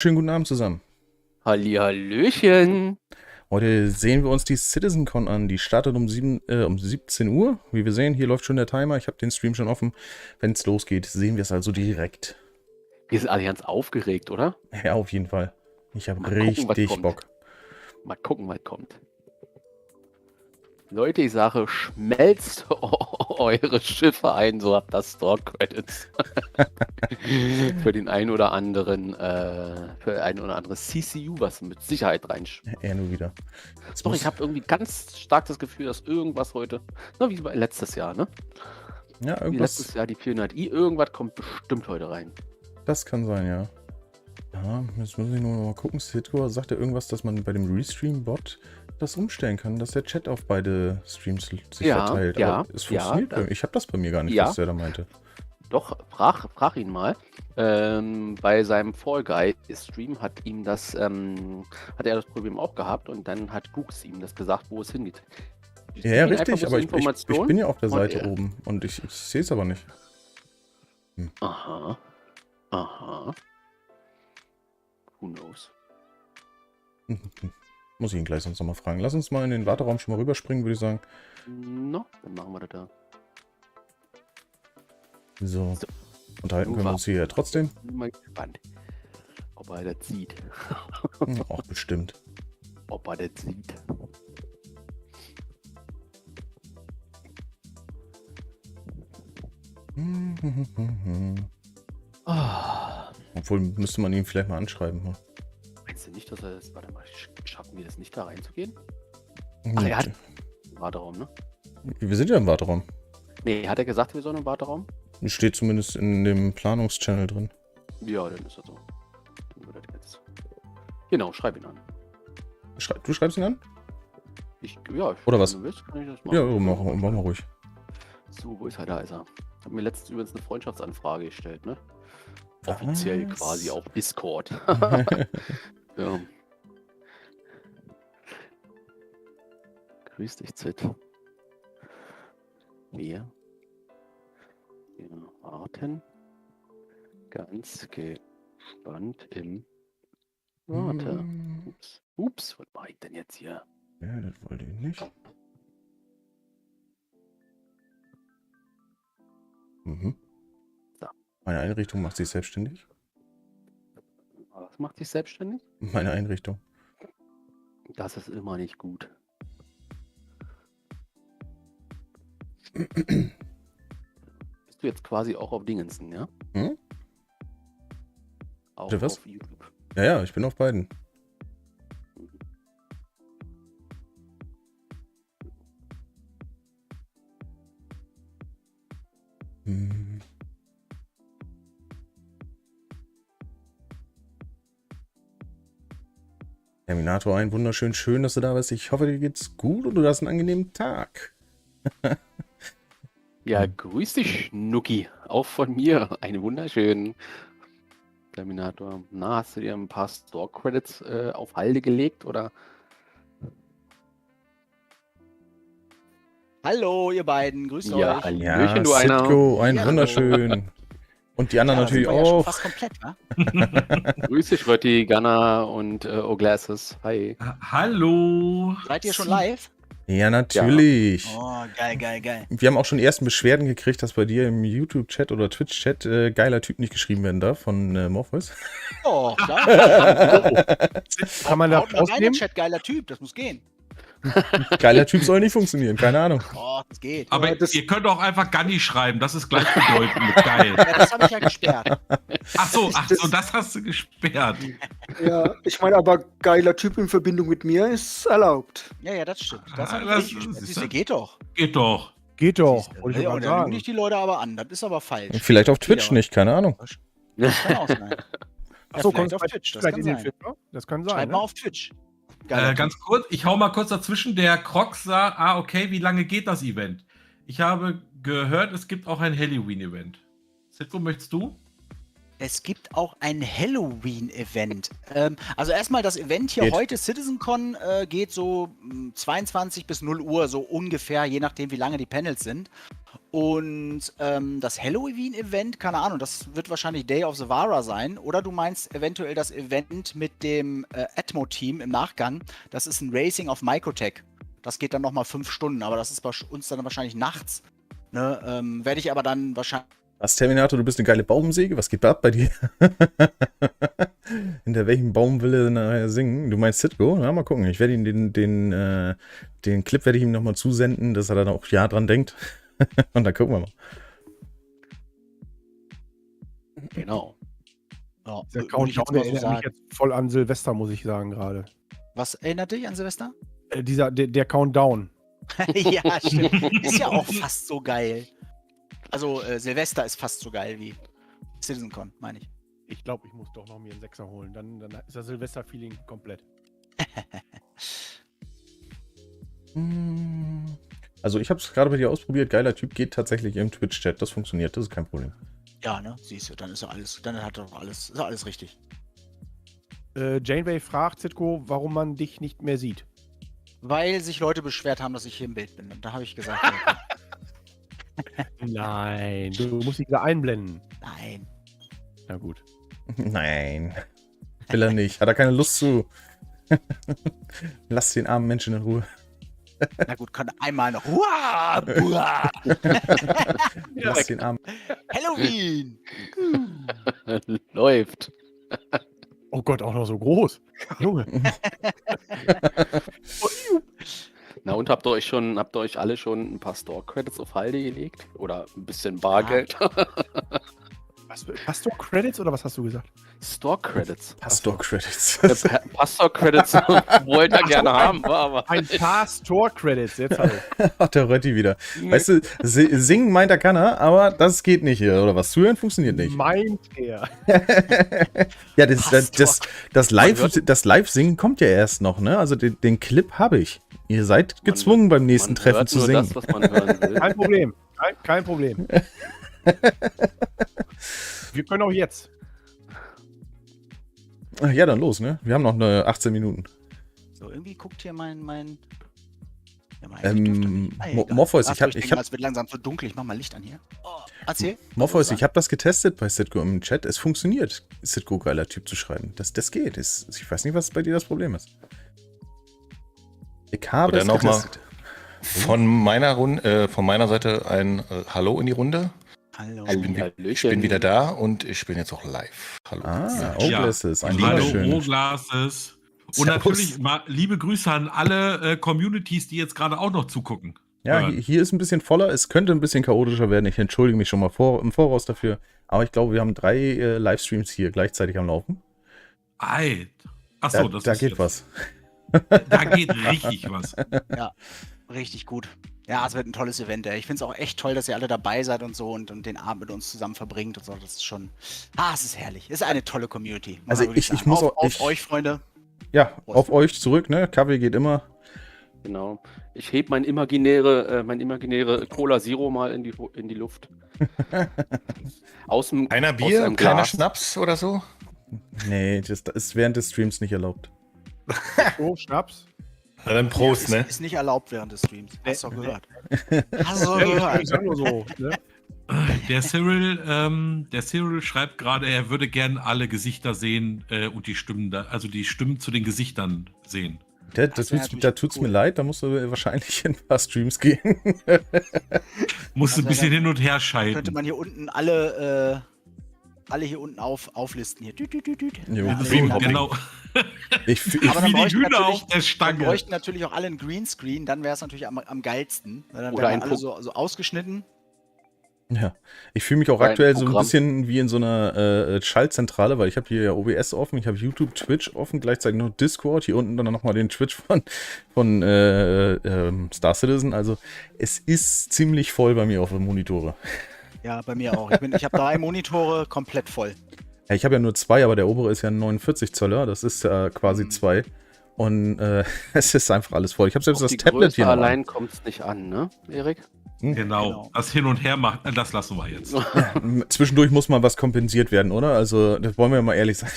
Schönen guten Abend zusammen. Hallihallöchen. Heute sehen wir uns die Citizencon an. Die startet um 17 Uhr. Wie wir sehen, hier läuft schon der Timer. Ich habe den Stream schon offen. Wenn es losgeht, sehen wir es also direkt. Wir sind alle ganz aufgeregt, oder? Ja, auf jeden Fall. Ich habe Mal gucken, was richtig kommt. Bock. Mal gucken, was kommt. Leute, ich sage, schmelzt eure Schiffe ein, so habt das Store-Credits. Für den einen oder anderen, für ein oder andere CCU, was mit Sicherheit reinschmeißt. Er nur wieder. Doch, ich habe irgendwie ganz stark das Gefühl, dass irgendwas heute, na, wie letztes Jahr, ne? Ja, Wie irgendwas. letztes Jahr die 400i, irgendwas kommt bestimmt heute rein. Das kann sein, ja. Ja, jetzt muss ich nur noch mal gucken. Sitco sagt ja irgendwas, dass man bei dem Restream-Bot das umstellen kann, dass der Chat auf beide Streams sich verteilt. Ja, aber es funktioniert bei mir. Ich habe das bei mir gar nicht, ja. was der da meinte. Doch, frag ihn mal. Bei seinem Fall Guy Stream hat ihm das, hat er das Problem auch gehabt und dann hat Gux ihm das gesagt, wo es hingeht. Ja, richtig, aber ich bin ja auf der Seite oben und ich sehe es aber nicht. Aha. Who knows? Muss ich ihn gleich sonst nochmal fragen. Lass uns mal in den Warteraum schon mal rüberspringen, würde ich sagen. No, dann machen wir das da. So. Unterhalten können wir uns hier ja trotzdem. Bin mal gespannt, ob er das sieht. Auch bestimmt. Ob er das sieht. Obwohl, müsste man ihn vielleicht mal anschreiben. Meinst du nicht, dass er das... Warte mal, schaffen wir das nicht, da reinzugehen? Ach, er hat einen Warteraum, ne? Wir sind ja im Warteraum. Nee, hat er gesagt, wir sollen im Warteraum? Steht zumindest in dem Planungschannel drin. Ja, dann ist das so. Dann wird das jetzt. Genau, schreib ihn an. Du schreibst ihn an? Oder was? Wenn du willst, kann ich das machen. Ja, mach mal ruhig. So, wo ist er? Da ist er. Hat mir letztens übrigens eine Freundschaftsanfrage gestellt, ne? Offiziell quasi auf Discord. Ja. Grüß dich, Zit. Wir warten ganz gespannt im Warte. Ups, was mache ich denn jetzt hier? Ja, das wollte ich nicht. So. Meine Einrichtung macht sich selbstständig. Was macht sich selbstständig? Meine Einrichtung. Das ist immer nicht gut. Bist du jetzt quasi auch auf Dingensen, ja? Auch was? auf YouTube. Ja, ich bin auf beiden. Terminator, ein wunderschön, schön, dass du da bist. Ich hoffe, dir geht's gut und du hast einen angenehmen Tag. Ja, grüß dich, Schnucki. Auch von mir. Einen wunderschönen Terminator. Na, hast du dir ein paar Store-Credits auf Halde gelegt, oder? Hallo, ihr beiden. Grüßt Ja, euch. Hallöchen, du einer. Sitco, ein Ja, wunderschön. Und die anderen natürlich da sind wir ja schon auch. fast komplett, wa? Grüß dich, Rötti, Gunnar und O'Glasses. Hi. Hallo. Seid ihr schon live? Ja, natürlich. Oh, geil. Wir haben auch schon ersten Beschwerden gekriegt, dass bei dir im YouTube-Chat oder Twitch-Chat geiler Typ nicht geschrieben werden darf von Morpheus. Oh, klar. Kann man da Haut mal rein in den rausnehmen? Chat, geiler Typ, das muss gehen. Geiler Typ soll nicht funktionieren, keine Ahnung. Oh, das geht. Aber ihr könnt auch einfach Ganni schreiben, das ist gleichbedeutend mit geil. Ja, das habe ich ja gesperrt. Ach so, das hast du gesperrt. Ja, ich meine, aber geiler Typ in Verbindung mit mir ist erlaubt. Ja, das stimmt. Das, Ah, hab das ich nicht gesperrt. ist- Siehste, geht doch. Geht doch. Geht doch, Siehste. wollte ich Ja, mal und dann lügen sagen. dich die Leute aber an. Das ist aber falsch. Vielleicht auf Twitch Geht aber. nicht, keine Ahnung. Das kann auch sein. Achso, vielleicht kommt auf bei Twitch, das vielleicht kann in den sein. Film, ne? Das kann sein. Schreib Ne? mal auf Twitch. Geiler Typ. Ganz kurz, ich hau mal kurz dazwischen. Der Crocs sah, okay, wie lange geht das Event? Ich habe gehört, es gibt auch ein Halloween-Event. Sitco, möchtest du? Es gibt auch ein Halloween-Event. Also erstmal das Event hier Geht. heute, Citizencon, geht so 22 bis 0 Uhr, so ungefähr, je nachdem wie lange die Panels sind. Und das Halloween-Event, keine Ahnung, das wird wahrscheinlich Day of the Vara sein. Oder du meinst eventuell das Event mit dem Atmo-Team im Nachgang. Das ist ein Racing auf Microtech. Das geht dann nochmal 5 Stunden, aber das ist bei uns dann wahrscheinlich nachts. Ne? Werde ich aber dann wahrscheinlich... Was, Terminator, du bist eine geile Baumsäge? Was geht ab bei dir? Hinter welchem Baum will er nachher singen? Du meinst Sitgo? Na, mal gucken. Ich werde ihm den Clip werde ich ihm nochmal zusenden, dass er dann auch ja dran denkt. Und dann gucken wir mal. Genau. Ja, Der würde ich jetzt Countdown mal so erinnert mich sagen. jetzt voll an Silvester, muss ich sagen, gerade. Was erinnert dich an Silvester? Der Countdown. Ja, stimmt. Ist ja auch fast so geil. Also Silvester ist fast so geil wie Citizencon, meine ich. Ich glaube, ich muss doch noch mir einen Sechser holen. Dann ist das Silvester-Feeling komplett. Also ich habe es gerade bei dir ausprobiert. Geiler Typ, geht tatsächlich im Twitch-Chat. Das funktioniert, das ist kein Problem. Ja, ne? Siehst du, dann ist ja alles, dann hat er doch alles, ist ja alles richtig. Janeway fragt Zitko, warum man dich nicht mehr sieht. Weil sich Leute beschwert haben, dass ich hier im Bild bin. Und da habe ich gesagt, Nein, du musst dich da einblenden. nein. Na gut. Nein. Will er nicht. Hat er keine Lust zu. Lass den armen Menschen in Ruhe. Na gut, kann einmal noch. Uah, uah. Lass den armen. Halloween! Läuft. Oh Gott, auch noch so groß. Junge. Na und habt ihr euch alle schon ein paar Store-Credits auf Halde gelegt? Oder ein bisschen Bargeld? Hast du Credits oder was hast du gesagt? Store-Credits. Pastor-Credits. Pastor-Credits wollte er gerne haben, aber Ein paar Store-Credits, jetzt halt. Ach, der Rötti wieder. Weißt du, singen meint er kann er, aber das geht nicht hier. Oder was? Zuhören funktioniert nicht. Meint er. Ja, das Live-Singen kommt ja erst noch, ne? Also den Clip habe ich. Ihr seid gezwungen, beim nächsten Treffen zu singen. Das, was man hören will. Kein Problem. Kein Problem. Wir können auch jetzt. Ja, dann los, ne? Wir haben noch 18 Minuten. So, irgendwie guckt hier mein Morpheus, es wird langsam so dunkel, ich mach mal Licht an hier. Oh, erzähl. Morpheus, ich habe das getestet bei Sitgo im Chat. Es funktioniert, Sitgo geiler Typ zu schreiben. Das geht. Ich weiß nicht, was bei dir das Problem ist. Ich habe Oder es noch mal getestet. von meiner Seite ein Hallo in die Runde. Hallo. Ich bin wieder da und ich bin jetzt auch live. Hallo. Oglasses, ein Hallo, wunderschön. Oglasses. Und Servus. natürlich mal liebe Grüße an alle Communities, die jetzt gerade auch noch zugucken. Ja, hören. hier ist ein bisschen voller. Es könnte ein bisschen chaotischer werden. Ich entschuldige mich schon mal im Voraus dafür. Aber ich glaube, wir haben 3 Livestreams hier gleichzeitig am Laufen. Achso, Da geht was. Da geht richtig was. Ja, richtig gut. Ja, es wird ein tolles Event, ey. Ich finde es auch echt toll, dass ihr alle dabei seid und so und den Abend mit uns zusammen verbringt und so. Das ist schon. Es ist herrlich. Es ist eine tolle Community. Also ich muss auf euch, Freunde. Ja, auf euch zurück, ne? Kaffee geht immer. Genau. Ich heb mein imaginäre Cola Zero mal in die Luft. Keiner Bier, keiner Schnaps oder so? Nee, das ist während des Streams nicht erlaubt. Oh, Schnaps. Na dann Prost, ne? Ist nicht erlaubt während des Streams. Hast du gehört? Hast du Ich sag gehört? nur so, ne? Der Cyril schreibt gerade, er würde gerne alle Gesichter sehen und die Stimmen zu den Gesichtern sehen. Da natürlich tut's cool. mir leid, da musst du wahrscheinlich in ein paar Streams gehen. Musst Also ein bisschen dann hin und her Könnte schalten. man hier unten alle hier unten auflisten. Hier. Jo. Ja, Genau. Ich Aber dann Wie die bräuchten Hühner natürlich- auf der Dann Stange. bräuchten natürlich auch alle einen Greenscreen, dann wäre es natürlich am geilsten. Dann Oder wären ein alle so ausgeschnitten. Ich fühle mich auch Ein aktuell so ein Programm. bisschen wie in so einer Schaltzentrale, weil ich habe hier ja OBS offen, ich habe YouTube, Twitch offen, gleichzeitig noch Discord, hier unten dann nochmal den Twitch von Star Citizen. Also es ist ziemlich voll bei mir auf den Monitore. Ja, bei mir auch. Ich habe 3 Monitore komplett voll. Ja, ich habe ja nur 2, aber der obere ist ja ein 49 Zöller, das ist quasi 2. Und es ist einfach alles voll. Ich habe selbst Auf das die Tablet Größe hier noch an. allein kommt es nicht an, ne, Erik? Genau. Das Hin und Her macht, das lassen wir jetzt. Zwischendurch muss mal was kompensiert werden, oder? Also, das wollen wir mal ehrlich sein.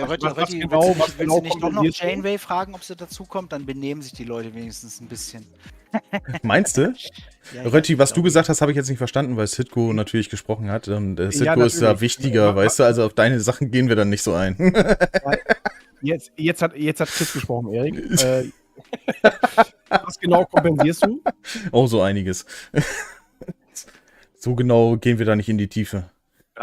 Rötti, Rötti, genau willst du nicht doch noch kompensiert wird? Janeway fragen, ob sie dazukommt? Dann benehmen sich die Leute wenigstens ein bisschen. Meinst du? Ja, Rötti, was du glaub gesagt hast, habe ich jetzt nicht verstanden, weil Sitko natürlich gesprochen hat. Und Sitko Ja, ist da natürlich. wichtiger, Ja, weißt du? Also auf deine Sachen gehen wir dann nicht so ein. Jetzt hat Chris gesprochen, Erik. Was genau kompensierst du? Oh, so einiges. So genau gehen wir da nicht in die Tiefe.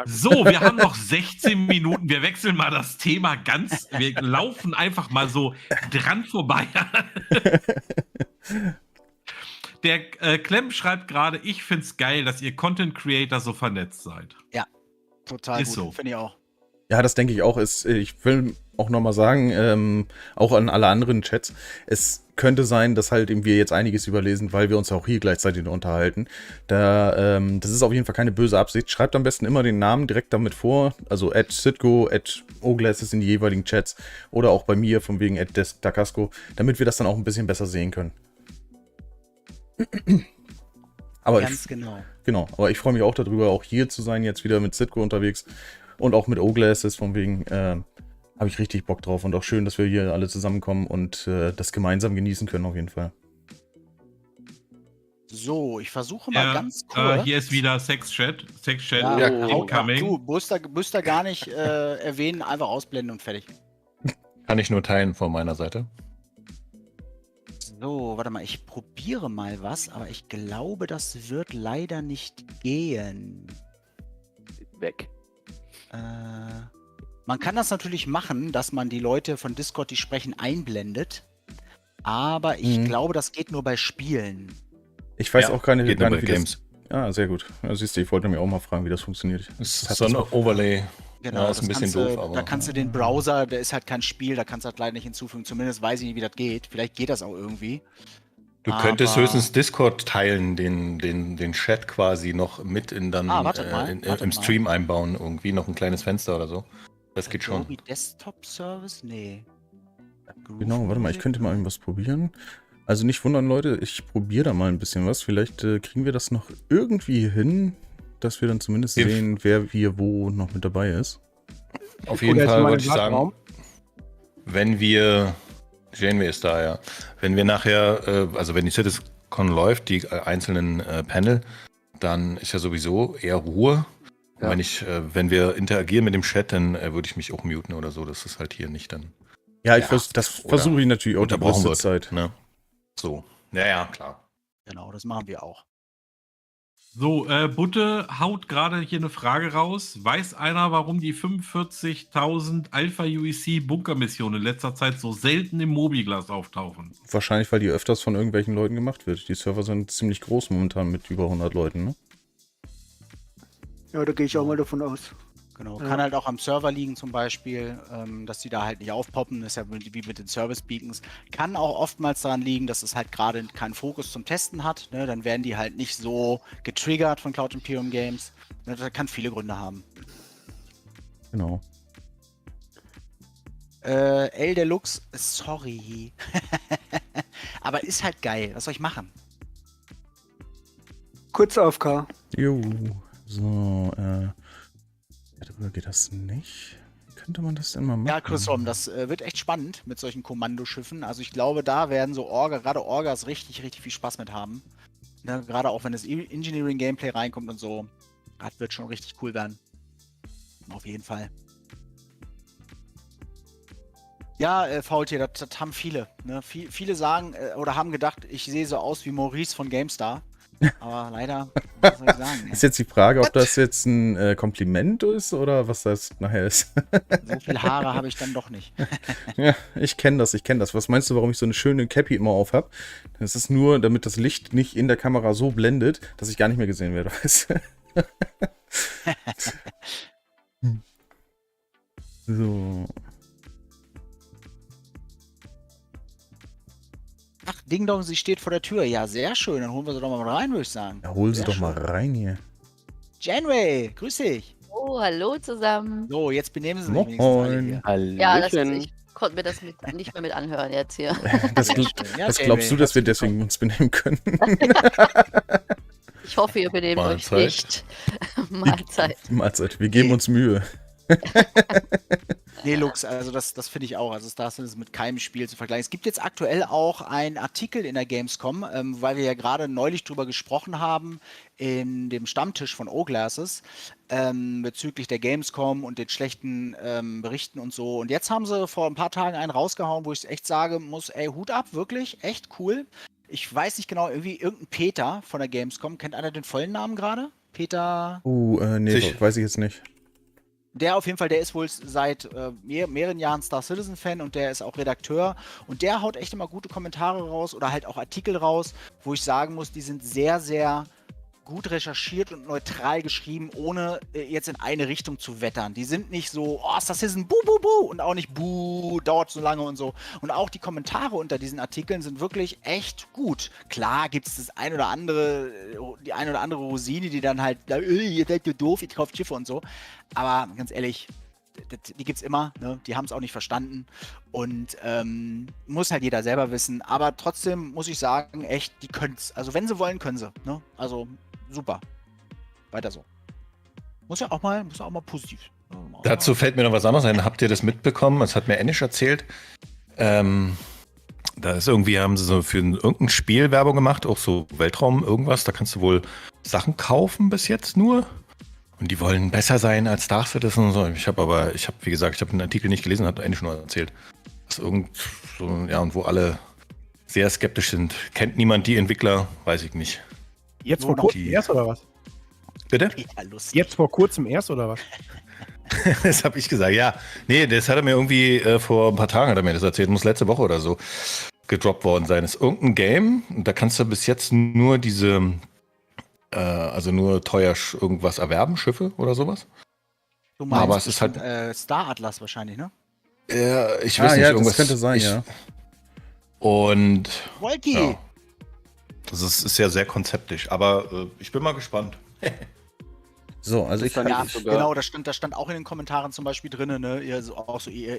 So, wir haben noch 16 Minuten. Wir wechseln mal das Thema ganz. Wir laufen einfach mal so dran vorbei. Der Clem schreibt gerade, ich find's geil, dass ihr Content Creator so vernetzt seid. Total Ist gut, so. finde ich auch. Ja, das denke ich auch. Ich will auch nochmal sagen, auch an alle anderen Chats, es könnte sein, dass halt eben wir jetzt einiges überlesen, weil wir uns auch hier gleichzeitig unterhalten. Das ist auf jeden Fall keine böse Absicht. Schreibt am besten immer den Namen direkt damit vor, also @Sitgo, @oglasses in die jeweiligen Chats oder auch bei mir von wegen @Dacasco, damit wir das dann auch ein bisschen besser sehen können. Aber Ganz genau. Genau, aber ich freue mich auch darüber, auch hier zu sein, jetzt wieder mit Sitko unterwegs und auch mit O-Glasses, von wegen, habe ich richtig Bock drauf und auch schön, dass wir hier alle zusammenkommen und das gemeinsam genießen können auf jeden Fall. So, ich versuche mal ganz kurz. Hier ist wieder Sex-Chat. Sex-Chat Ja, incoming. du musst da gar nicht erwähnen, einfach ausblenden und fertig. Kann ich nur teilen von meiner Seite. So, warte mal, ich probiere mal was, aber ich glaube, das wird leider nicht gehen. Weg. Man kann das natürlich machen, dass man die Leute von Discord, die sprechen, einblendet. Aber ich glaube, das geht nur bei Spielen. Ich weiß Ja, auch gar nicht, geht nur bei wie Games. das... Ah, sehr gut. Ja, siehst du, ich wollte mir auch mal fragen, wie das funktioniert. Das ist so ein Overlay. Genau, Ja, ist ein das bisschen kannst du- doof, aber- Da kannst du den Browser, der ist halt kein Spiel, da kannst du halt leider nicht hinzufügen. Zumindest weiß ich nicht, wie das geht. Vielleicht geht das auch irgendwie. Du könntest Aber- höchstens Discord teilen, den Chat quasi noch mit in dann wartet mal. im Stream einbauen, irgendwie noch ein kleines Fenster oder so. Das geht schon. Adobe Desktop Service? Nee. Genau, warte mal, ich könnte mal irgendwas probieren. Also nicht wundern, Leute, ich probiere da mal ein bisschen was. Vielleicht kriegen wir das noch irgendwie hin, dass wir dann zumindest sehen, wer hier wo noch mit dabei ist. Auf jeden Oder jetzt Fall mal wollte ich im sagen, Raum. wenn wir, Janeway ist da, ja, wenn wir nachher, also wenn die Citizencon läuft, die einzelnen Panel, dann ist ja sowieso eher Ruhe. Und Ja. wenn wir interagieren mit dem Chat, dann würde ich mich auch muten oder so, dass es halt hier nicht dann Ja, Ja, das oder versuche ich natürlich auch die unterbrochen größte wird. Zeit. Ne? So. Ja, klar. Genau, das machen wir auch. So, Butte haut gerade hier eine Frage raus. Weiß einer, warum die 45.000 Alpha-UEC-Bunkermissionen in letzter Zeit so selten im Mobiglas auftauchen? Wahrscheinlich, weil die öfters von irgendwelchen Leuten gemacht wird. Die Server sind ziemlich groß momentan mit über 100 Leuten, ne? Ja, da gehe ich auch mal davon aus. Genau, Ja. kann halt auch am Server liegen zum Beispiel, dass die da halt nicht aufpoppen, das ist ja wie mit den Service-Beacons. Kann auch oftmals daran liegen, dass es halt gerade keinen Fokus zum Testen hat, ne? Dann werden die halt nicht so getriggert von Cloud Imperium Games. Ne? Das kann viele Gründe haben. Genau. El Deluxe, sorry. Aber ist halt geil, was soll ich machen? Kurz AFK. Jo. So, darüber geht das nicht. Wie könnte man das denn mal machen? Ja, Chris-Rom, das wird echt spannend mit solchen Kommandoschiffen. Also ich glaube, da werden so gerade Orgas richtig, richtig viel Spaß mit haben. Ne? Gerade auch wenn das Engineering-Gameplay reinkommt und so. Das wird schon richtig cool werden. Auf jeden Fall. Ja, Faultier, das haben viele. Ne? Viele sagen oder haben gedacht, ich sehe so aus wie Maurice von GameStar. Aber leider, was soll ich sagen? Ne? Ist jetzt die Frage, ob das jetzt ein Kompliment ist oder was das nachher ist. So viele Haare habe ich dann doch nicht. Ja, ich kenne das. Was meinst du, warum ich so eine schöne Cappy immer auf habe? Das ist nur, damit das Licht nicht in der Kamera so blendet, dass ich gar nicht mehr gesehen werde. Weißt du? So. Ach, Ding Dong, sie steht vor der Tür. Ja, sehr schön. Dann holen wir sie doch mal rein, würde ich sagen. Ja, hol sie Sehr doch mal schön. rein hier. Janeway, grüß dich. Oh, hallo zusammen. So, jetzt benehmen sie sich Moin. wenigstens alle hier. Hallöchen. Ja, ich konnte mir das nicht mehr mit anhören jetzt hier. Das, Sehr schön. Ja, das Janeway, glaubst du, dass wir herzlich deswegen uns benehmen können? Ich hoffe, ihr benehmt euch Mahlzeit. nicht. Mahlzeit. Mahlzeit, wir geben uns Mühe. Nee, Lux, also das finde ich auch. Also Star Citizen mit keinem Spiel zu vergleichen. Es gibt jetzt aktuell auch einen Artikel in der Gamescom, weil wir ja gerade neulich drüber gesprochen haben, in dem Stammtisch von O-Glasses, bezüglich der Gamescom und den schlechten Berichten und so. Und jetzt haben sie vor ein paar Tagen einen rausgehauen, wo ich echt sagen muss, ey, Hut ab, wirklich, echt cool. Ich weiß nicht genau, irgendwie irgendein Peter von der Gamescom. Kennt einer den vollen Namen gerade? Peter... Nee, Sicher. weiß ich jetzt nicht. Der auf jeden Fall, der ist wohl seit mehreren Jahren Star Citizen-Fan und der ist auch Redakteur und der haut echt immer gute Kommentare raus oder halt auch Artikel raus, wo ich sagen muss, die sind sehr, sehr gut recherchiert und neutral geschrieben, ohne jetzt in eine Richtung zu wettern. Die sind nicht so, oh, Star Citizen, buh, buh, buh und auch nicht, buh, dauert so lange und so. Und auch die Kommentare unter diesen Artikeln sind wirklich echt gut. Klar gibt es die ein oder andere Rosine, die dann halt, ihr seid so doof, ihr kauft Schiffe und so. Aber ganz ehrlich, die gibt's immer, ne? Die haben es auch nicht verstanden und muss halt jeder selber wissen. Aber trotzdem muss ich sagen, echt, die können's. Also wenn sie wollen, können sie. Ne? Also super. Weiter so. Muss ja auch mal positiv. Dazu fällt mir noch was anderes ein. Habt ihr das mitbekommen? Das hat mir Enisch erzählt. Da ist irgendwie, haben sie so für irgendein Spiel Werbung gemacht, auch so Weltraum, irgendwas. Da kannst du wohl Sachen kaufen bis jetzt nur. Und die wollen besser sein als Star Citizen und so. Wie gesagt, ich habe den Artikel nicht gelesen, hat Enisch nur erzählt. Das ist und wo alle sehr skeptisch sind. Kennt niemand die Entwickler? Weiß ich nicht. Jetzt vor kurzem erst oder was? Bitte? Ja, lustig. Jetzt vor kurzem erst oder was? Das habe ich gesagt, ja. Nee, das hat er mir irgendwie vor ein paar Tagen hat er mir das erzählt. Muss letzte Woche oder so gedroppt worden sein. Das ist irgendein Game. Und da kannst du bis jetzt nur diese, nur teuer irgendwas erwerben, Schiffe oder sowas. Du meinst, aber es ist halt Star Atlas wahrscheinlich, ne? ich weiß nicht, irgendwas. Das könnte sein, ja. Und Wolki! ja. Das ist ja sehr konzeptisch, aber ich bin mal gespannt. So, also ich Ja, genau, das stand auch in den Kommentaren zum Beispiel drin, ne? Ihr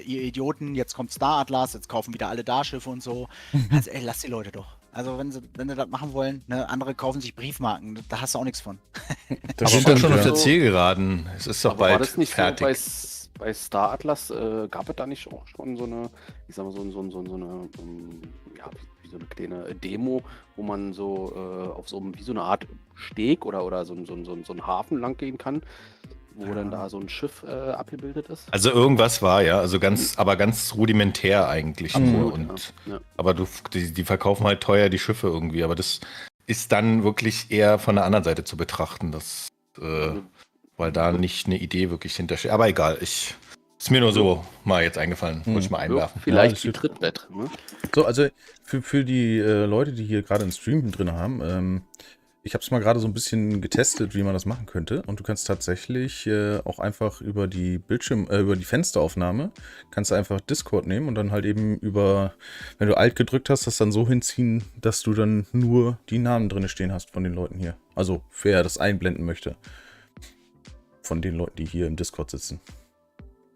Idioten, jetzt kommt Star Atlas, jetzt kaufen wieder alle Darschiffe und so. Also ey, lass die Leute doch. Also wenn sie das machen wollen, ne, andere kaufen sich Briefmarken, da hast du auch nichts von. Das aber stimmt, schon auf ja. der Zielgeraden. Es ist doch Aber bald war das nicht fertig. so bei Star Atlas, gab es da nicht auch schon so eine, ich sag mal, so eine, wie so eine kleine Demo, wo man so auf so wie so eine Art Steg oder so ein Hafen lang gehen kann, wo dann da so ein Schiff abgebildet ist? Also irgendwas war, ja, also ganz rudimentär eigentlich nur. Und, ja. Aber die verkaufen halt teuer die Schiffe irgendwie, aber das ist dann wirklich eher von der anderen Seite zu betrachten, weil da nicht eine Idee wirklich hintersteht. Aber egal, ist mir nur so mal jetzt eingefallen, wollte ich mal einwerfen. Vielleicht Ja, die Trittbrett. Ne? So, also für die Leute, die hier gerade einen Stream drin haben, ich habe es mal gerade so ein bisschen getestet, wie man das machen könnte. Und du kannst tatsächlich auch einfach über die über die Fensteraufnahme, kannst du einfach Discord nehmen und dann halt eben wenn du Alt gedrückt hast, das dann so hinziehen, dass du dann nur die Namen drin stehen hast von den Leuten hier. Also, wer das einblenden möchte. Von den Leuten, die hier im Discord sitzen.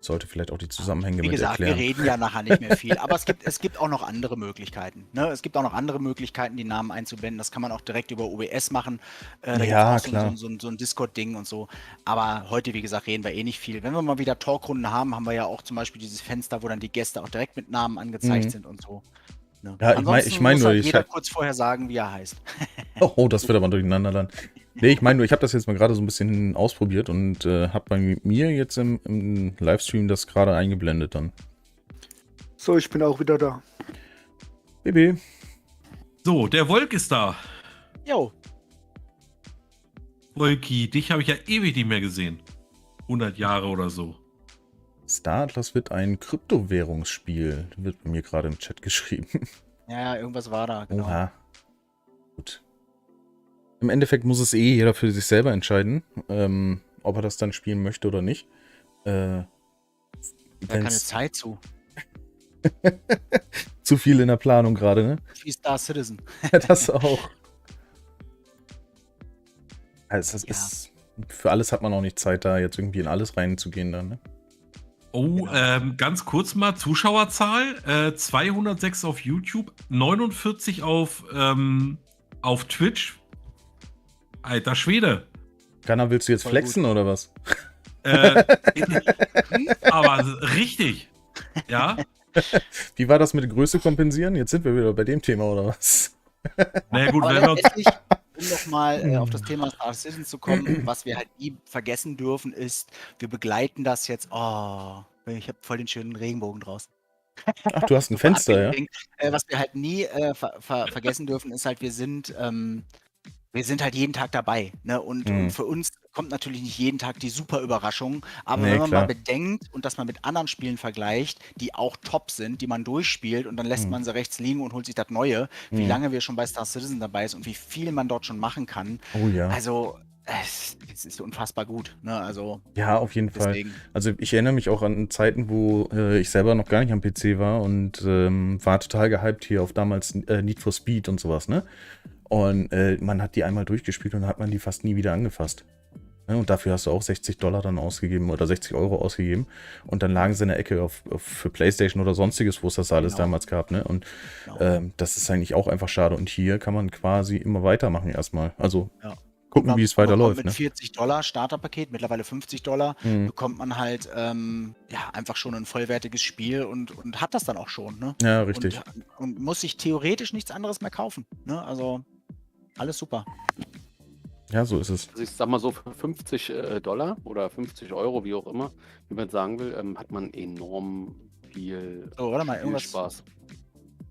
Sollte vielleicht auch die Zusammenhänge Wie mit gesagt, erklären. wir reden ja nachher nicht mehr viel, aber es gibt auch noch andere Möglichkeiten. Ne? Es gibt auch noch andere Möglichkeiten, die Namen einzublenden. Das kann man auch direkt über OBS machen. Da Ja, gibt's auch klar. so ein Discord-Ding und so. Aber heute, wie gesagt, reden wir eh nicht viel. Wenn wir mal wieder Talkrunden haben, haben wir ja auch zum Beispiel dieses Fenster, wo dann die Gäste auch direkt mit Namen angezeigt sind und so. Ne? Ja, Ansonsten ich mein muss nur, halt jeder kurz vorher sagen, wie er heißt. Oh, das wird aber durcheinander dann. Nee, ich meine nur, ich habe das jetzt mal gerade so ein bisschen ausprobiert und habe bei mir jetzt im Livestream das gerade eingeblendet dann. So, ich bin auch wieder da. Baby. So, der Wolk ist da. Jo, Wolki, dich habe ich ja ewig nicht mehr gesehen. 100 Jahre oder so. Star Atlas wird ein Kryptowährungsspiel, wird bei mir gerade im Chat geschrieben. ja, irgendwas war da, genau. Oha. Gut. Im Endeffekt muss es jeder für sich selber entscheiden, ob er das dann spielen möchte oder nicht. Da keine Zeit zu. Zu viel in der Planung gerade, ne? Wie Star Citizen. Ja, das auch. Also das ist, für alles hat man auch nicht Zeit, da jetzt irgendwie in alles reinzugehen dann, ne? Oh, ganz kurz mal, Zuschauerzahl, 206 auf YouTube, 49 auf Twitch. Alter Schwede. Ganna, willst du jetzt Voll flexen oder was? Aber richtig. Ja? Wie war das mit Größe kompensieren? Jetzt sind wir wieder bei dem Thema, oder was? Na gut, Aber wenn wir uns. letztendlich, um nochmal auf das Thema Star Citizen zu kommen, was wir halt nie vergessen dürfen, ist, wir begleiten das jetzt. Oh, ich habe voll den schönen Regenbogen draußen. Ach, du hast ein Fenster, ja? Was wir halt nie vergessen dürfen, ist halt, wir sind halt jeden Tag dabei. Ne? Und für uns kommt natürlich nicht jeden Tag die super Überraschung. Aber Nee, wenn man klar. mal bedenkt und das mal mit anderen Spielen vergleicht, die auch top sind, die man durchspielt und dann lässt man sie rechts liegen und holt sich das Neue, wie lange wir schon bei Star Citizen dabei sind und wie viel man dort schon machen kann. Oh ja. Also, es ist unfassbar gut. Ne? Also, Ja, auf jeden Fall. deswegen. Also ich erinnere mich auch an Zeiten, wo ich selber noch gar nicht am PC war und war total gehypt hier auf damals Need for Speed und sowas, ne? Und man hat die einmal durchgespielt und dann hat man die fast nie wieder angefasst. Ne? Und dafür hast du auch $60 dann ausgegeben oder 60 Euro ausgegeben. Und dann lagen sie in der Ecke für PlayStation oder sonstiges, wo es das alles damals gab, ne? Und das ist eigentlich auch einfach schade. Und hier kann man quasi immer weitermachen erstmal. Also gucken, wie es weiterläuft. Mit Ne? $40 Starterpaket, mittlerweile $50, bekommt man halt einfach schon ein vollwertiges Spiel und hat das dann auch schon. Ne? Ja, richtig. Und muss sich theoretisch nichts anderes mehr kaufen. Ne? Also alles super. Ja, so ist es. Also ich sag mal so, für $50 oder 50 Euro, wie auch immer, wie man sagen will, hat man enorm viel, So, warte mal, viel irgendwas Spaß.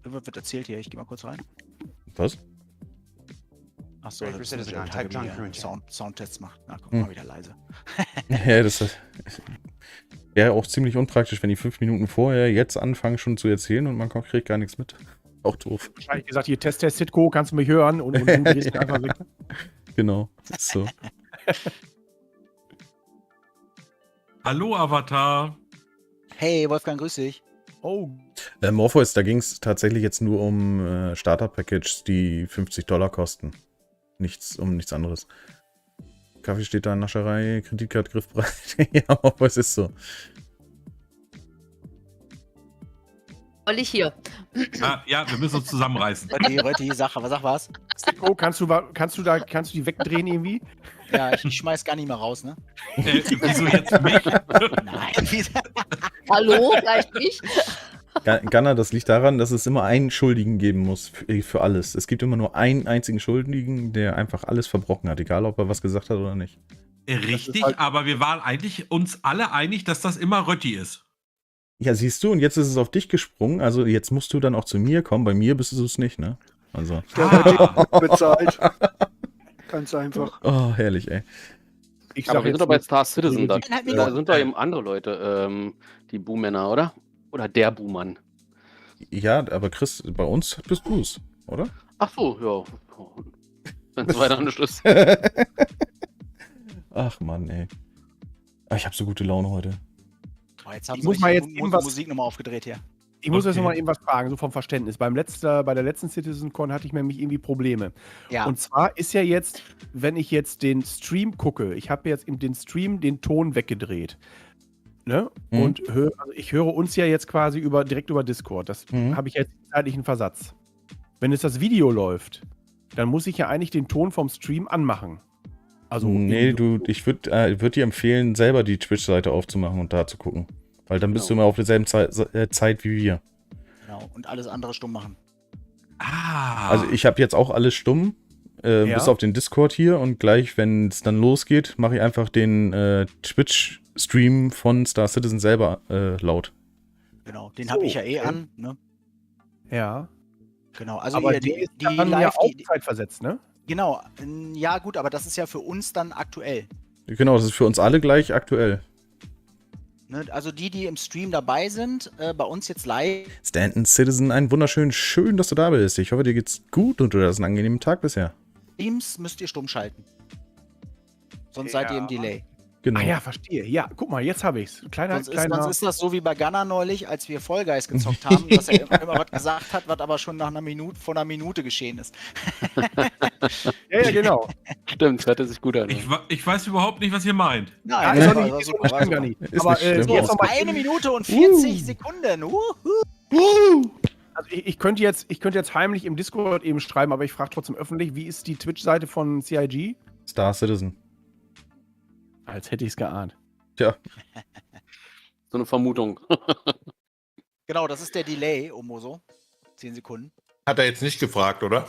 wird erzählt hier. Ich gehe mal kurz rein. Was? Achso, Ready for das ist citizen, der type John Hintergrund, der Current. Soundtests macht. Na, guck mal, wieder leise. Ja, das wäre auch ziemlich unpraktisch, wenn die 5 Minuten vorher jetzt anfangen schon zu erzählen und man kriegt gar nichts mit. Auch doof. Wahrscheinlich gesagt, hier Test, Sitco, kannst du mich hören? Und du drehst einfach weg. Genau. So. Hallo, Avatar. Hey, Wolfgang, grüß dich. Oh, Morpheus, da ging es tatsächlich jetzt nur um Starter-Packages, die $50 kosten. Nichts anderes. Kaffee steht da, Nascherei, Kreditkarte griffbereit. Ja, Morpheus ist so. Endlich hier. Ja, wir müssen uns zusammenreißen. Rötti, sag was. Sitco, kannst du die wegdrehen irgendwie? Ja, ich schmeiß gar nicht mehr raus, ne? Wieso jetzt mich? Nein, Hallo, vielleicht nicht. Gunnar, das liegt daran, dass es immer einen Schuldigen geben muss für alles. Es gibt immer nur einen einzigen Schuldigen, der einfach alles verbrochen hat, egal ob er was gesagt hat oder nicht. Richtig, halt- aber wir waren eigentlich uns alle einig, dass das immer Rötti ist. Ja, siehst du, und jetzt ist es auf dich gesprungen, also jetzt musst du dann auch zu mir kommen. Bei mir bist du es nicht, ne? Also. Der wird bezahlt. Ganz einfach. Oh, herrlich, ey. Ich Aber sag wir jetzt sind doch bei nur- Star Citizen. Da Minuten. sind doch eben andere Leute, die Buhmänner, oder? Oder der Buhmann. Ja, aber Chris, bei uns bist du es, oder? Ach so, ja. Wenn es weiter nicht ist. Ach Mann, ey. Ah, ich habe so gute Laune heute. Oh, jetzt haben Ich sie muss euch mal die jetzt eben was- Musik nochmal aufgedreht hier. Ich muss jetzt Okay. noch mal eben was fragen, so vom Verständnis. Bei der letzten Citizencon hatte ich nämlich irgendwie Probleme. Ja, Und zwar ist ja jetzt, wenn ich jetzt den Stream gucke, ich habe jetzt in den Stream den Ton weggedreht. Ne? Mhm. Und ich höre uns ja jetzt quasi direkt über Discord. Das habe ich jetzt zeitlichen Versatz. Wenn jetzt das Video läuft, dann muss ich ja eigentlich den Ton vom Stream anmachen. Also Nee, irgendwie- ich würd dir empfehlen, selber die Twitch-Seite aufzumachen und da zu gucken. Weil dann bist du immer auf derselben Zeit wie wir. genau. Und alles andere stumm machen. Also ich habe jetzt auch alles stumm, bis auf den Discord hier. Und gleich, wenn es dann losgeht, mache ich einfach den Twitch-Stream von Star Citizen selber laut. Genau, den habe ich ja eh an. Ne? Ja. Genau, also Aber ihr, die ist die dann ja live, auch zeitversetzt, ne? genau, ja gut, aber das ist ja für uns dann aktuell. Genau, das ist für uns alle gleich aktuell. Ne? Also die im Stream dabei sind, bei uns jetzt live, Stanton Citizen, ein wunderschön, schön, dass du da bist. Ich hoffe, dir geht's gut und du hast einen angenehmen Tag bisher. Streams müsst ihr stumm schalten. Sonst Ja. seid ihr im Delay. Genau. Ah ja, verstehe. Ja, guck mal, jetzt habe ich's. Sonst ist das so wie bei Gunnar neulich, als wir Fall Guys gezockt haben, dass er immer was gesagt hat, was aber schon nach vor einer Minute geschehen ist. Ja, genau. Stimmt, hörte sich gut an. Ich weiß überhaupt nicht, was ihr meint. Nein, ist das doch war nicht, ist super, doch nicht war schlimm, gar super. nicht. Ist Aber nicht schlimm. jetzt So, noch mal 1 Minute und 40 Sekunden. Also ich könnte jetzt heimlich im Discord eben schreiben, aber ich frage trotzdem öffentlich, wie ist die Twitch-Seite von CIG? Star Citizen. Als hätte ich es geahnt. Tja. So eine Vermutung. Genau, das ist der Delay, Omoso. 10 Sekunden. Hat er jetzt nicht gefragt, oder?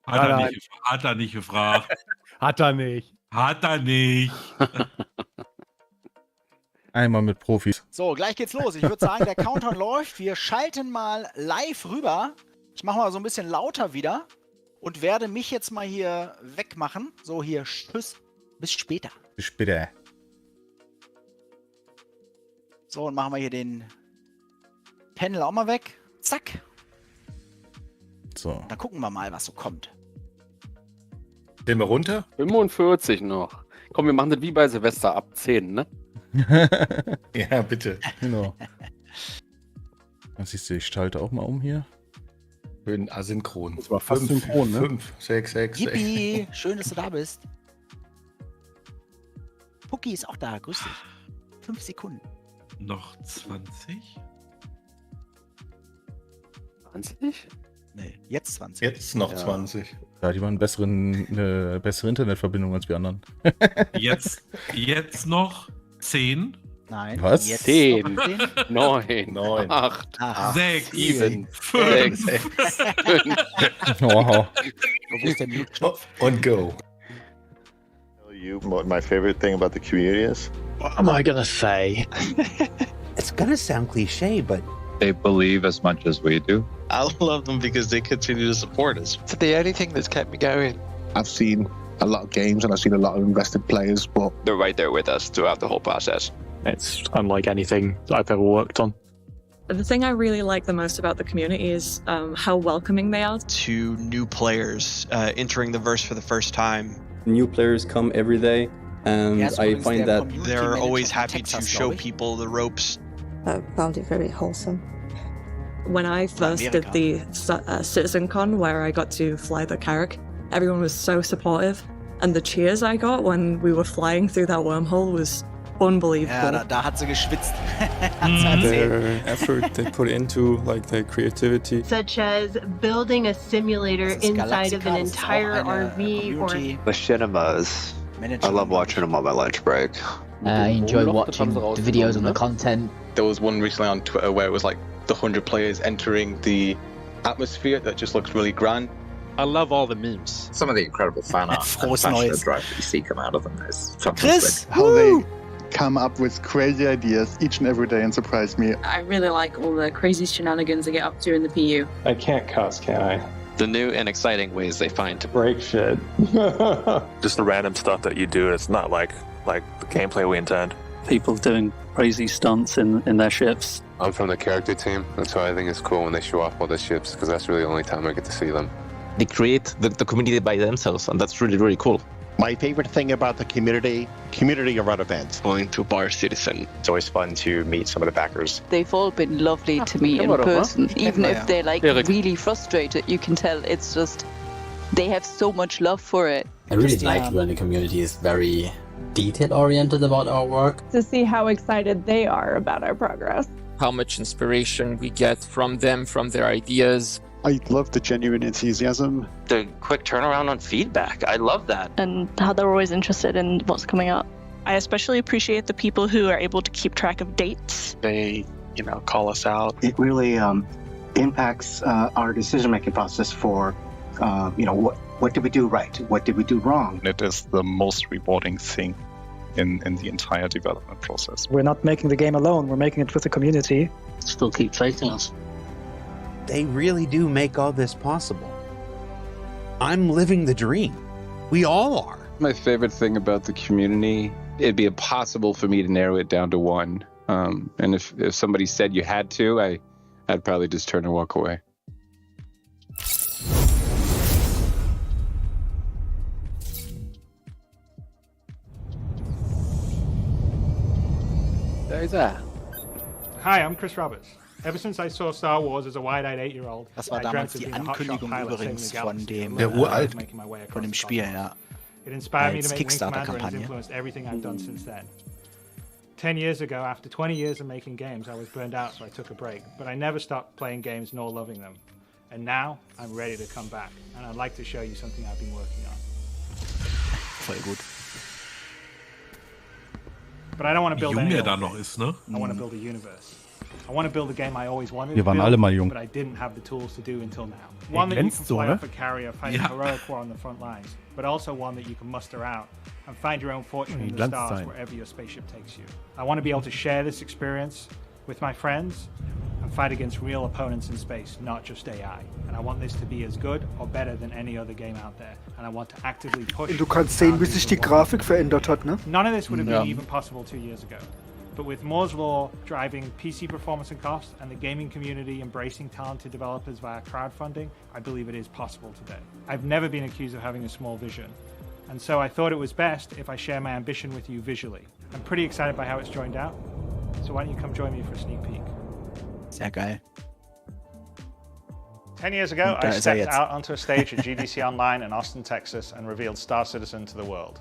Hat er Nein. nicht gefragt. Hat er nicht. Hat er nicht. Einmal mit Profis. So, gleich geht's los. Ich würde sagen, der Countdown läuft. Wir schalten mal live rüber. Ich mache mal so ein bisschen lauter wieder und werde mich jetzt mal hier wegmachen. So, hier, tschüss. Bis später. Bis später. So, und machen wir hier den Panel auch mal weg. Zack. So. Dann gucken wir mal, was so kommt. Gehen wir runter? 45 noch. Komm, wir machen das wie bei Silvester ab 10, ne? Ja, bitte. Genau. Dann siehst du, ich schalte auch mal um hier. Schön asynchron. Das war fast synchron, ne? 5, 6, 6, 6. Yippie, schön, dass du da bist. Pucki ist auch da, grüß dich. 5 Sekunden. Noch 20? 20? Nee, jetzt 20. Jetzt noch Ja. 20. Ja, die waren eine bessere Internetverbindung als wir anderen. Jetzt noch 10, Nein. Was? Jetzt 10, noch 10. 9, 9, 8, 8. 6, 7, 5. 6, Wow. Wo ist der Mute-Knopf? und go. Tell you what my favorite thing about the community is? What am I gonna say? It's gonna sound cliche, but they believe as much as we do. I love them because they continue to support us. it's the only thing that's kept me going. I've seen a lot of games and I've seen a lot of invested players, but They're right there with us throughout the whole process. It's unlike anything I've ever worked on. The thing I really like the most about the community is how welcoming they are. To new players entering the verse for the first time. New players come every day, and Yes, I übrigens find der that Community They're Manager always von happy to Texas, show glaub ich. people the ropes. I found it very wholesome. When I first America. did the Citizencon, where I got to fly the Carrack, everyone was so supportive, and the cheers I got when we were flying through that wormhole was unbelievable. Ja, da hat sie geschwitzt. Hat sie erzählt. effort they put into like their creativity. Such as building a simulator Das ist inside of Galaxica, an das ist auch entire eine RV or The cinemas. I love watching them on my lunch break. I enjoy watching the videos and the content. There was one recently on Twitter where it was like the 100 players entering the atmosphere that just looks really grand. I love all the memes. Some of the incredible fan art Frohes Neues. drive that you see come out of them is Chris! how they come up with crazy ideas each and every day and surprise me. I really like all the crazy shenanigans they get up to in the PU. I can't cuss, can I? The new and exciting ways they find to Break shit. Just the random stuff that you do. It's not like the gameplay we intend. People doing crazy stunts in their ships. I'm from the character team. That's why I think it's cool when they show off all the ships because that's really the only time I get to see them. They create the community by themselves, and that's really, really cool. My favorite thing about the community around events. Going to Bar Citizen. It's always fun to meet some of the backers. They've all been lovely to meet in person. Even if they're like really frustrated, you can tell it's just they have so much love for it. I really like when the community is very detail-oriented about our work. To see how excited they are about our progress. How much inspiration we get from them, from their ideas. I love the genuine enthusiasm. The quick turnaround on feedback. I love that. And how they're always interested in what's coming up. I especially appreciate the people who are able to keep track of dates. They, call us out. It really impacts our decision-making process for, what did we do right? What did we do wrong? It is the most rewarding thing in the entire development process. We're not making the game alone, we're making it with the community. Still keep faith in us. They really do make all this possible. I'm living the dream. We all are. My favorite thing about the community, it'd be impossible for me to narrow it down to one. And if somebody said you had to, I'd probably just turn and walk away. Da ist er. Hi, I'm Chris Roberts. Ever since I saw Star Wars as a wide-eyed 8-year-old, Das war damals die Ankündigung übrigens von dem, von dem Spiel, ja. It inspired me Als to make Wing Commander and has Kickstarter-Kampagne. influenced everything I've done since then. 10 years ago, after 20 years of making games, I was burned out, so I took a break. But I never stopped playing games nor loving them. And now, I'm ready to come back. And I'd like to show you something I've been working on. Voll gut. But I don't want to Wie build jung any der da old noch game. ist, ne? I want to build a universe. I want to build a game I always wanted Wir to waren build, alle mal jung. but I didn't have the tools to do until now. One that you can fly off a carrier fighting heroic war on the front lines, but also one that you can muster out and find your own fortune in the stars wherever your spaceship takes you. I want to be able to share this experience with my friends and fight against real opponents in space, not just AI. And I want this to be as good or better than any other game out there. And I want to actively push. Du kannst sehen, wie sich die Grafik verändert hat, ne? None of this would have been even possible 2 years ago. But with Moore's Law driving PC performance and cost and the gaming community embracing talented developers via crowdfunding, I believe it is possible today. I've never been accused of having a small vision. And so I thought it was best if I share my ambition with you visually. I'm pretty excited by how it's joined out. So why don't you come join me for a sneak peek? Sehr geil. 10 years ago, I stepped out onto a stage at GDC Online in Austin, Texas, and revealed Star Citizen to the world.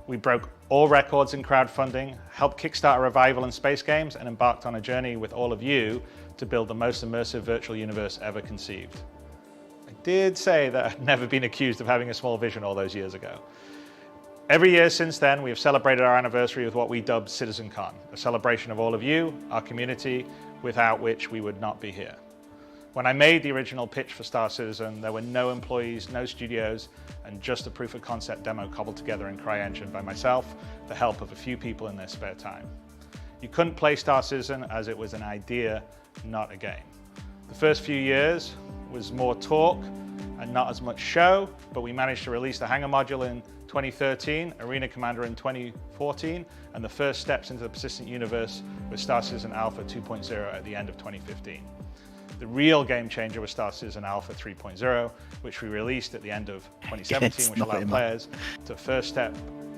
We broke all records in crowdfunding, helped kickstart a revival in space games, and embarked on a journey with all of you to build the most immersive virtual universe ever conceived. I did say that I'd never been accused of having a small vision all those years ago. Every year since then, we have celebrated our anniversary with what we dubbed Citizencon, a celebration of all of you, our community, without which we would not be here. When I made the original pitch for Star Citizen, there were no employees, no studios, and just a proof of concept demo cobbled together in CryEngine by myself, the help of a few people in their spare time. You couldn't play Star Citizen as it was an idea, not a game. The first few years was more talk and not as much show, but we managed to release the Hangar module in 2013, Arena Commander in 2014, and the first steps into the persistent universe with Star Citizen Alpha 2.0 at the end of 2015. The real game changer was Star Citizen Alpha 3.0, which we released at the end of 2017, which allowed players to first step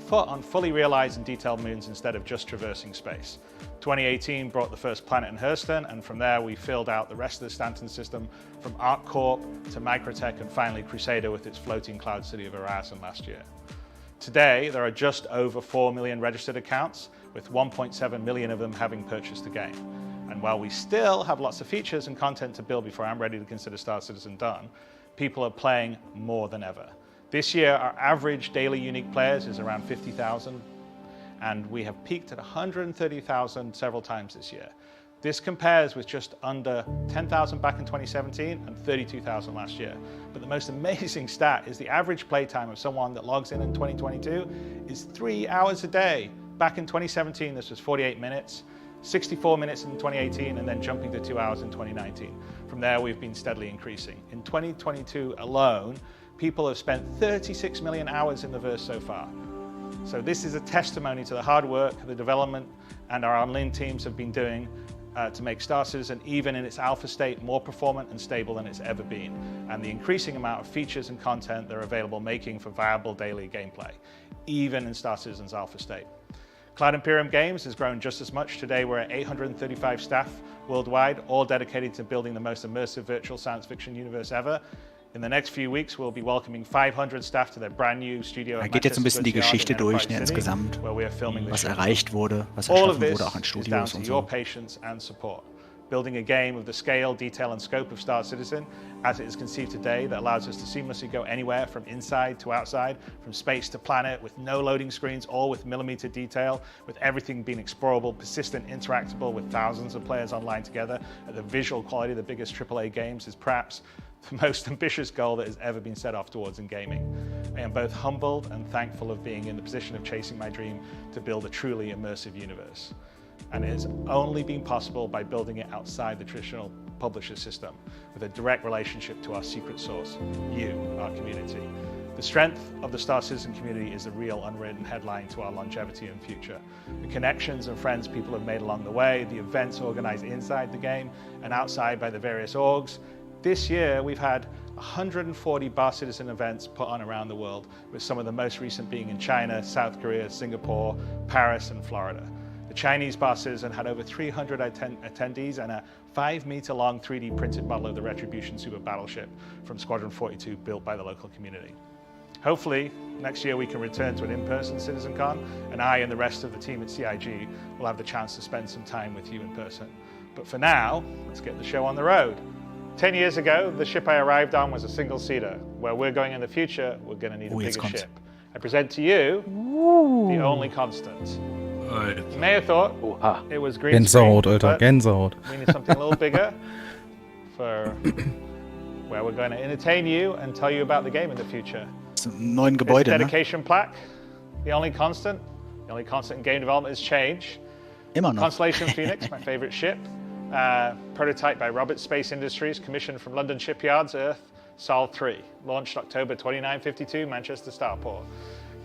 foot on fully realized and detailed moons instead of just traversing space. 2018 brought the first planet in Hurston, and from there we filled out the rest of the Stanton system from ArcCorp to Microtech and finally Crusader with its floating cloud city of Horizon last year. Today, there are just over 4 million registered accounts, with 1.7 million of them having purchased the game. And while we still have lots of features and content to build before I'm ready to consider Star Citizen done, people are playing more than ever. This year, our average daily unique players is around 50,000, and we have peaked at 130,000 several times this year. This compares with just under 10,000 back in 2017 and 32,000 last year. But the most amazing stat is the average playtime of someone that logs in 2022 is 3 hours a day. Back in 2017, this was 48 minutes. 64 minutes in 2018, and then jumping to 2 hours in 2019. From there, we've been steadily increasing. In 2022 alone, people have spent 36 million hours in the verse so far. So this is a testimony to the hard work the development and our online teams have been doing to make Star Citizen, even in its alpha state, more performant and stable than it's ever been, and the increasing amount of features and content that are available making for viable daily gameplay, even in Star Citizen's alpha state. Cloud Imperium Games has grown just as much. Today we're at 835 staff worldwide, all dedicated to building the most immersive virtual science fiction universe ever. In the next few weeks, we'll be welcoming 500 staff to their brand new studio. Da geht jetzt ein bisschen die Geschichte durch, ne, insgesamt, was erreicht wurde, was erschaffen wurde, auch an Studios und so. Building a game of the scale, detail, and scope of Star Citizen as it is conceived today that allows us to seamlessly go anywhere from inside to outside, from space to planet, with no loading screens, all with millimeter detail, with everything being explorable, persistent, interactable, with thousands of players online together. The visual quality of the biggest AAA games is perhaps the most ambitious goal that has ever been set off towards in gaming. I am both humbled and thankful of being in the position of chasing my dream to build a truly immersive universe. And it has only been possible by building it outside the traditional publisher system, with a direct relationship to our secret source, you, our community. The strength of the Star Citizen community is the real unwritten headline to our longevity and future. The connections and friends people have made along the way, the events organized inside the game and outside by the various orgs. This year, we've had 140 Bar Citizen events put on around the world, with some of the most recent being in China, South Korea, Singapore, Paris, and Florida. Chinese Bar Citizen had over 300 attendees and a 5-meter-long 3D printed model of the Retribution Super Battleship from Squadron 42 built by the local community. Hopefully, next year we can return to an in-person Citizencon, and I and the rest of the team at CIG will have the chance to spend some time with you in person. But for now, let's get the show on the road. 10 years ago, the ship I arrived on was a single-seater. Where we're going in the future, we're going to need a bigger ship. I present to you the only constant. You may have thought it was green Gänsehaut, screen, Alter, but Gänsehaut. we need something a little bigger for where we're going to entertain you and tell you about the game in the future. Zum neuen This Gebäude, ne? dedication plaque, the only constant in game development is change. Immer noch. Constellation Phoenix, my favorite ship. Prototype by Roberts Space Industries, commissioned from London shipyards, Earth, Sol 3. Launched October 2952, Manchester Starport.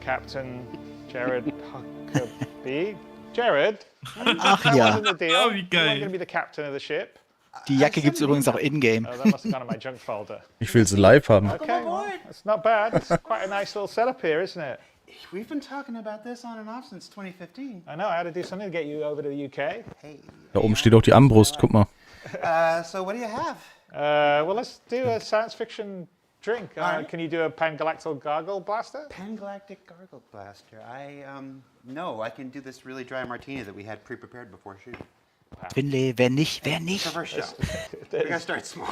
Captain Jared Huckabee. Jared? Ach That ja. wasn't the deal. Oh, wie You geil. weren't going to be the captain of the ship. Die Jacke gibt's übrigens auch in-game. Oh, that must have gone in my junk folder. Ich will sie live haben. Okay, well, it's not bad. It's quite a nice little setup here, isn't it? We've been talking about this on and off since 2015. I know, I had to do something to get you over to the UK. Da oben steht auch die Armbrust, guck mal. So what do you have? Well, let's do a science fiction drink. Alright. Can you do a Pangalactic Gargle Blaster? Pangalactic Gargle Blaster. No, I can do this really dry martini that we had pre-prepared before shooting. Finlay, wer nicht, wer It's nicht? our first show. We gotta start small.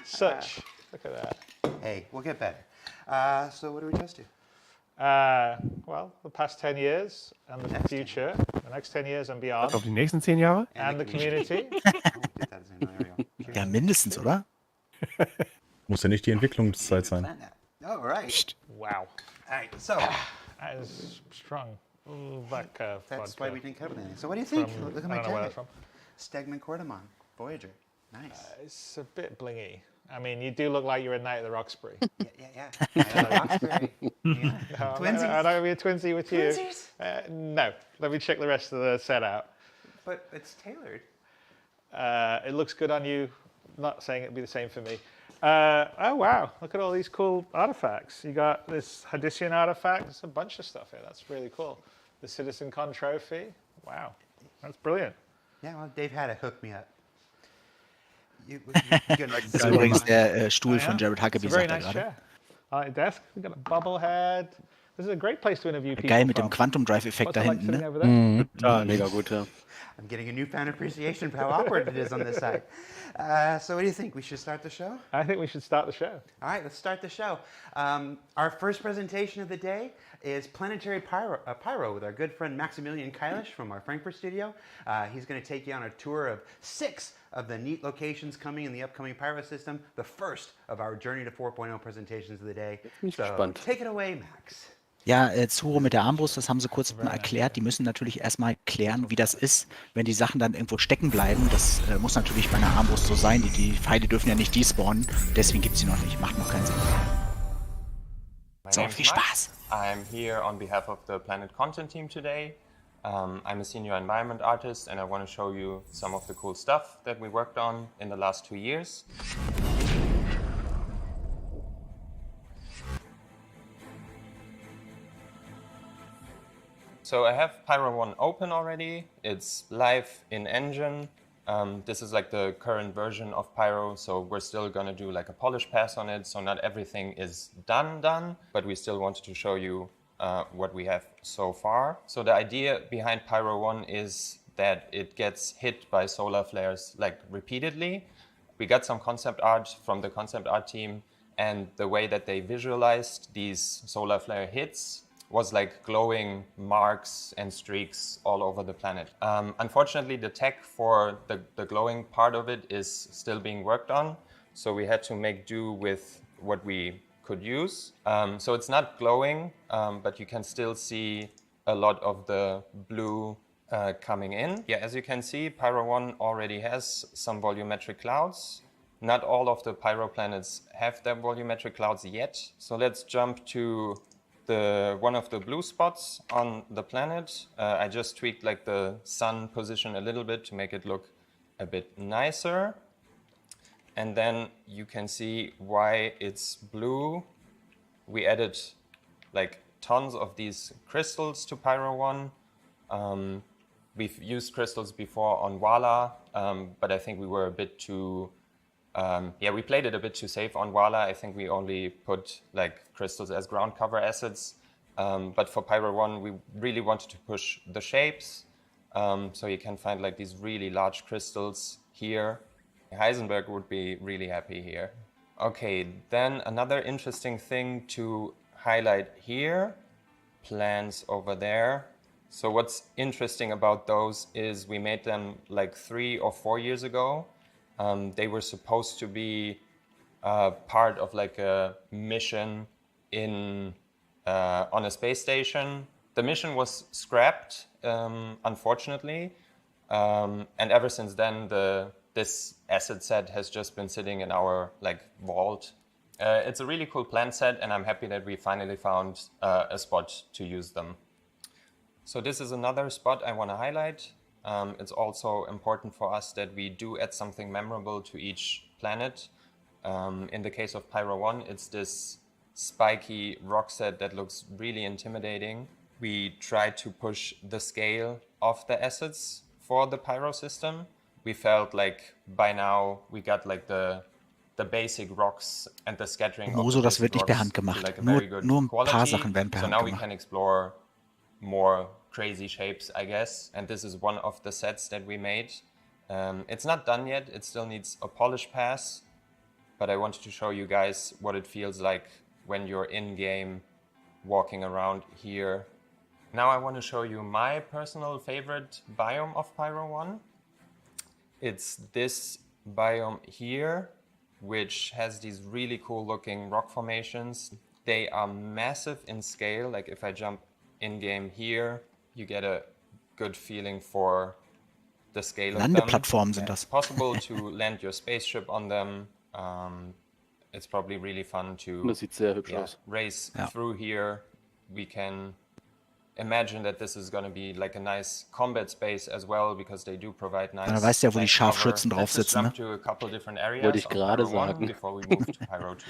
Such. Look at that. Hey, we'll get better. So what do we toast to? Well, the past 10 years and the future, the next 10 years and beyond, Auf die nächsten 10 Jahre? and the community. Ja, mindestens, oder? Muss ja nicht die Entwicklungszeit sein. Oh, right. Wow. Alright, so That is strong. Ooh, vodka. that's vodka. why we didn't cover anything. So what do you think? From- Look at I my don't know where tag. that's from. Stegman Cordamon, Voyager. Nice. It's a bit blingy. I mean, you do look like you're a Knight of the Roxbury. Yeah. Roxbury. No, Twinsies. I don't be a twinsy with you. Twinsies? No. Let me check the rest of the set out. But it's tailored. It looks good on you. Not saying it'd be the same for me. Oh wow! Look at all these cool artifacts. You got this Hadician artifact. There's a bunch of stuff here. That's really cool. The Citizencon trophy. Wow, that's brilliant. Yeah, well, Dave had to hook me up. Das ist übrigens der Stuhl von Jared It's a Huckabee, very sagt er nice gerade. chair. I like the desk. We've got a bobblehead. This is a great place to interview people. Geil mit dem from. Quantum Drive-Effekt What's da it like hinten, sitting ne? over there? Total, mega gut, ja. I'm getting a newfound appreciation for how awkward it is on this side. So what do you think? We should start the show? I think we should start the show. All right, let's start the show. Our first presentation of the day is Planetary Pyro with our good friend Maximilian Keilish from our Frankfurt studio. He's going to take you on a tour of 6 of the neat locations coming in the upcoming Pyro system, the first of our Journey to 4.0 presentations of the day. So take it away, Max. Ja, Zuro mit der Armbrust, das haben sie kurz mal erklärt. Die müssen natürlich erstmal klären, wie das ist, wenn die Sachen dann irgendwo stecken bleiben. Das muss natürlich bei einer Armbrust so sein. Die Pfeile dürfen ja nicht despawnen. Deswegen gibt es sie noch nicht. Macht noch keinen Sinn. So, viel Spaß. I'm here on behalf of the Planet Content team today. I'm a senior environment artist and I want to show you some of the cool stuff that we worked on in the last 2 years. So I have Pyro 1 open already. It's live in engine. This is like the current version of Pyro, so we're still gonna do like a polish pass on it, so not everything is done, but we still wanted to show you what we have so far. So the idea behind Pyro 1 is that it gets hit by solar flares like repeatedly. We got some concept art from the concept art team, and the way that they visualized these solar flare hits was like glowing marks and streaks all over the planet. Unfortunately, the tech for the glowing part of it is still being worked on, so we had to make do with what we could use. So it's not glowing, but you can still see a lot of the blue coming in. Yeah, as you can see, Pyro 1 already has some volumetric clouds. Not all of the Pyro planets have their volumetric clouds yet. So let's jump to one of the blue spots on the planet. I just tweaked like the sun position a little bit to make it look a bit nicer. And then you can see why it's blue. We added like tons of these crystals to Pyro 1. We've used crystals before on Wala, but I think we were a bit too we played it a bit too safe on Wala. I think we only put like crystals as ground cover assets. But for Pyro 1, we really wanted to push the shapes. So you can find like these really large crystals here. Heisenberg would be really happy here. Okay, then another interesting thing to highlight here, plants over there. So what's interesting about those is we made them like 3 or 4 years ago. They were supposed to be part of like a mission in on a space station. The mission was scrapped, unfortunately, and ever since then this asset set has just been sitting in our like vault. It's a really cool plant set, and I'm happy that we finally found a spot to use them. So this is another spot I want to highlight. It's also important for us that we do add something memorable to each planet. In the case of Pyro 1, it's this spiky rock set that looks really intimidating. We try to push the scale of the assets for the Pyro system. We felt like by now we got like the basic rocks and the scattering of Moso, the das wird basic nicht per rocks Hand to gemacht. like a Nur very good ein paar quality. Sachen werden per So Hand now we gemacht. can explore more crazy shapes, I guess. And this is one of the sets that we made. It's not done yet. It still needs a polish pass. But I wanted to show you guys what it feels like when you're in-game walking around here. Now I want to show you my personal favorite biome of Pyro 1. It's this biome here, which has these really cool looking rock formations. They are massive in scale. Like if I jump in-game here, you get a good feeling for the scale of them. Landeplattformen sind das. It's possible to land your spaceship on them. It's probably really fun to Das sieht sehr hübsch aus. race Ja. through here. We can imagine that this is going to be like a nice combat space as well, because they do provide nice. Dann weißt du ja, wo die nice Scharfschützen cover. drauf Let's just sitzen, ne? jump to a couple different areas Wollte ich of gerade Pyro 1 sagen. before we move to Pyro 2.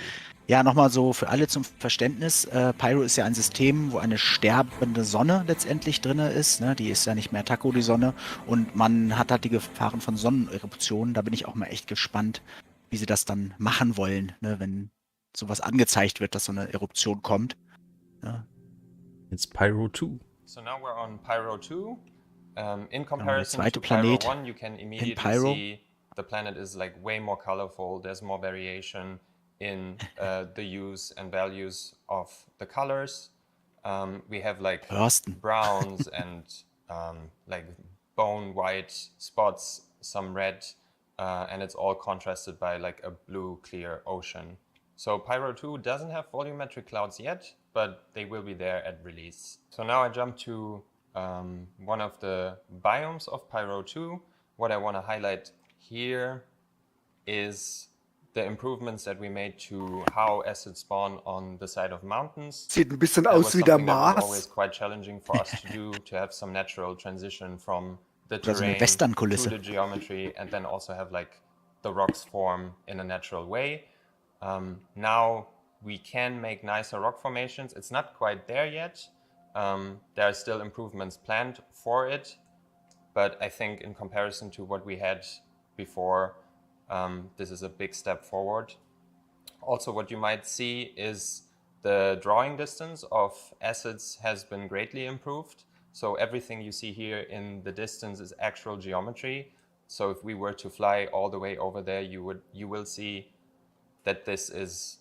Ja, nochmal so für alle zum Verständnis. Pyro ist ja ein System, wo eine sterbende Sonne letztendlich drin ist. Ne? Die ist ja nicht mehr Taco, die Sonne. Und man hat halt die Gefahren von Sonneneruptionen. Da bin ich auch mal echt gespannt, wie sie das dann machen wollen, ne? Wenn sowas angezeigt wird, dass so eine Eruption kommt. Ja. It's Pyro 2. So now we're on Pyro 2. In der comparison zweite to Pyro Planet 1, you can immediately Pyro. see the planet is like way more colorful. There's more variation in the use and values of the colors. We have like Börsten. browns and like bone white spots, some red, and it's all contrasted by like a blue clear ocean. So Pyro 2 doesn't have volumetric clouds yet, but they will be there at release. So now I jump to one of the biomes of Pyro 2. What I want to highlight here is the improvements that we made to how assets spawn on the side of mountains. Sieht ein bisschen That aus was wie der something that was always Mars. quite challenging for us to do, to have some natural transition from the Oder so eine terrain to Westernkulisse. the geometry, and then also have like the rocks form in a natural way. Now we can make nicer rock formations. It's not quite there yet. There are still improvements planned for it, but I think in comparison to what we had before, this is a big step forward. Also, what you might see is the drawing distance of assets has been greatly improved. So everything you see here in the distance is actual geometry. So if we were to fly all the way over there, you will see that this is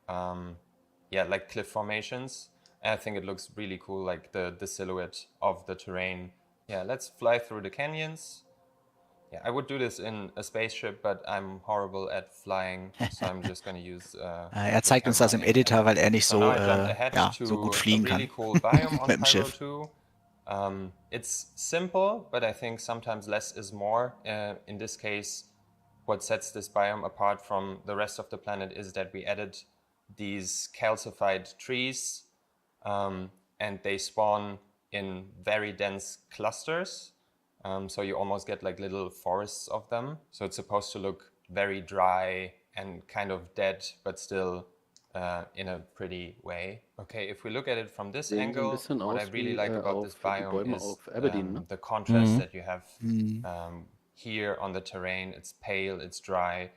like cliff formations. And I think it looks really cool, like the silhouette of the terrain. Yeah, let's fly through the canyons. Yeah, I would do this in a spaceship, but I'm horrible at flying, so I'm just going to use. Zeigt uns das im Editor, weil er nicht So so, now I jumped ahead to so gut a fliegen really kann cool biome on mit dem Pyro Schiff. 2. It's simple, but I think sometimes less is more. In this case, what sets this biome apart from the rest of the planet is that we added these calcified trees, and they spawn in very dense clusters. So you almost get like little forests of them. So it's supposed to look very dry and kind of dead, but still in a pretty way. Okay, if we look at it from this Sehen so ein angle, bisschen what I aus really wie, like about auf this die biome Bäume is auf Aberdeen, ne? the contrast Mhm. that you have here on the terrain. It's pale, it's dry,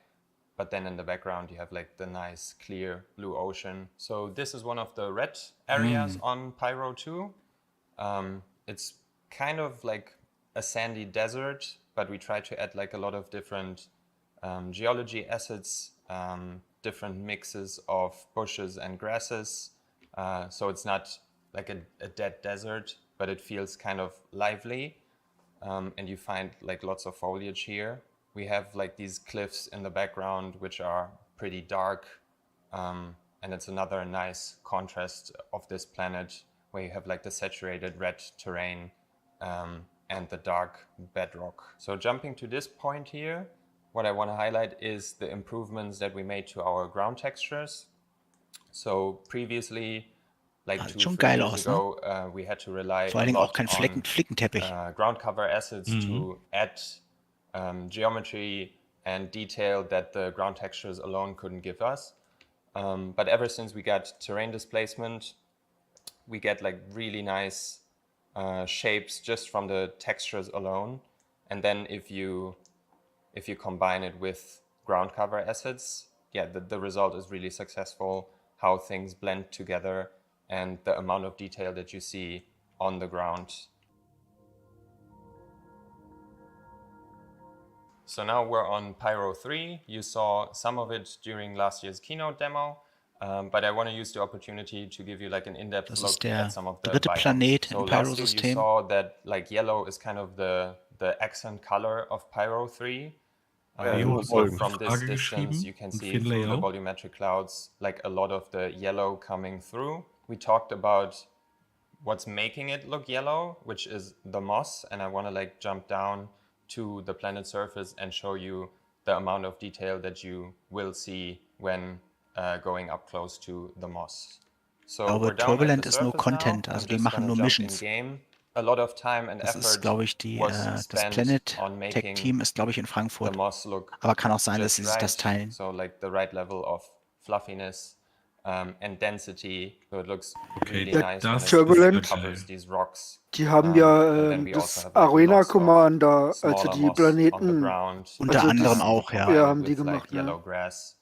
but then in the background you have like the nice clear blue ocean. So this is one of the red areas on Pyro 2. It's kind of like a sandy desert, but we try to add like a lot of different geology assets, different mixes of bushes and grasses. So it's not like a dead desert, but it feels kind of lively. And you find like lots of foliage here. We have like these cliffs in the background, which are pretty dark. And it's another nice contrast of this planet where you have like the saturated red terrain and the dark bedrock. So jumping to this point here, what I want to highlight is the improvements that we made to our ground textures. So previously, like Sieht 2, schon 3 geil years aus, ne? ago, we had to rely Vor a allen Dingen auch lot kein on Flickenteppich. ground cover assets to add geometry and detail that the ground textures alone couldn't give us. But ever since we got terrain displacement, we get like really nice shapes just from the textures alone. And then if you combine it with ground cover assets, yeah, the result is really successful, how things blend together and the amount of detail that you see on the ground. So now we're on Pyro 3. You saw some of it during last year's keynote demo, but I want to use the opportunity to give you like an in-depth Das look ist der at some of the dritte biomes. Planet So im last year you Pyro-System. saw that like yellow is kind of the accent color of Pyro 3. So from this distance you can see through the volumetric clouds like a lot of the yellow coming through. We talked about what's making it look yellow, which is the moss, and I want to like jump down to the planet surface and show you the amount of detail that you will see when going up close to the moss. So Ich we're glaube, down Turbulent at the ist nur surface Content, now. also I'm die just machen gonna nur jump Missions. in-game. A lot of time and Das ist, effort glaube ich, was das spent Planet on Tech making Team ist, glaube ich, in the Frankfurt. moss look Aber kann auch sein, dass just sie sich das right. teilen. So like the right level of fluffiness and density. So it looks really Ja, nice when das it Turbulent. covers these rocks. Die haben And ja then we also das have like lots Arena of Commander, also smaller die moss on the Planeten. ground. Unter Also anderem das, auch, ja. Combine ja, it haben die with gemacht, like yellow ne? grass.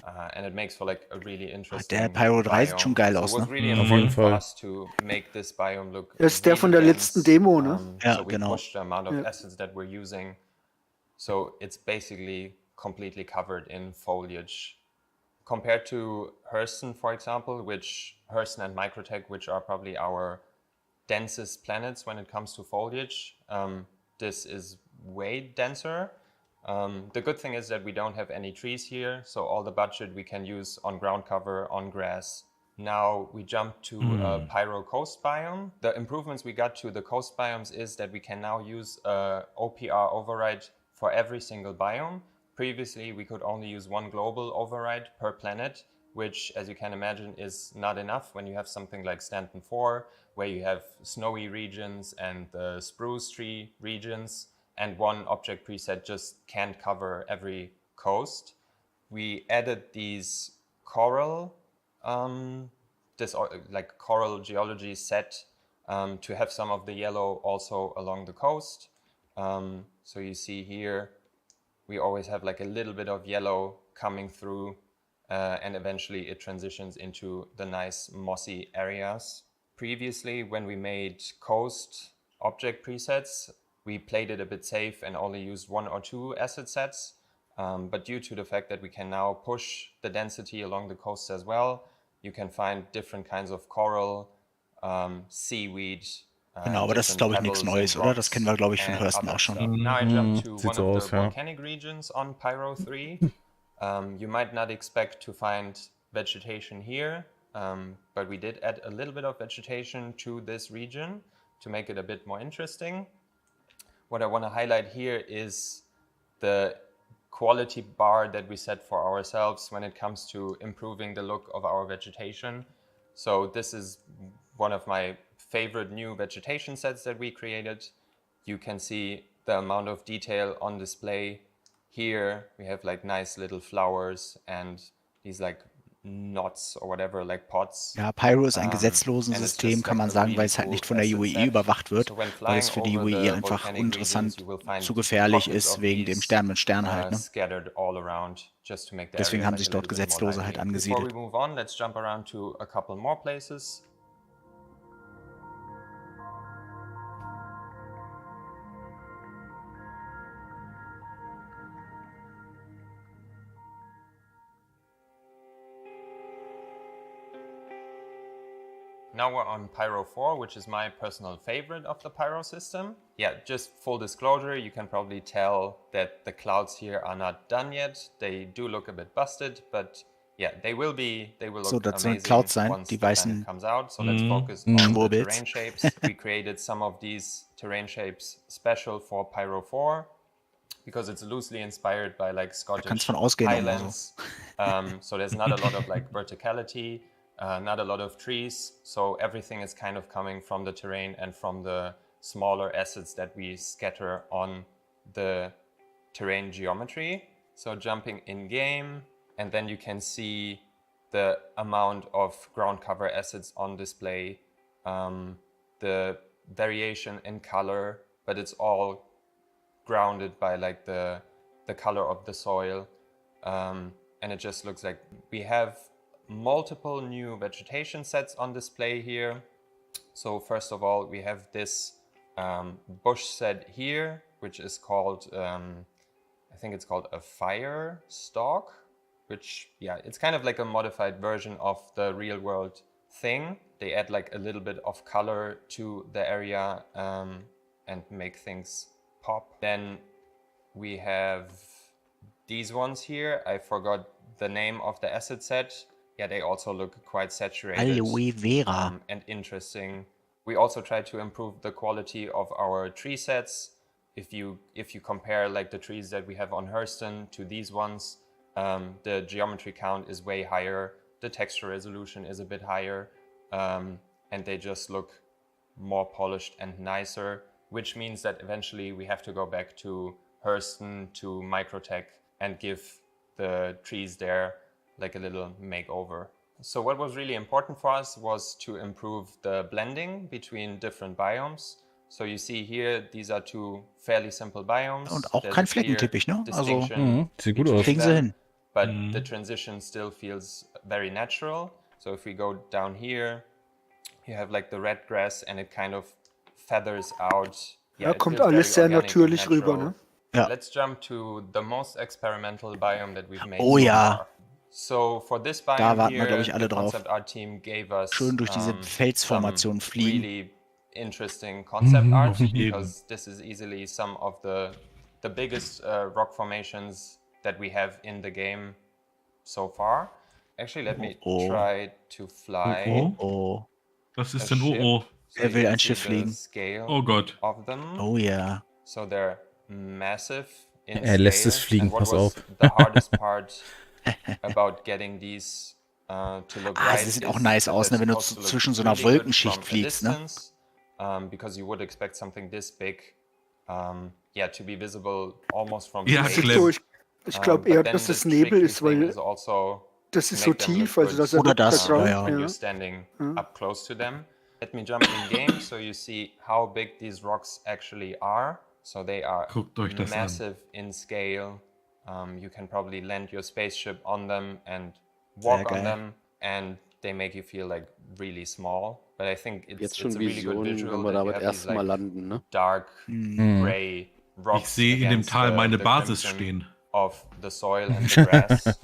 And it makes for like a really interesting Der Pyro 3 sieht schon biome. geil So it aus, was ne? really Auf jeden important for Fall. us to make this biome look Das ist der von really der letzten dense. Demo, ne? Ja, So we genau. pushed the amount of Ja. assets that we're using. So it's basically completely covered in foliage. Compared to Hurston, for example, Hurston and Microtech, which are probably our densest planets when it comes to foliage, this is way denser. The good thing is that we don't have any trees here, so all the budget we can use on ground cover, on grass. Now we jump to a Pyro coast biome. The improvements we got to the coast biomes is that we can now use a OPR override for every single biome. Previously, we could only use one global override per planet, which, as you can imagine, is not enough when you have something like Stanton 4, where you have snowy regions and the spruce tree regions, and one object preset just can't cover every coast. We added these coral, like coral geology set to have some of the yellow also along the coast. So you see here, we always have like a little bit of yellow coming through and eventually it transitions into the nice mossy areas. Previously, when we made coast object presets, we played it a bit safe and only used 1 or 2 asset sets. But due to the fact that we can now push the density along the coast as well, you can find different kinds of coral, seaweed. Genau, aber das ist, glaube ich, nichts Neues, oder? Das kennen wir, glaube ich, von Hurston auch schon. Now I jump to Sieht one so of aus, the ja. volcanic regions on Pyro 3. You might not expect to find vegetation here, but we did add a little bit of vegetation to this region to make it a bit more interesting. What I want to highlight here is the quality bar that we set for ourselves when it comes to improving the look of our vegetation. So this is one of my favorite new vegetation sets that we created. You can see the amount of detail on display. Here we have like nice little flowers and these like knots or whatever, like pods. Ja, Pyro ist ein gesetzloses System, kann man sagen, weil es halt nicht von der UEE überwacht wird, weil es für die UEE einfach uninteressant, zu gefährlich ist, wegen dem Stern mit Stern halt. Ne? Deswegen haben sich dort Gesetzlose halt angesiedelt. Before we move on, let's jump around to a couple more places. now we're on Pyro 4, which is my personal favorite of the Pyro system. Yeah, just full disclosure, you can probably tell that the clouds here are not done yet. They do look a bit busted, but yeah, they will look So, das sollen amazing Clouds sein, once die the planet weißen comes out. So let's focus on the Schwurbels. terrain shapes. We created some of these terrain shapes special for Pyro 4 because it's loosely inspired by like Scottish von ausgehen auch mal highlands. So there's not a lot of like verticality, not a lot of trees. So everything is kind of coming from the terrain and from the smaller assets that we scatter on the terrain geometry. So jumping in game, and then you can see the amount of ground cover assets on display, the variation in color, but it's all grounded by like the color of the soil, and it just looks like we have multiple new vegetation sets on display here. So first of all, we have this bush set here, which is called I think it's called a fire stalk, which it's kind of like a modified version of the real world thing. They add like a little bit of color to the area and make things pop. Then we have these ones here. I forgot the name of the asset set. Yeah, they also look quite saturated and interesting. We also try to improve the quality of our tree sets. If you compare like the trees that we have on Hurston to these ones, the geometry count is way higher. The texture resolution is a bit higher, and they just look more polished and nicer, which means that eventually we have to go back to Hurston, to Microtech, and give the trees there like a little makeover. So what was really important for us was to improve the blending between different biomes. So you see here, these are two fairly simple biomes. Und auch kein Fleckenteppich, ne? Also, sieht gut aus. Kriegen sie hin. But the transition still feels very natural. So if we go down here, you have like the red grass and it kind of feathers out. Ja, kommt alles sehr natürlich rüber, ne? Ja. Let's jump to the most experimental biome that we've made Oh so ja. far. So for this Da biome warten wir, here, glaube ich, alle the drauf. concept art team gave us Schön durch diese Felsformation some fliegen. really interesting concept art because this is easily some of the biggest rock formations that we have in the game so far. Actually, let me try to fly. Was ist a denn ship. Oh? So Er you will can ein see Schiff the fliegen. scale Oh Gott. of them. Oh ja. So they're massive in Er lässt scale. es fliegen, And what pass was auf. the hardest part about getting these to look right sie sieht is auch nice aus, that ne, wenn they're du supposed to look zwischen so einer really good Wolkenschicht from a fliegst, ne? distance, because you would expect something this big, to be visible almost from Ja, space. Clem. Ich glaube But eher, then dass the das Nebel tricky ist, thing weil is also das to ist so make them look tief, also good, dass er Oder das, Background, ja, ja. when you're standing up close to them. Let me jump in game so you see how big these rocks actually are. So they are Guckt euch das an. massive in scale. You can probably land your spaceship on them and walk Sehr on geil. them, and they make you feel like really small. But I think Jetzt it's schon a really good Visionen, visual wenn wir that you damit have these erstmal like landen, ne? dark gray rocks. Ich sehe in dem against Tal meine the Basis crimson stehen. of the soil and the grass.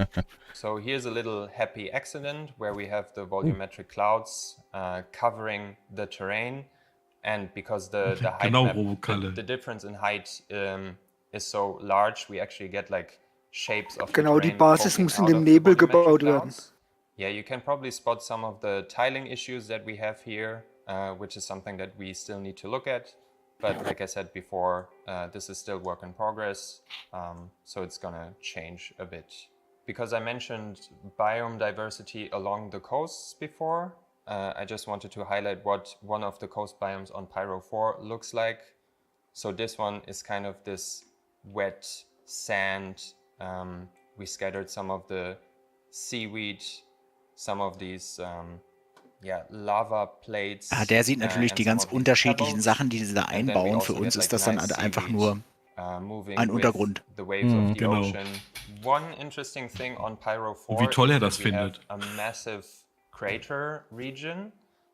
So here's a little happy accident where we have the volumetric clouds covering the terrain, and because the height Genau, map, Robokalle. the difference in height is so large, we actually get like shapes of Genau, the die terrain Basis poking muss in out dem of the Nebel volumetric gebaut werden. clouds. Yeah, you can probably spot some of the tiling issues that we have here, which is something that we still need to look at. But like I said before, this is still work in progress, so it's gonna change a bit. Because I mentioned biome diversity along the coasts before, I just wanted to highlight what one of the coast biomes on Pyro 4 looks like. So this one is kind of this wet sand. We scattered some of the seaweed, some of these lava plates. Der sieht natürlich and die some ganz of these unterschiedlichen pebbles. Sachen, die sie da And then we einbauen. Für also uns get, ist like, das dann nice einfach seaweed, nur moving ein with Untergrund. the waves of the genau. ocean. One interesting thing on Pyro 4 Wie toll er is das that we findet. have a massive crater region.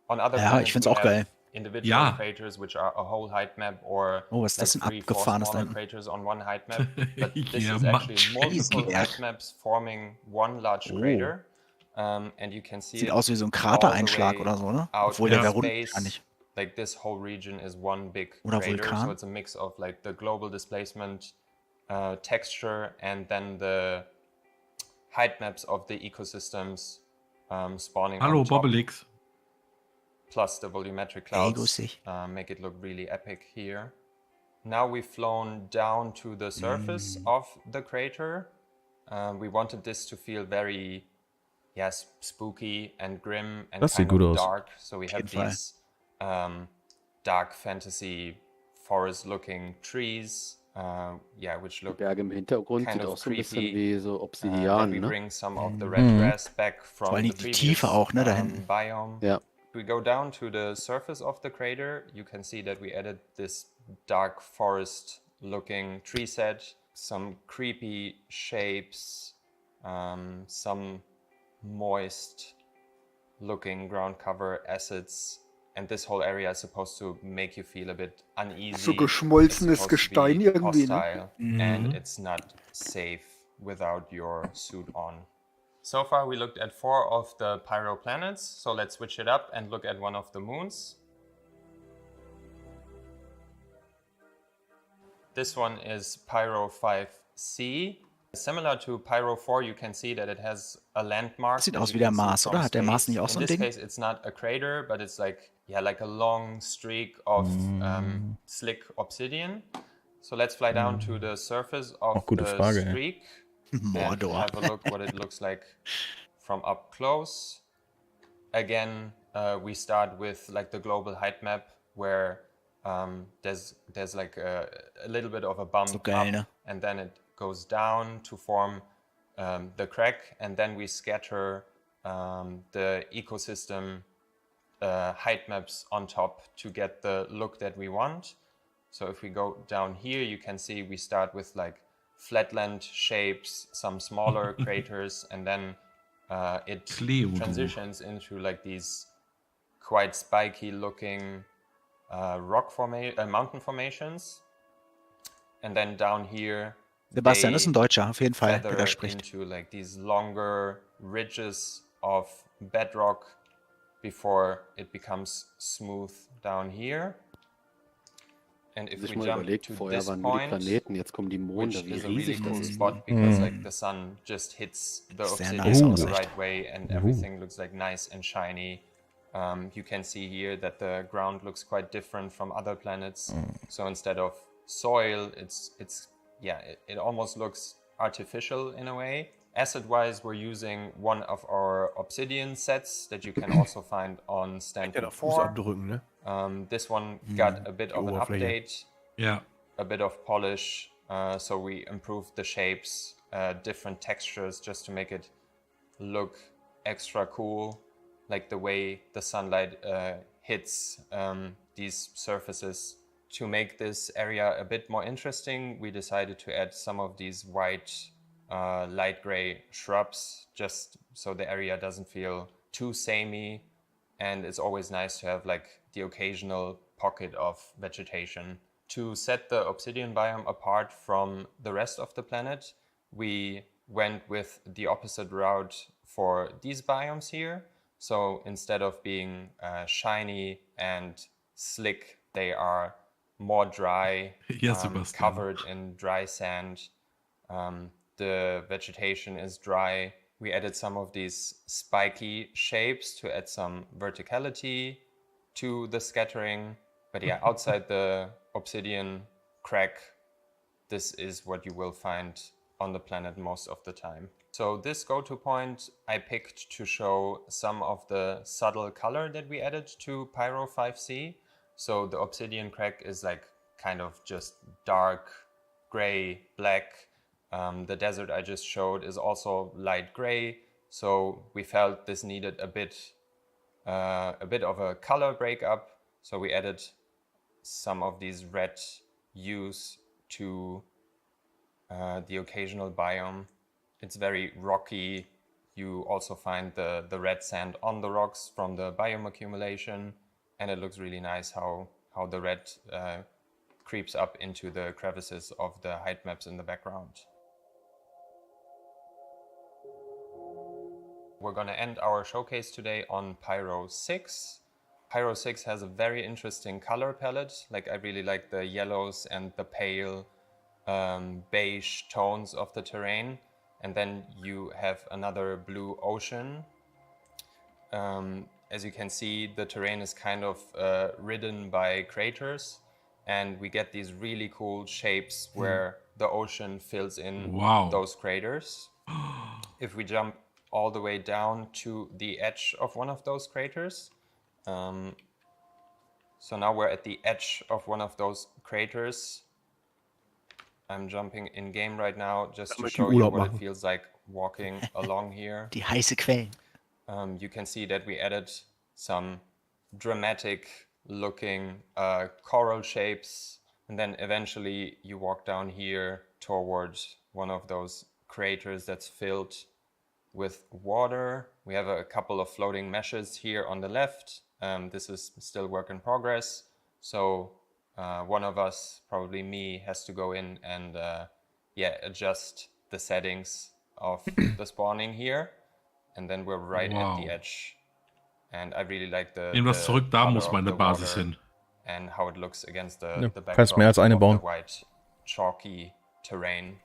On other Ja, planets ich find's we auch have geil. individual Ja. craters which are a whole height map or Oh, was ist das like denn 3-4 abgefahrenes da smaller hinten? craters on one height map. But this Ja, is actually Matsch. multiple Riesenberg. height maps forming one large Oh. crater. And you can see Sieht it aus wie so ein all the Kratereinschlag way oder so, ne? out Obwohl in der wäre rund space. wahrscheinlich. Like this whole region is one big Oder crater, Vulkan. so it's a mix of like the global displacement texture and then the height maps of the ecosystems spawning Hallo, on top, Bobbelix. plus the volumetric Ey, grüß clouds dich. make it look really epic here. Now we've flown down to the surface of the crater. We wanted this to feel very, yes, spooky and grim and Das sieht kind gut of aus. dark. So we have jeden Fall. these dark fantasy forest-looking trees, which Die look Berge im Hintergrund kind sieht of auch so ein bisschen creepy. wie so Then Obsidian, we ne? bring some of the red grass back Vor from allen the Dingen die previous Tiefe auch, ne, da hinten. biome. Ja. If we go down to the surface of the crater, you can see that we added this dark forest looking tree set, some creepy shapes, some moist looking ground cover assets, and this whole area is supposed to make you feel a bit uneasy. So geschmolzenes It's supposed to be Gestein irgendwie, ne? hostile, and it's not safe without your suit on. So far we looked at 4 of the Pyro planets, so let's switch it up and look at one of the moons. This one is Pyro 5C. Similar to Pyro 4, you can see that it has a landmark. Sieht that aus you wie der can see Mars, from oder? Hat der Mars space. nicht auch so In ein this Ding? case, it's not a crater, but it's like, yeah, like a long streak of slick obsidian. So let's fly down to the surface of gute the Frage, ey. streak and Mordor. have a look what it looks like from up close. Again, we start with like the global height map where there's like a little bit of a bump So geil, up, ne? and then it goes down to form the crack, and then we scatter the ecosystem height maps on top to get the look that we want. So if we go down here, you can see we start with like flatland shapes, some smaller craters, and then it transitions into like these quite spiky looking mountain formations. And then down here, Sebastian ist ein Deutscher, auf jeden Fall, der feather da spricht. into like these longer ridges of bedrock before it becomes smooth down here. And if Sich we mal jump überlegt, to vorher this waren nur die point, Planeten, jetzt kommen die Monde, which wie is a really riesig das cool ist. spot because like the sun just hits the Sehr obsidian nice in aus, the echt. right way and everything looks like nice and shiny. You can see here that the ground looks quite different from other planets. So instead of soil, it almost looks artificial in a way. Asset-wise, we're using one of our obsidian sets that you can also find on Stanford 4. Fußabdrücken, ne? This one got a bit of an Oberfläche. update, Yeah. a bit of polish, so we improved the shapes, different textures just to make it look extra cool, like the way the sunlight hits these surfaces. To make this area a bit more interesting, we decided to add some of these white light gray shrubs, just so the area doesn't feel too samey, and it's always nice to have like the occasional pocket of vegetation. To set the obsidian biome apart from the rest of the planet, we went with the opposite route for these biomes here. So instead of being shiny and slick, they are more dry, Yes, Sebastian. covered in dry sand. The vegetation is dry. We added some of these spiky shapes to add some verticality to the scattering. But yeah, outside the obsidian crack, this is what you will find on the planet most of the time. So this go-to point I picked to show some of the subtle color that we added to Pyro 5C. So the obsidian crack is like kind of just dark gray, black. The desert I just showed is also light gray. So we felt this needed a bit of a color breakup. So we added some of these red hues to the occasional biome. It's very rocky. You also find the red sand on the rocks from the biome accumulation. And it looks really nice how the red creeps up into the crevices of the height maps in the background. we're going to end our showcase today on Pyro 6. Pyro 6 has a very interesting color palette. Like, I really like the yellows and the pale beige tones of the terrain. And then you have another blue ocean. As you can see, the terrain is kind of ridden by craters, and we get these really cool shapes where the ocean fills in those craters. If we jump all the way down to the edge of one of those craters, so now we're at the edge of one of those craters. I'm jumping in game right now just to show you what it feels like walking along here. Die heiße Quellen. You can see that we added some dramatic looking coral shapes, and then eventually you walk down here towards one of those craters that's filled with water. We have a couple of floating meshes here on the left. This is still work in progress, so one of us, probably me, has to go in and adjust the settings of the spawning here, and then we're right at the edge. And I really like the zurück, da muss meine Basis hin. And how it looks against the kannst mehr als eine backdrop bauen. of the white chalky terrain.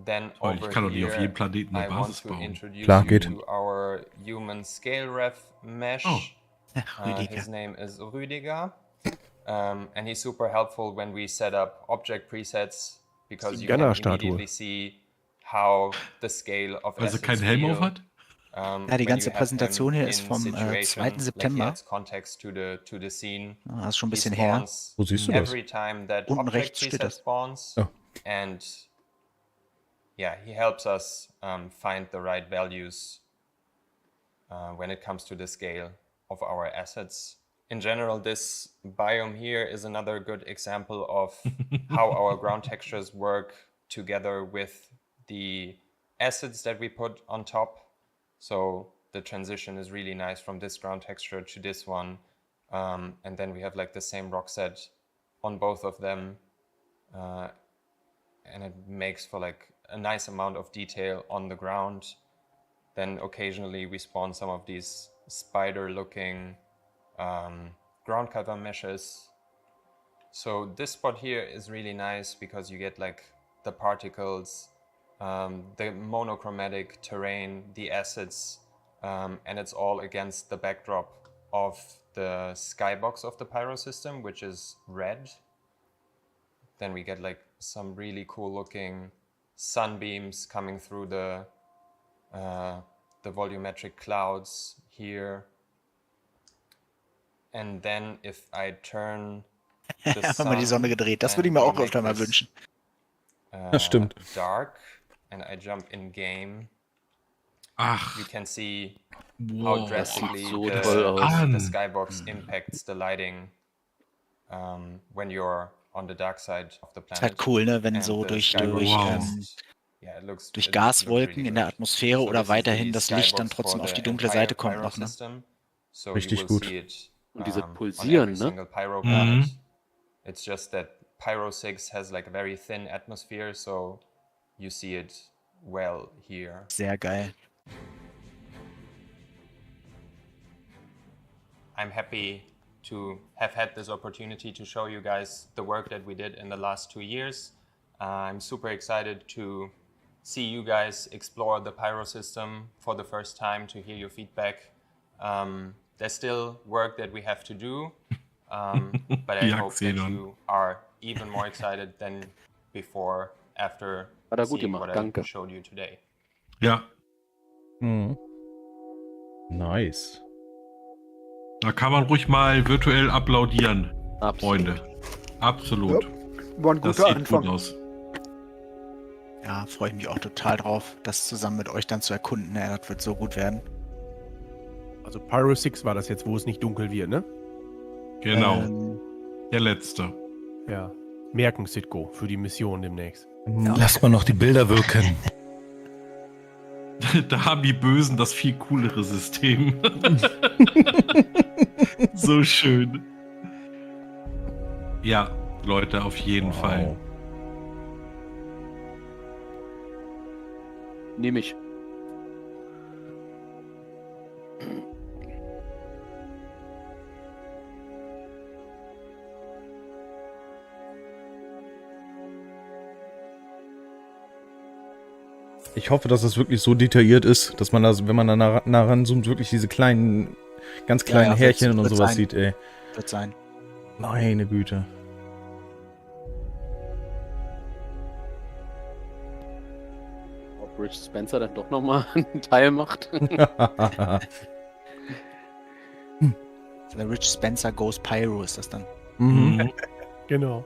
Then Oh, ich over kann doch nicht auf here, jedem Planeten eine I want Basis to bauen. introduce Klar, you geht. to our human scale ref mesh. Oh. His name is Rüdiger. And he's super helpful when we set up object presets, because you can immediately see how the scale of Also assets kein Helm auf feel. hat? Ja, die ganze Präsentation hier ist vom 2. September. Context to the scene. Das ist schon ein bisschen her. Wo siehst du das? Every time that Unten object rechts steht preset das. spawns. Oh. And yeah, he helps us find the right values when it comes to the scale of our assets. In general, this biome here is another good example of how our ground textures work together with the assets that we put on top. So the transition is really nice from this ground texture to this one. And then we have like the same rock set on both of them. And it makes for like a nice amount of detail on the ground. Then occasionally we spawn some of these spider-looking ground cover meshes. So this spot here is really nice because you get like the particles, the monochromatic terrain, the assets, and it's all against the backdrop of the skybox of the Pyro system, which is red. Then we get like some really cool looking sunbeams coming through the volumetric clouds here. And then if I turn the Haben wir die Sonne gedreht. Das würde ich mir auch öfter mal wünschen. Das stimmt. Dark, and I jump in game. Ach. You can see Wow, how drastically das sieht so toll aus. the skybox impacts the lighting when you're on the dark side of the planet. Ist halt cool, ne, wenn And so the durch skybox durch Gaswolken in der Atmosphäre oder weiterhin das Licht dann trotzdem auf die dunkle Seite kommt noch, ne? Richtig gut. Und diese Pulsieren, ne? Mhm. It's just that Pyro 6 has like a very thin atmosphere, so you see it well here. Sehr geil. I'm happy to have had this opportunity to show you guys the work that we did in the last 2 years. I'm super excited to see you guys explore the Pyro system for the first time, to hear your feedback. There's still work that we have to do, but I hope that you are even more excited than before after seeing what I showed you today. Ja. Mhm. Nice. Da kann man ruhig mal virtuell applaudieren, Freunde. Absolut. Ja, war ein Das guter sieht Anfang. gut aus. Ja, freue ich mich auch total drauf, das zusammen mit euch dann zu erkunden. Ja, das wird so gut werden. Also Pyro 6 war das jetzt, wo es nicht dunkel wird, ne? Genau. Der letzte. Ja. Merken, Sitko, für die Mission demnächst. Lass mal noch die Bilder wirken. Da haben die Bösen das viel coolere System. So schön. Ja, Leute, auf jeden Fall. Nehme ich. Ich hoffe, dass es wirklich so detailliert ist, dass man das, wenn man da nah ranzoomt, wirklich diese kleinen, ganz kleinen Härchen und sowas sieht, ey. Wird sein. Meine Güte. Ob Rich Spencer dann doch nochmal einen Teil macht. The Rich Spencer Goes Pyro ist das dann. Mhm. Genau.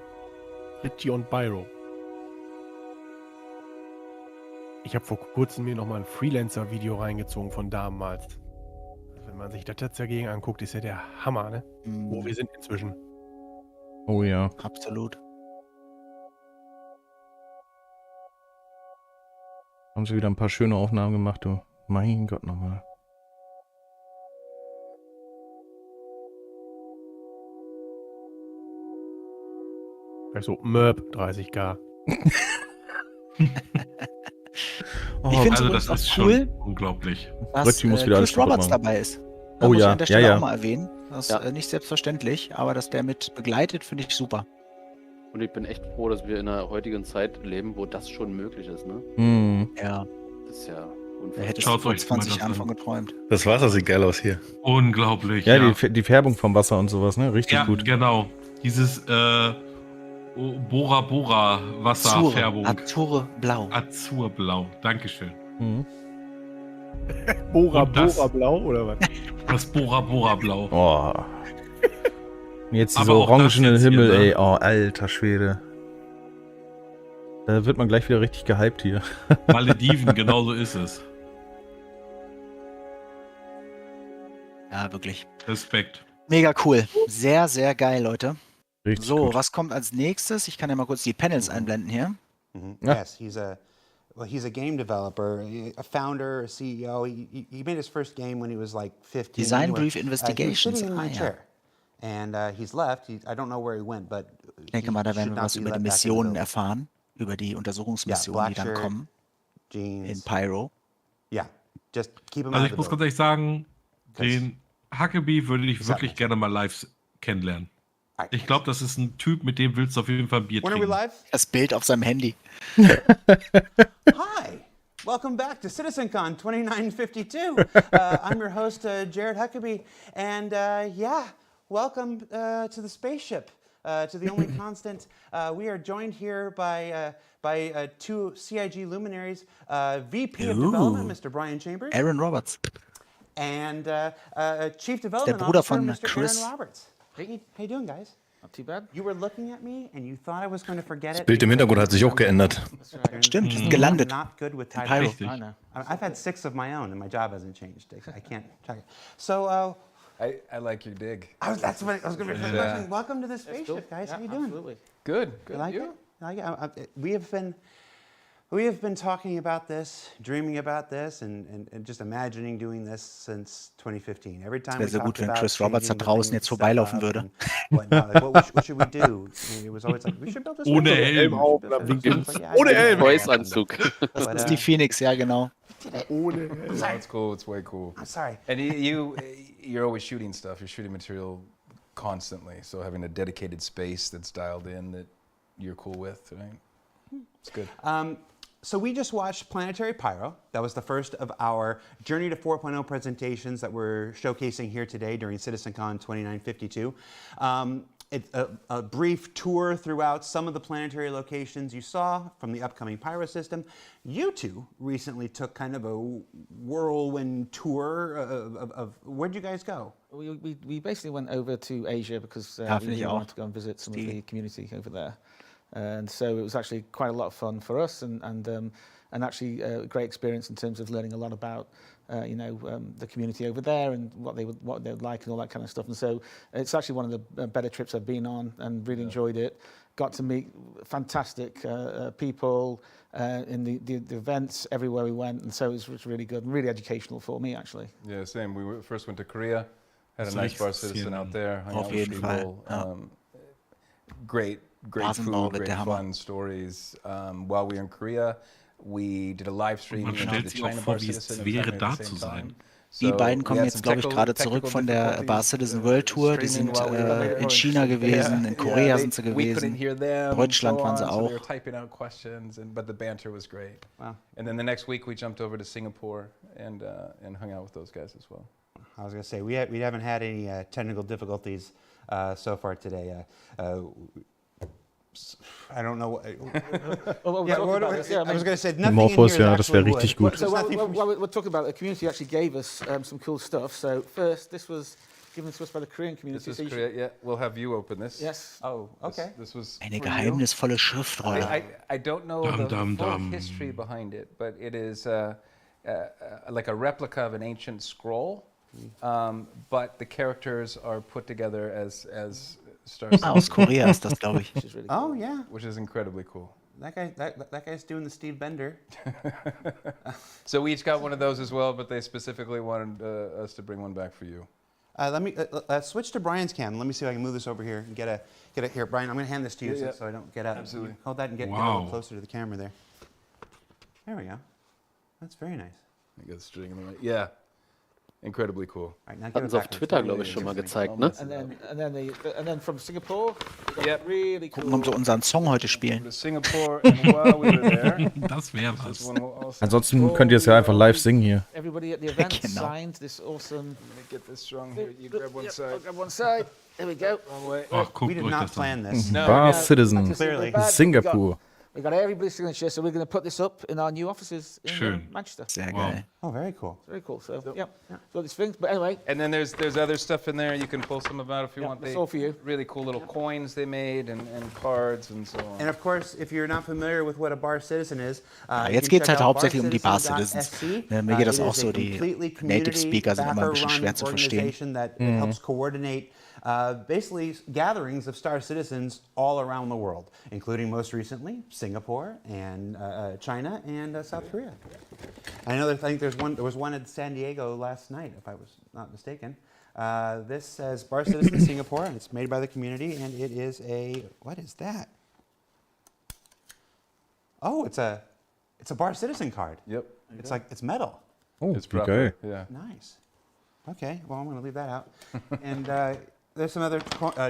Richie und Pyro. Ich habe vor kurzem mir nochmal ein Freelancer-Video reingezogen von damals. Also wenn man sich das jetzt dagegen anguckt, ist ja der Hammer, ne? Wo wir sind inzwischen. Oh ja. Absolut. Haben sie wieder ein paar schöne Aufnahmen gemacht, du. Mein Gott nochmal. Vielleicht so Merp 30k. Ich finde also es das auch ist cool, schon unglaublich. dass muss wieder alles Chris Roberts kaputt machen. dabei ist. Da Oh muss ich ja, an der Stelle ja. auch mal erwähnen. Das ist nicht selbstverständlich, aber dass der mit begleitet, finde ich super. Und ich bin echt froh, dass wir in einer heutigen Zeit leben, wo das schon möglich ist, ne? Mhm. Ja. Das ist ja Wer unfassbar. hätte es Schaut vor euch 20 mal das Jahren an. von geträumt. Das Wasser sieht geil aus hier. Unglaublich. Ja, die Färbung vom Wasser und sowas, ne? Richtig gut. Genau. Dieses Bora Bora Wasserfärbung. Azure Blau. Azurblau. Dankeschön. Mhm. Bora Und das- Bora Blau oder was? Das Bora Bora Blau. Oh. Jetzt dieser Aber auch das orangene jetzt hier, Himmel, ne? ey. Oh, alter Schwede. Da wird man gleich wieder richtig gehypt hier. Malediven, genau so ist es. Ja, wirklich. Respekt. Mega cool. Sehr, sehr geil, Leute. Richtig So, gut. was kommt als nächstes? Ich kann ja mal kurz die Panels einblenden hier. Ja. Yes, he's a game developer, a founder, a CEO. He made his first game when he was like 15. Design Anyway, Brief he was Investigations. sitting in my Ah, ja. chair. And he's left. I don't know where he went, but Ich denke mal, da werden wir was über die Missionen erfahren. Über die Untersuchungsmissionen, die dann kommen. In Pyro. Yeah, just keep him Also out ich of muss the ganz ehrlich sagen, den Huckabee würde ich wirklich gerne mal live kennenlernen. Ich glaube, das ist ein Typ, mit dem willst du auf jeden Fall ein Bier When are we trinken. live? Das Bild auf seinem Handy. Hi, welcome back to Citizencon 2952. I'm your host, Jared Huckabee, and welcome to the spaceship, to the only constant. We are joined here by two CIG luminaries, VP of Development, Mr. Brian Chambers, Aaron Roberts. and Chief Development Bruder Officer, von Mr. Chris. Aaron Roberts. How you doing, guys? Not too bad. You were looking at me and you thought I was going to forget Das it. Bild im Hintergrund hat sich auch geändert. Stimmt, sind gelandet. Not good with In titles. Pyro. I know. I've had 6 of my own, and my job hasn't changed. I can't check it. So, I like your dig. that's what I was going to be Yeah. Welcome to the spaceship, guys. How you doing? Absolutely. Good. You like it? You like it? We have been talking about this, dreaming about this, and just imagining doing this since 2015. Every time we wäre so gut, talked wenn about Chris Roberts da changing the draußen things, jetzt stuff vorbeilaufen up würde. and whatnot. Like, what should we do? And it was always like, we should build this. Ohne spaceship. Helm. We should build this spaceship. Yeah, Ohne I Helm. know. Voice-Anzug. Das But, ist die Phoenix, ja genau. Ohne. No, it's cool. It's way cool. I'm sorry. And you're always shooting stuff. You're shooting material constantly. So having a dedicated space that's dialed in that you're cool with, right? It's good. So we just watched Planetary Pyro. That was the first of our Journey to 4.0 presentations that we're showcasing here today during Citizencon 2952. It's a brief tour throughout some of the planetary locations you saw from the upcoming Pyro system. You two recently took kind of a whirlwind tour of where'd you guys go? We basically went over to Asia because Ja, we finde ich really auch. wanted to go and visit some of the community over there. And so it was actually quite a lot of fun for us and actually a great experience in terms of learning a lot about the community over there and what they would like and all that kind of stuff. And so it's actually one of the better trips I've been on and really enjoyed it. Got to meet fantastic people in the events everywhere we went, and so it was really good and really educational for me actually. Yeah, same. We first went to Korea, had a So nice bar ich- citizen out there, hung Auf out with jeden Fall, people. ja. Great Rasenbau food, wird great der Hammer. fun stories. While we were in Korea, we did a live stream Man into stellt the sich auch China vor, bar wie es citizen. wäre, at da the zu same sein. time. Die beiden kommen jetzt, glaube ich, gerade zurück von der Bar Citizen World Tour. Die sind in China gewesen, in Korea sind sie gewesen, in Deutschland waren sie So they auch. were typing out questions, but the banter was great. Wow. And then the next week we jumped over to Singapore and hung out with those guys as well. I was going to say, we haven't had any technical difficulties so far today. I don't know. I was going to say, nothing Morphos, in here ja, is das wäre actually richtig wood. gut. So we're talking about the community actually gave us some cool stuff. So first, this was given to us by the Korean community. This is Korea. Yeah, we'll have you open this. Yes. Oh, okay. This was Eine for you. geheimnisvolle Schriftrolle. I don't know the full history behind it, but it is like a replica of an ancient scroll, but the characters are put together as Star Citizen. Aus Korea ist das, glaube ich. Really Oh, cool, yeah. which is incredibly cool. That guy's doing the Steve Bender. So we each got one of those as well, but they specifically wanted us to bring one back for you. Let me switch to Brian's cam. Let me see if I can move this over here and get it here. Brian, I'm going to hand this to you so I don't get out. Absolutely. Hold that and get a little closer to the camera there. There we go. That's very nice. I got the string in the right. Yeah. Incredibly cool. Hatten sie auf Twitter, glaube ich, schon mal gezeigt, ne? And then from Singapore, yep. Really cool. Gucken, ob sie unseren Song heute spielen. Singapore, and while we were there, Das wäre was. Ansonsten könnt ihr es ja einfach live singen hier. Everybody at the event signed this awesome. Let me get this strung here. You grab one side. I'll grab one side. There we go. Wrong way. Ach, guckt We did euch not das plan an. this. No, Bar Citizen, Clearly. Singapur. We got everybody's signature, so we're going to put this up in our new offices in Schön. Manchester. Sehr geil. Oh, very cool. Very cool. So yeah, so these things. But anyway, And then there's other stuff in there. You can pull some of out if you want. that's all for you. Really cool little coins they made and cards and so on. And of course, if you're not familiar with what a Bar Citizen is, Jetzt geht es halt hauptsächlich um die Bar Citizens. Mir geht das auch so, die Native Speaker sind immer ein bisschen schwer zu verstehen. That helps coordinate basically gatherings of Star Citizens all around the world, including most recently Singapore and China and South Korea. I think there was one in San Diego last night, if I was not mistaken. This says Bar Citizen Singapore, and it's made by the community, and it is what is that? Oh, it's a Bar Citizen card. Yep. It's metal. Oh, It's wie proper. geil. Yeah. Nice. Okay, well, I'm going to leave that out. And there's some other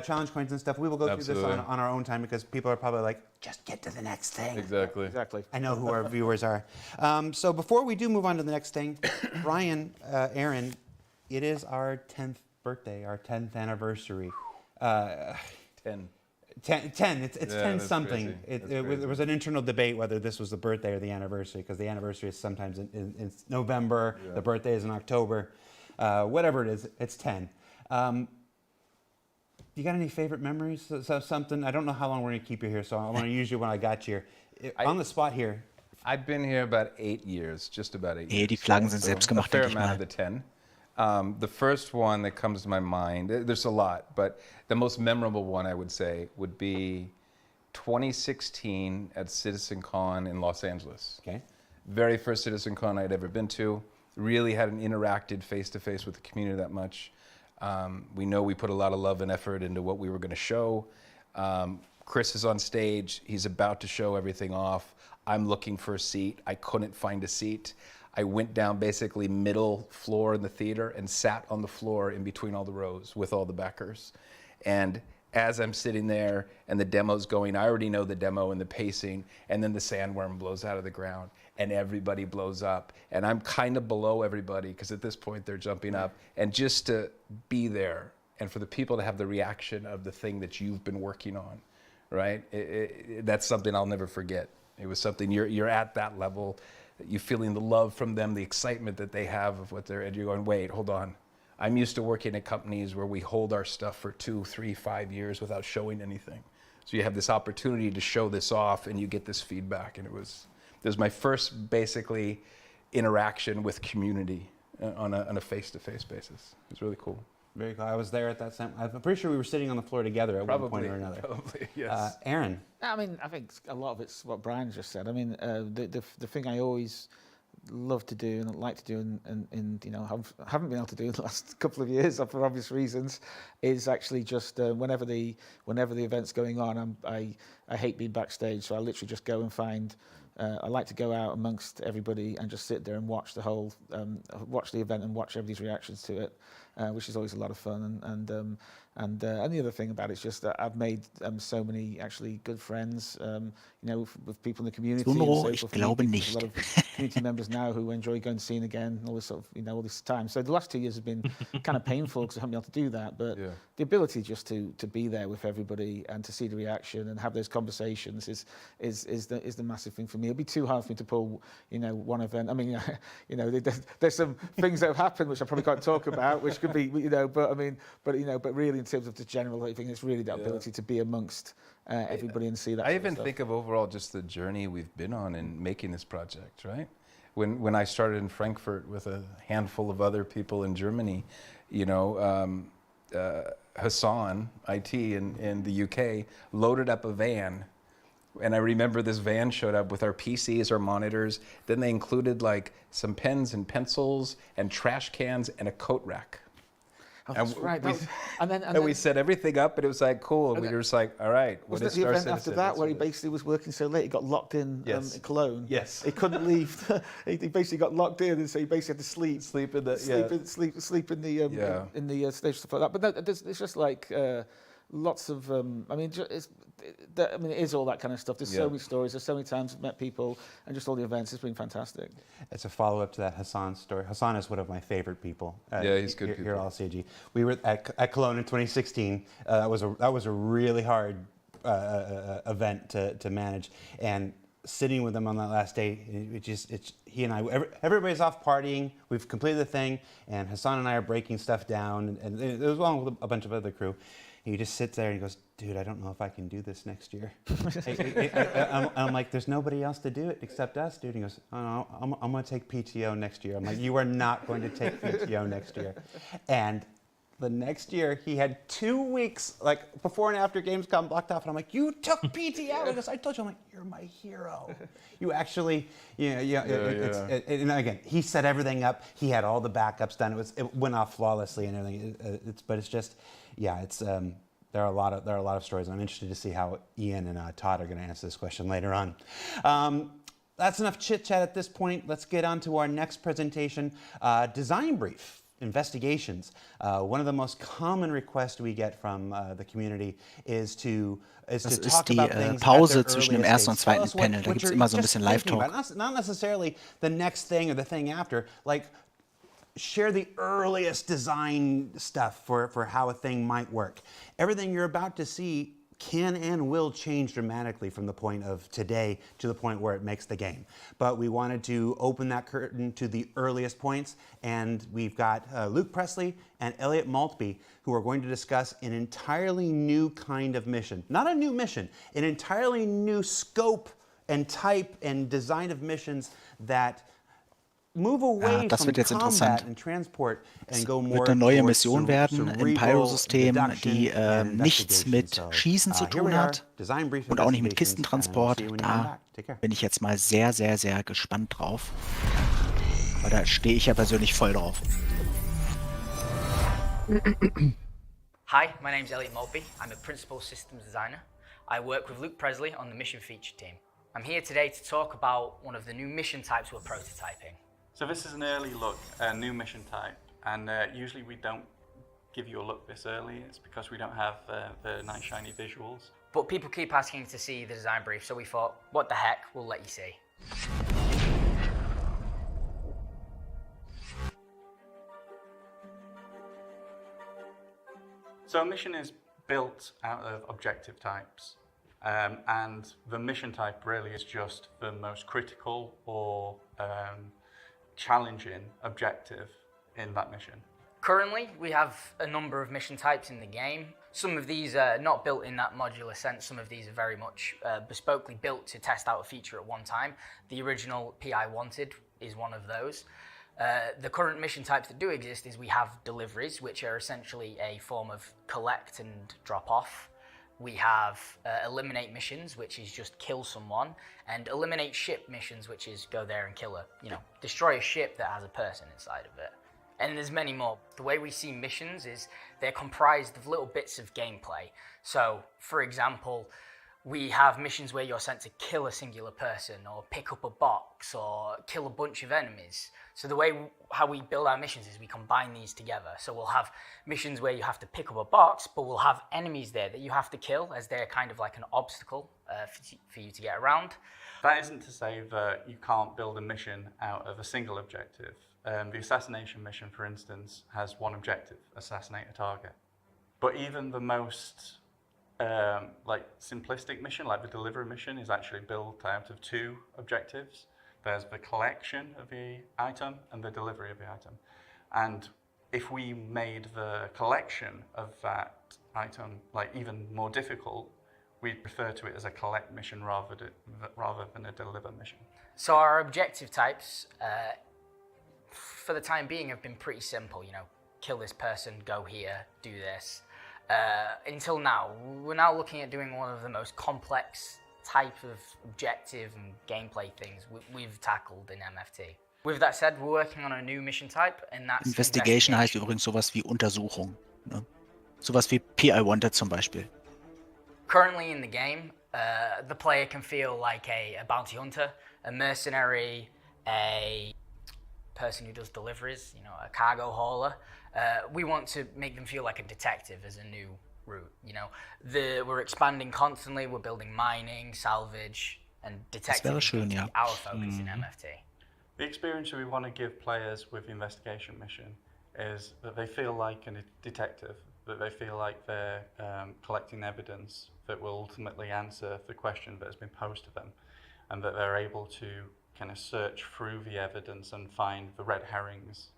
challenge coins and stuff. We will go through this on our own time because people are probably like, just get to the next thing. Exactly. I know who our viewers are. So before we do move on to the next thing, Brian, Aaron, it is our 10th birthday, our 10th anniversary. 10. 10. It's 10 something. There was an internal debate whether this was the birthday or the anniversary, because the anniversary is sometimes in November, the birthday is in October. Whatever it is, it's 10. You got any favorite memories? Something? I don't know how long we're going to keep you here, so I want to use you when I got you here. On the spot here. I've been here about 8 years, just about 8 years. Die Flaggen sind selbst A gemacht, fair denke ich amount mal. of the 10. The first one that comes to my mind, there's a lot, but the most memorable one I would say would be 2016 at Citizencon in Los Angeles. Okay. Very first Citizencon I'd ever been to. Really hadn't interacted face-to-face with the community that much. We know we put a lot of love and effort into what we were going to show. Chris is on stage. He's about to show everything off. I'm looking for a seat. I couldn't find a seat. I went down basically middle floor in the theater and sat on the floor in between all the rows with all the backers. And as I'm sitting there and the demo's going, I already know the demo and the pacing, and then the sandworm blows out of the ground and everybody blows up. And I'm kind of below everybody because at this point they're jumping up. And just to be there and for the people to have the reaction of the thing that you've been working on, right? That's something I'll never forget. It was something, you're at that level, you feeling the love from them, the excitement that they have of what they're, and you're going, wait, hold on. I'm used to working at companies where we hold our stuff for 2, 3, 5 years without showing anything. So you have this opportunity to show this off and you get this feedback. And it was my first basically interaction with community on a face-to-face basis. It was really cool. Very cool. I was there at that time. I'm pretty sure we were sitting on the floor together at one point or another. Probably, yes. Aaron. I mean, I think a lot of it's what Brian just said. I mean, the thing I always love to do and like to do and you know haven't been able to do in the last couple of years for obvious reasons is actually just whenever the event's going on, I hate being backstage, so I literally just go and find I like to go out amongst everybody and just sit there and watch the whole, watch the event and watch everybody's reactions to it, which is always a lot of fun. And the other thing about it is just that I've made so many actually good friends, with people in the community. Sunro, and ich so forth. glaube There's nicht. a lot of community members now who enjoy going to scene again, and all this sort of, all this time. So the last 2 years have been kind of painful because I haven't been able to do that. But the ability just to be there with everybody and to see the reaction and have those conversations is the massive thing for me. It'd be too hard for me to pull, one event. I mean, there's some things that have happened which I probably can't talk about, which could be, but really in terms of the general thing, it's really that ability to be amongst everybody and see that. I even think of overall just the journey we've been on in making this project, right? When I started in Frankfurt with a handful of other people in Germany, Hassan, IT in the UK, loaded up a van. And I remember this van showed up with our PCs, our monitors. Then they included like some pens and pencils and trash cans and a coat rack. Oh, that's right. And then we set everything up, and it was like cool. And we were just like, all right, what is the Star event Citizen? after that where he basically was working so late he got locked in in Cologne? Yes. He couldn't leave. he basically got locked in, and so he basically had to sleep in the in the stage, stuff like that. But it's just like lots of it is all that kind of stuff. There's so many stories. There's so many times I've met people, and just all the events. It's been fantastic. It's a follow-up to that Hassan story. Hassan is one of my favorite people. He's good here at CIG. We were at Cologne in 2016. That was a really hard event to manage, and sitting with him on that last day, he and I, everybody's off partying. We've completed the thing, and Hassan and I are breaking stuff down, and it was along with a bunch of other crew. And he just sits there and he goes, dude, I don't know if I can do this next year. I'm like, there's nobody else to do it except us, dude. He goes, oh, no, I'm going to take PTO next year. I'm like, you are not going to take PTO next year. And the next year, he had 2 weeks, like before and after Gamescom blocked off. And I'm like, you took PTO? He goes, I told you. I'm like, you're my hero. You actually, and again, he set everything up. He had all the backups done. It went off flawlessly and everything. But it's just, there are a lot of stories. And I'm interested to see how Ian and Todd are going to answer this question later on. That's enough chit chat at this point. Let's get on to our next presentation, design brief. Investigations. One of the most common requests we get from the community is to talk about things Pause zwischen dem ersten und zweiten Panel. Da gibt es immer so ein bisschen Live-Talk. Not necessarily the next thing or the thing after. Like, share the earliest design stuff for how a thing might work. Everything you're about to see can and will change dramatically from the point of today to the point where it makes the game. But we wanted to open that curtain to the earliest points, and we've got Luke Presley and Elliot Maltby, who are going to discuss an entirely new kind of mission. Not a new mission, an entirely new scope and type and design of missions that move away from combat and transport and go more wird eine neue Mission werden im Pyro-System, die nichts mit Schießen zu tun hat und auch nicht mit Kistentransport. Da bin ich jetzt mal sehr, sehr, sehr gespannt drauf. Weil da stehe ich ja persönlich voll drauf. Hi, my name's Elliot Maltby. I'm a principal systems designer. I work with Luke Presley on the mission feature team. I'm here today to talk about one of the new mission types we're prototyping. So this is an early look, a new mission type, and usually we don't give you a look this early. It's because we don't have the nice shiny visuals. But people keep asking to see the design brief, so we thought, what the heck, we'll let you see. So a mission is built out of objective types, and the mission type really is just the most critical or challenging objective in that mission. Currently, we have a number of mission types in the game. Some of these are not built in that modular sense. Some of these are very much bespokely built to test out a feature at one time. The original PI Wanted is one of those. The current mission types that do exist is we have deliveries, which are essentially a form of collect and drop off. We have eliminate missions, which is just kill someone, and eliminate ship missions, which is go there and kill destroy a ship that has a person inside of it. And there's many more. The way we see missions is they're comprised of little bits of gameplay. So, for example, We have missions where you're sent to kill a singular person or pick up a box or kill a bunch of enemies. So the way how we build our missions is we combine these together. So we'll have missions where you have to pick up a box, but we'll have enemies there that you have to kill as they're kind of like an obstacle for you to get around. That isn't to say that you can't build a mission out of a single objective. The assassination mission, for instance, has one objective: assassinate a target. But even the most simplistic mission, like the delivery mission, is actually built out of two objectives. There's the collection of the item and the delivery of the item. And if we made the collection of that item even more difficult, we'd refer to it as a collect mission rather than a deliver mission. So our objective types, for the time being, have been pretty simple. Kill this person, go here, do this. Until now, we're now looking at doing one of the most complex type of objective and gameplay things we've tackled in MFT. With that said, we're working on a new mission type, and that's Investigation heißt übrigens sowas wie Untersuchung. Ne? Sowas wie PI Wanted zum Beispiel. Currently in the game, the player can feel like a bounty hunter, a mercenary, a person who does deliveries, a cargo hauler. We want to make them feel like a detective as a new route. We're expanding constantly. We're building mining, salvage, and detective. Schön, ja. Our focus in MFT. The experience we want to give players with the investigation mission is that they feel like a detective, that they feel like they're collecting evidence that will ultimately answer the question that has been posed to them, and that they're able to kind of search through the evidence and find the red herrings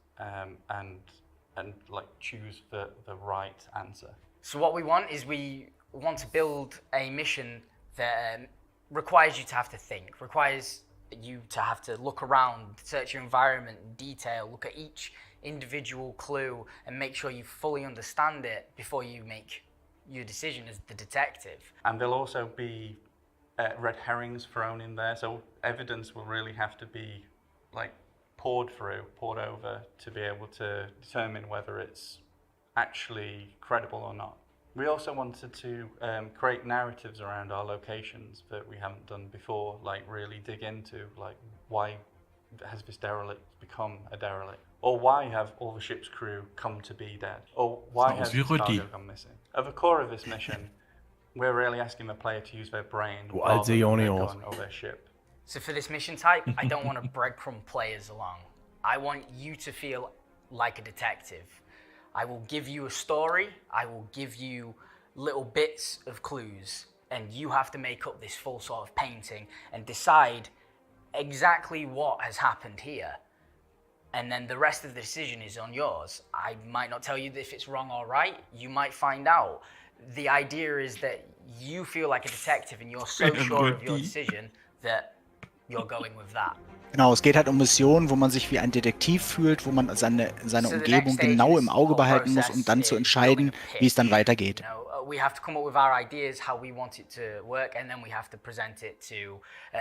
and choose the right answer. So what we want is we want to build a mission that requires you to have to think, requires you to have to look around, search your environment in detail, look at each individual clue and make sure you fully understand it before you make your decision as the detective. And there'll also be red herrings thrown in there, so evidence will really have to be poured over to be able to determine whether it's actually credible or not. We also wanted to create narratives around our locations that we haven't done before, really dig into why has this derelict become a derelict, or why have all the ship's crew come to be dead, or why has the cargo gone missing. At the core of this mission, we're really asking the player to use their brain rather than their gun or their ship. So for this mission type, I don't want to breadcrumb players along. I want you to feel like a detective. I will give you a story, I will give you little bits of clues, and you have to make up this full sort of painting and decide exactly what has happened here. And then the rest of the decision is on yours. I might not tell you if it's wrong or right, you might find out. The idea is that you feel like a detective and you're so sure of your decision that you're going with that. Genau, es geht halt um Missionen, wo man sich wie ein Detektiv fühlt, wo man seine Umgebung genau im Auge behalten muss, um dann zu entscheiden, wie es dann weitergeht. We have to come up with our ideas, how we want it to work, and then we have to present it to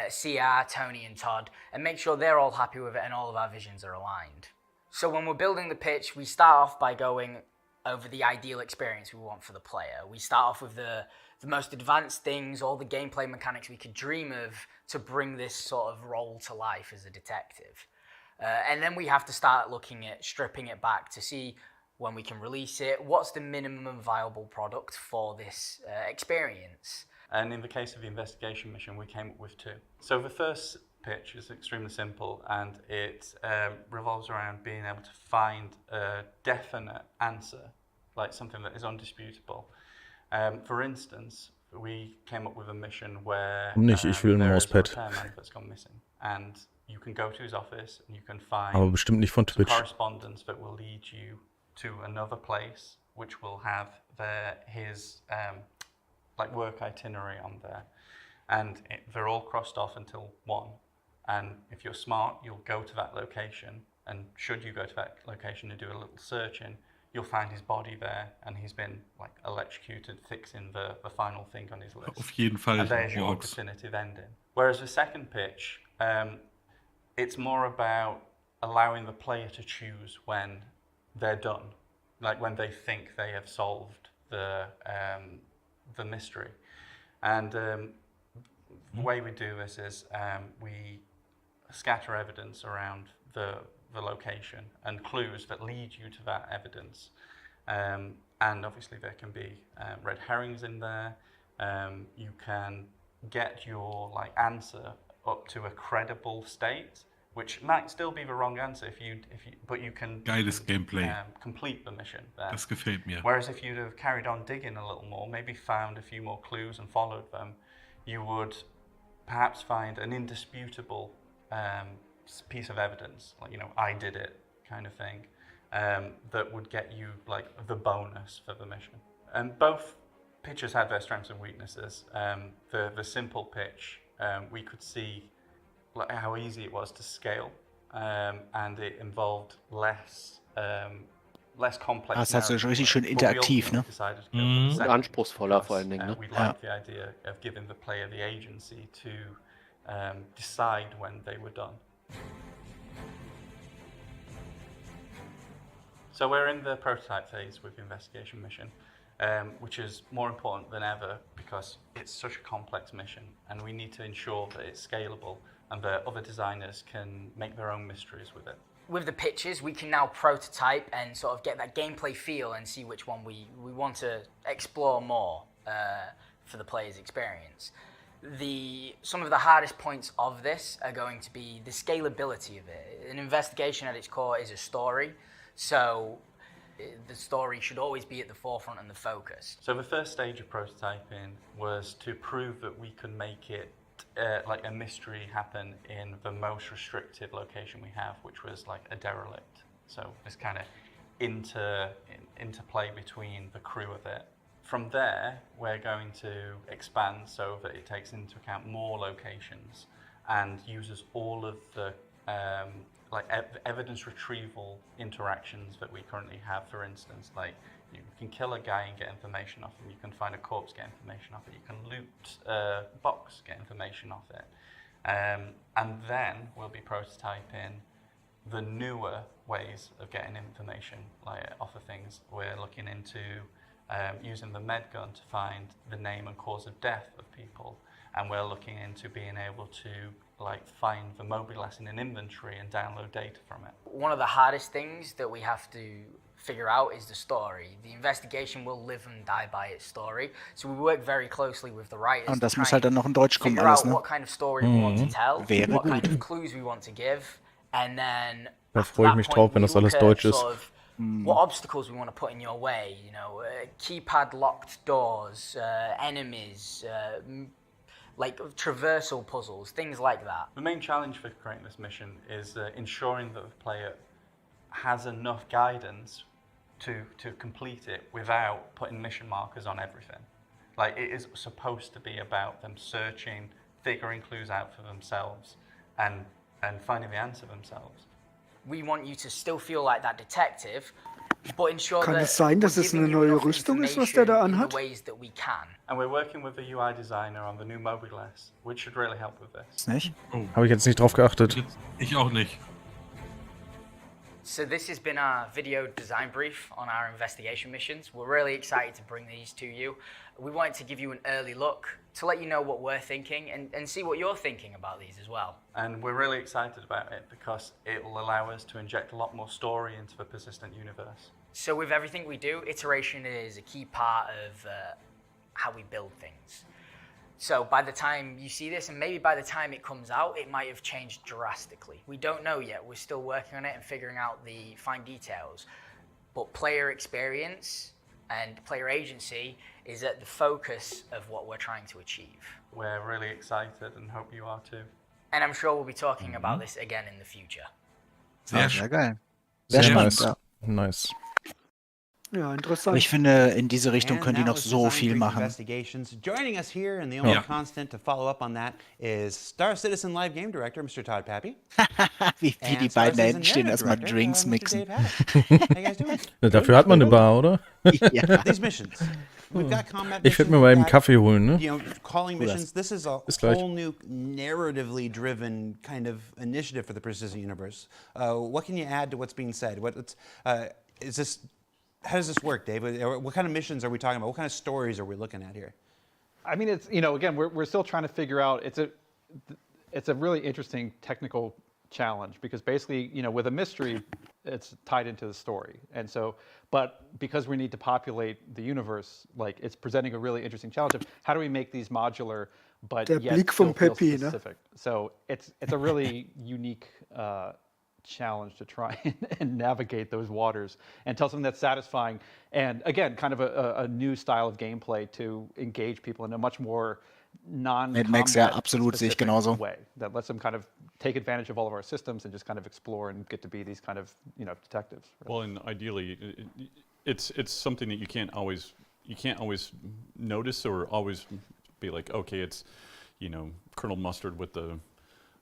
CR, Tony and Todd, and make sure they're all happy with it and all of our visions are aligned. So when we're building the pitch, we start off by going over the ideal experience we want for the player. We start off with the most advanced things, all the gameplay mechanics we could dream of to bring this sort of role to life as a detective. And then we have to start looking at stripping it back to see when we can release it, what's the minimum viable product for this experience. And in the case of the investigation mission, we came up with two. So the first pitch is extremely simple, and it revolves around being able to find a definite answer, something that is undisputable. For instance, we came up with a mission where there is a repairman that's gone missing, and you can go to his office and you can find Aber bestimmt nicht von Twitch. correspondence that will lead you to another place, which will have his work itinerary on there, and they're all crossed off until one. And if you're smart, you'll go to that location, and should you go to that location and do a little searching, you'll find his body there, and he's been electrocuted, fixing the final thing on his list. Auf jeden Fall. And there's your definitive ending. Whereas the second pitch, it's more about allowing the player to choose when they're done, when they think they have solved the mystery. And the way we do this is we scatter evidence around the location and clues that lead you to that evidence. And obviously there can be red herrings in there. You can get your answer up to a credible state, which might still be the wrong answer but you can Geiles Gameplay. Complete the mission there. Das gefällt mir. Whereas if you'd have carried on digging a little more, maybe found a few more clues and followed them, you would perhaps find an indisputable piece of evidence, like, I did it kind of thing, that would get you the bonus for the mission. And both pitches had their strengths and weaknesses. The simple pitch, we could see how easy it was to scale, and it involved less complex. Das ist also richtig schön interaktiv, ne? Und anspruchsvoller vor allen Dingen, ne? We like the idea of giving the player the agency to decide when they were done. So we're in the prototype phase with the investigation mission, which is more important than ever because it's such a complex mission, and we need to ensure that it's scalable and that other designers can make their own mysteries with it. With the pitches, we can now prototype and sort of get that gameplay feel and see which one we want to explore more for the player's experience. Some of the hardest points of this are going to be the scalability of it. An investigation at its core is a story, so the story should always be at the forefront and the focus. So the first stage of prototyping was to prove that we could make it like a mystery happen in the most restrictive location we have, which was like a derelict. So this kind of interplay between the crew of it. From there, we're going to expand so that it takes into account more locations and uses all of the evidence retrieval interactions that we currently have. For instance, like you can kill a guy and get information off him. You can find a corpse, get information off it. You can loot a box, get information off it. And then we'll be prototyping the newer ways of getting information off of things. We're looking into using the med gun to find the name and cause of death of people. And we're looking into being able to find the mobilas in an inventory and download data from it. One of the hardest things that we have to figure out is the story. The investigation will live and die by its story. So we work very closely with the writers. Und das muss halt dann noch in Deutsch kommen, figure alles, out ne? what kind of story we want to tell, Wäre what gut. kind of clues we want to give, and then Da freue ich mich drauf, wenn das alles Deutsch ist. what obstacles we want to put in your way, keypad locked doors, enemies, traversal puzzles, things like that. The main challenge for creating this mission is ensuring that the player has enough guidance to complete it without putting mission markers on everything. It is supposed to be about them searching, figuring clues out for themselves, and finding the answer themselves. We want you to still feel like that detective, but ensure Kann that es sein, dass we're es eine giving you neue enough Rüstung ist, was der da information in anhat? the ways that we can. And we're working with the UI designer on the new mobilas, which should really help with this. Nicht? Habe ich jetzt nicht drauf geachtet. Ich auch nicht. So this has been our video design brief on our investigation missions. We're really excited to bring these to you. We wanted to give you an early look to let you know what we're thinking and see what you're thinking about these as well. And we're really excited about it because it will allow us to inject a lot more story into the persistent universe. So with everything we do, iteration is a key part of how we build things. So by the time you see this, and maybe by the time it comes out, it might have changed drastically. We don't know yet. We're still working on it and figuring out the fine details. But player experience and player agency is at the focus of what we're trying to achieve. We're really excited and hope you are too. And I'm sure we'll be talking about this again in the future. Sehr geil. Sehr Sehr nice. spannend. Ja. Nice. Ja, interessant. Aber ich finde, in diese Richtung And können die that noch was so Design viel Freak machen. Investigations. Joining us here, and the only Ja. constant to follow up on that is Star Citizen Live Game Director, Mr. Todd Pappy. wie die beiden da hinten stehen, erstmal Drinks mixen. Dafür hat man eine Bar, oder? Ja. These missions. We've got combat Ich werde mir missions, mal we've eben got, Kaffee holen, ne? Calling Cool. missions. This is a Bis gleich. whole new narratively driven kind of initiative for the persistent universe. What can you add to what's being said? Is this? How does this work, Dave? What kind of missions are we talking about? What kind of stories are we looking at here? I mean, it's, you know, again, we're still trying to figure out, it's a really interesting technical challenge because basically, you know, with a mystery, it's tied into the story. And so, but because we need to populate the universe, like it's presenting a really interesting challenge of how do we make these modular, but Der yet Blick still vom feel Peppi, ne? specific. So it's a really unique challenge to try and navigate those waters and tell something that's satisfying. And again, kind of a new style of gameplay to engage people in a much more Mad Max, ja, absolut, sehe ich genauso. way that lets them kind of take advantage of all of our systems and just kind of explore and get to be these kind of, you know, detectives. Well, and ideally, it's something that you can't always notice or always be like, okay, it's, you know, Colonel Mustard with the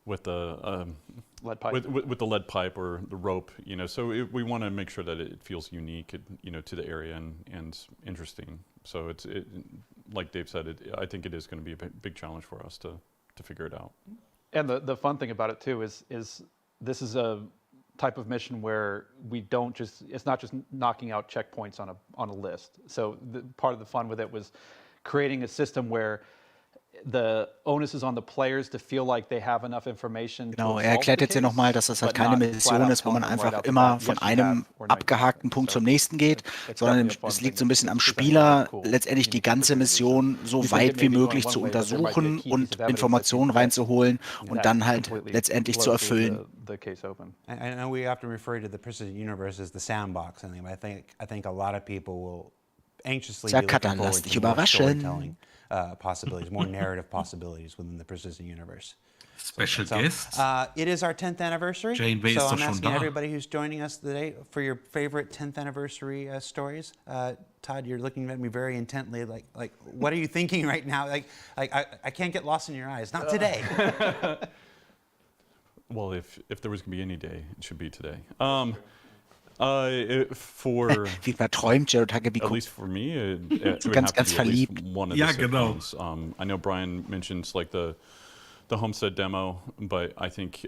lead pipe, with the lead pipe or the rope, you know. So we want to make sure that it feels unique, you know, to the area and interesting. So it's like Dave said, I think it is going to be a big challenge for us to figure it out. And the fun thing about it too is this is a type of mission where we don't just, it's not just knocking out checkpoints on a list. So part of the fun with it was creating a system where the onus is on the players to feel like they have enough information. Genau, erklärt jetzt hier nochmal, dass das halt keine Mission ist, wo man einfach immer von einem abgehakten Punkt zum nächsten geht, sondern es liegt so ein bisschen am Spieler, letztendlich die ganze Mission so weit wie möglich zu untersuchen und Informationen reinzuholen und dann halt letztendlich zu erfüllen. I know we often refer to the Precision Universe as the sandbox, and I think a lot of people will anxiously be looking forward to more storytelling possibilities, more narrative possibilities within the Precision Universe. Special guests. It is our 10th anniversary. Janeway so ist doch I'm schon asking da. everybody who's joining us today for your favorite 10th anniversary stories. Todd, you're looking at me very intently, like what are you thinking right now? Like I can't get lost in your eyes. Not today. Well, if there was going to be any day, it should be today. For wie man träumt, Jared Huckabee at least for me, it would ganz, have ganz to be at least verliebt. one of the sitcoms. I know Brian mentions like the Homestead demo, but I think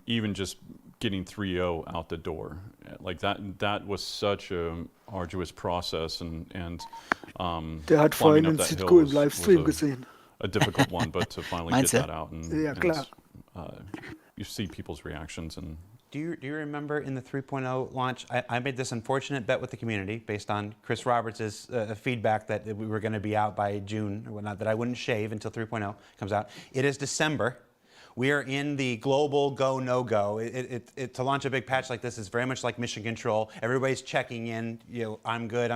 even just getting 3.0 out the door, like that was such a arduous process, and Der hat vorhin climbing den up that Sitco hill im Livestream gesehen. a difficult one, but to finally get that out and Ja, klar. you see people's reactions and. Do you remember in the 3.0 launch, I made this unfortunate bet with the community based on Chris Roberts' feedback that we were going to be out by June or whatnot, that I wouldn't shave until 3.0 comes out. It is December. We are in the global go, no-go. To launch a big patch like this is very much like mission control. Everybody's checking in, you know, I'm good.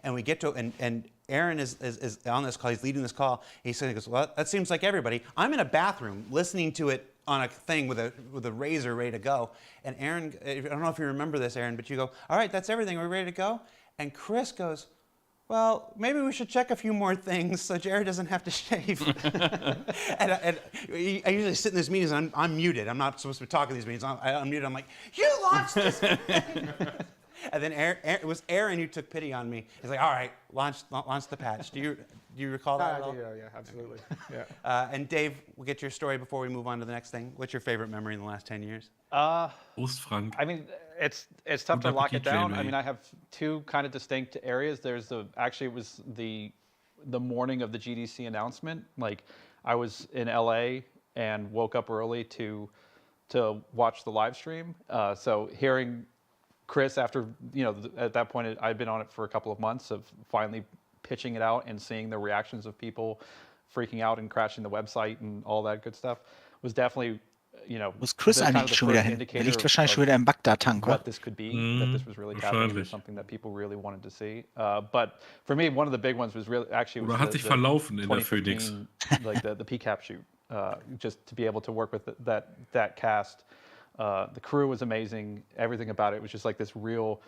And we get to, and Aaron is on this call, he's leading this call. He goes, well, that seems like everybody. I'm in a bathroom listening to it on a thing with a razor ready to go. And Aaron, I don't know if you remember this, Aaron, but you go, all right, that's everything, we're ready to go? And Chris goes, well, maybe we should check a few more things so Jared doesn't have to shave. and I usually sit in these meetings and I'm muted. I'm not supposed to be talking to these meetings. I'm muted. I'm like, you launched this thing. And then it was Aaron who took pity on me. He's like, all right, launch the patch. Do you recall that at all? Yeah, absolutely. Yeah. And Dave, we'll get your story before we move on to the next thing. What's your favorite memory in the last 10 years? Ostfrank. I mean, it's tough to lock it down. I mean, I have two kind of distinct areas. There's actually it was the morning of the GDC announcement. Like, I was in LA and woke up early to watch the live stream. So hearing Chris, after, you know, at that point I'd been on it for a couple of months, of finally pitching it out and seeing the reactions of people freaking out and crashing the website and all that good stuff, was definitely, you know, Muss Chris eigentlich schon wieder hin? Der liegt wahrscheinlich schon wieder im Bagdad-Tank, what this could be, that this was really happening, was something that people really wanted to see. But for me, one of the big ones was really actually Oder hat sich verlaufen in der Phoenix. Like the PCAP shoot, just to be able to work with that cast. The crew was amazing. Everything about it was just like this real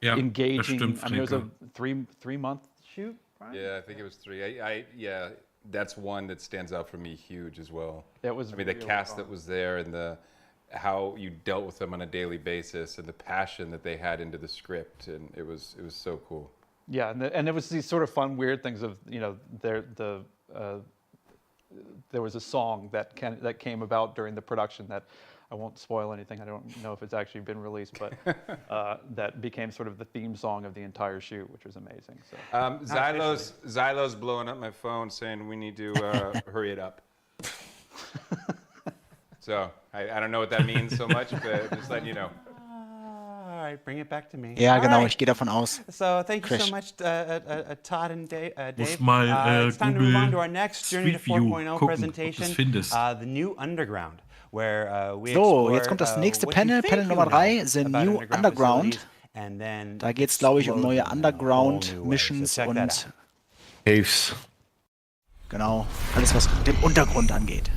engaging. I mean, it was a three-month shoot. Right? Yeah, I think it was 3. Yeah, that's one that stands out for me huge as well. It was. I mean, the cast that was there and how you dealt with them on a daily basis and the passion that they had into the script, and it was so cool. Yeah, and it was these sort of fun, weird things of, you know, there was a song that came about during the production that I won't spoil anything. I don't know if it's actually been released, but that became sort of the theme song of the entire shoot, which was amazing. So Xylo's blowing up my phone saying we need to hurry it up. So I don't know what that means so much, but just letting you know. All right, bring it back to me. Ja, All genau, right. ich gehe davon aus. So thank you Crash. so much, Todd and Dave. Muss mal It's time to move on to our Google next Journey to Street View 4.0 gucken, ob du presentation, es findest. the new Underground, where we So, explore jetzt kommt das nächste what you Panel, think Panel you Nummer know 3, The about New Underground. facilities, and then Da geht es, glaube ich, um explode neue them in a whole Underground, new way. Missions So check that und out. Caves. genau, alles was den Untergrund angeht.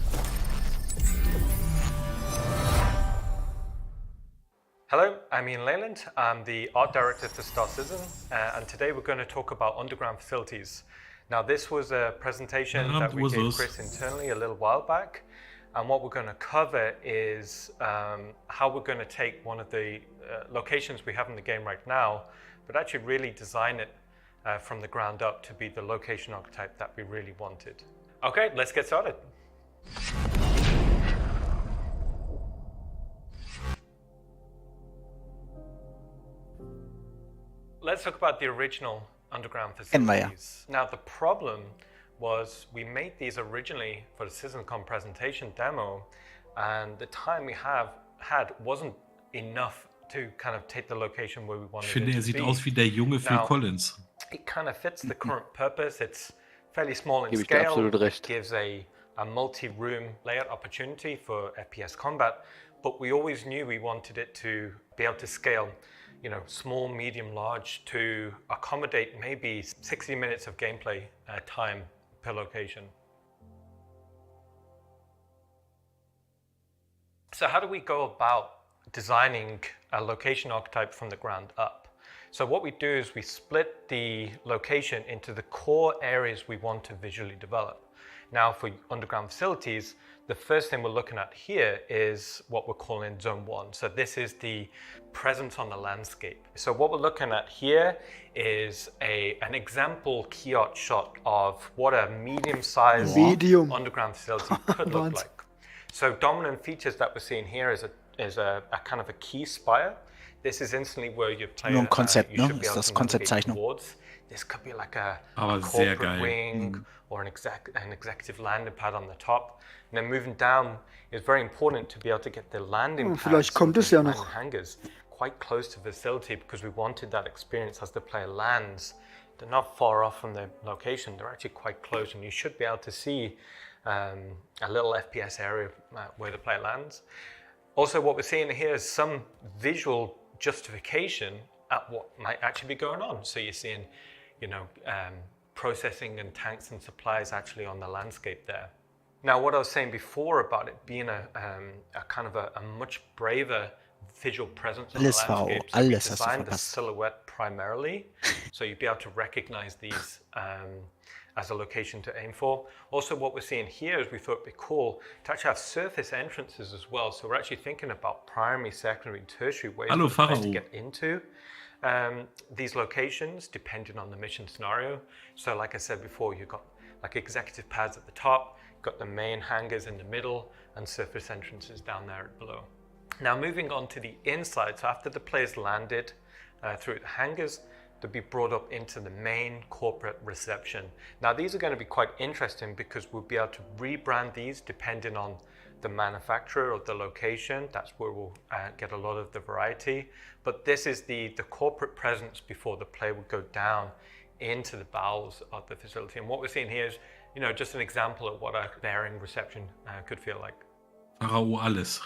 Hello, I'm Ian Leyland. I'm the art director for Star Citizen, and today we're going to talk about underground facilities. Now, this was a presentation that we gave Chris internally a little while back, and what we're going to cover is how we're going to take one of the locations we have in the game right now, but actually really design it from the ground up to be the location archetype that we really wanted. Okay, let's get started. Let's talk about the original underground facilities. Now, the problem was we made these originally for the Citizencon presentation demo, and the time we had wasn't enough to kind of take the location where we wanted Ich finde, it er to sieht be. aus wie der junge Phil Now, Collins. It kind of fits the current purpose. It's fairly small in Gebe ich dir scale. absolut recht. Gives a multi-room layout opportunity for FPS combat, but we always knew we wanted it to be able to scale, you know, small, medium, large, to accommodate maybe 60 minutes of gameplay time per location. So how do we go about designing a location archetype from the ground up? So what we do is we split the location into the core areas we want to visually develop. Now, for underground facilities, the first thing we're looking at here is what we're calling Zone 1. So this is the presence on the landscape. So what we're looking at here is an example key art shot of what a medium-sized underground facility could look like. So dominant features that we're seeing here is a kind of a key spire. This is instantly where your player Nur ein Konzept, you ne? should be Ist able das to navigate Konzeptzeichnung. towards. This could be like a Aber sehr corporate geil. wing or an executive landing pad on the top. And then moving down is very important to be able to get the landing Vielleicht pads, kommt es ja noch. landing hangars, quite close to the facility because we wanted that experience as the player lands. They're not far off from the location, they're actually quite close, and you should be able to see a little FPS area where the player lands. Also, what we're seeing here is some visual justification at what might actually be going on. So you're seeing, you know, processing and tanks and supplies actually on the landscape there. Now, what I was saying before about it being a kind of a much braver visual presence on the Alles war landscape, so we alles hast du designed the verpasst. silhouette primarily, so you'd be able to recognize these as a location to aim for. Also, what we're seeing here is we thought it'd be cool to actually have surface entrances as well. So we're actually thinking about primary, secondary, and tertiary ways Hallo, for players Pharao. to get into these locations, depending on the mission scenario. So like I said before, you've got like executive pads at the top, you've got the main hangars in the middle, and surface entrances down there below. Now moving on to the inside, so after the players landed through the hangars, they'll be brought up into the main corporate reception. Now these are going to be quite interesting because we'll be able to rebrand these depending on the manufacturer or the location. That's where we'll get a lot of the variety. But this is the corporate presence before the player would go down into the bowels of the facility. And what we're seeing here is, you know, just an example of what a bearing reception could feel like. Pharao alles.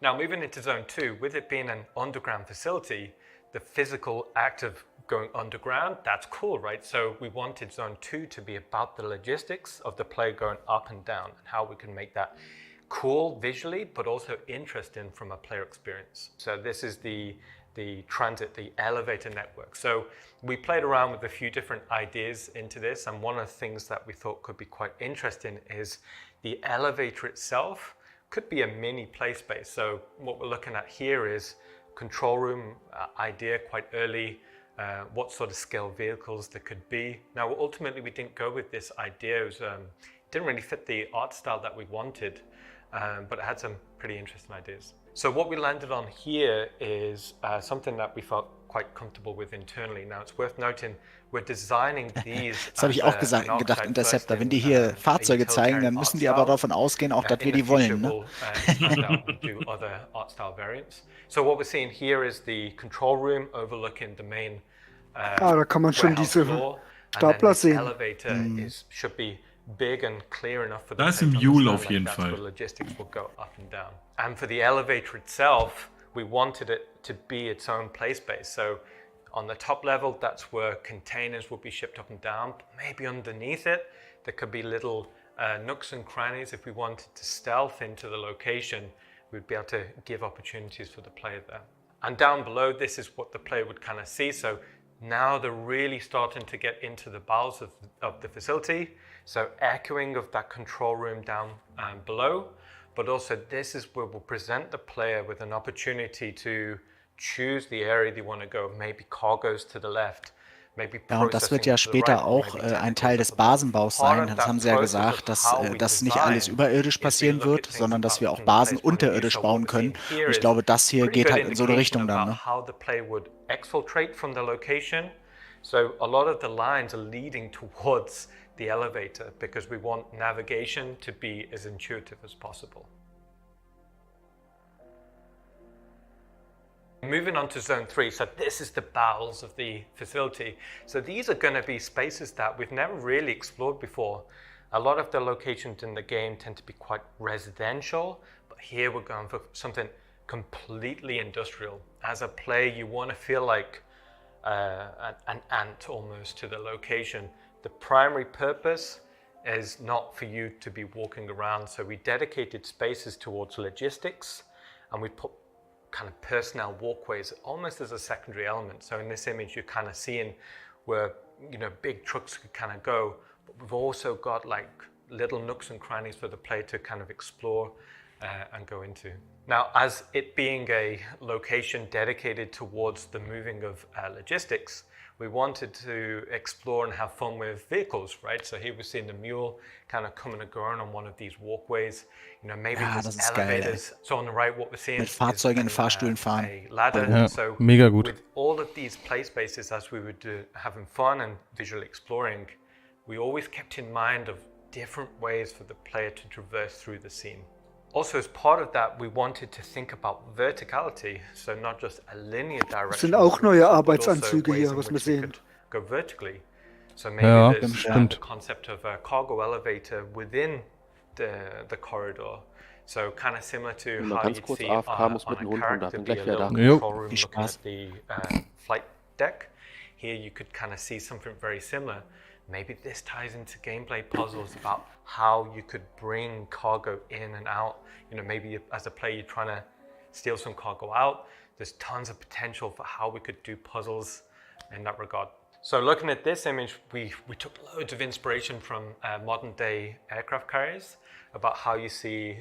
Now moving into Zone 2, with it being an underground facility, the physical act of going underground, that's cool, right? So we wanted Zone 2 to be about the logistics of the player going up and down and how we can make that cool visually, but also interesting from a player experience. So this is the transit, the elevator network. So we played around with a few different ideas into this, and one of the things that we thought could be quite interesting is the elevator itself could be a mini play space. So what we're looking at here is control room idea quite early, what sort of scale vehicles there could be. Now ultimately we didn't go with this idea, it didn't really fit the art style that we wanted. but it had some pretty interesting ideas. So what we landed on here is something that we felt quite comfortable with internally. Now it's worth noting, we're designing these. Das habe ich auch gedacht, Interceptor. Wenn die hier Fahrzeuge zeigen, dann müssen die aber davon ausgehen, auch dass wir die wollen. Ne? Do other art style variants. So what we're seeing here is the control room overlooking the main. Da kann man schon diese Stapler sehen. Elevator should be big and clear enough for the Da ist ein Mule auf jeden Fall. logistics will go up and down. And for the elevator itself, we wanted it to be its own play space. So on the top level, that's where containers will be shipped up and down. But maybe underneath it, there could be little nooks and crannies. If we wanted to stealth into the location, we'd be able to give opportunities for the player there. And down below, this is what the player would kind of see. So now they're really starting to get into the bowels of the facility. So echoing of that control room down below, but also this is where we'll present the player with an opportunity to choose the area they want to go. Maybe cargoes to the left. Ja, und das wird ja später auch ein Teil des Basenbaus sein. Das haben sie ja gesagt, dass das nicht alles überirdisch passieren wird, sondern dass wir auch Basen unterirdisch bauen können. Und ich glaube, das hier geht halt in so eine Richtung dann. Ne? How the player would exfiltrate from the location. So a lot of the lines are leading towards the elevator because we want navigation to be as intuitive as possible. Moving on to zone 3, so this is the bowels of the facility. So these are going to be spaces that we've never really explored before. A lot of the locations in the game tend to be quite residential, but here we're going for something completely industrial. As a player, you want to feel like an ant almost to the location. The primary purpose is not for you to be walking around, so we dedicated spaces towards logistics, and we put kind of personnel walkways almost as a secondary element. So in this image, you're kind of seeing where, you know, big trucks could kind of go, but we've also got like little nooks and crannies for the player to kind of explore and go into. Now, as it being a location dedicated towards the moving of logistics, we wanted to explore and have fun with vehicles, right? So here we're seeing the mule kind of coming and going on one of these walkways. You know, maybe there's elevators. So on the right, what we're seeing Mit Fahrzeugen in Fahrstühlen fahren. A ladder. Ja, so mega gut. with all of these play spaces, as we were having fun and visually exploring, we always kept in mind of different ways for the player to traverse through the scene. Also, as part of that, we wanted to think about verticality, so not just a linear direction. Das sind auch neue Arbeitsanzüge hier, was wir sehen. Go vertically. So maybe Ja, there's stimmt. the concept of a cargo elevator within the corridor. So kind of similar to Wenn man how ganz you'd kurz see AFK muss on mit a dem Hund runter, character bin be a gleich wieder little da. Jo, control room viel looking Spaß. at the flight deck. Here you could kind of see something very similar. Maybe this ties into gameplay puzzles about how you could bring cargo in and out. You know, maybe as a player you're trying to steal some cargo out. There's tons of potential for how we could do puzzles in that regard. So looking at this image, we took loads of inspiration from modern day aircraft carriers about how you see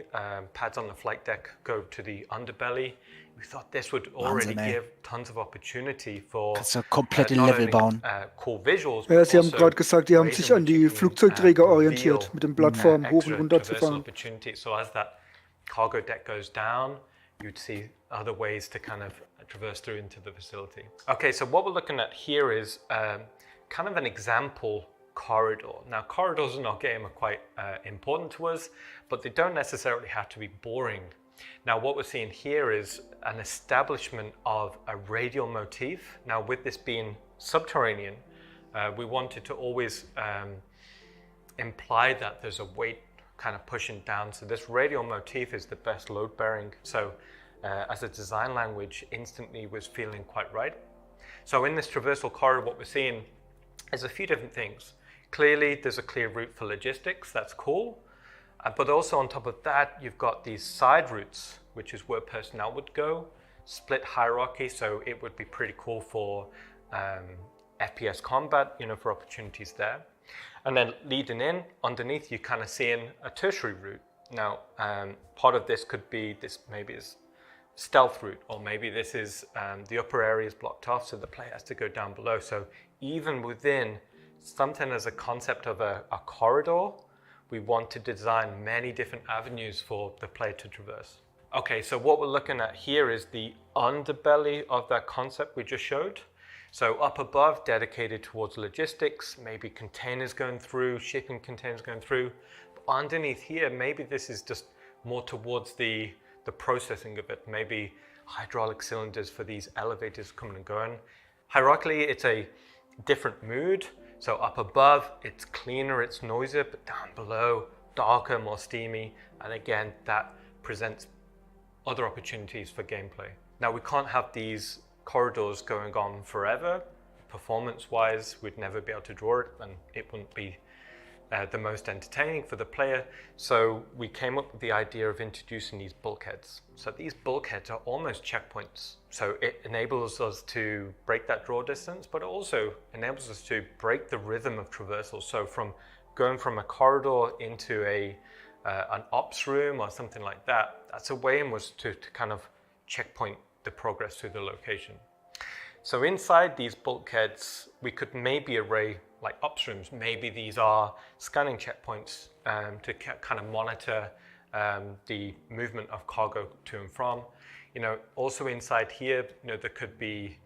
pads on the flight deck go to the underbelly. We thought this would already Wahnsinn, ey. give tons of opportunity for Kannst du komplette not Level only, bauen. cool visuals, Ja, but Sie haben also gerade gesagt, die haben ways sich in an which die you can, Flugzeugträger orientiert, reveal, mit den Plattformen hoch und extra runter zu traversal fahren. opportunities. So as that cargo deck goes down, you'd see other ways to kind of traverse through into the facility. Okay, so what we're looking at here is kind of an example corridor. Now, corridors in our game are quite important to us, but they don't necessarily have to be boring. Now, what we're seeing here is an establishment of a radial motif. Now, with this being subterranean, we wanted to always imply that there's a weight kind of pushing down. So this radial motif is the best load bearing. So as a design language, instantly was feeling quite right. So in this traversal corridor, what we're seeing is a few different things. Clearly, there's a clear route for logistics. That's cool. But also on top of that, you've got these side routes, which is where personnel would go. Split hierarchy, so it would be pretty cool for FPS combat, you know, for opportunities there. And then leading in, underneath, you're kind of seeing a tertiary route. Now, part of this could be this maybe is stealth route, or maybe this is the upper area is blocked off, so the player has to go down below. So even within something as a concept of a corridor, we want to design many different avenues for the player to traverse. Okay, so what we're looking at here is the underbelly of that concept we just showed. So up above, dedicated towards logistics, maybe containers going through, shipping containers going through. But underneath here, maybe this is just more towards the processing of it. Maybe hydraulic cylinders for these elevators coming and going. Hierarchically, it's a different mood. So up above, it's cleaner, it's noisier, but down below, darker, more steamy. And again, that presents other opportunities for gameplay. Now, we can't have these corridors going on forever. Performance-wise, we'd never be able to draw it, and it wouldn't be the most entertaining for the player. So we came up with the idea of introducing these bulkheads. So these bulkheads are almost checkpoints. So it enables us to break that draw distance, but it also enables us to break the rhythm of traversal. So from going from a corridor into an ops room or something like that, that's a way in which to kind of checkpoint the progress through the location. So inside these bulkheads, we could maybe array like ops rooms. Maybe these are scanning checkpoints to kind of monitor the movement of cargo to and from. You know, also inside here, you know, there could be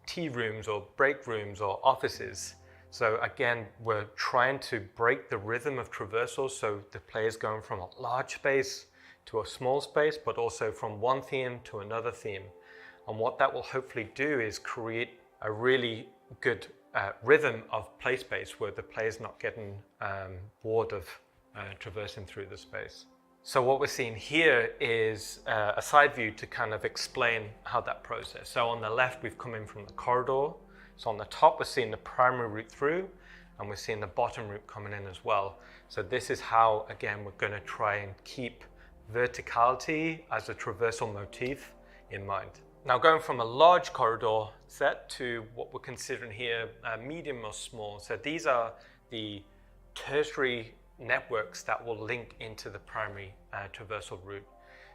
tea rooms or break rooms or offices. So again, we're trying to break the rhythm of traversal, so the player's going from a large space to a small space, but also from one theme to another theme. And what that will hopefully do is create a really good rhythm of play space where the player's not getting bored of traversing through the space. So what we're seeing here is a side view to kind of explain how that process. So on the left, we've come in from the corridor. So on the top, we're seeing the primary route through, and we're seeing the bottom route coming in as well. So this is how, again, we're going to try and keep verticality as a traversal motif in mind. Now, going from a large corridor set to what we're considering here medium or small. So these are the tertiary networks that will link into the primary traversal route.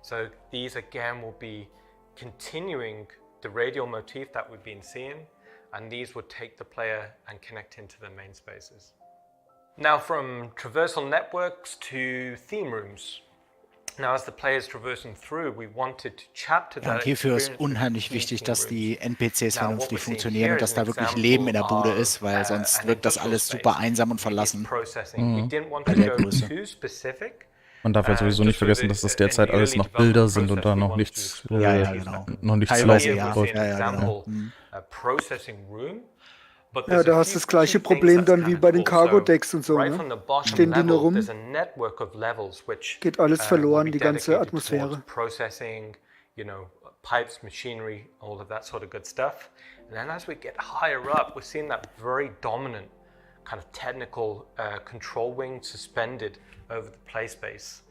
So these again will be continuing the radial motif that we've been seeing, and these would take the player and connect into the main spaces. Now, from traversal networks to theme rooms. Now, as the players traversing through, we wanted to chapter Ja, that und hierfür ist experience unheimlich wichtig, dass die NPCs vernünftig funktionieren und dass da wirklich Leben in der Bude ist, weil sonst wirkt das alles super einsam und verlassen bei der Größe. Man darf ja sowieso nicht vergessen, dass das derzeit alles noch Bilder sind und da noch nichts, noch nichts Teilweise, läuft. genau. Ja, da hast du das gleiche Problem dann wie bei den Cargo-Decks und so, ne? Stehen die nur rum, geht alles verloren, die ganze Atmosphäre. Pipes, machinery, all of that sort of good stuff. And then as we get higher up, we're seeing that very dominant kind of technical control wing suspended over the play space.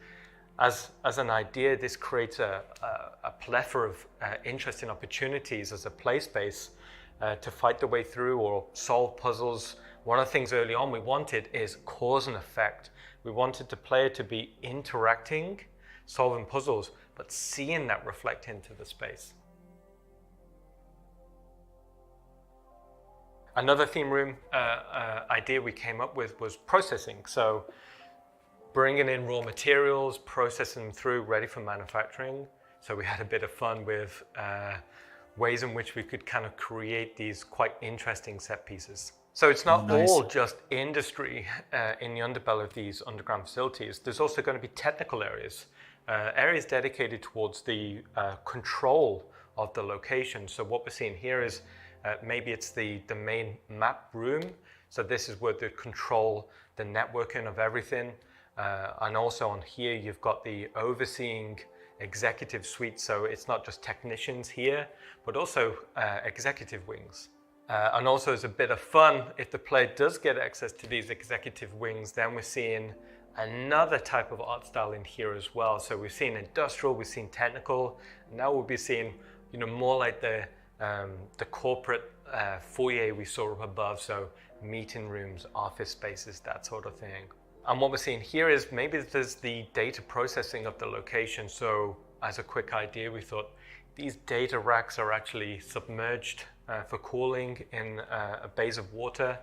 As an idea, this creates a plethora of interesting opportunities as a play space to fight the way through or solve puzzles. One of the things early on we wanted is cause and effect. We wanted the player to be interacting, solving puzzles, but seeing that reflect into the space. Another theme room idea we came up with was processing. So bringing in raw materials, processing them through, ready for manufacturing. So we had a bit of fun with ways in which we could kind of create these quite interesting set pieces. So it's not all just industry in the underbelly of these underground facilities. There's also going to be technical areas, areas dedicated towards the control of the location. So what we're seeing here is maybe it's the main map room. So this is where they control the networking of everything. And also on here, you've got the overseeing executive suite. So it's not just technicians here, but also executive wings. And also as a bit of fun, if the player does get access to these executive wings, then we're seeing another type of art style in here as well. So we've seen industrial, we've seen technical, and now we'll be seeing, more like the corporate foyer we saw up above. So meeting rooms, office spaces, that sort of thing. And what we're seeing here is maybe there's the data processing of the location. So as a quick idea, we thought these data racks are actually submerged for cooling in a base of water.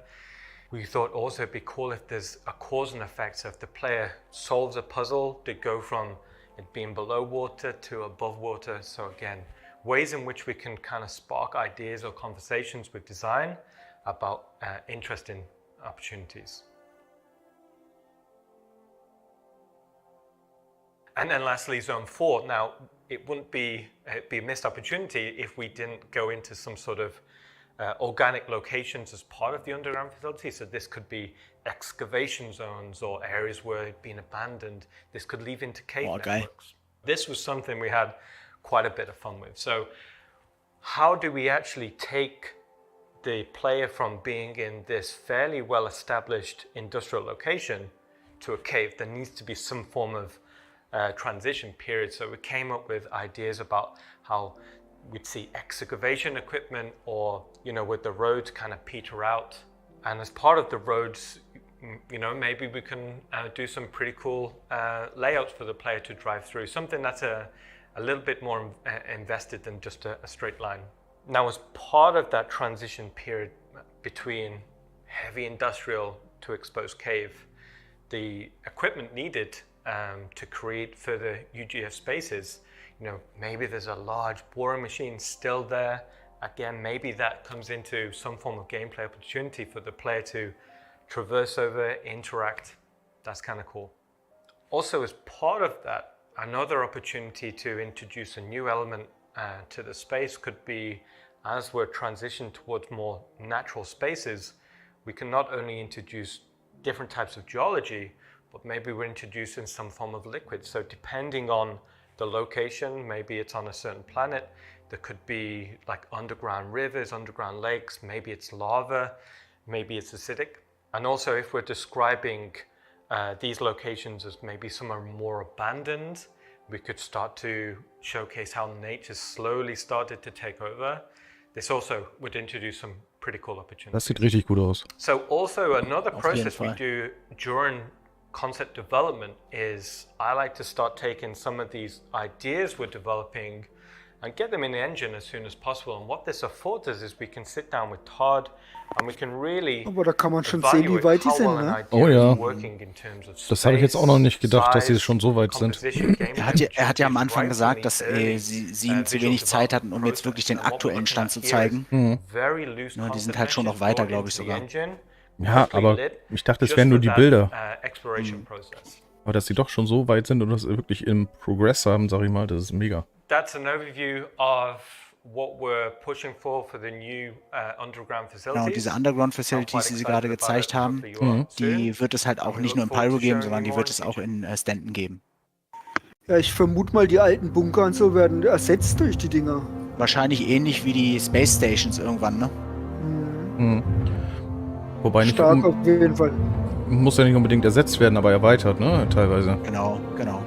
We thought also it'd be cool if there's a cause and effect. So if the player solves a puzzle to go from it being below water to above water. So again, ways in which we can kind of spark ideas or conversations with design about interesting opportunities. And then lastly, zone 4. Now, it wouldn't be a missed opportunity if we didn't go into some sort of organic locations as part of the underground facility. So this could be excavation zones or areas where it'd been abandoned. This could lead into cave networks. This was something we had quite a bit of fun with. So how do we actually take the player from being in this fairly well-established industrial location to a cave? There needs to be some form of transition period. So we came up with ideas about how we'd see excavation equipment, or, you know, with the roads kind of peter out. And as part of the roads, you know, maybe we can do some pretty cool layouts for the player to drive through. Something that's a little bit more invested than just a straight line. Now, as part of that transition period between heavy industrial to exposed cave, the equipment needed to create further UGF spaces, you know, maybe there's a large boring machine still there. Again, maybe that comes into some form of gameplay opportunity for the player to traverse over, interact. That's kind of cool. Also, as part of that, another opportunity to introduce a new element to the space could be, as we're transitioning towards more natural spaces, we can not only introduce different types of geology, but maybe we're introducing some form of liquid. So depending on the location, maybe it's on a certain planet, there could be like underground rivers, underground lakes, maybe it's lava, maybe it's acidic. And also, if we're describing these locations as maybe some are more abandoned, we could start to showcase how nature slowly started to take over. This also would introduce some pretty cool opportunities. Das sieht richtig gut aus. So also another process we do during concept development is I like to start taking some of these ideas we're developing and get them in the engine as soon as possible. And what this affords us is we can sit down with Todd and we can really Aber da kann man schon sehen, wie weit die sind, ne? Oh ja, das habe ich jetzt auch noch nicht gedacht, dass sie schon so weit sind. Er hat ja am Anfang gesagt, dass sie zu wenig Zeit hatten, um jetzt wirklich den aktuellen Stand zu zeigen. Ja, die sind halt schon noch weiter, glaube ich sogar. Ja, aber ich dachte, es wären nur die Bilder. Aber dass sie doch schon so weit sind und das wirklich im Progress haben, sag ich mal, das ist mega. That's an overview of what we're pushing for the new underground facilities. Genau, und diese Underground Facilities, die sie gerade gezeigt haben, die wird es halt auch nicht nur in Pyro geben, sondern die wird es auch in Stanton geben. Ja, ich vermute mal, die alten Bunker und so werden ersetzt durch die Dinger. Wahrscheinlich ähnlich wie die Space Stations irgendwann, ne? Mhm. Wobei nicht Stark auf jeden Fall. Muss ja nicht unbedingt ersetzt werden, aber erweitert, ne? Teilweise. Genau, genau.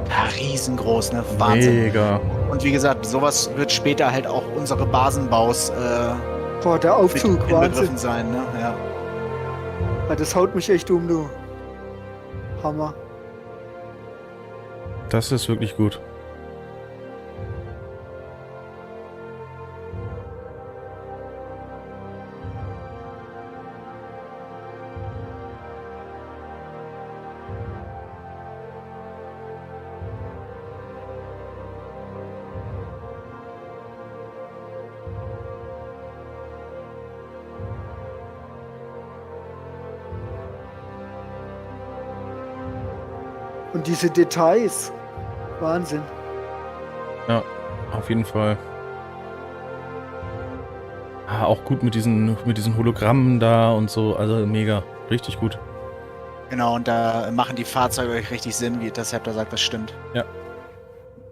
Ja, riesengroß, ne? Wahnsinn. Mega. Und wie gesagt, sowas wird später halt auch unsere Basenbaus boah, der Aufzug, Wahnsinn sein, ne? Ja. Ja, das haut mich echt um, du. Hammer. Das ist wirklich gut. Und diese Details. Wahnsinn. Ja, auf jeden Fall. Ah, auch gut mit diesen Hologrammen da und so. Also mega. Richtig gut. Genau, und da machen die Fahrzeuge euch richtig Sinn, wie das Chapter sagt, das stimmt. Ja.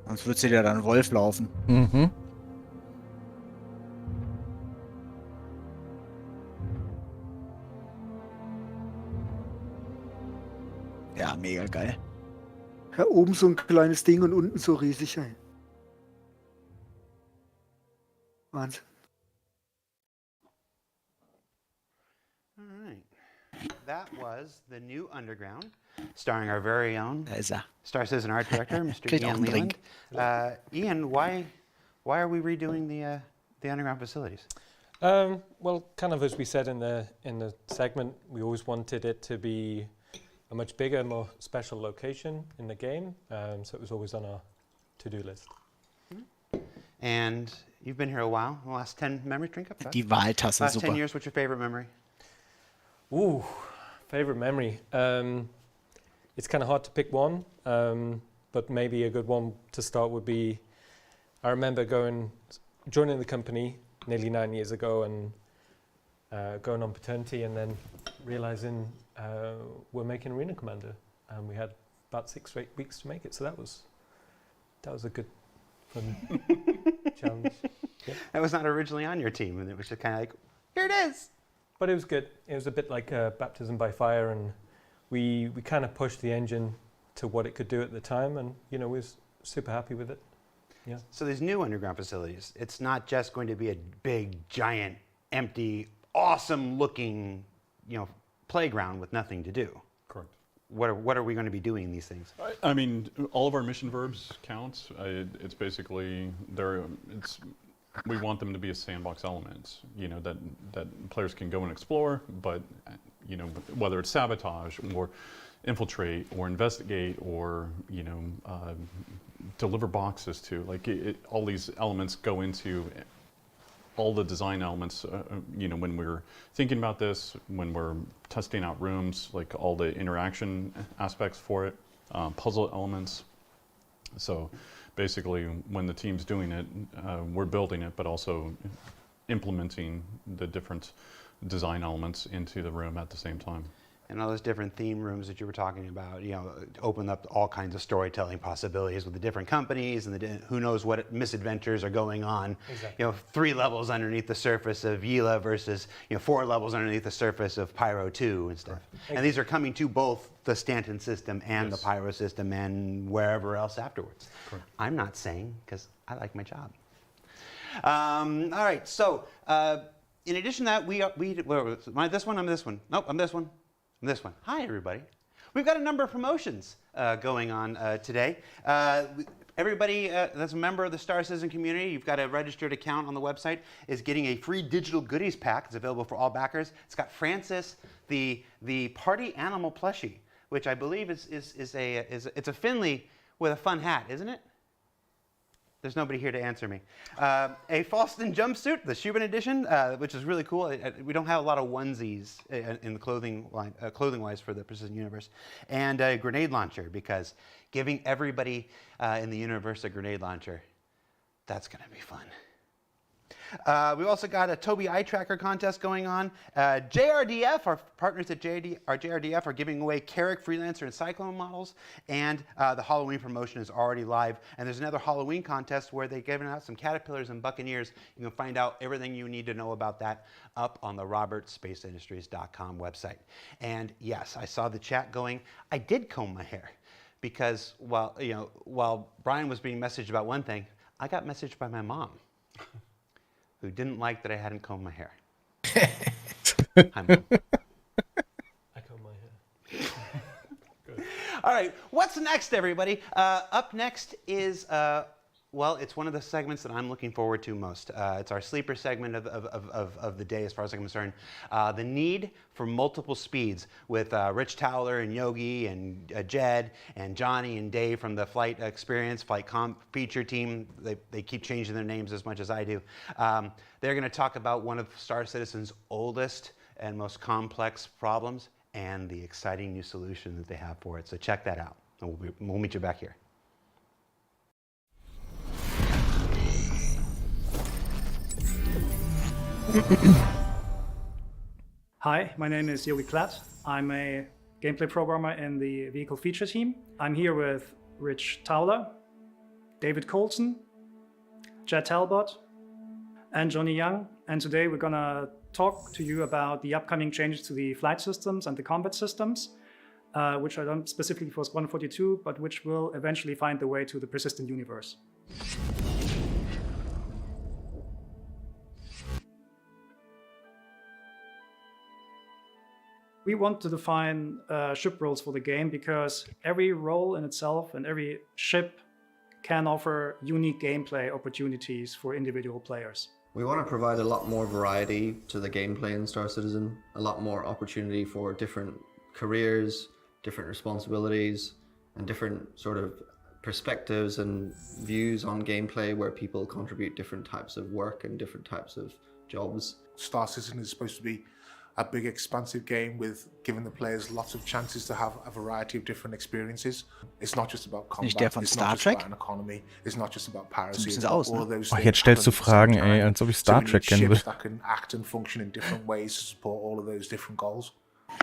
Sonst wird sie ja dann Wolf laufen. Mhm. Ja, mega geil. Ja, oben so ein kleines Ding und unten so riesig. Ey. Wahnsinn. All right. That was the new Underground, starring our very own Star Citizen art director, Mr. Ian Leland. Ian, why Why are we redoing the underground facilities? Well, kind of as we said in the segment, we always wanted it to be a much bigger, more special location in the game, so it was always on our to-do list. And you've been here a while. The last 10 memories, drink up. Die Wahltasse, Last super. 10 years, what's your favorite memory? Ooh, favorite memory. It's kind of hard to pick one, but maybe a good one to start would be, I remember joining the company nearly 9 years ago and going on paternity and then realizing we're making Arena Commander, and we had about 6 or 8 weeks to make it, so that was a good fun challenge. Yeah. That was not originally on your team, and it was just kind of like, here it is. But it was good. It was a bit like baptism by fire, and we kind of pushed the engine to what it could do at the time, and we was super happy with it. Yeah. So these new underground facilities, it's not just going to be a big, giant, empty, awesome-looking, playground with nothing to do. Correct. What are we going to be doing in these things? I mean, all of our mission verbs count. It's basically we want them to be a sandbox element, that players can go and explore, but whether it's sabotage or infiltrate or investigate or deliver boxes to, all these elements go into all the design elements, when we're thinking about this, when we're testing out rooms, like all the interaction aspects for it, puzzle elements. So basically, when the team's doing it, we're building it, but also implementing the different design elements into the room at the same time. And all those different theme rooms that you were talking about, open up all kinds of storytelling possibilities with the different companies and who knows what misadventures are going on. Exactly. 3 levels underneath the surface of Yila versus 4 levels underneath the surface of Pyro 2 and stuff. Right. And these are coming to both the Stanton system and the Pyro system and wherever else afterwards. Correct. I'm not saying, because I like my job. All right, so in addition to that, am I this one? I'm this one. Nope, I'm this one. This one. Hi, everybody. We've got a number of promotions going on today. Everybody that's a member of the Star Citizen community, you've got a registered account on the website, is getting a free digital goodies pack. It's available for all backers. It's got Francis, the party animal plushie, which I believe is a Finley with a fun hat, isn't it? There's nobody here to answer me. A Falston jumpsuit, the Shubin edition, which is really cool. We don't have a lot of onesies in the clothing-wise for the Precision Universe. And a grenade launcher, because giving everybody in the universe a grenade launcher, that's going to be fun. We've also got a Toby Eye Tracker contest going on. JRDF, our partners at JRDF, are giving away Carrick, Freelancer, and Cyclone models. And the Halloween promotion is already live. And there's another Halloween contest where they're giving out some Caterpillars and Buccaneers. You can find out everything you need to know about that up on the robertspaceindustries.com website. And yes, I saw the chat going. I did comb my hair because while Brian was being messaged about one thing, I got messaged by my mom, who didn't like that I hadn't combed my hair. Hi, Mom. I comb my hair. Good. All right, what's next, everybody? Up next is, it's one of the segments that I'm looking forward to most. It's our sleeper segment of the day, as far as I'm concerned. The need for multiple speeds with Rich Towler and Yogi and Jed and Johnny and Dave from the Flight Experience, Flight Comp feature team. They keep changing their names as much as I do. They're going to talk about one of Star Citizen's oldest and most complex problems and the exciting new solution that they have for it. So check that out. And we'll meet you back here. Hi, my name is Yogi Klatt. I'm a gameplay programmer in the vehicle feature team. I'm here with Rich Towler, David Colson, Jed Talbot, and Johnny Young. And today we're gonna talk to you about the upcoming changes to the flight systems and the combat systems, which are done specifically for Squadron 42, but which will eventually find their way to the persistent universe. We want to define ship roles for the game because every role in itself and every ship can offer unique gameplay opportunities for individual players. We want to provide a lot more variety to the gameplay in Star Citizen, a lot more opportunity for different careers, different responsibilities, and different sort of perspectives and views on gameplay where people contribute different types of work and different types of jobs. Star Citizen is supposed to be a big expansive game with giving the players lots of chances to have a variety of different experiences. It's not just about combat, Nicht der von it's Star not just Trek? about an economy, it's not just about piracy, So it's sieht's about aus, all ne? of those Oh, things jetzt stellst du happening at the Fragen, same ey, time. als ob ich So Star we Trek need kennen ships würde. that can act and function in different ways to support all of those different goals.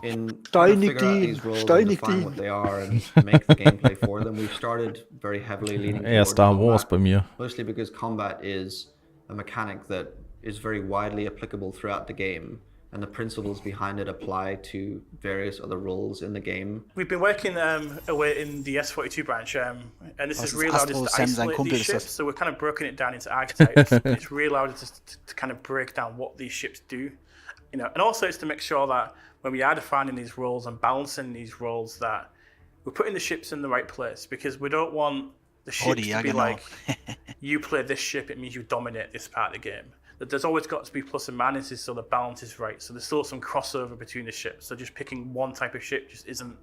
In trying to figure out these roles and define what they are and make the gameplay for them, we've started very heavily leaning towards Star Wars combat, bei mir. mostly because combat is a mechanic that is very widely applicable throughout the game, and the principles behind it apply to various other roles in the game. We've been working away in the S42 branch, and this has really allowed us to isolate these ships. So we're kind of broken it down into archetypes. It's really allowed us to kind of break down what these ships do, you know, and also it's to make sure that when we are defining these roles and balancing these roles, that we're putting the ships in the right place, because we don't want the ships to be like, you play this ship, it means you dominate this part of the game. That there's always got to be plus and minuses so the balance is right. So there's still some crossover between the ships. So just picking one type of ship just isn't,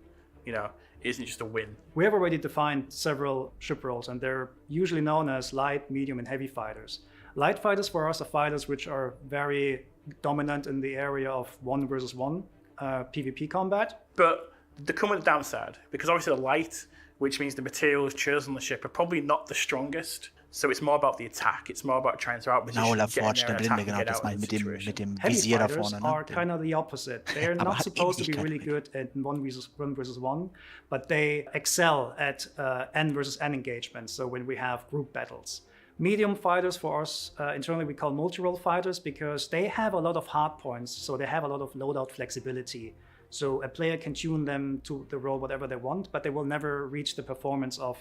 you know, isn't just a win. We have already defined several ship roles, and they're usually known as light, medium, and heavy fighters. Light fighters for us are fighters which are very dominant in the area of 1 versus 1 PvP combat. But they come with a downside, because obviously the light, which means the materials chosen on the ship, are probably not the strongest. So it's more about the attack. It's more about trying to outposition, Genau, get in Lafort, there der and Blinde, attack and genau, get das out meine of ich the mit situation. dem Heavy Visier da fighters vorne. are Ne? kind of the opposite. They're Aber not hat supposed to be Ähnlichkeit. really good at 1 versus 1, but they excel at N versus N engagements, so when we have group battles. Medium fighters for us, internally we call multi-role fighters, because they have a lot of hard points, so they have a lot of loadout flexibility. So a player can tune them to the role whatever they want, but they will never reach the performance of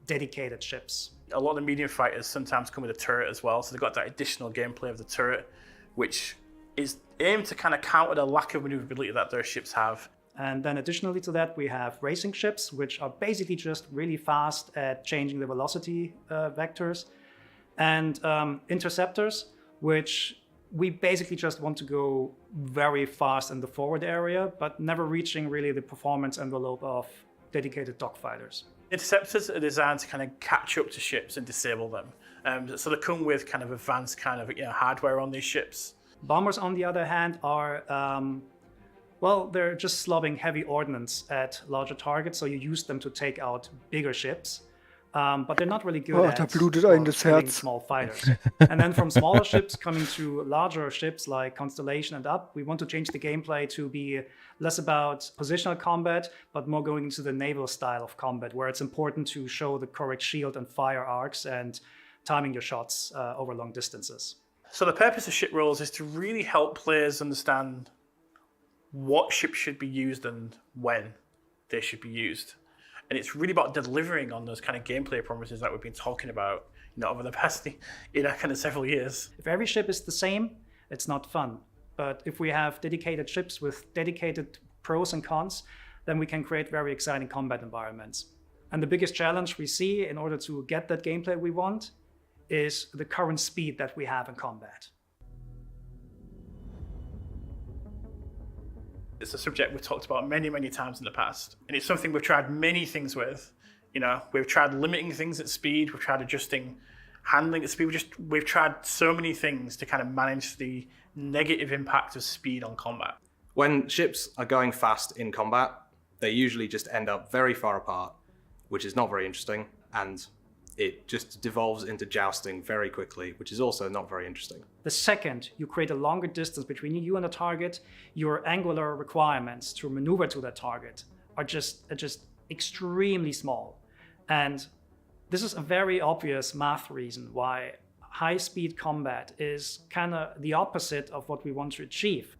dedicated ships. A lot of the medium fighters sometimes come with a turret as well, so they've got that additional gameplay of the turret, which is aimed to kind of counter the lack of maneuverability that their ships have. And then additionally to that, we have racing ships, which are basically just really fast at changing the velocity vectors. And interceptors, which we basically just want to go very fast in the forward area, but never reaching really the performance envelope of dedicated dogfighters. Interceptors are designed to kind of catch up to ships and disable them. So they come with kind of advanced kind of hardware on these ships. Bombers, on the other hand, are, well, they're just slobbing heavy ordnance at larger targets, so you use them to take out bigger ships. But they're not really good at da blutet einem das killing Herz. small fighters. And then from smaller ships coming to larger ships like Constellation and up, we want to change the gameplay to be less about positional combat, but more going into the naval style of combat, where it's important to show the correct shield and fire arcs and timing your shots over long distances. So the purpose of ship roles is to really help players understand what ships should be used and when they should be used. And it's really about delivering on those kind of gameplay promises that we've been talking about, you know, over the past, kind of several years. If every ship is the same, it's not fun. But if we have dedicated ships with dedicated pros and cons, then we can create very exciting combat environments. And the biggest challenge we see in order to get that gameplay we want is the current speed that we have in combat. It's a subject we've talked about many, many times in the past. And it's something we've tried many things with. You know, we've tried limiting things at speed, we've tried adjusting handling at speed. We've tried so many things to kind of manage the negative impact of speed on combat. When ships are going fast in combat, they usually just end up very far apart, which is not very interesting, and it just devolves into jousting very quickly, which is also not very interesting. The second you create a longer distance between you and the target, your angular requirements to maneuver to that target are just extremely small. And this is a very obvious math reason why high-speed combat is kind of the opposite of what we want to achieve.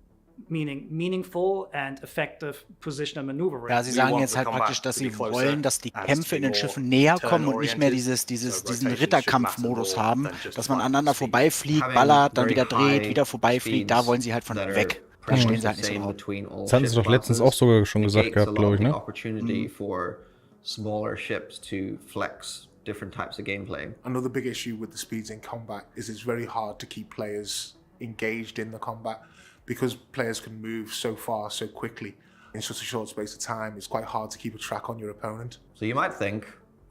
Meaning meaningful and effective positional maneuvering. Ja, sie sagen jetzt halt praktisch, dass sie wollen, dass die Kämpfe in den Schiffen näher kommen und nicht mehr diesen Ritterkampfmodus haben, dass man aneinander vorbeifliegt, ballert, dann wieder dreht, wieder vorbeifliegt. Da wollen sie halt von weg. Da stehen sie halt nicht so drauf. Das hatten sie doch letztens auch sogar schon gesagt gehabt, glaube ich, ne? Opportunity for smaller ships to flex different types of gameplay. Another big issue with the speeds in combat is it's very hard to keep players engaged in the combat because players can move so far so quickly in such a short space of time. It's quite hard to keep a track on your opponent. So you might think,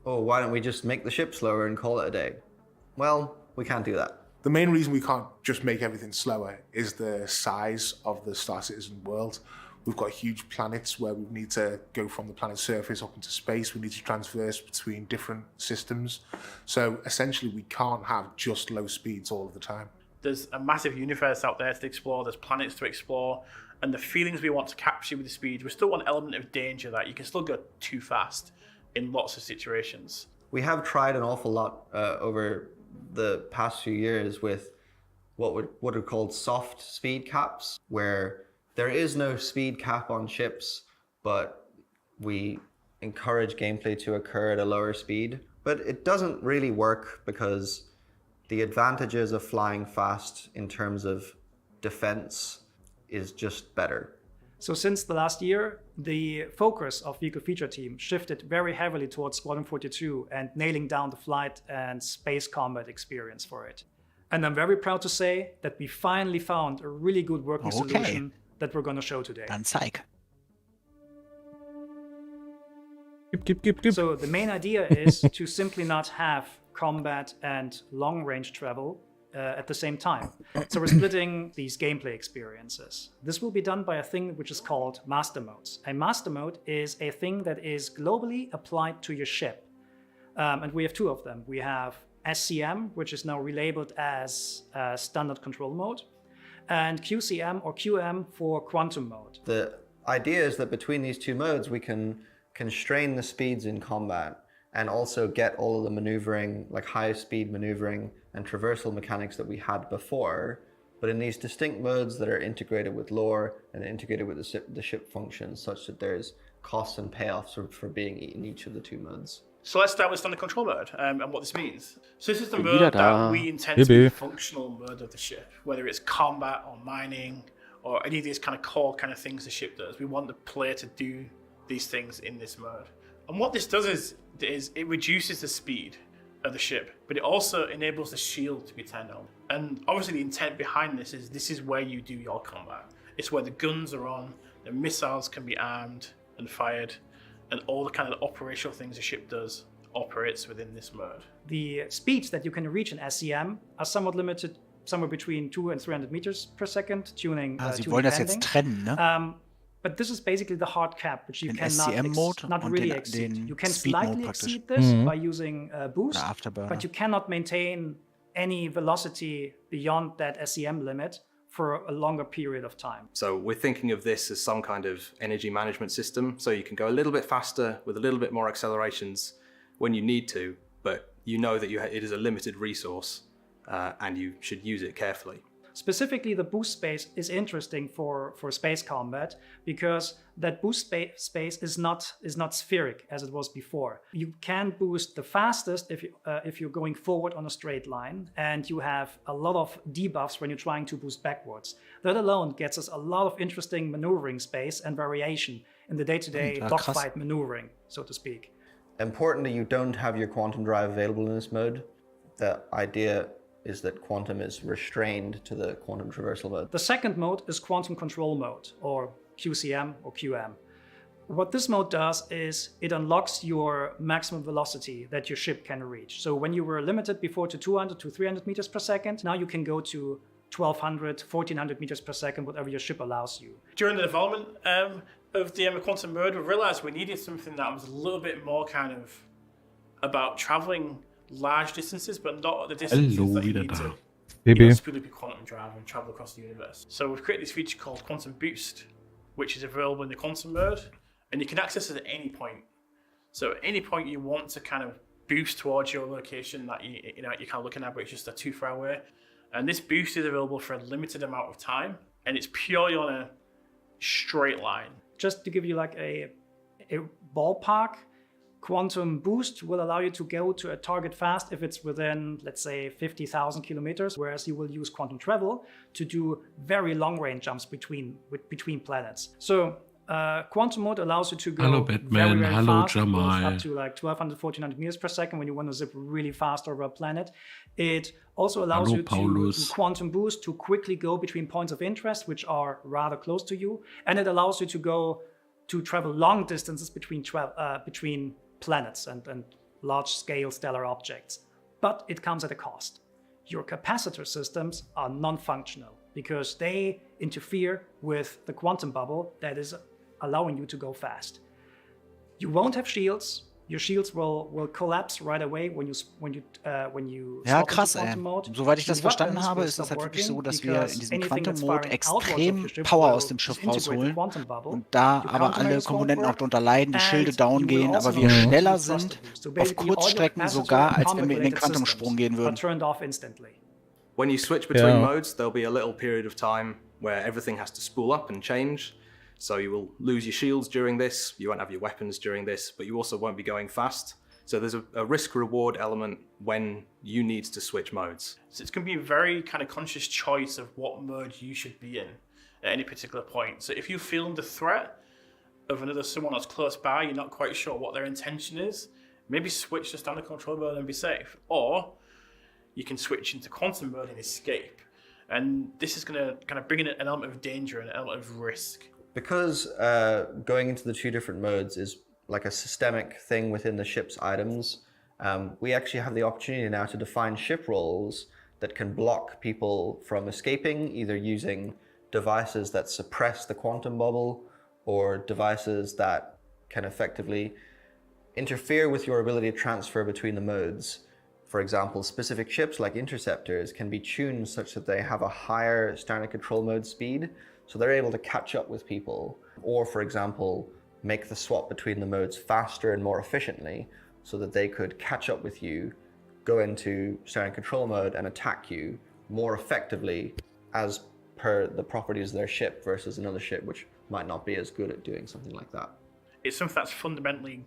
oh, why don't we just make the ship slower and call it a day? Well, we can't do that. The main reason we can't just make everything slower is the size of the Star Citizen world. We've got huge planets where we need to go from the planet's surface up into space. We need to traverse between different systems. So essentially we can't have just low speeds all of the time. There's a massive universe out there to explore, there's planets to explore, and the feelings we want to capture with the speed, we still want an element of danger that you can still go too fast in lots of situations. We have tried an awful lot over the past few years with what are called soft speed caps, where there is no speed cap on ships, but we encourage gameplay to occur at a lower speed. But it doesn't really work because the advantages of flying fast in terms of defense is just better. So since the last year, the focus of Vehicle Feature Team shifted very heavily towards Squadron 42 and nailing down the flight and space combat experience for it. And I'm very proud to say that we finally found a really good working solution that we're going to show today. Dann zeig. So the main idea is to simply not have combat and long-range travel at the same time. So we're splitting these gameplay experiences. This will be done by a thing which is called master modes. A master mode is a thing that is globally applied to your ship. And we have two of them. We have SCM, which is now relabeled as standard control mode, and QCM or QM for quantum mode. The idea is that between these two modes, we can constrain the speeds in combat and also get all of the maneuvering, like high speed maneuvering and traversal mechanics that we had before, but in these distinct modes that are integrated with lore and integrated with the ship functions, such that there's costs and payoffs for being in each of the two modes. So let's start with standard control mode and what this means. So this is the mode that we intend to be the functional mode of the ship, whether it's combat or mining or any of these kind of core kind of things the ship does. We want the player to do these things in this mode. And what this does is it reduces the speed of the ship, but it also enables the shield to be turned on. And obviously the intent behind this is where you do your combat. It's where the guns are on, the missiles can be armed and fired, and all the kind of operational things the ship does operates within this mode. The speeds that you can reach in SCM are somewhat limited, somewhere between 200 and 300 meters per second, tuning Sie wollen das jetzt trennen, ne? But this is basically the hard cap, which you Den cannot SCM-Mode not und really den exceed. You can Speed-Mode slightly praktisch. exceed this by using boost, Oder Afterburner. but you cannot maintain any velocity beyond that SCM limit for a longer period of time. So we're thinking of this as some kind of energy management system, so you can go a little bit faster with a little bit more accelerations when you need to, but you know that it is a limited resource and you should use it carefully. Specifically, the boost space is interesting for space combat because that boost space is not spheric as it was before. You can boost the fastest if you're going forward on a straight line, and you have a lot of debuffs when you're trying to boost backwards. That alone gets us a lot of interesting maneuvering space and variation in the day-to-day dogfight maneuvering, so to speak. Important that you don't have your quantum drive available in this mode. The idea is that quantum is restrained to the quantum traversal mode. The second mode is quantum control mode, or QCM or QM. What this mode does is it unlocks your maximum velocity that your ship can reach. So when you were limited before to 200 to 300 meters per second, now you can go to 1200, 1400 meters per second, whatever your ship allows you. During the development of the quantum mode, we realized we needed something that was a little bit more kind of about traveling large distances, but not the distances that you need to speed up your quantum drive and travel across the universe. So we've created this feature called Quantum Boost, which is available in the quantum mode, and you can access it at any point. So at any point you want to kind of boost towards your location that you're kind of looking at, but it's just too far away. And this boost is available for a limited amount of time, and it's purely on a straight line. Just to give you like a ballpark, Quantum Boost will allow you to go to a target fast if it's within, let's say, 50,000 kilometers, whereas you will use Quantum Travel to do very long-range jumps between planets. So Quantum mode allows you to go Hello, Batman. very Hello, fast, Jamal. up to like 1200, 1400 meters per second when you want to zip really fast over a planet. It also allows Hello, you to Paulus. quantum boost to quickly go between points of interest, which are rather close to you, and it allows you to travel long distances between planets and large-scale stellar objects. But it comes at a cost. Your capacitor systems are non-functional because they interfere with the quantum bubble that is allowing you to go fast. You won't have shields. Your shields will collapse right away when you Ja, swap krass, into ey. Quantum Mode. Soweit ich das Your verstanden weapons habe, will ist das stop halt wirklich so, working dass wir in because diesem anything Quantum that's Mode firing outwards of extrem your ship Power will aus dem Schiff disintegrate the rausholen quantum bubble. und da Your aber alle countermeasures won't Komponenten auch work, drunter leiden, die Schilde and down you will gehen, also aber wir not be schneller able to sind, thrust abuse. So auf basically, all your Kurzstrecken capacitor sogar, and als wenn wir in den common-related Quantumsprung gehen systems würden. are turned off instantly. When you switch between Yeah. modes, there'll be a little period of time where everything has to spool up and change. So you will lose your shields during this, you won't have your weapons during this, but you also won't be going fast. So there's a risk-reward element when you need to switch modes. So it's going to be a very kind of conscious choice of what mode you should be in at any particular point. So if you feel under threat of someone that's close by, you're not quite sure what their intention is, maybe switch to standard control mode and be safe. Or you can switch into quantum mode and escape. And this is going to kind of bring in an element of danger and an element of risk. Because going into the two different modes is like a systemic thing within the ship's items, we actually have the opportunity now to define ship roles that can block people from escaping, either using devices that suppress the quantum bubble or devices that can effectively interfere with your ability to transfer between the modes. For example, specific ships like interceptors can be tuned such that they have a higher standard control mode speed, so they're able to catch up with people. Or, for example, make the swap between the modes faster and more efficiently so that they could catch up with you, go into standard control mode and attack you more effectively as per the properties of their ship versus another ship which might not be as good at doing something like that. It's something that's fundamentally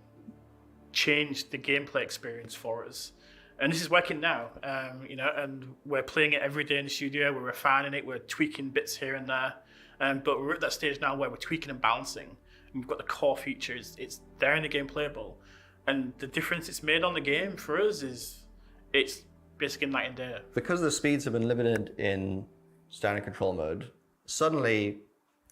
changed the gameplay experience for us. And this is working now, and we're playing it every day in the studio, we're refining it, we're tweaking bits here and there. But we're at that stage now where we're tweaking and balancing. And we've got the core features, it's there in the game playable. And the difference it's made on the game for us is it's basically night and day. Because the speeds have been limited in standard control mode, suddenly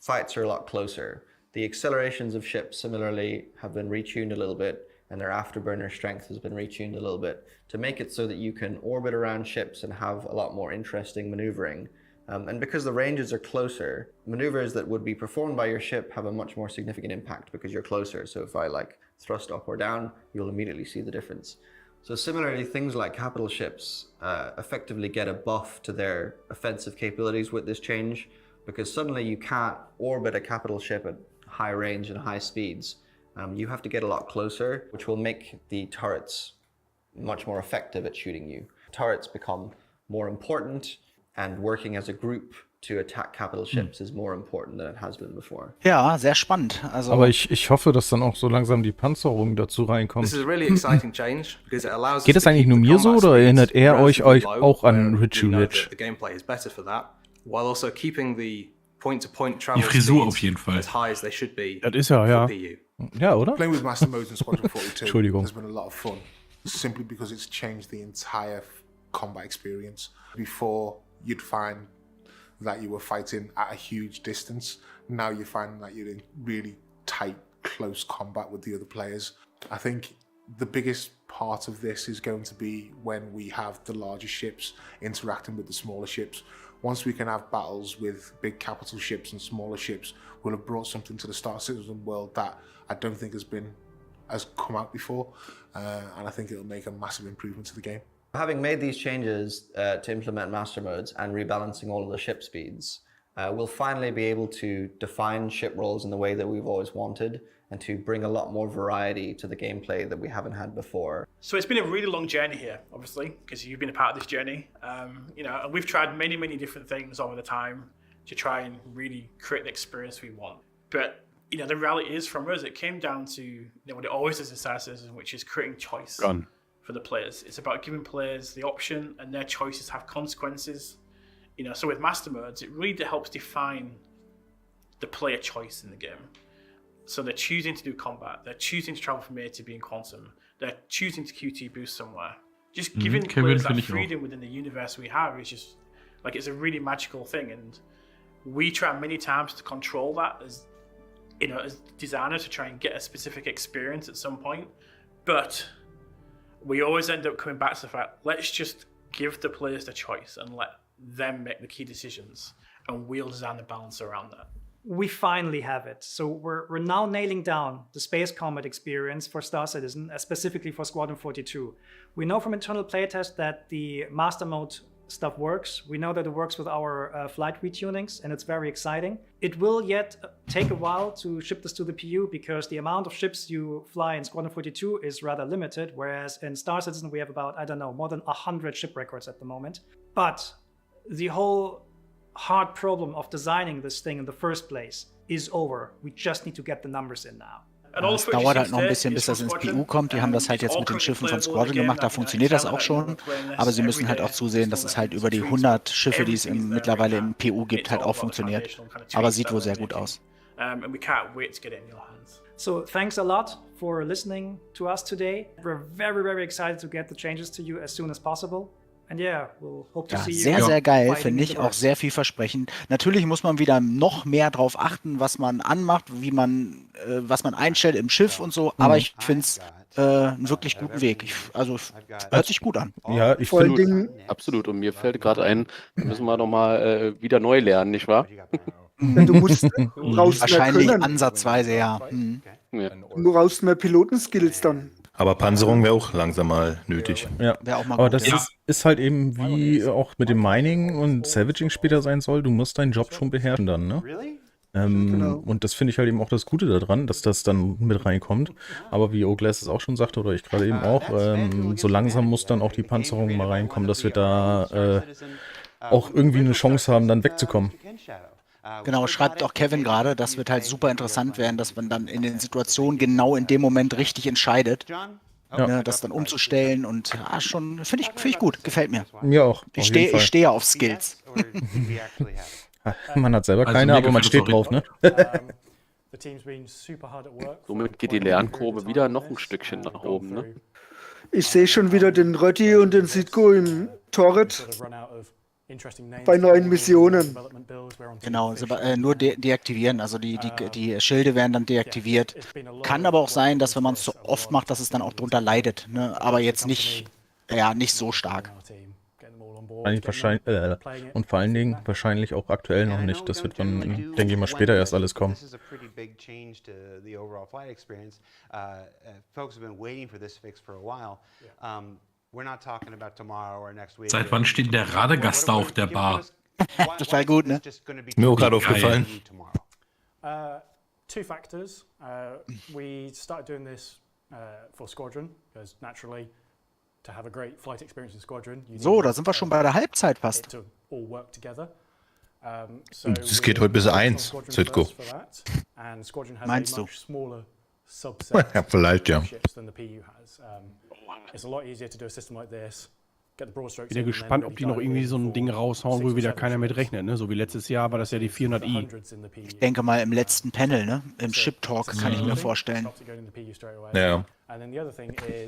fights are a lot closer. The accelerations of ships similarly have been retuned a little bit, and their afterburner strength has been retuned a little bit to make it so that you can orbit around ships and have a lot more interesting maneuvering. And because the ranges are closer, maneuvers that would be performed by your ship have a much more significant impact because you're closer. So if I like thrust up or down, you'll immediately see the difference. So similarly, things like capital ships effectively get a buff to their offensive capabilities with this change, because suddenly you can't orbit a capital ship at high range and high speeds. You have to get a lot closer, which will make the turrets much more effective at shooting you. Turrets become more important, and working as a group to attack capital ships is more important than it has been before. Ja, sehr spannend. Also aber ich hoffe, dass dann auch so langsam die Panzerung dazu reinkommt. This is a really exciting change because it allows us Geht es to eigentlich keep nur the mir so, combat oder speeds erinnert er euch relatively low, auch an where Richie we know Rich? that the gameplay is better for that, while also keeping the point-to-point travel Die Frisur speeds auf jeden Fall. as high as they should be Das ist ja, ja. for PU. Ja, oder? Playing with Master Modes in Squadron 42 Entschuldigung. has been a lot of fun, simply because it's changed the entire combat experience. Before, you'd find that you were fighting at a huge distance. Now you find that you're in really tight, close combat with the other players. I think the biggest part of this is going to be when we have the larger ships interacting with the smaller ships. Once we can have battles with big capital ships and smaller ships, we'll have brought something to the Star Citizen world that I don't think has come out before, and I think it'll make a massive improvement to the game. Having made these changes to implement master modes and rebalancing all of the ship speeds, we'll finally be able to define ship roles in the way that we've always wanted, and to bring a lot more variety to the gameplay that we haven't had before. So it's been a really long journey here, obviously, because you've been a part of this journey. And we've tried many, many different things over the time to try and really create the experience we want. But the reality is, from us, it came down to what it always is in Star Citizen, which is creating choice for the players. It's about giving players the option, and their choices have consequences. So with master modes, it really helps define the player choice in the game. So they're choosing to do combat. They're choosing to travel from A to B in quantum. They're choosing to QT boost somewhere. Just giving players that freedom within the universe we have is just like, it's a really magical thing, and we try many times to control that as, you know, as designers, to try and get a specific experience at some point, but we always end up coming back to the fact, let's just give the players the choice and let them make the key decisions, and we'll design the balance around that. We finally have it. So we're now nailing down the space combat experience for Star Citizen, specifically for Squadron 42. We know from internal playtest that the master mode stuff works. We know that it works with our flight retunings, and it's very exciting. It will yet take a while to ship this to the PU, because the amount of ships you fly in Squadron 42 is rather limited, whereas in Star Citizen we have about, I don't know, more than 100 ship records at the moment. But the whole hard problem of designing this thing in the first place is over. We just need to get the numbers in now. Es dauert halt noch ein bisschen, bis das ins PU kommt. Die haben das halt jetzt mit den Schiffen von Squadron gemacht, da funktioniert das auch schon. Aber sie müssen halt auch zusehen, dass es halt über die 100 Schiffe, die es mittlerweile im PU gibt, halt auch funktioniert. Aber sieht wohl sehr gut aus. So thanks a lot for listening to us today. We're very, very excited to get the changes to you as soon as possible. And yeah, we'll hope to see you. Sehr, sehr geil, finde ich, auch sehr vielversprechend. Natürlich muss man wieder noch mehr drauf achten, was man anmacht, wie man, was man einstellt im Schiff und so, aber ich finde es einen wirklich guten Weg. Also hört sich gut an. Ja, ich finde absolut. Und mir fällt gerade ein, müssen wir nochmal wieder neu lernen, nicht wahr? Du musst wahrscheinlich ansatzweise, ja. Du brauchst mehr Pilotenskills dann. Aber Panzerung wäre auch langsam mal nötig. Ja, aber das ist halt eben wie auch mit dem Mining und Salvaging später sein soll. Du musst deinen Job schon beherrschen dann, ne? Und das finde ich halt eben auch das Gute daran, dass das dann mit reinkommt. Aber wie Oglass es auch schon sagte, oder ich gerade eben auch, so langsam muss dann auch die Panzerung mal reinkommen, dass wir da auch irgendwie eine Chance haben, dann wegzukommen. Genau, schreibt auch Kevin gerade, das wird halt super interessant werden, dass man dann in den Situationen genau in dem Moment richtig entscheidet, das dann umzustellen, und schon, finde ich gut, gefällt mir. Mir auch. Ich stehe auf Skills. Man hat selber keine, aber man steht drauf, ne? Somit geht die Lernkurve wieder noch ein Stückchen nach oben, ne? Ich sehe schon wieder den Rötti und den Sitko im Torret bei neuen Missionen. Genau, nur deaktivieren, also die Schilde werden dann deaktiviert. Kann aber auch sein, dass wenn man es so oft macht, dass es dann auch drunter leidet, ne? Aber jetzt nicht so stark. Und vor allen Dingen wahrscheinlich auch aktuell noch nicht. Das wird dann, denke ich mal, später erst alles kommen. Seit wann steht der Radegast auf der Bar? Total gut, ne? Mir auch gerade aufgefallen. Two factors. We started doing this for Squadron, because naturally, to have a great flight experience in Squadron, so, da sind wir schon bei der Halbzeit fast. Es geht heute bis 1, Zitko. Meinst du? Ja, vielleicht, ja. Ich bin ja gespannt, ob die noch irgendwie so ein Ding raushauen, wo wieder keiner mit rechnet, ne? So wie letztes Jahr war das ja die 400i. Ich denke mal im letzten Panel, ne? Im Ship Talk kann ich mir vorstellen. Ja.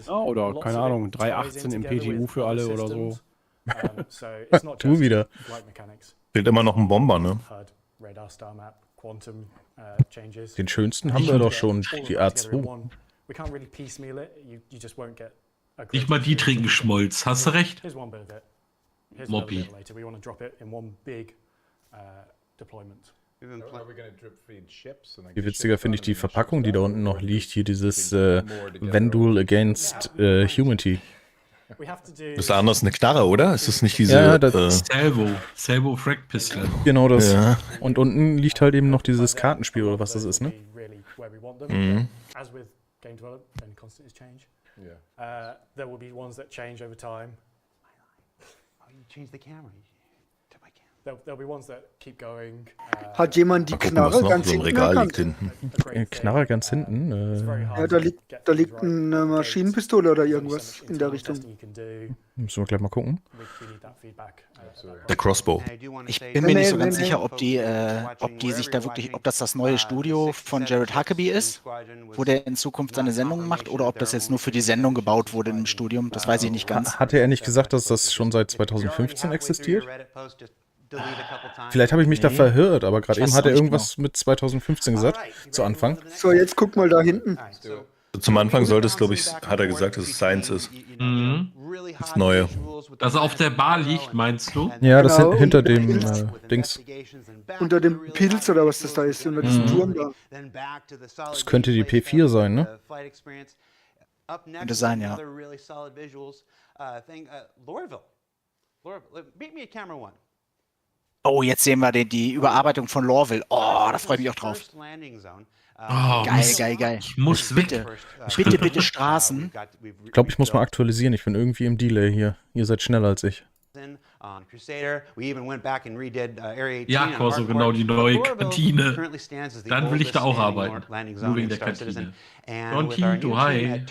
Oder, keine Ahnung, 318 im PTU für alle oder so. Du wieder. Fehlt immer noch ein Bomber, ne? Den schönsten haben wir doch schon, die A2. Nicht mal die trinken Schmolz, hast du recht? Moppi. Viel witziger finde ich die Verpackung, die da unten noch liegt. Hier dieses Wenn Duel Against Humanity. Das ist anders eine Knarre, oder? Ist das nicht diese... Ja, das Salvo Frag Pistol. Genau das. Ja. Und unten liegt halt eben noch dieses Kartenspiel, oder was das ist, ne? Mhm. There will be ones that change over time. Oh, you change the camera. there'll be ones that keep going. Hat jemand die Knarre ganz hinten erkannt? Knarre ganz hinten? Ja, da liegt eine Maschinenpistole oder irgendwas in der Richtung. Müssen wir gleich mal gucken. Der Crossbow. Ich bin mir nicht so ganz sicher, ob die sich da wirklich, ob das neue Studio von Jared Huckabee ist, wo der in Zukunft seine Sendungen macht, oder ob das jetzt nur für die Sendung gebaut wurde im Studium. Das weiß ich nicht ganz. Hatte er nicht gesagt, dass das schon seit 2015 existiert? Vielleicht habe ich mich da verhört, aber gerade eben hat er irgendwas mit 2015 gesagt, zu Anfang. So, jetzt guck mal da hinten. Zum Anfang sollte es, glaube ich, hat er gesagt, dass es Science ist. Das Neue. Dass er auf der Bar liegt, meinst du? Ja, das hinter dem Dings. Unter dem Pilz oder was das da ist, unter diesem Turm da. Das könnte die P4 sein, ne? Könnte sein, ja. Oh, jetzt sehen wir die Überarbeitung von Lorville. Oh, da freue ich mich auch drauf. Geil. Ich muss bitte Straßen. Ich glaube, ich muss mal aktualisieren. Ich bin irgendwie im Delay hier. Ihr seid schneller als ich. Ja, Corso, genau, die neue Kantine. Dann will ich da auch arbeiten. Nur wegen der Kantine. Donti, du hi.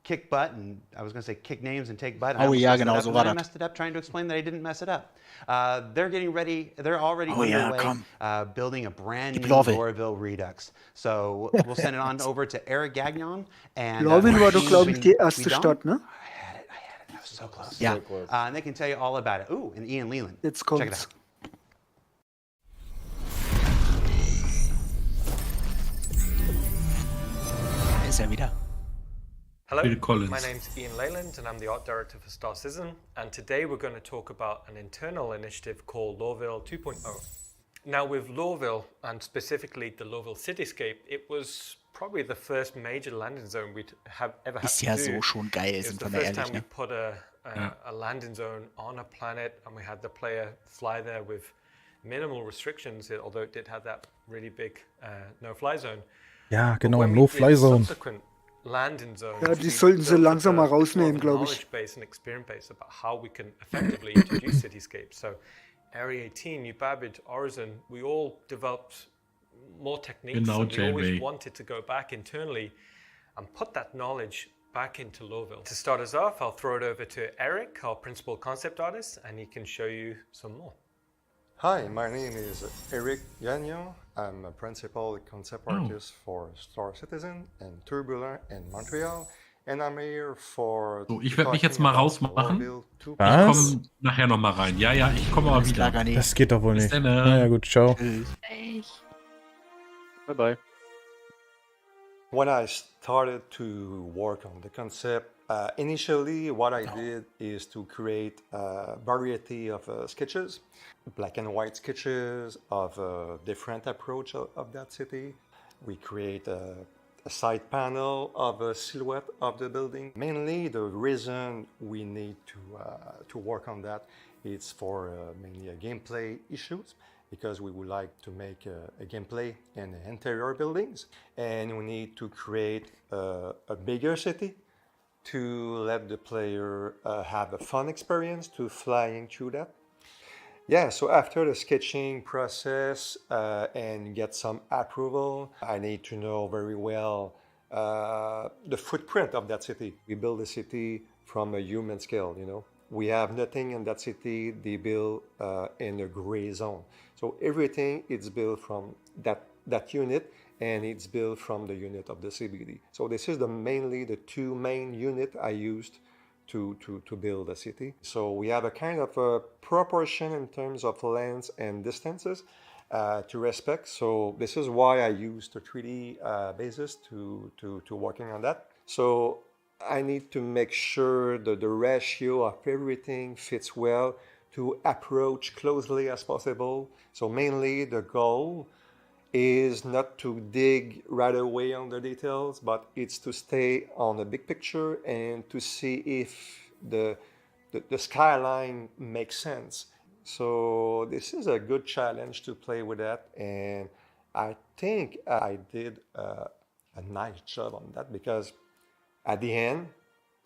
Kick butt, and I was going to say kick names and take butt. Oh ja, genau, so war das. I messed it up trying to explain that I didn't mess it up. They're getting ready. They're already underway building a brand new Lorville Redux. So we'll send it on over to Eric Gagnon. And Lorville war doch, glaube ich, die erste Stadt, ne? I had it. I was so close. Ja. And they can tell you all about it. Ooh, and Ian Leland. Jetzt Check it kommt's. out. Da ist er wieder. Hello, Bill Collins. my name's Ian Leyland and I'm the art director for Star Citizen, and today we're going to talk about an internal initiative called Lorville 2.0. Now with Lorville, and specifically the Lorville cityscape, it was probably the first major landing zone we'd ever had Ist to ja do. so schon geil, It was sind the wir mal first ehrlich, time we ne? put a landing zone on a planet and we had the player fly there with minimal restrictions, although it did have that really big no-fly zone. Ja, genau, No-Fly-Zone. Ja, die sollten sie langsam mal rausnehmen, glaube ich. Area 18, New Babbage, Orison, we all developed more techniques, Genau, and we always JB. wanted to go back internally and put that knowledge back into Lorville. To start us off, I'll throw it over to Eric, our principal concept artist, and he can show you some more. Hi, my name is Eric Gagnon. I'm a principal concept artist for Star Citizen and Turbulent in Montreal. And I'm here for So, ich werde mich jetzt mal rausmachen. Ich Was? komme nachher nochmal rein. Ja, ja, ich komme aber wieder. Das geht doch wohl Bis nicht. dann, Naja, gut, ciao. Bye bye. When I started to work on the concept, initially what I did is to create a variety of sketches, black and white sketches of a different approach of that city. We create a side panel of a silhouette of the building. Mainly the reason we need to work on that is for mainly gameplay issues, because we would like to make a gameplay in the interior buildings, and we need to create a bigger city to let the player have a fun experience to flying through that. Yeah, so after the sketching process and get some approval, I need to know very well the footprint of that city. We build a city from a human scale, you know. We have nothing in that city, they build in a gray zone. So everything is built from that unit, and it's built from the unit of the CBD. So this is mainly the two main units I used to build a city. So we have a kind of a proportion in terms of lengths and distances to respect. So this is why I used the 3D basis to working on that. So I need to make sure that the ratio of everything fits well to approach closely as possible. So mainly the goal is not to dig right away on the details, but it's to stay on the big picture and to see if the skyline makes sense. So this is a good challenge to play with that, and I think I did a nice job on that, because at the end,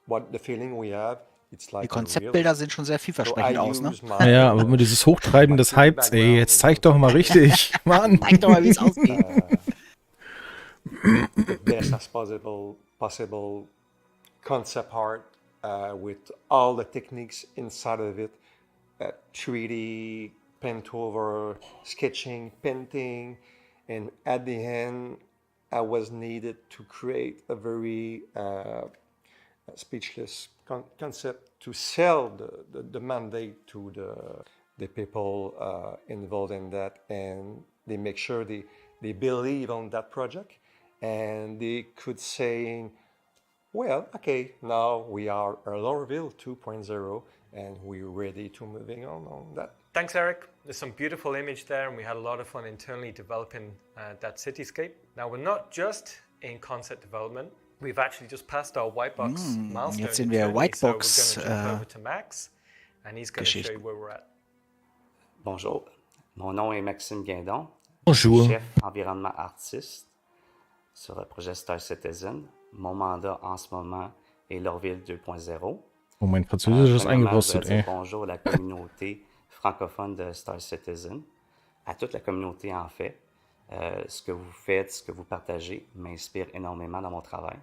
what the feeling we have Die Konzeptbilder sehen schon sehr vielversprechend aus, ne? Ja, aber immer dieses Hochtreiben des Hypes, ey, jetzt zeig doch mal richtig, Mann. Zeig doch mal, wie es aussieht. The best as possible concept art with all the techniques inside of it, 3D, paint over, sketching, painting, and at the end, I was needed to create a very speechless concept to sell the mandate to the people involved in that, and they make sure they believe on that project, and they could say, well, okay, now we are a Lorville 2.0, and we're ready to moving on that. Thanks, Eric. There's some beautiful image there, and we had a lot of fun internally developing that cityscape. Now, we're not just in concept development. We've actually just passed our Whitebox milestone. Jetzt sehen wir Whitebox so we're going to jump over to Max, and he's going to show you where we're at. Bonjour, mon nom est Maxime Guindon. Bonjour. Chef environnement artiste sur le projet Star Citizen. Mon mandat en ce moment est Lorville 2.0. Oh, mein Französisch ist eingerostet, ey. Bonjour à la communauté francophone de Star Citizen, à toute la communauté en fait. Ce que vous faites, ce que vous partagez m'inspire énormément dans mon travail.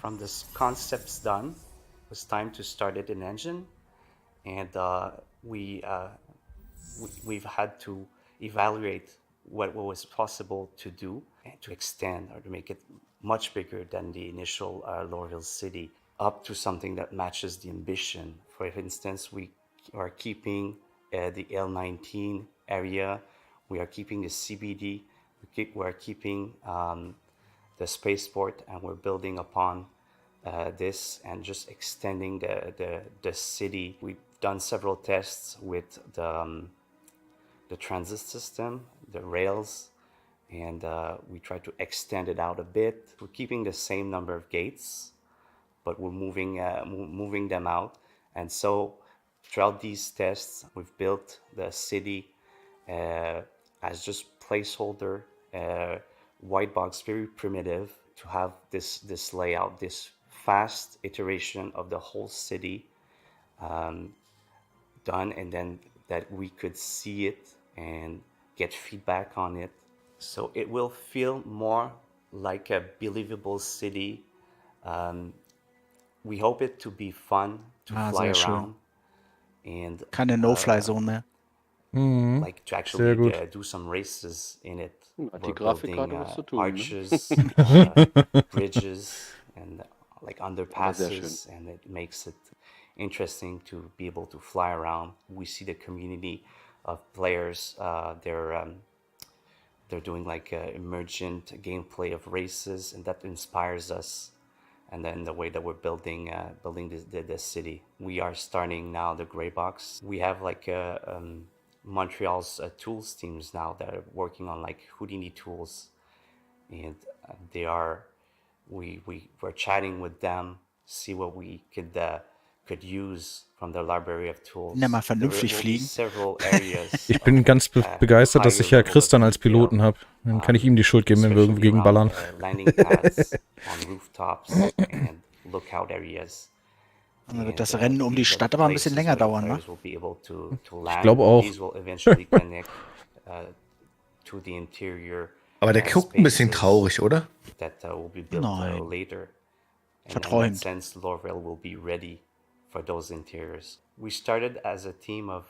From the concepts done, it was time to start it in engine, and we've had to evaluate what was possible to do and to extend or to make it much bigger than the initial Lorville city, up to something that matches the ambition. For instance, we are keeping the L19 area, we are keeping the CBD, we are keeping the spaceport, and we're building upon this and just extending the city. We've done several tests with the transit system, the rails, and we try to extend it out a bit. We're keeping the same number of gates, but we're moving them out. And so throughout these tests, we've built the city as just placeholder, white box, very primitive, to have this layout, this fast iteration of the whole city done, and then that we could see it and get feedback on it. So it will feel more like a believable city. We hope it to be fun to fly around. And keine No-Fly-Zone mehr. Like to actually do some races in it. Die Grafikkarte was zu tun, arches, bridges, and like underpasses, and it makes it interesting to be able to fly around. We see the community of players. They're doing like emergent gameplay of races, and that inspires us. And then the way that we're building the city. We are starting now the gray box. We have like Montreal's tools teams now that are working on like Houdini tools, and we're chatting with them, see what we could use from the library of tools. Mal vernünftig fliegen. Ich bin ganz begeistert, dass ich ja Christian als Piloten habe. Dann kann ich ihm die Schuld geben, wenn wir irgendwo gegen ballern. Landing pads on rooftops and lookout areas. Dann wird das Rennen um die Stadt aber ein bisschen länger dauern, ne? Ich glaube auch. Aber der guckt ein bisschen traurig, oder? Nein. Verträumt. Lorville will be ready for those interiors. We started as a team of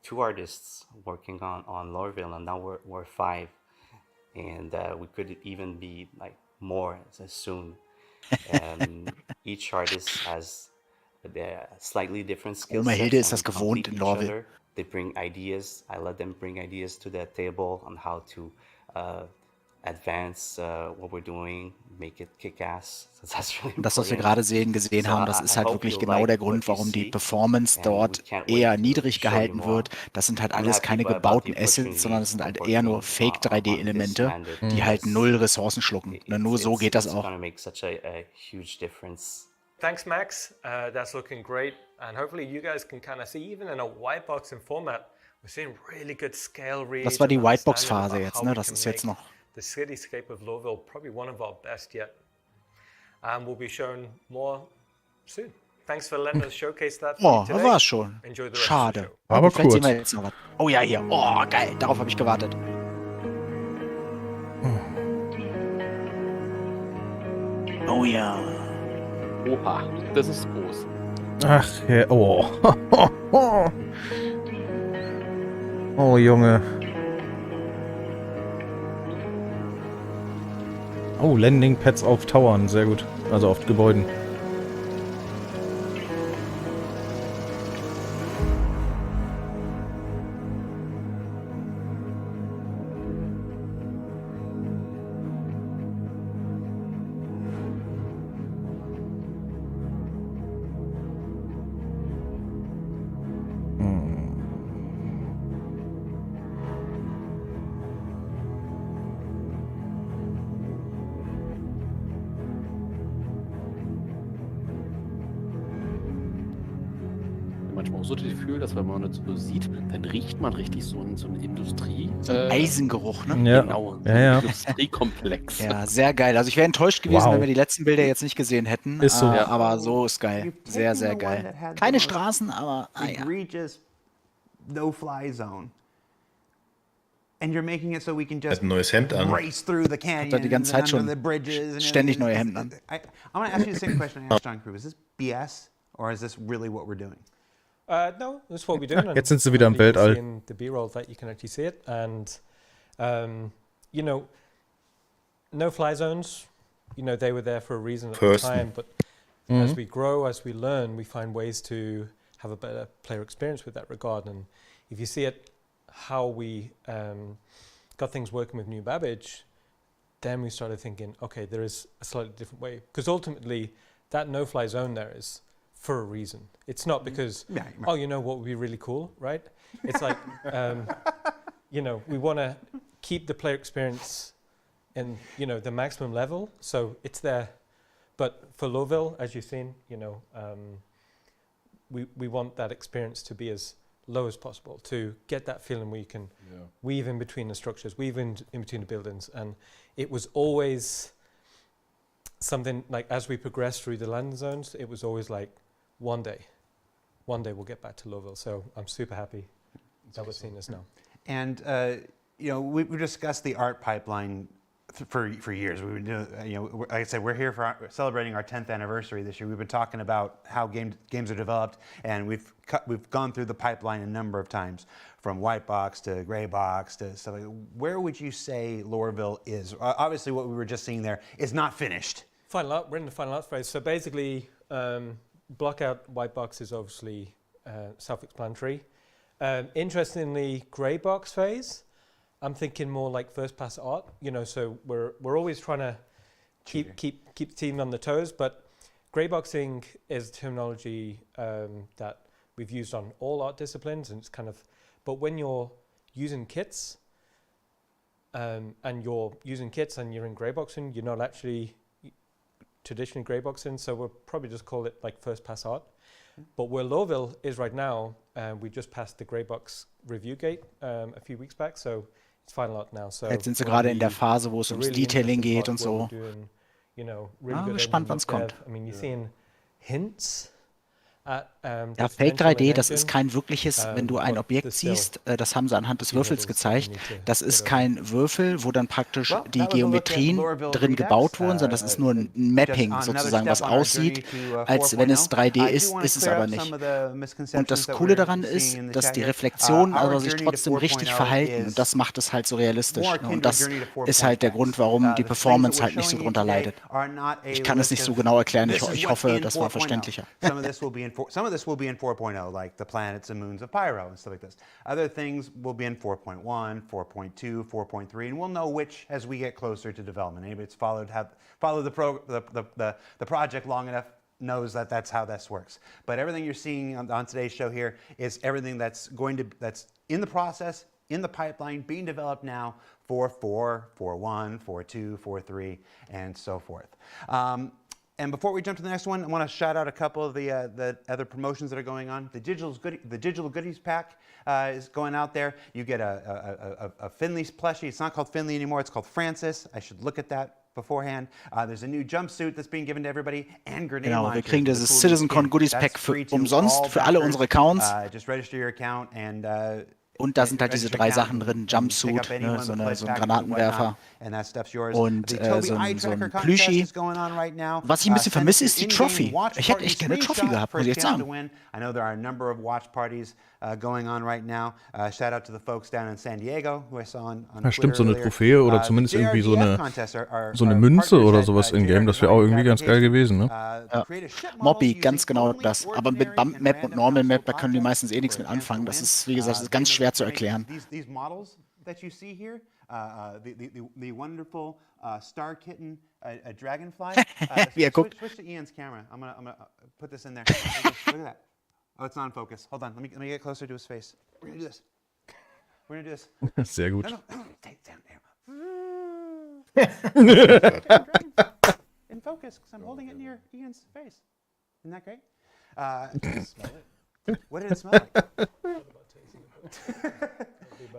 2 artists working on Lorville, and now we're 5, and we could even be like more soon. Each artist has slightly different skills. Oma Hilde ist das gewohnt in Lorville. They bring ideas. I let them bring ideas to the table on how to advance what we're doing, make it kick-ass. Und das, was wir gerade gesehen haben, das ist halt wirklich genau der Grund, warum die Performance dort eher niedrig gehalten wird. Das sind halt alles keine gebauten Assets, sondern es sind halt eher nur Fake-3D-Elemente, die halt 0 Ressourcen schlucken. Nur so geht das auch. Thanks, Max. That's looking great. And hopefully you guys can kind of see, even in a whiteboxing format, we're seeing really good scale reads. Das war die Whitebox-Phase jetzt, ne? Das ist jetzt noch. The cityscape of Lorville, probably one of our best yet. and we'll be showing more soon. Thanks for letting us showcase that. Oh, das war's schon. Enjoy the rest Schade. of the show. Aber Vielleicht sehen kurz. wir jetzt noch was. Oh ja, hier. Oh, geil. Darauf habe ich gewartet. Oh ja. Oha, das ist groß. Ach, oh. Oh, Junge. Oh, Landing-Pads auf Towern, sehr gut. Also auf Gebäuden. Manchmal auch so das Gefühl, dass wenn man das so sieht, dann riecht man richtig so eine Industrie. So ein Eisengeruch, ne? Ja. Genau, Ja, ja. Industriekomplex. Ja, sehr geil. Also ich wäre enttäuscht gewesen, Wow. wenn wir die letzten Bilder jetzt nicht gesehen hätten. Ist so. Aber so ist geil. Sehr, sehr geil. Keine Straßen, aber ja. Egregious no-fly zone. And you're making it so we can Hat just ein neues Hemd an. race through the canyons Hat er die ganze Zeit and schon under the bridges and ständig neue everything. Hemden an. I'm going to ask you the same question I asked John Crew. Is this BS or is this really what we're doing? No, that's what we're doing. Jetzt sind sie wieder im hopefully you can Weltall. see in the B-roll that you can actually see it. And, no-fly zones, they were there for a reason at the time. But as we grow, as we learn, we find ways to have a better player experience with that regard. And if you see it, how we got things working with New Babbage, then we started thinking, okay, there is a slightly different way. Because ultimately, that no-fly zone there is for a reason. It's not because, oh, what would be really cool, right? It's like, we want to keep the player experience in, the maximum level. So it's there. But for Lowville, as you've seen, we want that experience to be as low as possible to get that feeling where you can weave in between the structures, weave in between the buildings. And it was always something like, as we progressed through the landing zones, it was always like, one day we'll get back to Lowville. So I'm super happy that we're seeing this now. And, we discussed the art pipeline for years. We've been doing, like I said, we're here for celebrating our 10th anniversary this year. We've been talking about how games are developed, and we've gone through the pipeline a number of times, from white box to gray box to stuff like that. Where would you say Lorville is? Obviously, what we were just seeing there is not finished. Final art, we're in the final art phase. So basically, blockout white box is obviously self-explanatory. Interestingly, grey box phase, I'm thinking more like first pass art. So we're always trying to keep the team on the toes. But grey boxing is terminology that we've used on all art disciplines, and it's kind of. But when you're using kits, and you're in grey boxing, you're not actually traditionally grey boxing, so we'll probably just call it like first pass art. But where Lowville is right now, we just passed the grey box review gate a few weeks back, so it's final art now. So jetzt sind sie gerade in der Phase, wo es ums Detailing geht und so. Gespannt, wann's kommt. I mean, you're seeing hints. Ja, Fake 3D, das ist kein wirkliches, wenn du ein Objekt siehst, das haben sie anhand des Würfels gezeigt, das ist kein Würfel, wo dann praktisch die Geometrien drin gebaut wurden, sondern das ist nur ein Mapping sozusagen, was aussieht, als wenn es 3D ist, ist es aber nicht. Und das Coole daran ist, dass die Reflexionen aber sich trotzdem richtig verhalten und das macht es halt so realistisch. Und das ist halt der Grund, warum die Performance halt nicht so drunter leidet. Ich kann es nicht so genau erklären, ich hoffe, das war verständlicher. Some of this will be in 4.0, like the planets and moons of Pyro and stuff like this. Other things will be in 4.1, 4.2, 4.3, and we'll know which as we get closer to development. Anybody that's followed the project long enough knows that that's how this works. But everything you're seeing on today's show here is everything that's in the process, in the pipeline, being developed now for 4, 4.1, 4.2, 4.3, and so forth. And before we jump to the next one, I want to shout out a couple of the other promotions that are going on. The digital goodies pack is going out there. You get a Finley plushie. It's not called Finley anymore. It's called Francis. I should look at that. beforehand. There's a new jumpsuit that's being given to everybody and grenade Genau, wir launchers kriegen with a dieses cool new Citizencon skin. Goodies That's Pack free für to umsonst all für alle backers. unsere Accounts. Just register your account and Und da sind halt diese 3 Sachen drin, pick Jumpsuit, up any ne, one of so the ein pledge packages and Granatenwerfer whatnot, and that stuff's yours. und The Toby so Eye ein Tracker contest Plüschi. is going on right now. Was ich ein bisschen Send us vermisse, your ist die in-game Trophy. watch Ich hätte party echt gerne eine Trophy screenshot gehabt, for a muss ich jetzt chance to sagen. win. I know there are a number of watch parties going on right now. Shout out to the folks down in San Diego who I saw on Ja, stimmt, so Twitter eine earlier. Trophäe oder zumindest irgendwie so eine Münze oder sowas in-game, das wäre auch irgendwie ganz geil gewesen, ne? Ja. Mobby, ganz genau das. Aber mit Bump Map und Normal Map, da können die meistens eh nichts mit anfangen. Das ist, wie gesagt, das ist ganz schwer zu erklären. These models that you see here, the wonderful star kitten, a dragonfly. Wie er guckt. Switch to Ian's camera. I'm gonna put this in there. Look at that. Oh, it's not in focus. Hold on. Let me get closer to his face. We're gonna do this. We're gonna do this. Sehr gut. No. Take it down. In focus, because I'm holding it near Ian's face. Isn't that great? Smell it. What did it smell like?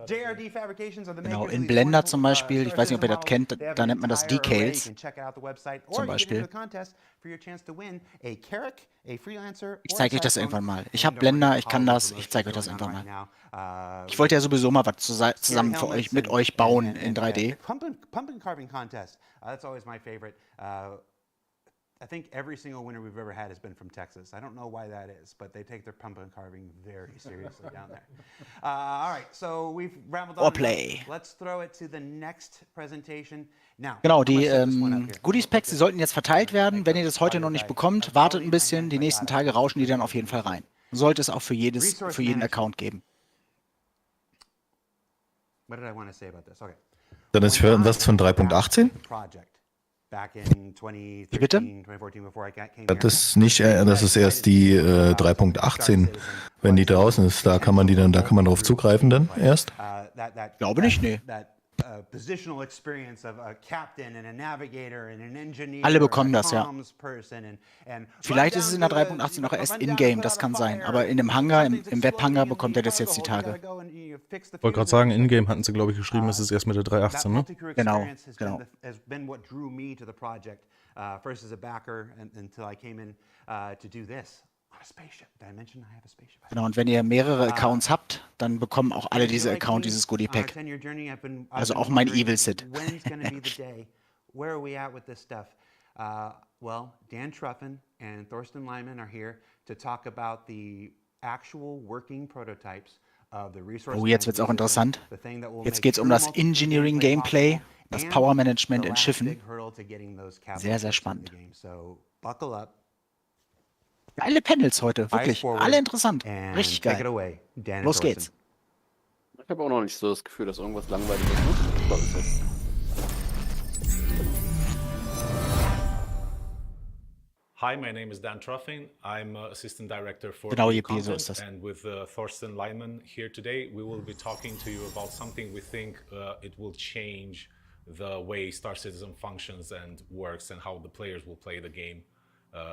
JRD Fabrications are the Genau, makers in of these Blender wonderful, zum Beispiel, ich weiß nicht, ob ihr das models. kennt, They have da an nennt man das entire array. You Decals can check it out the website, or zum you can get into Beispiel. the contest for your chance to win a Carrack, a Freelancer, Ich or zeige a euch das Cyclone irgendwann mal. Ich habe and Blender, ich kann all das, the ich zeige euch das going irgendwann on mal. right now. Ich wollte ja sowieso mal was zusammen für euch, mit euch bauen in 3D. Pumpkin carving contest. That's always my favorite. I think every single winner we've ever had has been from Texas. I don't know why that is, but they take their pumpkin carving very seriously down there. All right, so we've rambled on. Let's throw it to the next presentation. Now, Genau, die Goodies Packs, die sollten jetzt verteilt werden. Wenn ihr das heute noch nicht bekommt, wartet ein bisschen. Die nächsten Tage rauschen die dann auf jeden Fall rein. Sollte es auch für jeden Account geben. What did I want to say about this? Okay. Dann ist für was von 3.18? Wie bitte? Das ist nicht, das ist erst die 3.18, wenn die draußen ist. Da kann man darauf zugreifen dann erst? Glaube nicht, nee. Alle bekommen das, ja. Vielleicht ist es in der 3.18 auch erst in-game, das kann sein. Aber in dem Hangar, im Webhangar bekommt er das jetzt die Tage. Ich wollte gerade sagen, in-game hatten sie, glaube ich, geschrieben, es ist erst mit der 3.18, ne? Genau. First as a backer until I came in to do this. On a spaceship. Did I mention I have a spaceship? Genau, und wenn ihr mehrere Accounts habt, dann bekommen auch alle diese Account dieses Goodie Pack. Also auch mein Evil Sid. When's going to be the day? Where are we at with this stuff? Well, Dan Truffen and Thorsten Lyman are here to talk about the actual working prototypes of the resource. Oh, jetzt wird es auch interessant. Jetzt geht es um das Engineering Gameplay, das Power Management in Schiffen. Sehr, sehr spannend. Geile Panels heute, wirklich. Alle interessant. Richtig geil. Los geht's. Ich habe auch noch nicht so das Gefühl, dass irgendwas langweilig ist. Ne? Ich glaube, es ist. Hi, my name is Dan Truffin. I'm Assistant Director for Genau, Content, and with Thorsten Lyman here today, we will be talking to you about something we think it will change the way Star Citizen functions and works and how the players will play the game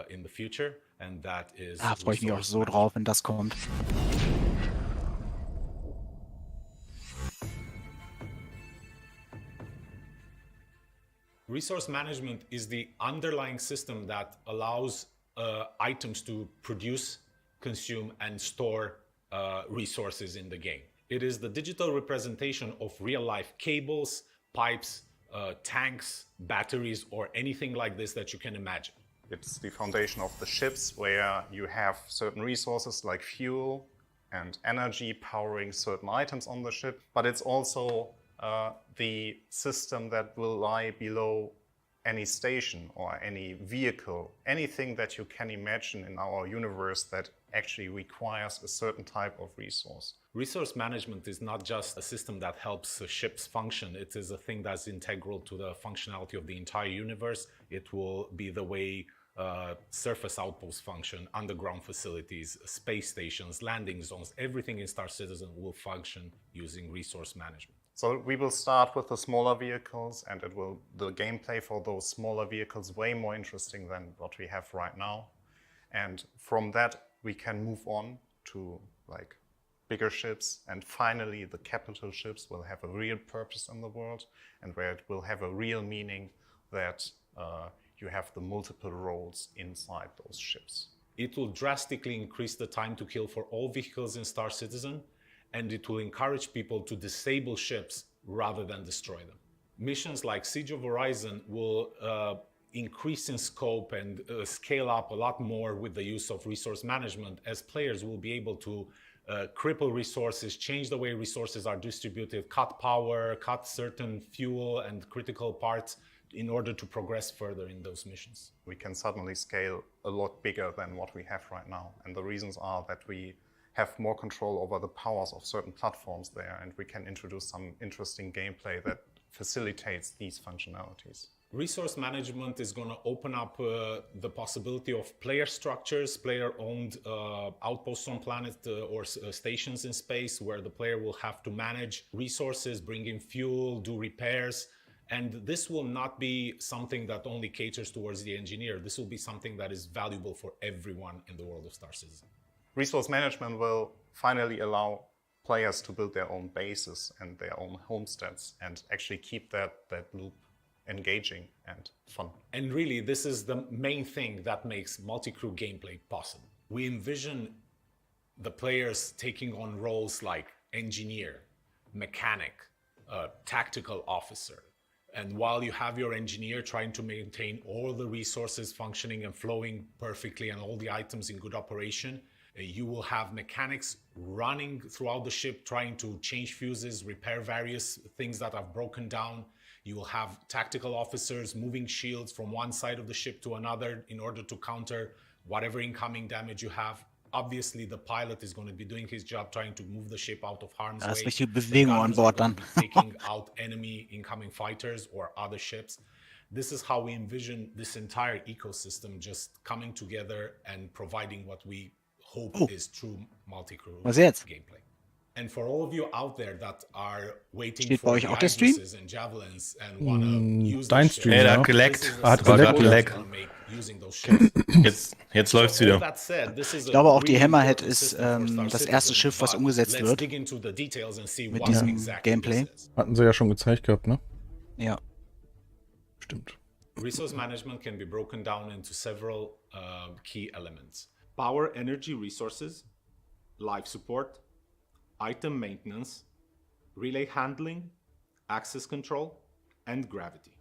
in the future, and that is Da freue ich mich auch so drauf, wenn das kommt. Resource management is the underlying system that allows items to produce, consume, and store resources in the game. It is the digital representation of real-life cables, pipes, tanks, batteries, or anything like this that you can imagine. It's the foundation of the ships, where you have certain resources like fuel and energy powering certain items on the ship, but it's also the system that will lie below any station or any vehicle, anything that you can imagine in our universe that actually requires a certain type of resource. Resource management is not just a system that helps ships function. It is a thing that's integral to the functionality of the entire universe. It will be the way surface outposts function, underground facilities, space stations, landing zones, everything in Star Citizen will function using resource management. So we will start with the smaller vehicles, and the gameplay for those smaller vehicles way more interesting than what we have right now. And from that, we can move on to like bigger ships, and finally the capital ships will have a real purpose in the world, and where it will have a real meaning, that you have the multiple roles inside those ships. It will drastically increase the time to kill for all vehicles in Star Citizen, and it will encourage people to disable ships rather than destroy them. Missions like Siege of Horizon will increase in scope and scale up a lot more with the use of resource management, as players will be able to cripple resources, change the way resources are distributed, cut power, cut certain fuel and critical parts in order to progress further in those missions. We can suddenly scale a lot bigger than what we have right now. And the reasons are that we have more control over the powers of certain platforms there, and we can introduce some interesting gameplay that facilitates these functionalities. Resource management is going to open up the possibility of player structures, player-owned outposts on planet or stations in space, where the player will have to manage resources, bring in fuel, do repairs. And this will not be something that only caters towards the engineer. This will be something that is valuable for everyone in the world of Star Citizen. Resource management will finally allow players to build their own bases and their own homesteads and actually keep that loop engaging and fun. And really, this is the main thing that makes multi-crew gameplay possible. We envision the players taking on roles like engineer, mechanic, tactical officer. And while you have your engineer trying to maintain all the resources functioning and flowing perfectly and all the items in good operation, you will have mechanics running throughout the ship, trying to change fuses, repair various things that have broken down. You will have tactical officers moving shields from one side of the ship to another in order to counter whatever incoming damage you have. Obviously, the pilot is going to be doing his job, trying to move the ship out of harm's way. Da ist richtig Bewegung an Bord dann. Taking out enemy incoming fighters or other ships. This is how we envision this entire ecosystem just coming together and providing what we hope is true multi-crew gameplay. And for all of you out there that are waiting for the Ibises and Javelins and want to use Dein those Stream, ships, ja. Hat geleckt. Jetzt läuft's wieder. Ich glaube auch die Hammerhead ist das erste Schiff, was umgesetzt wird mit diesem Gameplay. Hatten sie ja schon gezeigt gehabt, ne? Ja. Stimmt. Resource management can be broken down into several key elements. Power, energy, resources, life support, item maintenance, relay handling, access control, and gravity.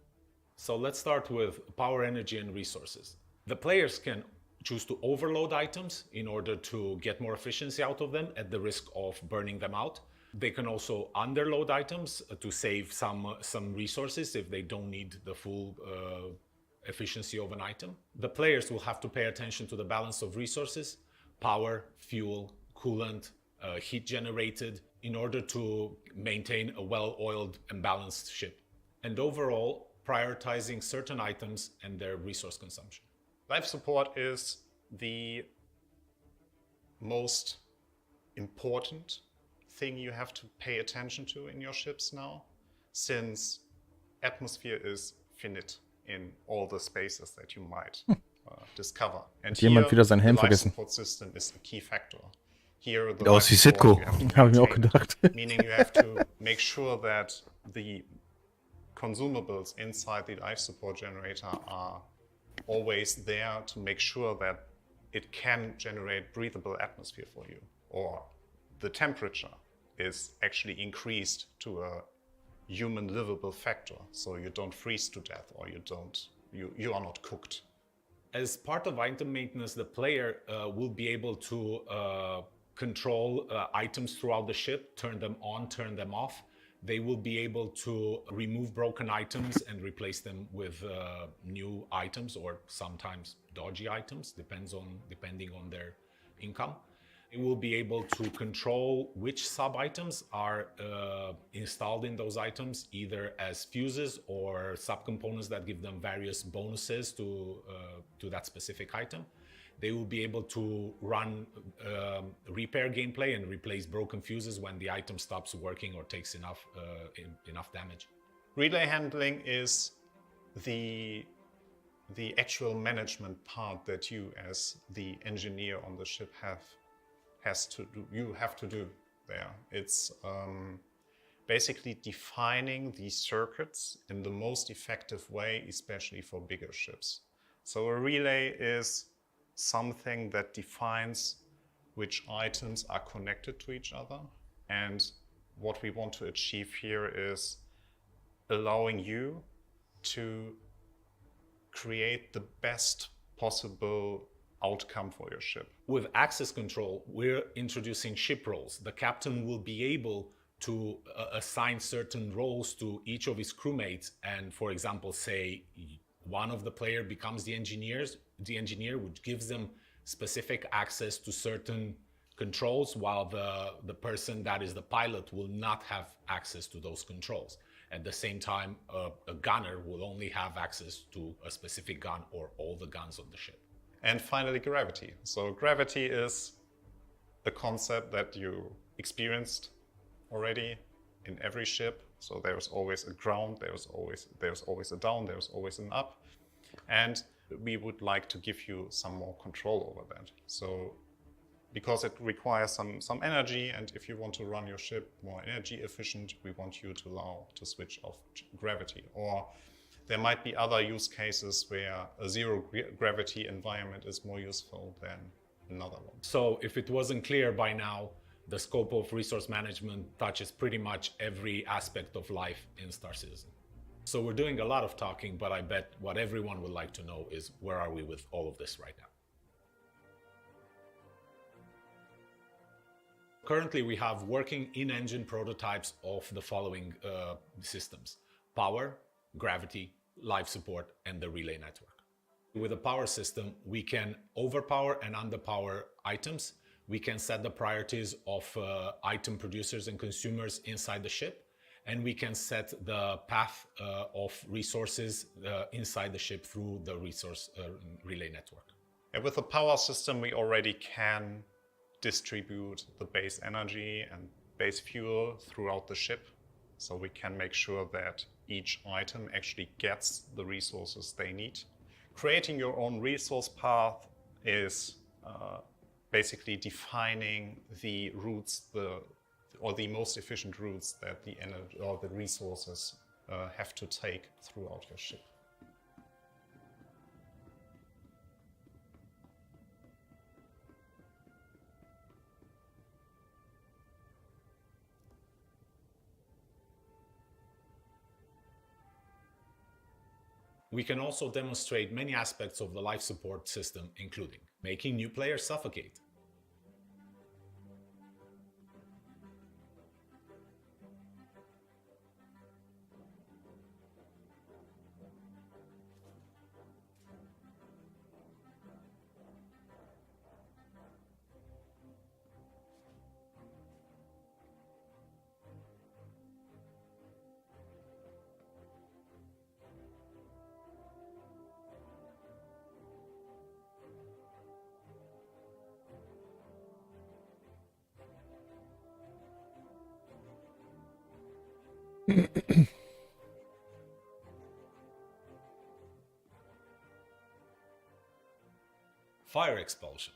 So let's start with power, energy, and resources. The players can choose to overload items in order to get more efficiency out of them at the risk of burning them out. They can also underload items to save some resources if they don't need the full efficiency of an item. The players will have to pay attention to the balance of resources, power, fuel, coolant, heat generated, in order to maintain a well-oiled and balanced ship. And overall, prioritizing certain items and their resource consumption. Life support is the most important thing you have to pay attention to in your ships now, since atmosphere is finite in all the spaces that you might discover. And jemand wieder sein Helm the life vergessen. support system is a key factor. Here, the Aus wie life support Sitco. you have to Habe ich mir auch maintain, gedacht. meaning you have to make sure that the consumables inside the life support generator are always there to make sure that it can generate breathable atmosphere for you, or the temperature is actually increased to a human livable factor, so you don't freeze to death or you are not cooked. As part of item maintenance, the player will be able to control items throughout the ship, turn them on, turn them off. They will be able to remove broken items and replace them with new items, or sometimes dodgy items, depending on their income. It will be able to control which sub-items are installed in those items, either as fuses or subcomponents that give them various bonuses to that specific item. They will be able to run repair gameplay and replace broken fuses when the item stops working or takes enough damage. Relay handling is the actual management part that you, as the engineer on the ship, have to do there. It's basically defining these circuits in the most effective way, especially for bigger ships. So a relay is something that defines which items are connected to each other. And what we want to achieve here is allowing you to create the best possible outcome for your ship. With access control, we're introducing ship roles. The captain will be able to assign certain roles to each of his crewmates, and for example, say one of the player becomes the engineer, which gives them specific access to certain controls, while the person that is the pilot will not have access to those controls. At the same time, a gunner will only have access to a specific gun or all the guns on the ship. And finally, gravity. So gravity is a concept that you experienced already in every ship. So there's always a ground, there's always a down, there's always an up. And we would like to give you some more control over that. So because it requires some energy, and if you want to run your ship more energy efficient, we want you to allow to switch off gravity. Or there might be other use cases where a zero gravity environment is more useful than another one. So if it wasn't clear by now, the scope of resource management touches pretty much every aspect of life in Star Citizen. So we're doing a lot of talking, but I bet what everyone would like to know is where are we with all of this right now? Currently, we have working in-engine prototypes of the following systems: power, gravity, life support, and the relay network. With a power system, we can overpower and underpower items. We can set the priorities of item producers and consumers inside the ship, and we can set the path of resources inside the ship through the resource relay network. And with the power system, we already can distribute the base energy and base fuel throughout the ship. So we can make sure that each item actually gets the resources they need. Creating your own resource path is basically defining the routes, or the most efficient routes that the energy or the resources have to take throughout your ship. We can also demonstrate many aspects of the life support system, including making new players suffocate, fire expulsion,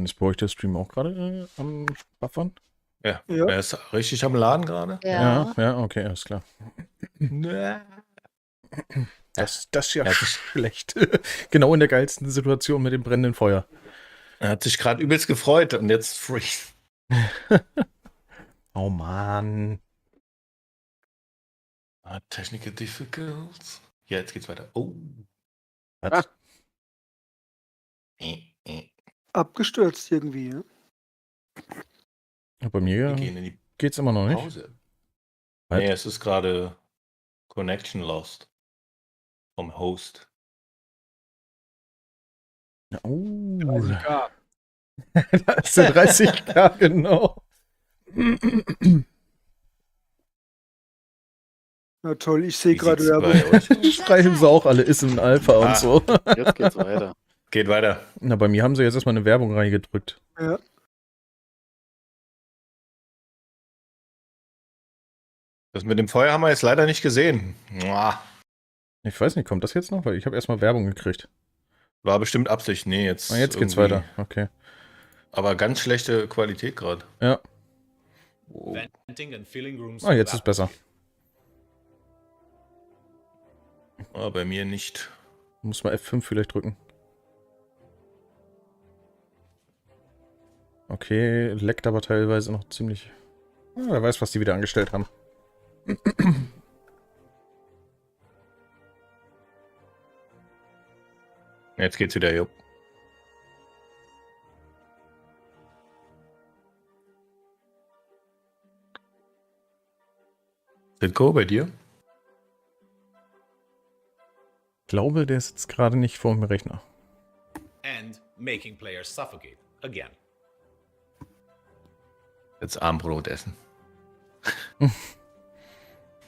Ist bei euch der Stream auch gerade am Buffern? Ja, er ist richtig am Laden gerade. Ja, okay, alles klar. Das ist ja schlecht. Genau in der geilsten Situation mit dem brennenden Feuer. Er hat sich gerade übelst gefreut und jetzt freeze. Oh Mann. Technical difficult. Ja, jetzt geht's weiter. Oh. Was? Abgestürzt irgendwie, ja? Ja, bei mir geht's immer noch nicht. Pause. Nee, es ist gerade Connection lost vom Host. Oh. 30K. Da ist der 30K, genau. Na toll, ich sehe gerade Werbung. Schreiben sie auch alle, ist in Alpha und so. Jetzt geht's weiter. Geht weiter. Na, bei mir haben sie jetzt erstmal eine Werbung reingedrückt. Ja. Das mit dem Feuer haben wir jetzt leider nicht gesehen. Ich weiß nicht, kommt das jetzt noch? Weil ich habe erstmal Werbung gekriegt. War bestimmt Absicht. Nee, jetzt. Jetzt geht's weiter. Okay. Aber ganz schlechte Qualität gerade. Ja. Jetzt ist besser. Bei mir nicht. Muss mal F5 vielleicht drücken. Okay, leckt aber teilweise noch ziemlich. Wer weiß, was die wieder angestellt haben. Jetzt geht's wieder, jo. Silko, bei dir? Ich glaube, der sitzt gerade nicht vor dem Rechner. And making players suffocate again. Jetzt Armbrot essen.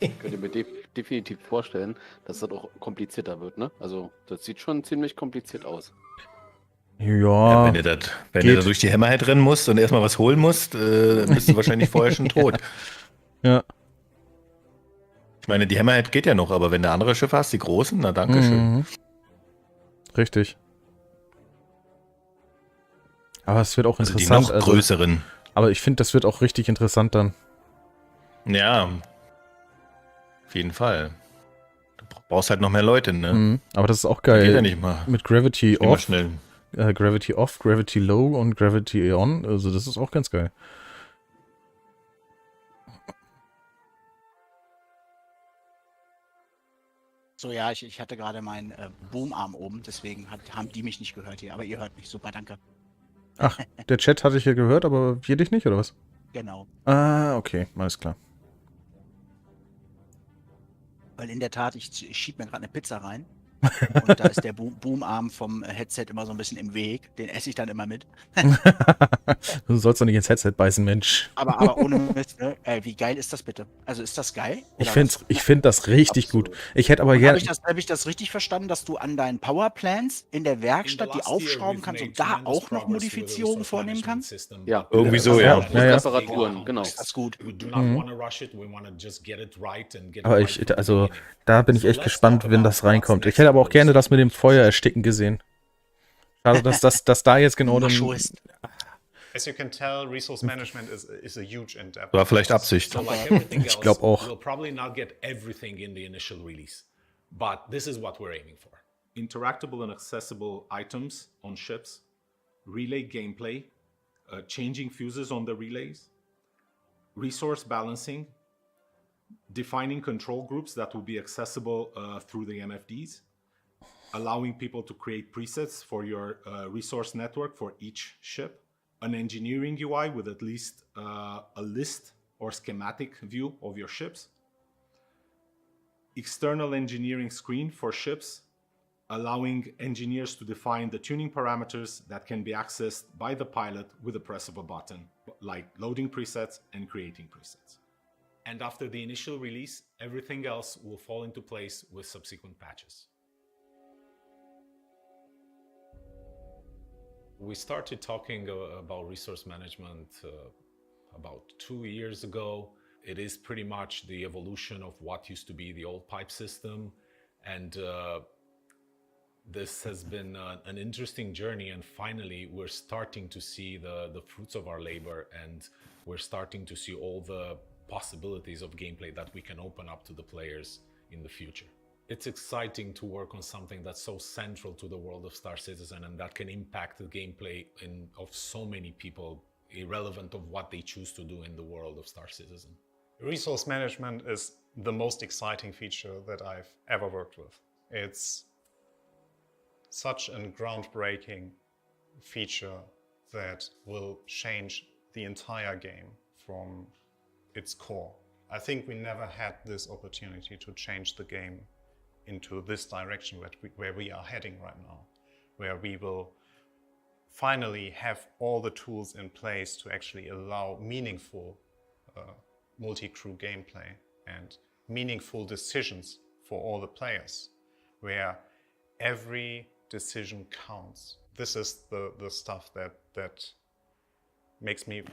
Könnt ihr mir definitiv vorstellen, dass das auch komplizierter wird, ne? Also, das sieht schon ziemlich kompliziert aus. Ja. Wenn du da durch die Hammerhead rennen musst und erstmal was holen musst, bist du wahrscheinlich vorher schon tot. Ja. Ich meine, die Hammerhead geht ja noch, aber wenn du andere Schiffe hast, die großen, na danke schön. Richtig. Aber es wird auch Also interessant. die noch größeren. Aber ich finde, das wird auch richtig interessant dann. Ja. Auf jeden Fall. Du brauchst halt noch mehr Leute, ne? Aber das ist auch geil. Geht ja nicht mal. Mit Gravity Immer Off, schnell. Gravity Off, Gravity Low und Gravity On. Also das ist auch ganz geil. So, ja, ich hatte gerade meinen Boomarm oben, deswegen haben die mich nicht gehört hier. Aber ihr hört mich. Super, danke. Ach, der Chat hatte ich hier gehört, aber wir dich nicht, oder was? Genau. Ah, okay, alles klar. Weil in der Tat, ich schieb mir gerade eine Pizza rein. Und da ist der Boomarm vom Headset immer so ein bisschen im Weg. Den esse ich dann immer mit. Du sollst doch nicht ins Headset beißen, Mensch. Aber ohne Mist, ne? Wie geil ist das bitte? Also ist das geil? Ich find das richtig gut. Ich hätte aber gerne. Habe ich das richtig verstanden, dass du an deinen Powerplants in der Werkstatt die aufschrauben kannst und da auch noch Modifizierungen vornehmen kannst? Ja, irgendwie so, ja. Reparaturen, genau. Das ist gut. Aber also, da bin ich echt gespannt, wenn das reinkommt. Ich hätte aber auch gerne das mit dem Feuer ersticken gesehen. Schade, dass da jetzt genau dann. As you can tell, resource management is a huge endeavor. War vielleicht Absicht. So like everything else, Ich glaube auch. We'll probably not get everything in the initial release, but this is what we're aiming for. Interactable and accessible items on ships, relay gameplay, changing fuses on the relays, resource balancing, defining control groups that will be accessible through the MFDs, allowing people to create presets for your resource network for each ship, an engineering UI with at least a list or schematic view of your ships, external engineering screen for ships, allowing engineers to define the tuning parameters that can be accessed by the pilot with the press of a button, like loading presets and creating presets. And after the initial release, everything else will fall into place with subsequent patches. We started talking about resource management about 2 years ago. It is pretty much the evolution of what used to be the old pipe system. And this has been an interesting journey. And finally, we're starting to see the fruits of our labor. And we're starting to see all the possibilities of gameplay that we can open up to the players in the future. It's exciting to work on something that's so central to the world of Star Citizen and that can impact the gameplay of so many people, irrelevant of what they choose to do in the world of Star Citizen. Resource management is the most exciting feature that I've ever worked with. It's such a groundbreaking feature that will change the entire game from its core. I think we never had this opportunity to change the game into this direction where we are heading right now, where we will finally have all the tools in place to actually allow meaningful multi-crew gameplay and meaningful decisions for all the players, where every decision counts. This is the stuff that makes me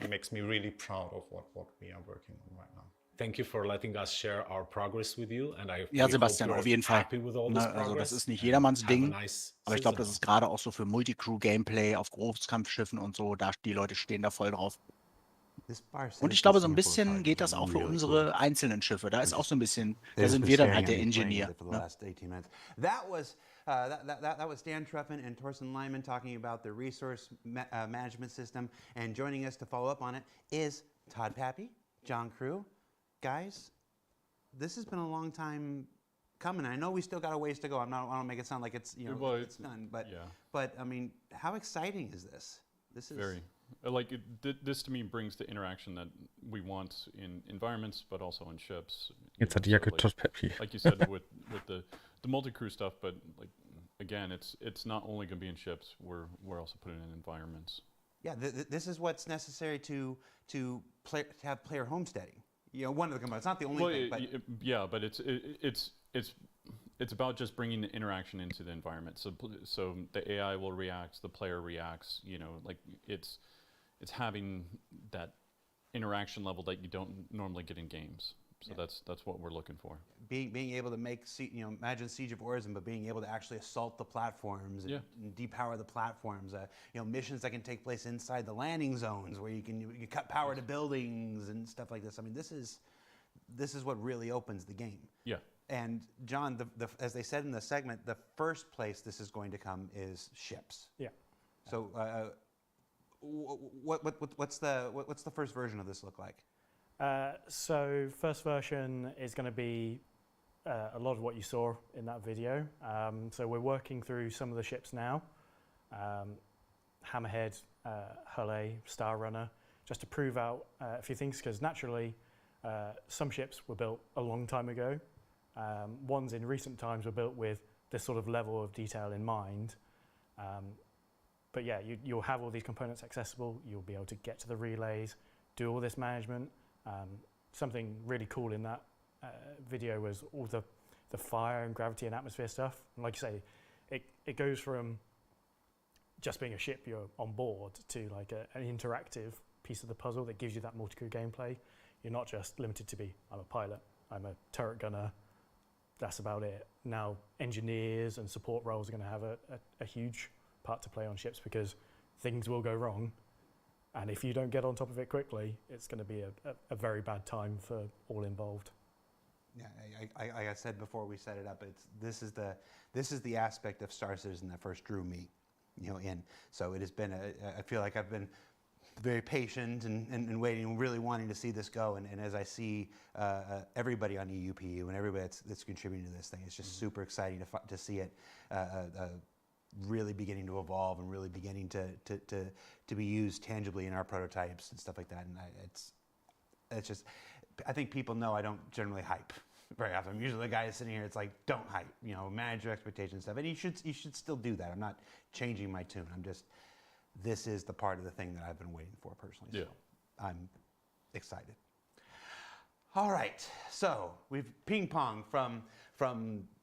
really proud of what we are working on right now. thank you for letting us share our progress with you. And Ja, Sebastian, auf jeden Fall. Ne, also das ist nicht jedermanns Ding, aber ich glaube, das ist gerade auch so für Multicrew-Gameplay auf Großkampfschiffen und so, die Leute stehen da voll drauf. Und ich glaube, so ein bisschen geht das auch für unsere einzelnen Schiffe. Da ist auch so ein bisschen, da sind wir dann halt der Ingenieur. Ne? That was Dan Truffin and Torsten Lyman talking about the resource management system. And joining us to follow up on it is Todd Pappy, John Crew. Guys, this has been a long time coming. I know we still got a ways to go. I don't make it sound like it's it's done, but I mean, how exciting is this? This is very this to me brings the interaction that we want in environments, but also in ships. Jetzt hat die Jacke Todd Pappy. Like you said with the multi-crew stuff, but like again, it's not only going to be in ships. We're also putting it in environments. Yeah, this is what's necessary to have player homesteading. One of the components. It's not the only thing. But but it's about just bringing the interaction into the environment. So the AI will react, the player reacts. Like it's having that interaction level that you don't normally get in games. So that's what we're looking for. Being able to make, imagine Siege of Orison, but being able to actually assault the platforms and depower the platforms. Missions that can take place inside the landing zones where you can cut power to buildings and stuff like this. I mean, this is what really opens the game. Yeah. And John, as they said in the segment, the first place this is going to come is ships. Yeah. So, what's the first version of this look like? So first version is going to be a lot of what you saw in that video. So we're working through some of the ships now. Hammerhead, Hulle, Star Runner, just to prove out a few things, because naturally some ships were built a long time ago. Ones in recent times were built with this sort of level of detail in mind. But yeah, you'll have all these components accessible. You'll be able to get to the relays, do all this management. Something really cool in that video was all the fire and gravity and atmosphere stuff. And like you say, it goes from just being a ship you're on board to like an interactive piece of the puzzle that gives you that multi-crew gameplay. You're not just limited to I'm a pilot, I'm a turret gunner, that's about it. Now engineers and support roles are going to have a huge part to play on ships, because things will go wrong. And if you don't get on top of it quickly, it's going to be a very bad time for all involved. Yeah, like I said before we set it up, this is the aspect of Star Citizen that first drew me, in. So it has been I feel like I've been very patient and waiting, really wanting to see this go. And as I see everybody on EUPU and everybody that's contributing to this thing, it's just super exciting to see it really beginning to evolve and really beginning to be used tangibly in our prototypes and stuff like that. And it's just, I think people know I don't generally hype very often. I'm usually the guy that's sitting here, it's like, don't hype, manage your expectations and stuff. And you should still do that. I'm not changing my tune. This is the part of the thing that I've been waiting for personally. Yeah. So I'm excited. All right, so we've ping pong from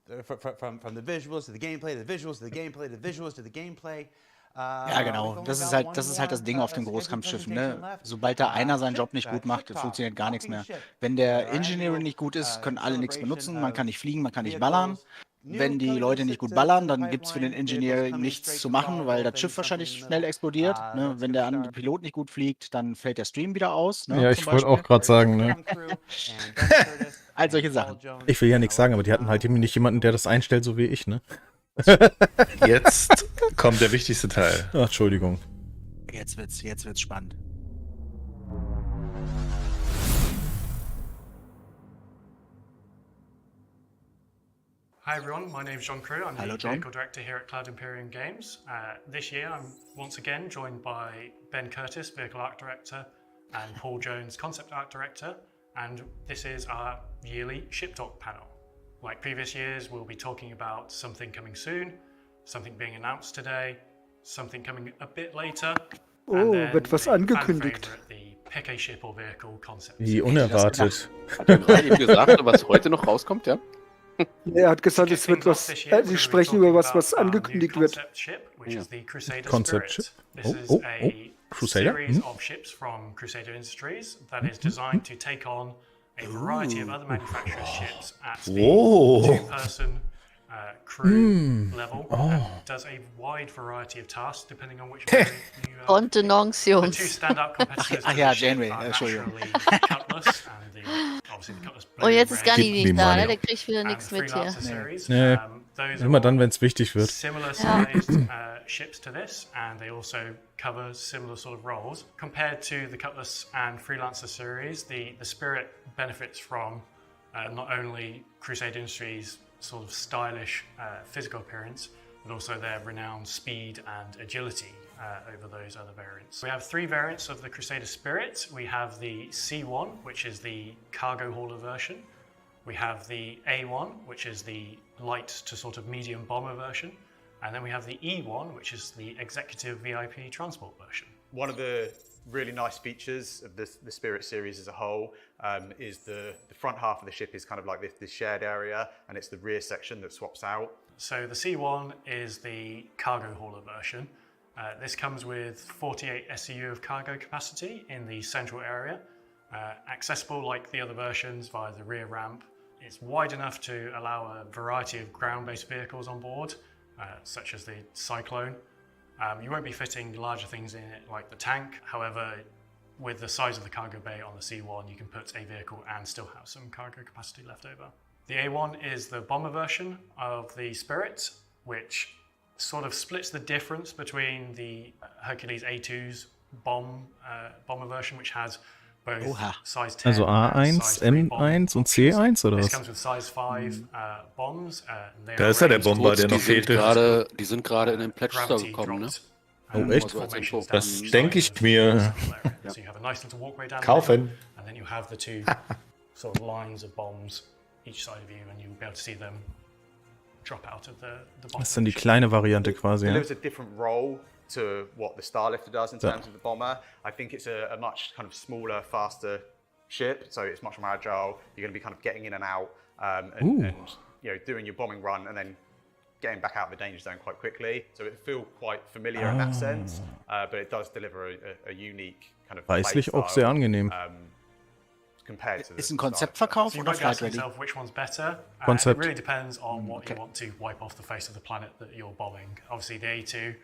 the visuals to the gameplay, the visuals to the gameplay, the visuals to the gameplay. Ja, genau. Das ist halt das Ding auf den Großkampfschiffen. Ne? Sobald da einer seinen Job nicht gut macht, funktioniert gar nichts mehr. Wenn der Engineering nicht gut ist, können alle nichts benutzen. Man kann nicht fliegen, man kann nicht ballern. Wenn die Leute nicht gut ballern, dann gibt es für den Engineering nichts zu machen, weil das Schiff wahrscheinlich schnell explodiert. Ne? Wenn der andere Pilot nicht gut fliegt, dann fällt der Stream wieder aus. Ne? Ja, ich wollte auch gerade sagen, ne? All solche Sachen. Ich will ja nichts sagen, aber die hatten halt nicht jemanden, der das einstellt, so wie ich, ne? Jetzt kommt der wichtigste Teil. Ach, Entschuldigung. Jetzt wird's spannend. Hi everyone, my name is John Crew. I'm Hello, the John. Vehicle Director here at Cloud Imperium Games. This year I'm once again joined by Ben Curtis, Vehicle Art Director, and Paul Jones, Concept Art Director, and this is our yearly Ship Talk panel. Like previous years, we'll be talking about something coming soon, something being announced today, something coming a bit later, Oh, wird was angekündigt. Pick a ship or vehicle concept. Wie unerwartet. Hat er gerade eben gesagt, was heute noch rauskommt, ja? Er hat gesagt, es wird was. Sie sprechen über was angekündigt wird. Concept Ship? Oh. Crusader? Series of ships from Crusader Industries that is designed to take on a variety of other manufacturers' ships at the Whoa. two-person crew level, and does a wide variety of tasks depending on which variant you Kontenance, The two Jungs. standout competitors Ach for ja, the ship Janeway, are Entschuldigung. naturally the Cutlass and obviously the Cutlass Und jetzt ist Blue, Gunny Gib mir nicht da, mal. ne? Der kriegt wieder and nichts the mit hier. Freelancer series. Nee. Those Immer are dann, all wenn es wichtig wird. similar sized ships to this, and they also cover similar sort of roles. Compared to the Cutlass and Freelancer series, the Spirit benefits from not only Crusade Industries' sort of stylish physical appearance, but also their renowned speed and agility over those other variants. We have three variants of the Crusader Spirit. We have the C1, which is the cargo hauler version. We have the A1, which is the light to sort of medium bomber version. And then we have the E1, which is the executive VIP transport version. One of the really nice features of the Spirit series as a whole is the front half of the ship is kind of like this shared area, and it's the rear section that swaps out. So the C1 is the cargo hauler version. This comes with 48 SEU of cargo capacity in the central area, accessible like the other versions via the rear ramp. It's wide enough to allow a variety of ground-based vehicles on board, such as the Cyclone. You won't be fitting larger things in it like the tank. However, with the size of the cargo bay on the C1, you can put a vehicle and still have some cargo capacity left over. The A1 is the bomber version of the Spirit, which sort of splits the difference between the Hercules A2's bomber version, which has both size 10 Also and A1, size 3 bomb M1 und C1 oder This was? comes with size 5 bombs. Da ist ja der Bomber, der noch fehlte. Die sind gerade in den Pledge Store gekommen, ne? Oh, echt? Also als Info. Das denke ich mir. So you have a nice little walkway down Kaufen. the middle, and then you have the two sort of lines of bombs each side of you, and you'll be able to see them drop out of the bottom. Das ist dann die kleine Variante quasi. It Ja? delivers a different role to what the Starlifter does in terms of the bomber. I think it's a much kind of smaller, faster ship, so it's much more agile. You're going to be kind of getting in and out and you know, doing your bombing run and then getting back out of the danger zone quite quickly. So it feels quite familiar in that sense, but it does deliver a unique kind of Preislich auch sehr angenehm. compared to Ist ein Konzeptverkauf So you oder might be asking Flight Ready? yourself which one's better. Concept. It really depends on what you want to wipe off the face of the planet that you're bombing. Obviously, the A2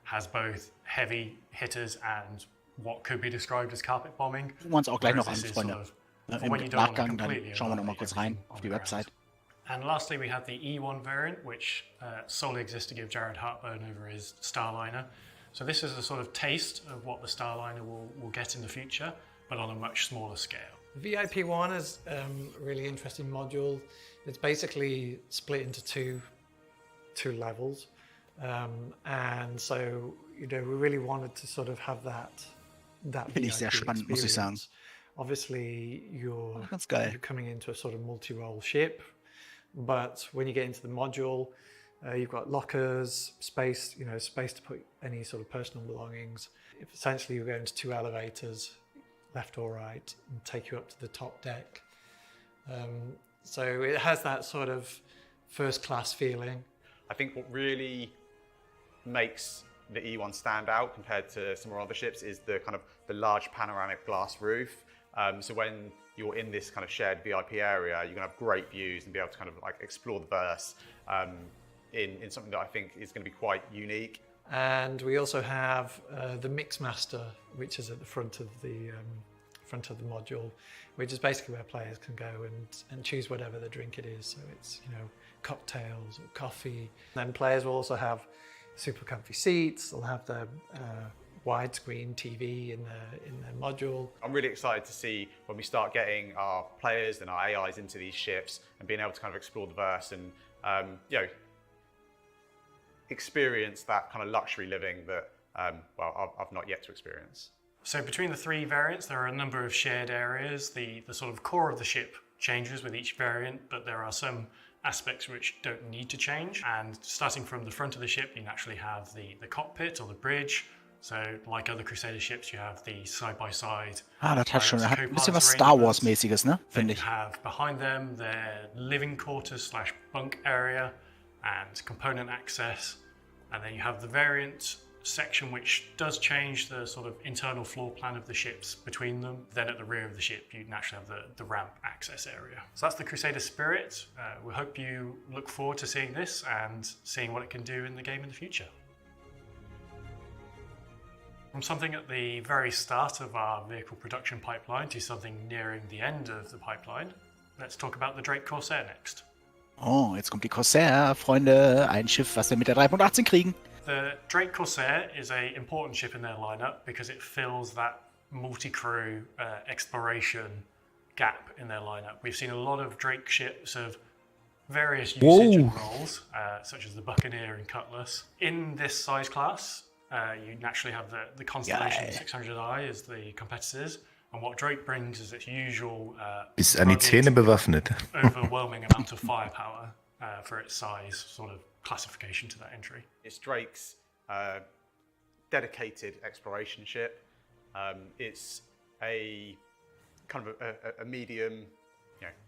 has both heavy hitters and what could be described as carpet bombing. Gucken wir uns auch gleich noch an, Whereas this is Freunde. sort of Im for when you don't want to Nachgang, dann completely schauen wir noch mal kurz rein annihilate auf die everything on the Website. And lastly, we have the E1 variant, which solely exists to give Jared heartburn over his Starliner. So this is a sort of taste of what the Starliner will get in the future, but on a much smaller scale. VIP1 is a really interesting module. It's basically split into two levels, and so you know we really wanted to sort of have that Finde ich sehr VIP spannend, muss ich sagen. experience. Obviously, you're Ganz geil. coming into a sort of multi-role ship, but when you get into the module, you've got lockers, space, space to put any sort of personal belongings. Essentially, you're going to two elevators, left or right, and take you up to the top deck. So it has that sort of first-class feeling. I think what really makes the E1 stand out compared to some of our other ships is the kind of the large panoramic glass roof. So when you're in this kind of shared VIP area, you're going to have great views and be able to kind of like explore the verse in something that I think is going to be quite unique. And we also have the Mixmaster, which is at the front of the module, which is basically where players can go and choose whatever the drink it is. So it's cocktails or coffee. Then players will also have super comfy seats. They'll have the widescreen TV in their module. I'm really excited to see when we start getting our players and our AIs into these ships and being able to kind of explore the verse and experience that kind of luxury living that I've not yet to experience. So between the three variants, there are a number of shared areas. The sort of core of the ship changes with each variant, but there are some aspects which don't need to change. And starting from the front of the ship, you naturally have the cockpit or the bridge. So like other Crusader ships, you have the side-by-side. Das hat schon ein bisschen was Star Wars-mäßiges, ne? Finde ich. You have behind them their living quarters / bunk area and component access. And then you have the variant section which does change the sort of internal floor plan of the ships between them. Then at the rear of the ship, you naturally have the ramp access area. So that's the Crusader Spirit. We hope you look forward to seeing this and seeing what it can do in the game in the future. From something at the very start of our vehicle production pipeline to something nearing the end of the pipeline, let's talk about the Drake Corsair next. Oh, jetzt kommt die Corsair, Freunde. Ein Schiff, was wir mit der 3.18 kriegen. The Drake Corsair is an important ship in their lineup because it fills that multi-crew exploration gap in their lineup. We've seen a lot of Drake ships of various usage and roles, such as the Buccaneer and Cutlass. In this size class, you naturally have the Constellation 600i as the competitors, and what Drake brings is its usual Bis an die Zähne bewaffnet. overwhelming amount of firepower for its size, sort of classification to that entry. It's Drake's dedicated exploration ship. It's a kind of a medium,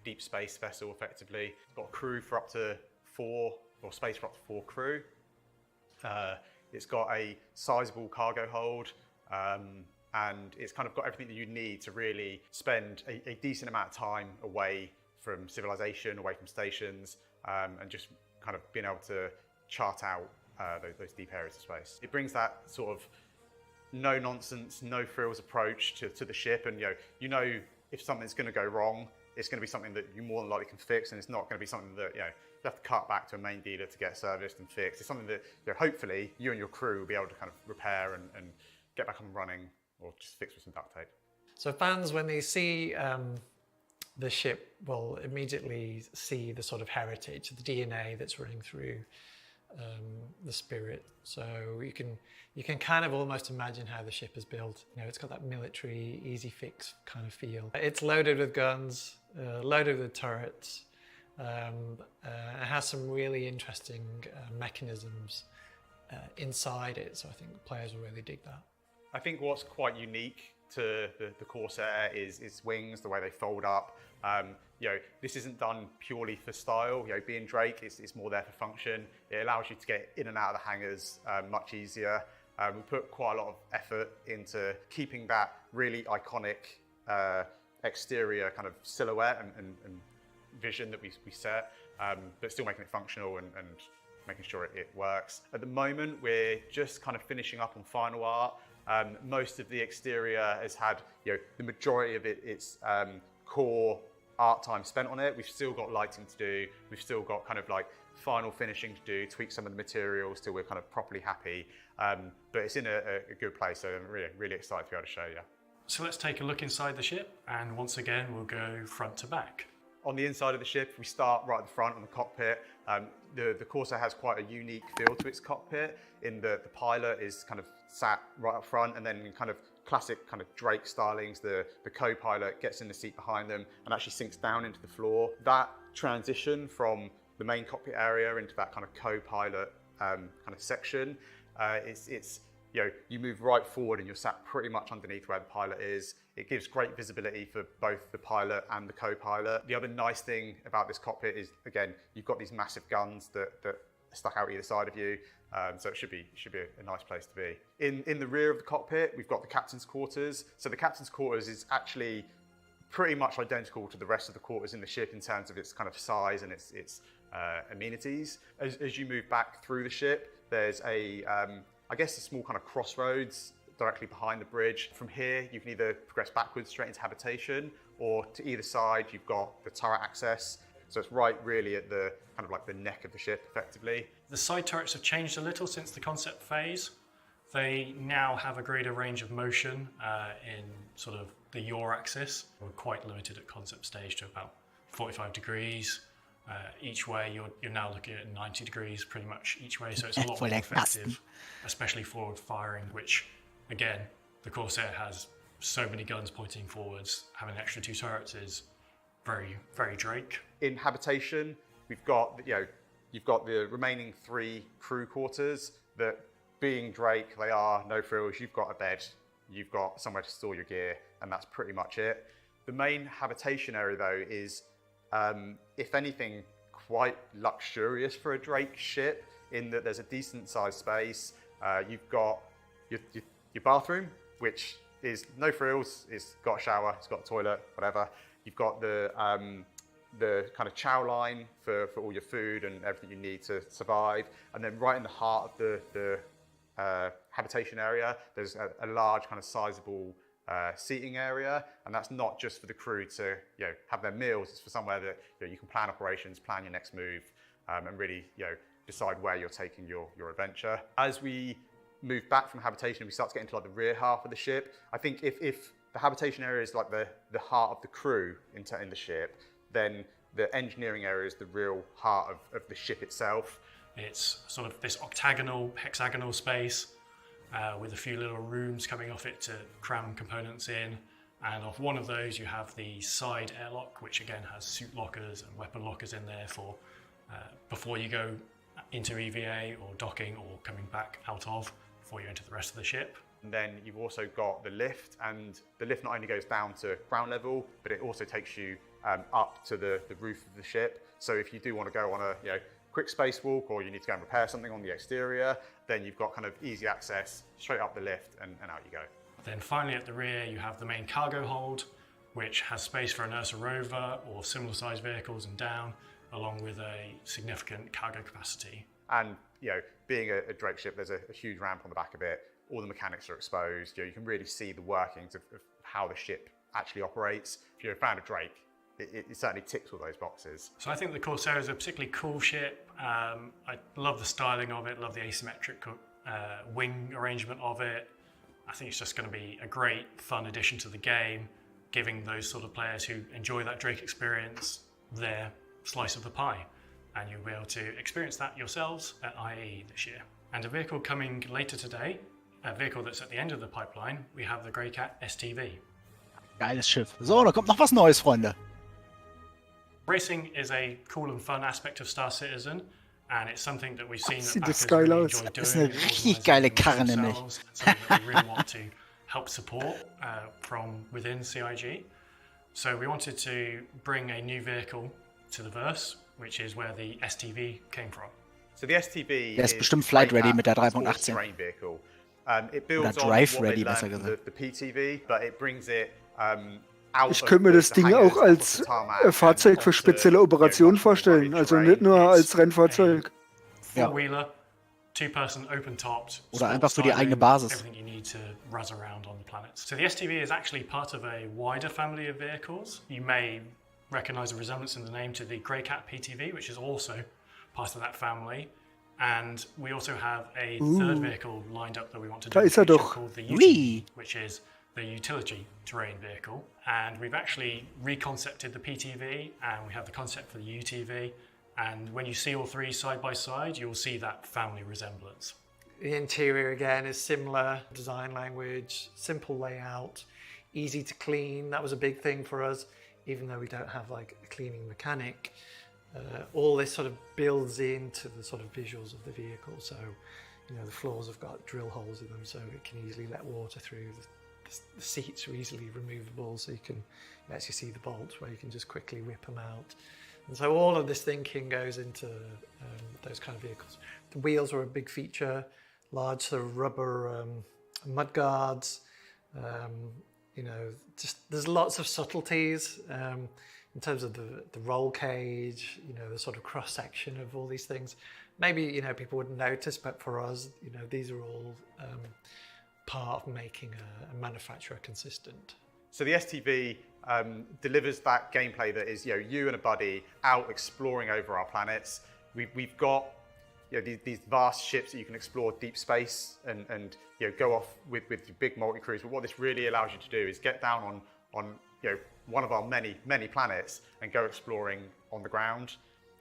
deep space vessel, effectively. It's got a crew for up to 4, or space for up to 4 crew. It's got a sizable cargo hold, and it's kind of got everything that you need to really spend a decent amount of time away from civilization, away from stations, and just kind of being able to chart out those deep areas of space. It brings that sort of no nonsense, no frills approach to the ship, and you know if something's going to go wrong, it's going to be something that you more than likely can fix, and it's not going to be something that you have to cut back to a main dealer to get serviced and fixed. It's something that hopefully you and your crew will be able to kind of repair and get back up and running, or just fix with some duct tape. So fans, when they see the ship, will immediately see the sort of heritage, the DNA that's running through the Spirit. So you can kind of almost imagine how the ship is built. It's got that military, easy fix kind of feel. It's loaded with guns, loaded with turrets. It has some really interesting mechanisms inside it, so I think players will really dig that. I think what's quite unique to the Corsair is its wings, the way they fold up. This isn't done purely for style. Being Drake, it's more there for function. It allows you to get in and out of the hangars much easier. We put quite a lot of effort into keeping that really iconic exterior kind of silhouette and vision that we set, but still making it functional and making sure it works. At the moment, we're just kind of finishing up on final art. Most of the exterior has had, the majority of its core art time spent on it. We've still got lighting to do. We've still got kind of like final finishing to do, tweak some of the materials till we're kind of properly happy. But it's in a good place, so I'm really, really excited to be able to show you. So let's take a look inside the ship, and once again, we'll go front to back. On the inside of the ship, we start right at the front on the cockpit. The Corsair has quite a unique feel to its cockpit in that the pilot is kind of sat right up front, and then kind of classic kind of Drake stylings, the co-pilot gets in the seat behind them and actually sinks down into the floor. That transition from the main cockpit area into that kind of co-pilot kind of section, you move right forward and you're sat pretty much underneath where the pilot is. It gives great visibility for both the pilot and the co-pilot. The other nice thing about this cockpit is, again, you've got these massive guns that are stuck out either side of you, so it should be a nice place to be. In the rear of the cockpit, we've got the captain's quarters. So the captain's quarters is actually pretty much identical to the rest of the quarters in the ship in terms of its kind of size and its amenities. As you move back through the ship, there's I guess a small kind of crossroads directly behind the bridge. From here, you can either progress backwards straight into habitation, or to either side, you've got the turret access. So it's right really at the kind of like the neck of the ship, effectively. The side turrets have changed a little since the concept phase. They now have a greater range of motion in sort of the yaw axis. We're quite limited at concept stage to about 45 degrees. Each way, you're now looking at 90 degrees pretty much each way, so it's a lot more effective, especially forward firing, which, again, the Corsair has so many guns pointing forwards. Having an extra 2 turrets is very, very Drake. In habitation, you've got the remaining 3 crew quarters that, being Drake, they are no frills. You've got a bed, you've got somewhere to store your gear, and that's pretty much it. The main habitation area, though, is if anything, quite luxurious for a Drake ship, in that there's a decent sized space. You've got your bathroom, which is no frills. It's got a shower, it's got a toilet, whatever. You've got the kind of chow line for all your food and everything you need to survive. And then right in the heart of the habitation area, there's a large kind of sizable seating area, and that's not just for the crew to have their meals. It's for somewhere that you can plan operations, plan your next move, and really decide where you're taking your adventure. As we move back from habitation, we start to get into like the rear half of the ship. I think if the habitation area is like the heart of the crew in the ship, then the engineering area is the real heart of the ship itself. It's sort of this octagonal, hexagonal space with a few little rooms coming off it to cram components in. And off one of those you have the side airlock, which again has suit lockers and weapon lockers in there for before you go into EVA or docking or coming back out of, before you enter the rest of the ship. And then you've also got the lift, and the lift not only goes down to ground level, but it also takes you up to the roof of the ship. So if you do want to go on a quick spacewalk, or you need to go and repair something on the exterior, then you've got kind of easy access straight up the lift and out you go. Then finally at the rear you have the main cargo hold, which has space for an Ursa rover or similar sized vehicles and down, along with a significant cargo capacity. And being a Drake ship, there's a huge ramp on the back of it. All the mechanics are exposed. You can really see the workings of how the ship actually operates. If you're a fan of Drake, it certainly ticks all those boxes. So I think the Corsair is a particularly cool ship. I love the styling of it, love the asymmetric wing arrangement of it. I think it's just going to be a great, fun addition to the game, giving those sort of players who enjoy that Drake experience their slice of the pie. And you'll be able to experience that yourselves at IAE this year. And a vehicle coming later today, a vehicle that's at the end of the pipeline, we have the Greycat STV. Geiles Schiff. So, da kommt noch was Neues, Freunde. Racing is a cool and fun aspect of Star Citizen, and it's something that we've seen Sieht that das backers geil really aus. enjoy Das ist doing. eine richtig geile Karre, nämlich. Something that we really want to help support from within CIG. So we wanted to bring a new vehicle to the verse, which is where the STV came from. So the STV Der ist bestimmt Flight Ready mit der 3.18. terrain vehicle. It builds Oder on Drive what they Ready, learned besser from gesagt. the PTV, but it brings it out Ich of könnte mir the das Ding hangars, auch off als the tarmac, Fahrzeug and für onto, spezielle Operationen vorstellen, also nicht nur als Rennfahrzeug. Four-wheeler, two-person open-topped. Oder einfach für die sports eigene styling, Basis. Everything you need to razz around on the planets. So the STV is actually part of a wider family of vehicles. You may recognize a resemblance in the name to the Greycat PTV, which is also part of that family. And we also have a third vehicle lined up that we want to do Da ist er doch. called the Whee! UTV, which is the utility terrain vehicle. And we've actually reconcepted the PTV, and we have the concept for the UTV. And when you see all three side by side, you'll see that family resemblance. The interior again is similar, design language, simple layout, easy to clean. That was a big thing for us, even though we don't have like a cleaning mechanic. All this sort of builds into the sort of visuals of the vehicle. So, the floors have got drill holes in them, so it can easily let water through. The seats are easily removable, so you can actually see the bolts where you can just quickly whip them out. And so all of this thinking goes into those kind of vehicles. The wheels are a big feature, large sort of rubber mud guards. Just there's lots of subtleties in terms of the roll cage, the sort of cross section of all these things. Maybe people wouldn't notice, but for us, these are all part of making a manufacturer consistent. So the STV delivers that gameplay that is you and a buddy out exploring over our planets. We've got these vast ships that you can explore deep space and go off with your big multi-crews. But what this really allows you to do is get down on one of our many planets and go exploring on the ground.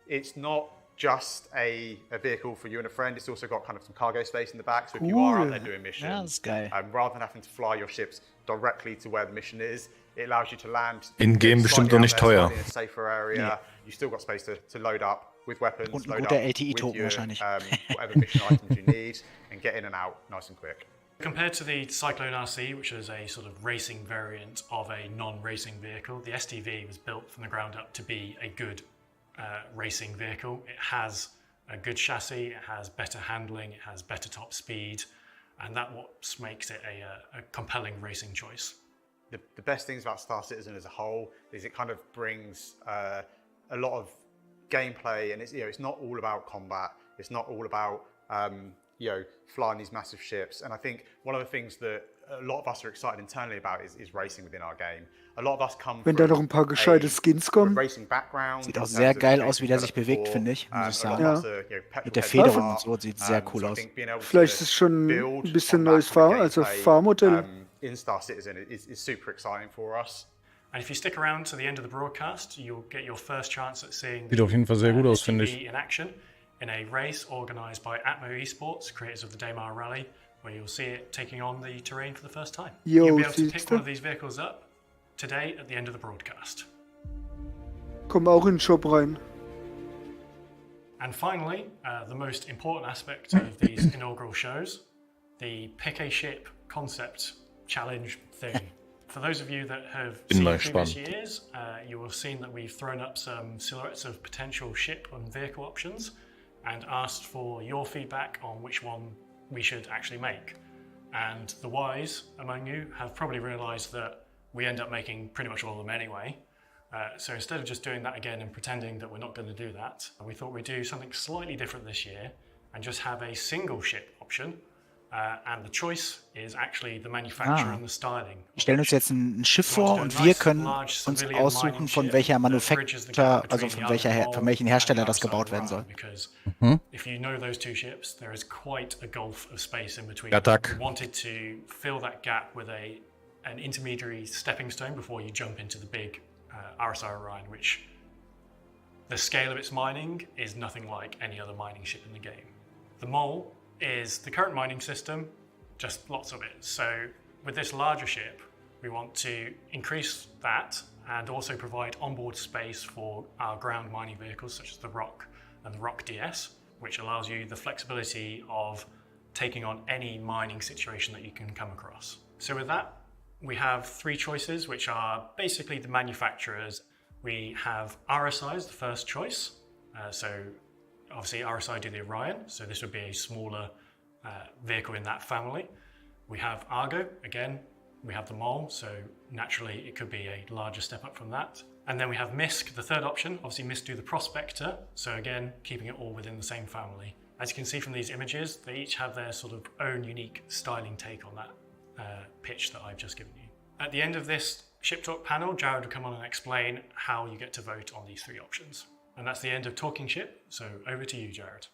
It's not just a vehicle for you and a friend. It's also got kind of some cargo space in the back. So if you are out there doing missions, rather than having to fly your ships directly to where the mission is, it allows you to land In-game bestimmt noch nicht teuer. in a safer area. You still got space to load up with weapons, Und ein load guter up LTE-Token with your, wahrscheinlich. whatever mission items you need, and get in and out nice and quick. Compared to the Cyclone RC, which is a sort of racing variant of a non-racing vehicle, the STV was built from the ground up to be a good racing vehicle. It has a good chassis, it has better handling, it has better top speed, and that's what makes it a compelling racing choice. The best things about Star Citizen as a whole is it kind of brings a lot of gameplay, and it's not all about combat. It's not all about flying these massive ships. And I think one of the things that a lot of us are excited internally about is racing within our game. A lot of us come Wenn da noch ein paar gescheite Skins kommen. racing background. Sieht auch sehr geil aus, wie der sich bewegt, finde ich, muss ich sagen. Mit der Federung und so, sieht sehr cool aus. Vielleicht ist es schon ein bisschen neues Fahrmodell. In Star Citizen is super exciting for us. And if you stick around to the end of the broadcast, you'll get your first chance at seeing Sieht auf jeden Fall sehr gut aus, finde ich. in action in a race organised by aMO creators of the Daymar Rally, where you'll see it taking on the terrain for the first time. You'll be able to pick one of these vehicles up today at the end of the broadcast. Komm auch in den Shop rein. And finally, the most important aspect of these inaugural shows, the pick a ship concept challenge thing. For those of you that have seen previous years, you will have seen that we've thrown up some silhouettes of potential ship and vehicle options and asked for your feedback on which one we should actually make. And the wise among you have probably realized that we end up making pretty much all of them anyway. So instead of just doing that again and pretending that we're not going to do that, we thought we'd do something slightly different this year and just have a single ship option. And the choice is actually the manufacturer and the styling. Wir stellen uns jetzt ein Schiff vor und wir können uns aussuchen, von welcher Manufacturer, also von welchen Hersteller das gebaut werden soll. If you know those two ships, there is quite a gulf of space in between. Attack. We wanted to fill that gap with an intermediary stepping stone before you jump into the big RSI Orion, which the scale of its mining is nothing like any other mining ship in the game. The Mole is the current mining system, just lots of it. So with this larger ship, we want to increase that and also provide onboard space for our ground mining vehicles such as the Rock and the Rock DS, which allows you the flexibility of taking on any mining situation that you can come across. So with that, we have three choices, which are basically the manufacturers. We have RSI as the first choice. So obviously RSI do the Orion, so this would be a smaller vehicle in that family. We have Argo, again, we have the Mole, so naturally it could be a larger step up from that. And then we have MISC, the third option. Obviously MISC do the Prospector, so again, keeping it all within the same family. As you can see from these images, they each have their sort of own unique styling take on that pitch that I've just given you. At the end of this Ship Talk panel, Jared will come on and explain how you get to vote on these three options. And that's the end of Talking Ship, so over to you, Jared.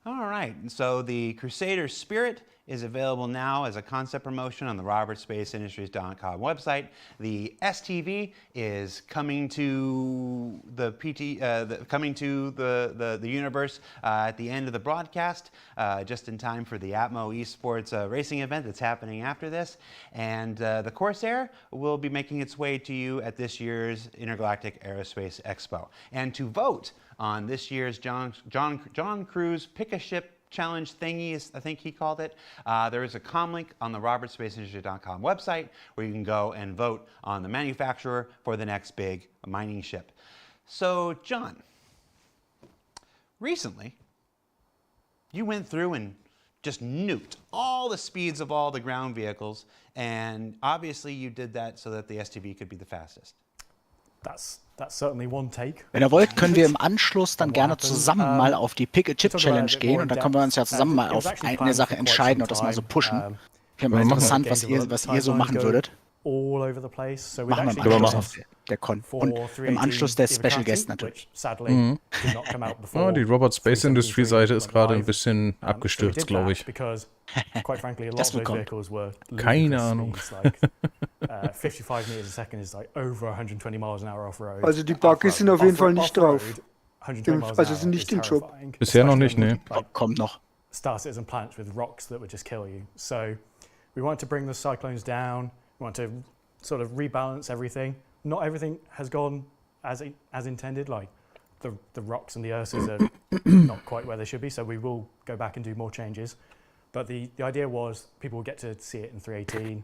All right, and so the Crusader Spirit is available now as a concept promotion on the robertsspaceindustries.com website. The STV is coming to the universe at the end of the broadcast, just in time for the aTMO Esports racing event that's happening after this. And the Corsair will be making its way to you at this year's Intergalactic Aerospace Expo. And to vote on this year's John Cruise Pick a Ship Challenge thingy, I think he called it. There is a comlink on the robertsspaceindustries.com website where you can go and vote on the manufacturer for the next big mining ship. So, John, recently you went through and just nuked all the speeds of all the ground vehicles, and obviously you did that so that the STV could be the fastest. That's certainly one take. Wenn ihr wollt, können wir im Anschluss dann gerne zusammen mal auf die Pick-a-Chip-Challenge gehen und dann können wir uns ja zusammen mal auf eine Sache entscheiden und das mal so pushen. Wäre mal interessant, was ihr so machen würdet. All over the place. So machen wir im Anschluss der Con. Und im Anschluss der Special Guest natürlich. Oh, die Robert Space Industry Seite ist gerade ein bisschen abgestürzt, glaube ich. Das bekommt. Keine Ahnung. 55 meters a second is like over 120 miles an hour off road. Also die Buggies sind auf jeden Fall nicht drauf. Also sind nicht im Shop. Bisher noch nicht, ne? Kommt noch. Star Citizen planets with rocks that would just kill you. So we want to bring the cyclones down. We want to sort of rebalance everything. Not everything has gone as intended. Like the rocks and the Ursus are not quite where they should be. So we will go back and do more changes. But the idea was people would get to see it in 318.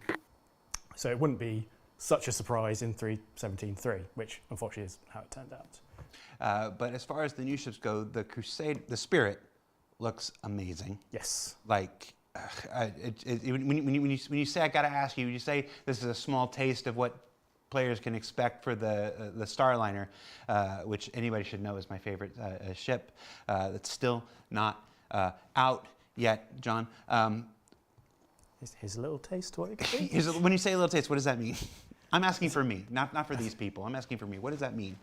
So it wouldn't be such a surprise in 3.17.3, which unfortunately is how it turned out. But as far as the new ships go, the Spirit looks amazing. Yes. Like, when you say, I gotta ask you, you say this is a small taste of what players can expect for the Starliner, which anybody should know is my favorite ship. That's still not out yet, John. Here's a little taste. What it could be. When you say a little taste, what does that mean? I'm asking for me, not for these people. I'm asking for me. What does that mean?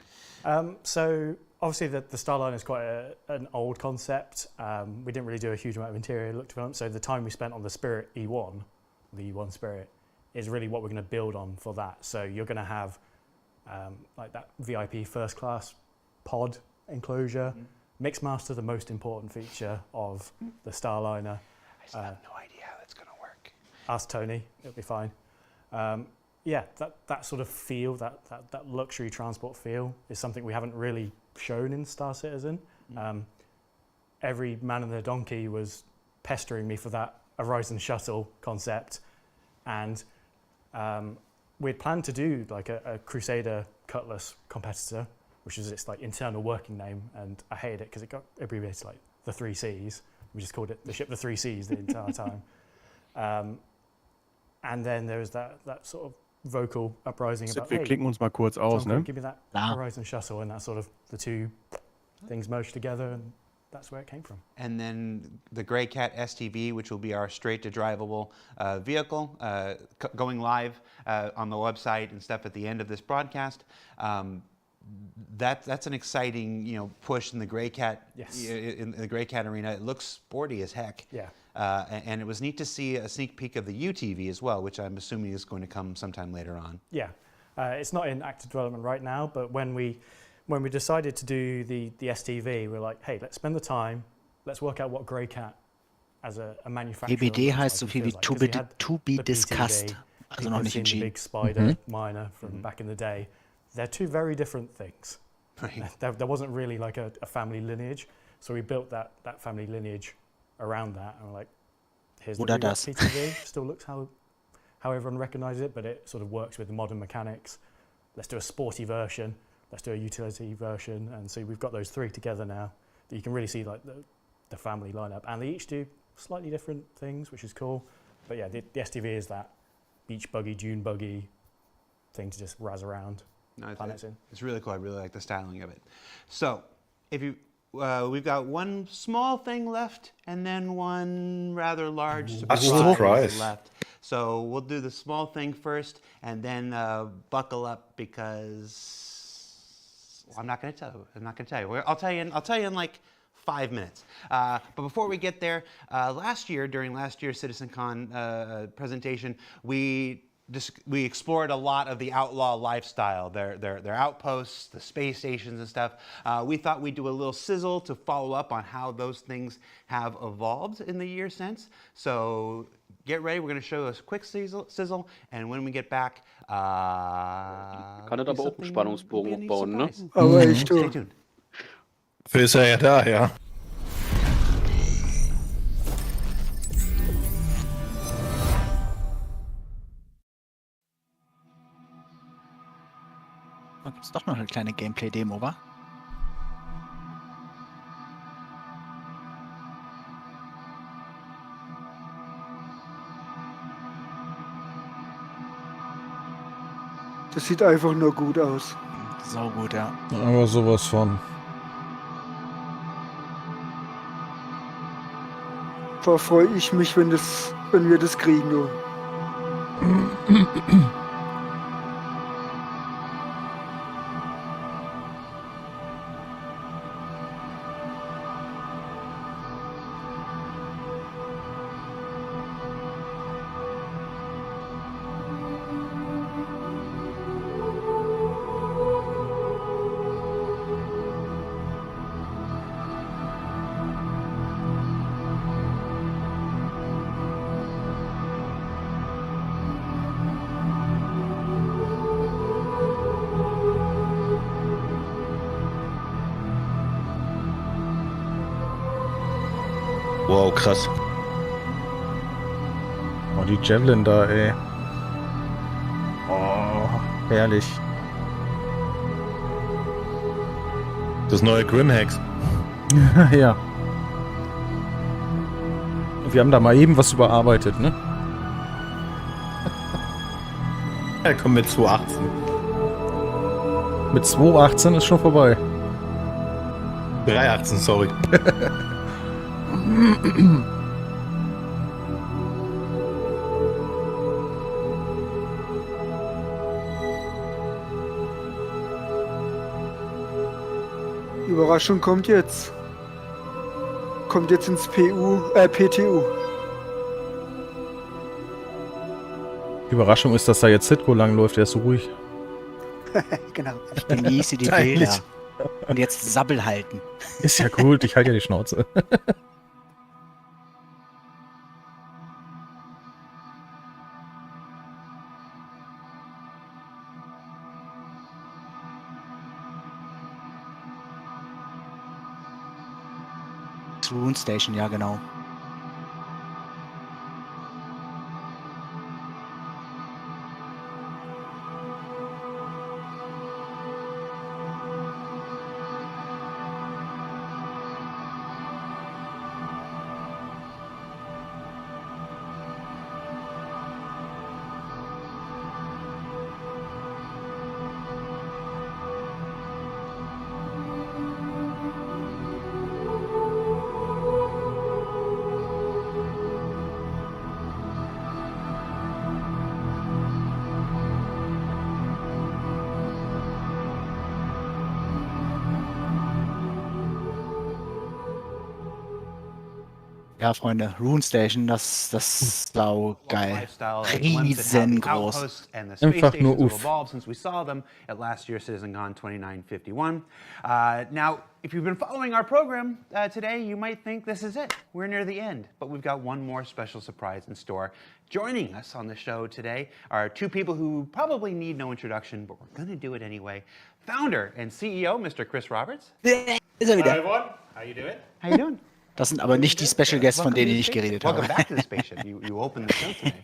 So obviously the Starliner is quite an old concept. We didn't really do a huge amount of interior look development, so the time we spent on the Spirit E1, the E1 Spirit, is really what we're going to build on for that. So you're going to have like that VIP first class pod enclosure. Mixmaster, the most important feature of the Starliner. I still have no idea how that's going to work. Ask Tony, it'll be fine. Yeah, that sort of feel, that luxury transport feel is something we haven't really shown in Star Citizen. Every man and their donkey was pestering me for that Horizon shuttle concept, and we'd planned to do like a Crusader Cutlass competitor, which is its like internal working name, and I hated it because it got abbreviated to like the 3 Cs. We just called it the ship the 3 Cs the entire time. And then there was that sort of vocal uprising about, wir klicken uns mal kurz aus, Tom, ne? give me that Horizon shuttle, and that sort of the two things merged together, and that's where it came from. And then the Grey Cat STV, which will be our straight-to-drivable vehicle, going live on the website and stuff at the end of this broadcast. That's an exciting, push in the Grey Cat. Yes. In the Grey Cat arena. It looks sporty as heck. Yeah. And it was neat to see a sneak peek of the UTV as well, which I'm assuming is going to come sometime later on. Yeah, it's not in active development right now, but when we decided to do the STV, we're like, hey, let's spend the time, let's work out what Grey Cat as a manufacturer. TBD heißt so viel wie to be discussed. Also noch nicht entschieden. The big Spider miner from back in the day. They're two very different things. Right. There wasn't really like a family lineage, so we built that family lineage around that, and we're like, here's the PTV, still looks how everyone recognizes it, but it sort of works with the modern mechanics. Let's do a sporty version, let's do a utility version, and so we've got those three together now that you can really see like the family lineup, and they each do slightly different things, which is cool. But yeah, the STV is that beach buggy, dune buggy thing to just razz around. No, it's really cool. I really like the styling of it. So, we've got one small thing left, and then one rather large surprise left. So we'll do the small thing first, and then buckle up because I'm not going to tell you. I'm not going to tell you. I'll tell you in like 5 minutes. But before we get there, during last year's Citizencon presentation, we explored a lot of the outlaw lifestyle, their outposts, the space stations and stuff. We thought we'd do a little sizzle to follow up on how those things have evolved in the year since. So get ready, we're going to show a quick sizzle, and when we get back, Kann das aber auch einen Spannungsbogen aufbauen, ne? Aber echt, Stay tuned. Dafür ist er ja da, ja. Da gibt es doch noch eine kleine Gameplay-Demo, wa? Das sieht einfach nur gut aus. Sau gut, ja. Aber sowas von. Da freue ich mich, wenn wir das kriegen. Du. Wow, krass. Oh, die Javelin da, ey. Oh. Herrlich. Das neue Grimhex. Ja. Wir haben da mal eben was überarbeitet, ne? Ja, komm mit 2.18. Mit 2.18 ist schon vorbei. 3.18, sorry. Überraschung kommt jetzt. Kommt jetzt ins PTU. Die Überraschung ist, dass da jetzt Sitco langläuft, der ist so ruhig. Genau. Ich genieße die Eigentlich. Bilder. Und jetzt Sabbel halten. Ist ja gut, ich halte ja die Schnauze. Rune Station, ja genau. Ja, Freunde, Rune Station, das ist sau geil. Riesengroß. Einfach nur uff. Since we saw them at last year's Citizencon 2951. Now, if you've been following our program today, you might think this is it. We're near the end, but we've got one more special surprise in store. Joining us on the show today are two people who probably need no introduction, but we're going to do it anyway. Founder and CEO, Mr. Chris Roberts. Ist er wieder. Hi everyone, how you doing? How you doing? Das sind aber nicht die Special Guests, von denen ich geredet habe. Welcome back to the spaceship. You opened the show today.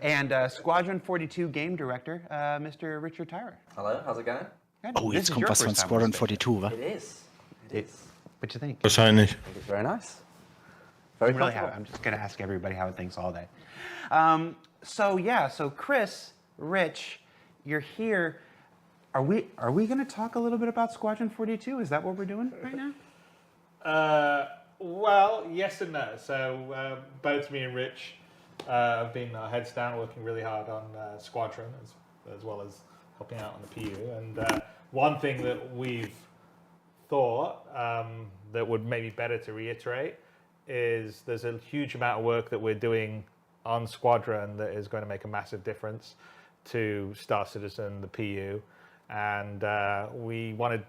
And Squadron 42 Game Director, Mr. Richard Tyrer. Hello, how's it going? Oh, jetzt kommt was von Squadron 42, wa? It is. It is. What you think? Wahrscheinlich. I think it's very nice. I'm just going to ask everybody how it thinks all day. So Chris, Rich, you're here. Are we going to talk a little bit about Squadron 42? Is that what we're doing right now? Well, yes and no. So both me and Rich have been heads down working really hard on Squadron as well as helping out on the PU. And one thing that we've thought that would maybe better to reiterate is there's a huge amount of work that we're doing on Squadron that is going to make a massive difference to Star Citizen, the PU. And we wanted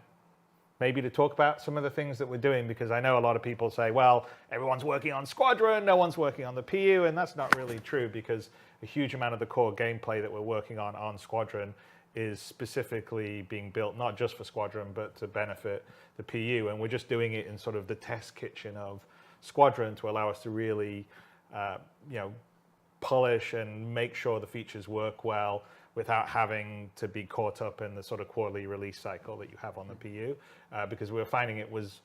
maybe to talk about some of the things that we're doing, because I know a lot of people say, well, everyone's working on Squadron, no one's working on the PU, and that's not really true, because a huge amount of the core gameplay that we're working on Squadron is specifically being built not just for Squadron, but to benefit the PU, and we're just doing it in sort of the test kitchen of Squadron to allow us to really, polish and make sure the features work well without having to be caught up in the sort of quarterly release cycle that you have on the PU, because we were finding it was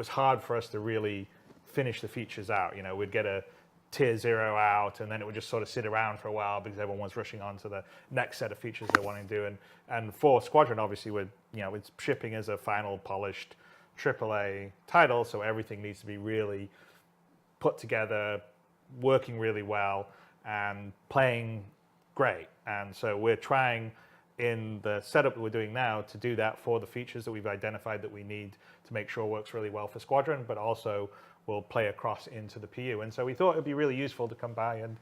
hard for us to really finish the features out. You know, we'd get a tier 0 out, and then it would just sort of sit around for a while because everyone was rushing on to the next set of features they wanted to do. And for Squadron, obviously, it's shipping as a final polished AAA title, so everything needs to be really put together, working really well, and playing great. And so we're trying in the setup that we're doing now to do that for the features that we've identified that we need to make sure works really well for Squadron, but also will play across into the PU. And so we thought it'd be really useful to come by and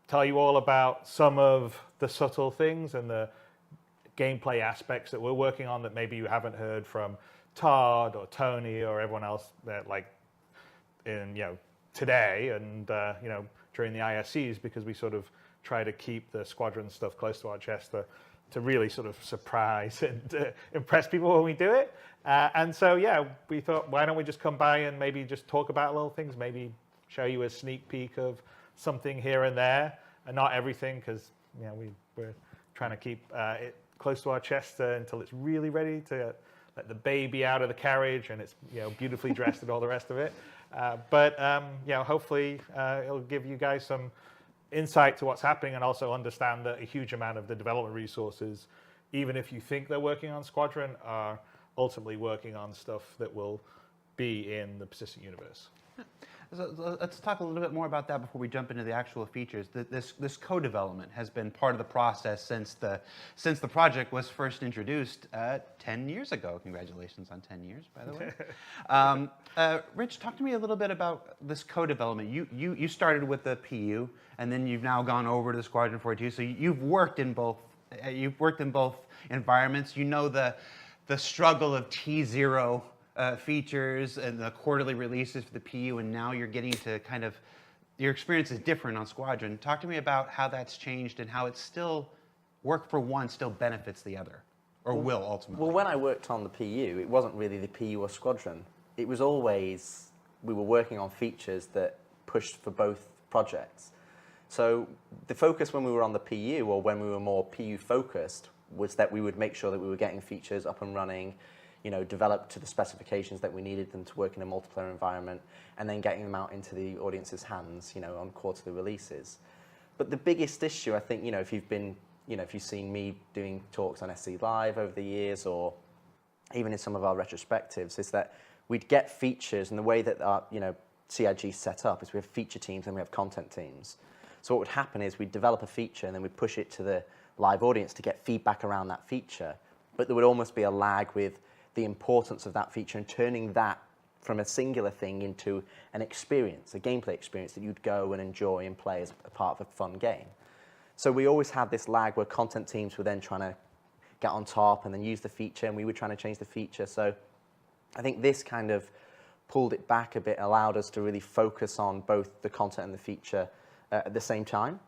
tell you all about some of the subtle things and the gameplay aspects that we're working on that maybe you haven't heard from Todd or Tony or everyone else that today and during the ISCs, because we sort of try to keep the Squadron stuff close to our chest to really sort of surprise and impress people when we do it. And so, we thought, why don't we just come by and maybe just talk about little things, maybe show you a sneak peek of something here and there, and not everything, because we're trying to keep it close to our chest until it's really ready to let the baby out of the carriage and it's beautifully dressed and all the rest of it. But hopefully it'll give you guys some insight to what's happening and also understand that a huge amount of the development resources, even if you think they're working on Squadron, are ultimately working on stuff that will be in the persistent universe. So let's talk a little bit more about that before we jump into the actual features. This co-development has been part of the process since the project was first introduced 10 years ago. Congratulations on 10 years, by the way. Rich, talk to me a little bit about this co-development. You started with the PU, and then you've now gone over to the Squadron 42. So you've worked in both. You've worked in both environments. You know the struggle of T0 features and the quarterly releases for the PU, and now you're getting to kind of, your experience is different on Squadron. Talk to me about how that's changed and how it's still, work for one still benefits the other, or will ultimately. Well, when I worked on the PU, it wasn't really the PU or Squadron. It was always, we were working on features that pushed for both projects. So the focus when we were on the PU, or when we were more PU focused, was that we would make sure that we were getting features up and running, developed to the specifications that we needed them to work in a multiplayer environment, and then getting them out into the audience's hands, on quarterly releases. But the biggest issue, I think, if you've been, if you've seen me doing talks on SC Live over the years, or even in some of our retrospectives, is that we'd get features, and the way that our, CIG is set up is we have feature teams and we have content teams. So what would happen is we'd develop a feature and then we'd push it to the live audience to get feedback around that feature. But there would almost be a lag with the importance of that feature and turning that from a singular thing into an experience, a gameplay experience that you'd go and enjoy and play as a part of a fun game. So we always had this lag where content teams were then trying to get on top and then use the feature, and we were trying to change the feature. So I think this kind of pulled it back a bit, allowed us to really focus on both the content and the feature at the same time,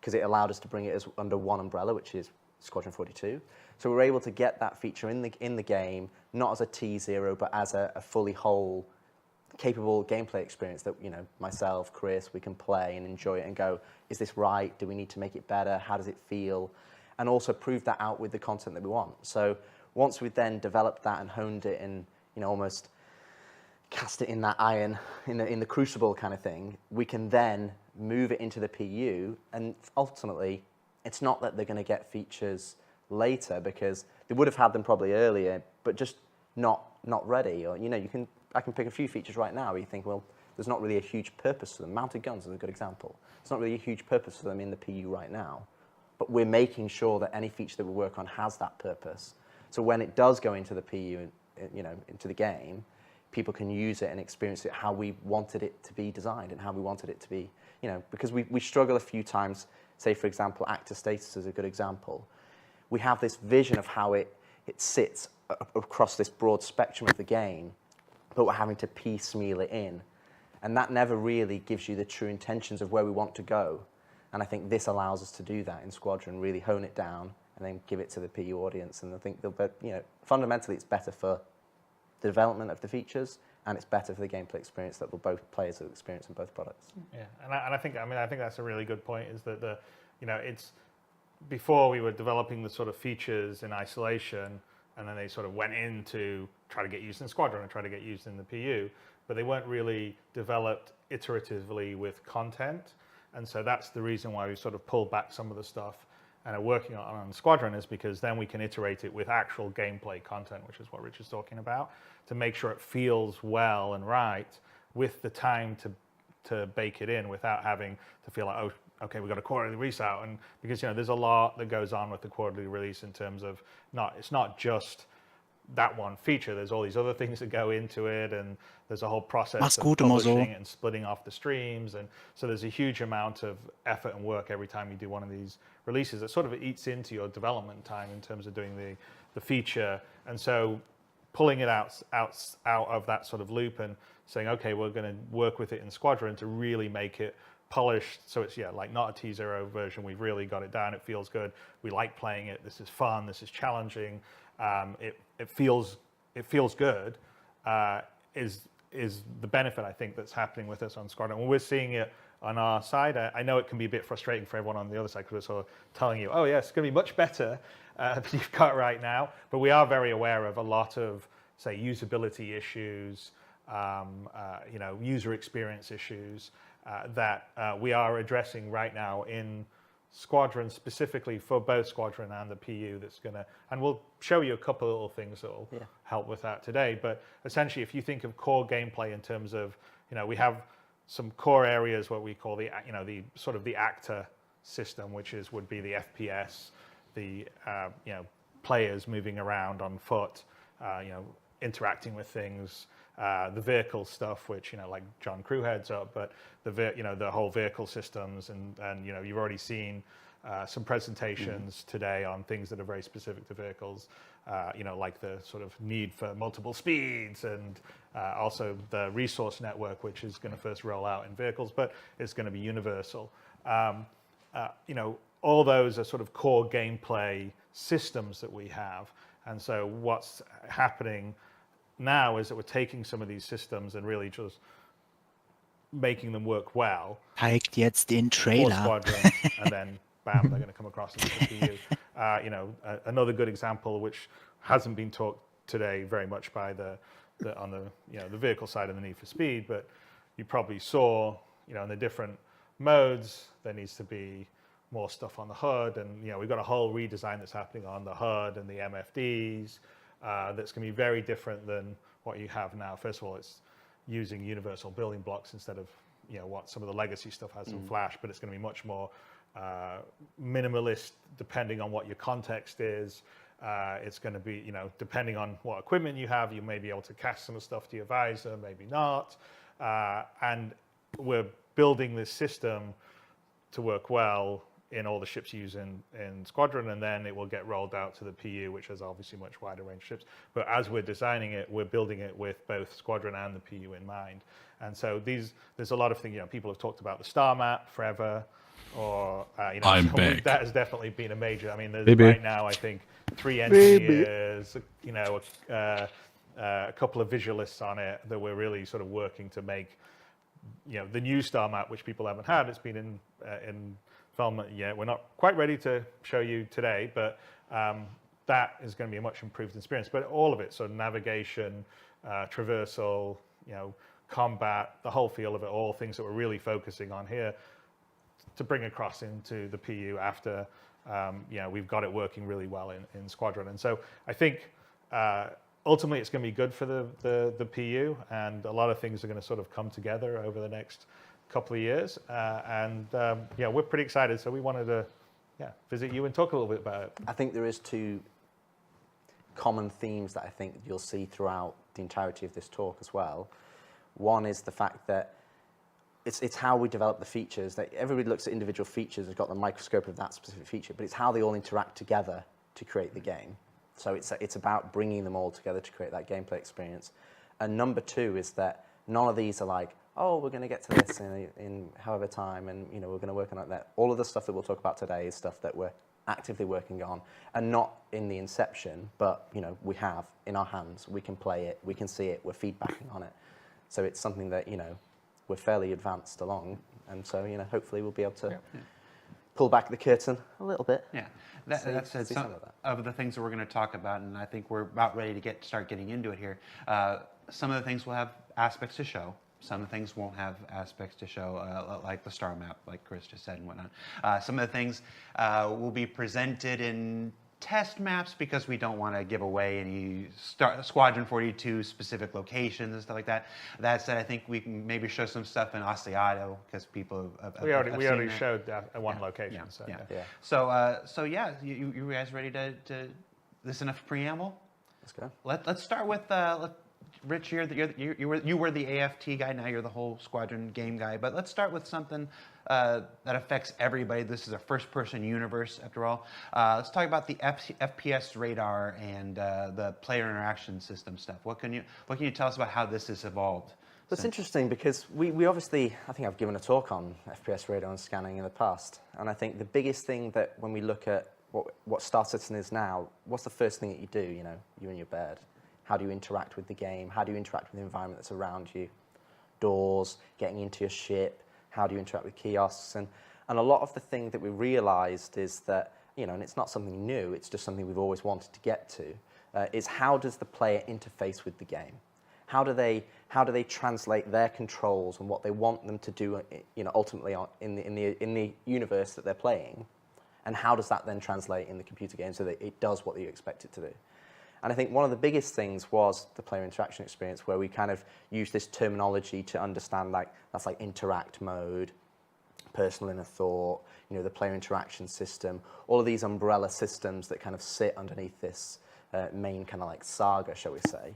because it allowed us to bring it as under one umbrella, which is Squadron 42. So we were able to get that feature in the game, not as a T0, but as a fully whole, capable gameplay experience that, myself, Chris, we can play and enjoy it and go, is this right? Do we need to make it better? How does it feel? And also prove that out with the content that we want. So once we've then developed that and honed it and, almost cast it in that iron, in the crucible kind of thing, we can then move it into the PU, and ultimately, it's not that they're going to get features later, because they would have had them probably earlier, but just not ready. Or I can pick a few features right now where you think, well, there's not really a huge purpose for them. Mounted guns is a good example. It's not really a huge purpose for them in the PU right now, but we're making sure that any feature that we work on has that purpose. So when it does go into the PU, into the game, people can use it and experience it how we wanted it to be designed and how we wanted it to be, because we struggle a few times. Say, for example, actor status is a good example. We have this vision of how it sits across this broad spectrum of the game, but we're having to piecemeal it in. And that never really gives you the true intentions of where we want to go. And I think this allows us to do that in Squadron, really hone it down and then give it to the PU audience. And I think, fundamentally it's better for the development of the features, and it's better for the gameplay experience that both players will experience in both products. Yeah, and I think that's a really good point. Is that it's before we were developing the sort of features in isolation, and then they sort of went in to try to get used in Squadron and try to get used in the PU, but they weren't really developed iteratively with content, and so that's the reason why we sort of pulled back some of the stuff and are working on Squadron, is because then we can iterate it with actual gameplay content, which is what Rich is talking about, to make sure it feels well and right, with the time to bake it in without having to feel like, oh, okay, we've got a quarterly release out. And because, there's a lot that goes on with the quarterly release in terms of it's not just that one feature. There's all these other things that go into it, and there's a whole process of publishing it and splitting off the streams. And so there's a huge amount of effort and work every time you do one of these releases that sort of eats into your development time in terms of doing the feature. And so pulling it out of that sort of loop and saying, okay, we're going to work with it in Squadron to really make it polished, so it's like not a T0 version. We've really got it down. It feels good. We like playing it. This is fun. This is challenging. It feels good. Is the benefit I think that's happening with us on Squadron. Well, we're seeing it on our side. I know it can be a bit frustrating for everyone on the other side because we're sort of telling you, oh, yes, it's going to be much better than you've got right now. But we are very aware of a lot of, say, usability issues, user experience issues that we are addressing right now in Squadron, specifically for both Squadron and the PU. That's gonna, and we'll show you a couple of little things that will help with that today. But essentially, if you think of core gameplay in terms of, we have some core areas what we call the sort of the actor system, which would be the FPS, the players moving around on foot, interacting with things, the vehicle stuff, which like John Crew heads up, but the whole vehicle systems, and you've already seen some presentations today on things that are very specific to vehicles, like the sort of need for multiple speeds, and also the resource network, which is going to first roll out in vehicles, but it's going to be universal. All those are sort of core gameplay systems that we have. And so what's happening now is that we're taking some of these systems and really just making them work well. Zeigt jetzt den For Trailer. Squadron, and then bam, they're going to come across into the PU. Another good example, which hasn't been talked today very much by on the vehicle side of the Need for Speed, but you probably saw, in the different modes, there needs to be more stuff on the HUD, and we've got a whole redesign that's happening on the HUD and the MFDs. That's going to be very different than what you have now. First of all, it's using universal building blocks instead of what some of the legacy stuff has in Flash, but it's going to be much more minimalist depending on what your context is. It's going to be, depending on what equipment you have, you may be able to cast some stuff to your visor, maybe not. And we're building this system to work well in all the ships used in Squadron, and then it will get rolled out to the PU, which has obviously much wider range ships. But as we're designing it, we're building it with both Squadron and the PU in mind. And so there's a lot of things, people have talked about the star map forever, or, that has definitely been a major, there's right now, I think, 3 engineers, a couple of visualists on it that we're really sort of working to make, the new star map, which people haven't had. It's been in development yet. We're not quite ready to show you today, but that is going to be a much improved experience. But all of it, so navigation, traversal, combat, the whole feel of it, all things that we're really focusing on here to bring across into the PU after we've got it working really well in Squadron. And so I think ultimately it's going to be good for the PU, and a lot of things are going to sort of come together over the next couple of years, we're pretty excited. So we wanted to visit you and talk a little bit about it. I think there is 2 common themes that I think you'll see throughout the entirety of this talk as well. One is the fact that it's how we develop the features. That everybody looks at individual features, has got the microscope of that specific feature, but it's how they all interact together to create the game. So it's about bringing them all together to create that gameplay experience. And number 2 is that none of these are like, oh, we're going to get to this in however time, and we're going to work on that. All of the stuff that we'll talk about today is stuff that we're actively working on, and not in the inception, but we have in our hands. We can play it, we can see it, we're feedbacking on it. So it's something that we're fairly advanced along, and so hopefully we'll be able to pull back the curtain a little bit. Yeah, that's some of the things that we're going to talk about, and I think we're about ready to start getting into it here. Some of the things will have aspects to show. Some of the things won't have aspects to show, like the star map, like Chris just said and whatnot. Some of the things will be presented in test maps because we don't want to give away any Squadron 42 specific locations and stuff like that. That said, I think we can maybe show some stuff in Asiato because people have we already that. showed one location. So you guys ready to this enough preamble? Let's go. Let's start with Rich, you were the AFT guy. Now you're the whole Squadron game guy. But let's start with something that affects everybody. This is a first-person universe, after all. Let's talk about the FPS radar and the player interaction system stuff. What can you tell us about how this has evolved? It's interesting because we obviously, I think I've given a talk on FPS radar and scanning in the past, and I think the biggest thing that when we look at what Star Citizen is now, what's the first thing that you do? You're in your bed. How do you interact with the game? How do you interact with the environment that's around you? Doors, getting into your ship, how do you interact with kiosks, and a lot of the thing that we realized is that, you know, and it's not something new, it's just something we've always wanted to get to, is how does the player interface with the game? How do they translate their controls and what they want them to do, you know, ultimately in the universe that they're playing, and how does that then translate in the computer game so that it does what you expect it to do? And I think one of the biggest things was the player interaction experience, where we kind of use this terminology to understand, like, that's like interact mode, personal inner thought, you know, the player interaction system, all of these umbrella systems that kind of sit underneath this main kind of like saga, shall we say.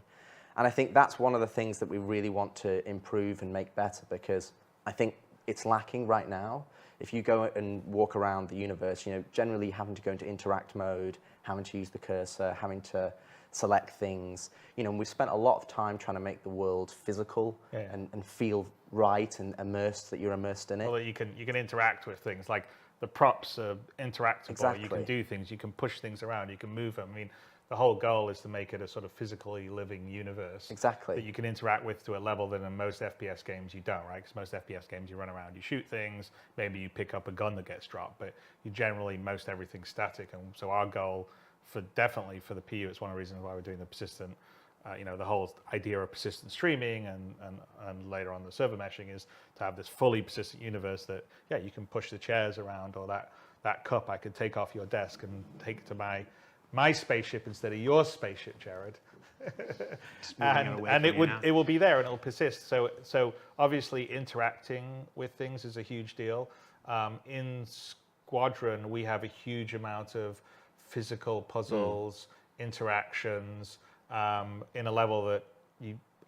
And I think that's one of the things that we really want to improve and make better, because I think it's lacking right now. If you go and walk around the universe, you know, generally having to go into interact mode, having to use the cursor, having to select things, you know, and we've spent a lot of time trying to make the world physical and feel right and immersed, that you're immersed in it. Well, you can interact with things, like the props are interactable. Exactly. You can do things, you can push things around, you can move them. I mean, the whole goal is to make it a sort of physically living universe. Exactly. That you can interact with to a level that in most FPS games you don't, right? Because most FPS games you run around, you shoot things, maybe you pick up a gun that gets dropped, but you generally, most everything's static. And so our goal definitely for the PU, it's one of the reasons why we're doing the persistent, you know, the whole idea of persistent streaming and later on the server meshing, is to have this fully persistent universe that, yeah, you can push the chairs around, or that cup I could take off your desk and take to my spaceship instead of your spaceship, Jared. and it will be there and it'll persist. So obviously interacting with things is a huge deal. In Squadron, we have a huge amount of physical puzzles, interactions, in a level that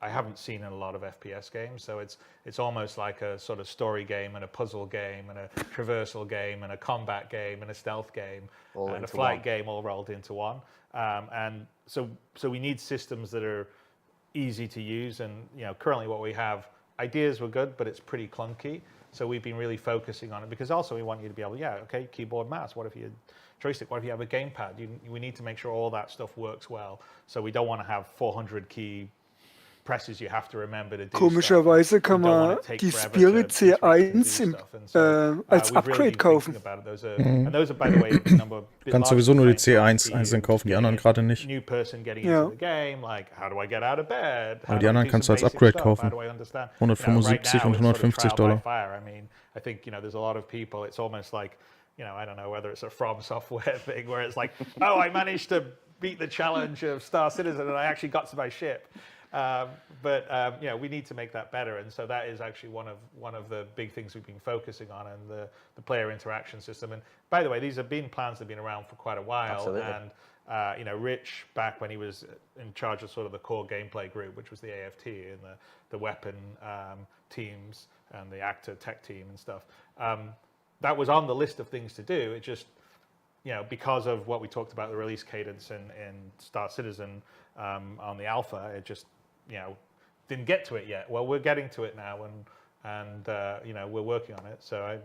I haven't seen in a lot of FPS games. So it's almost like a sort of story game and a puzzle game and a traversal game and a combat game and a stealth game and a flight game all rolled into one. And so we need systems that are easy to use. And, you know, currently what we have, ideas were good, but it's pretty clunky. So we've been really focusing on it, because also we want you to be able, keyboard, mouse. What if you joystick? What if you have a gamepad? We need to make sure all that stuff works well. So we don't want to have 400 key presses you have to remember to do. Komischerweise kann man die Spirit C1 als Upgrade kaufen. Du kannst sowieso nur die C1 einzeln kaufen, die anderen gerade nicht. Ja. Aber die anderen kannst du als Upgrade kaufen. 175 und $150. I think, you know, there's a lot of people, it's almost like, you know, I don't know whether it's a From Software thing where it's like, oh, I managed to beat the challenge of Star Citizen and I actually got to my ship. But you know, we need to make that better, and so that is actually one of the big things we've been focusing on, and the player interaction system. And by the way, these have been plans that have been around for quite a while. Absolutely. And you know, Rich, back when he was in charge of sort of the core gameplay group, which was the AFT and the weapon teams and the actor tech team and stuff, that was on the list of things to do. It just, you know, because of what we talked about, the release cadence in Star Citizen on the alpha, it just, you know, didn't get to it yet. Well, we're getting to it now, and you know, we're working on it. So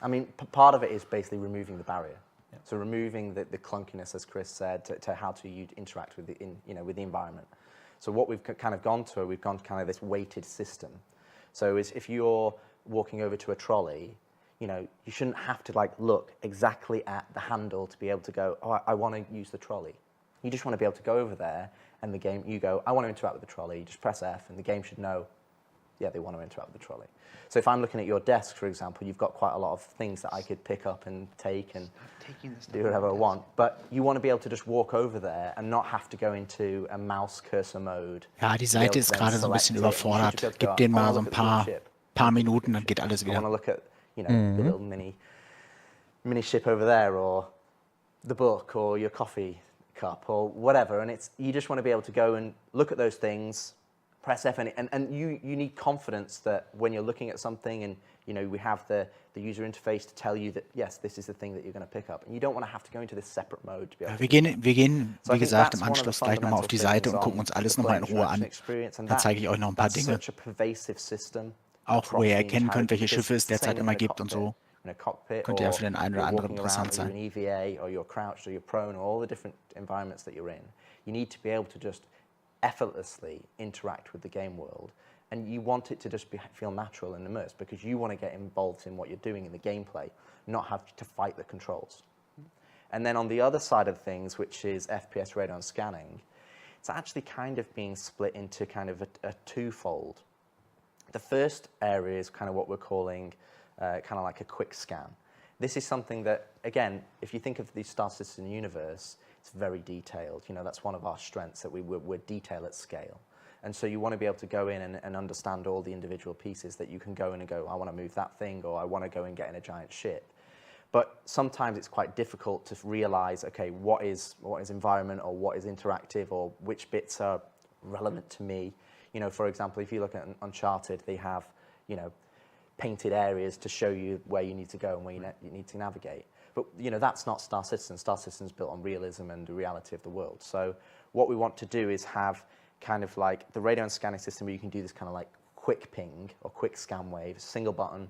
I mean, part of it is basically removing the barrier. Yeah. So removing the clunkiness, as Chris said, to how to interact with with the environment. So what we've kind of gone to, we've gone to kind of this weighted system. So if you're walking over to a trolley, you know, you shouldn't have to like look exactly at the handle to be able to go, oh, I want to use the trolley. You just want to be able to go over there, and the game, you go, I want to interact with the trolley. You just press F, and the game should know, yeah, they want to interact with the trolley. So if I'm looking at your desk, for example, you've got quite a lot of things that I could pick up and take and do whatever I want. But you want to be able to just walk over there and not have to go into a mouse cursor mode. Ja, die Seite ist gerade so ein bisschen überfordert. Gib denen mal so ein paar Minuten, dann geht alles wieder. I want to look at, you know, the little mini ship over there, or the book, or your coffee cup, or whatever, and you just want to be able to go and look at those things, press F, and you need confidence that when you're looking at something, and you know, we have the user interface to tell you that yes, this is the thing that you're going to pick up, and you don't want to have to go into this separate mode to be able to. Wir gehen, wie gesagt, im Anschluss gleich nochmal auf die Seite und gucken uns alles nochmal in Ruhe an. Dann zeige ich euch noch ein paar Dinge, auch wo ihr erkennen könnt, welche Schiffe es derzeit immer gibt und so. Könnte ja für den einen oder anderen interessant sein. EVA, or you're crouched, or you're prone, or all the different environments that you're in. You need to be able to just effortlessly interact with the game world, And you want it to just feel natural and immersed because you want to get involved in what you're doing in the gameplay, not have to fight the controls. And then on the other side of things, which is FPS radar and scanning, it's actually kind of being split into kind of a twofold. The first area is kind of what we're calling kind of like a quick scan. This is something that, again, if you think of the Star Citizen universe, it's very detailed. You know, that's one of our strengths, that we're detail at scale. And so you want to be able to go in and understand all the individual pieces that you can go in and go, I want to move that thing, or I want to go and get in a giant ship. But sometimes it's quite difficult to realize, okay, what is environment, or what is interactive, or which bits are relevant to me. You know, for example, if you look at Uncharted, they have, you know, painted areas to show you where you need to go and where you need to navigate. But, you know, that's not Star Citizen. Star Citizen is built on realism and the reality of the world. So what we want to do is have kind of like the radar and scanning system where you can do this kind of like quick ping or quick scan wave, single button,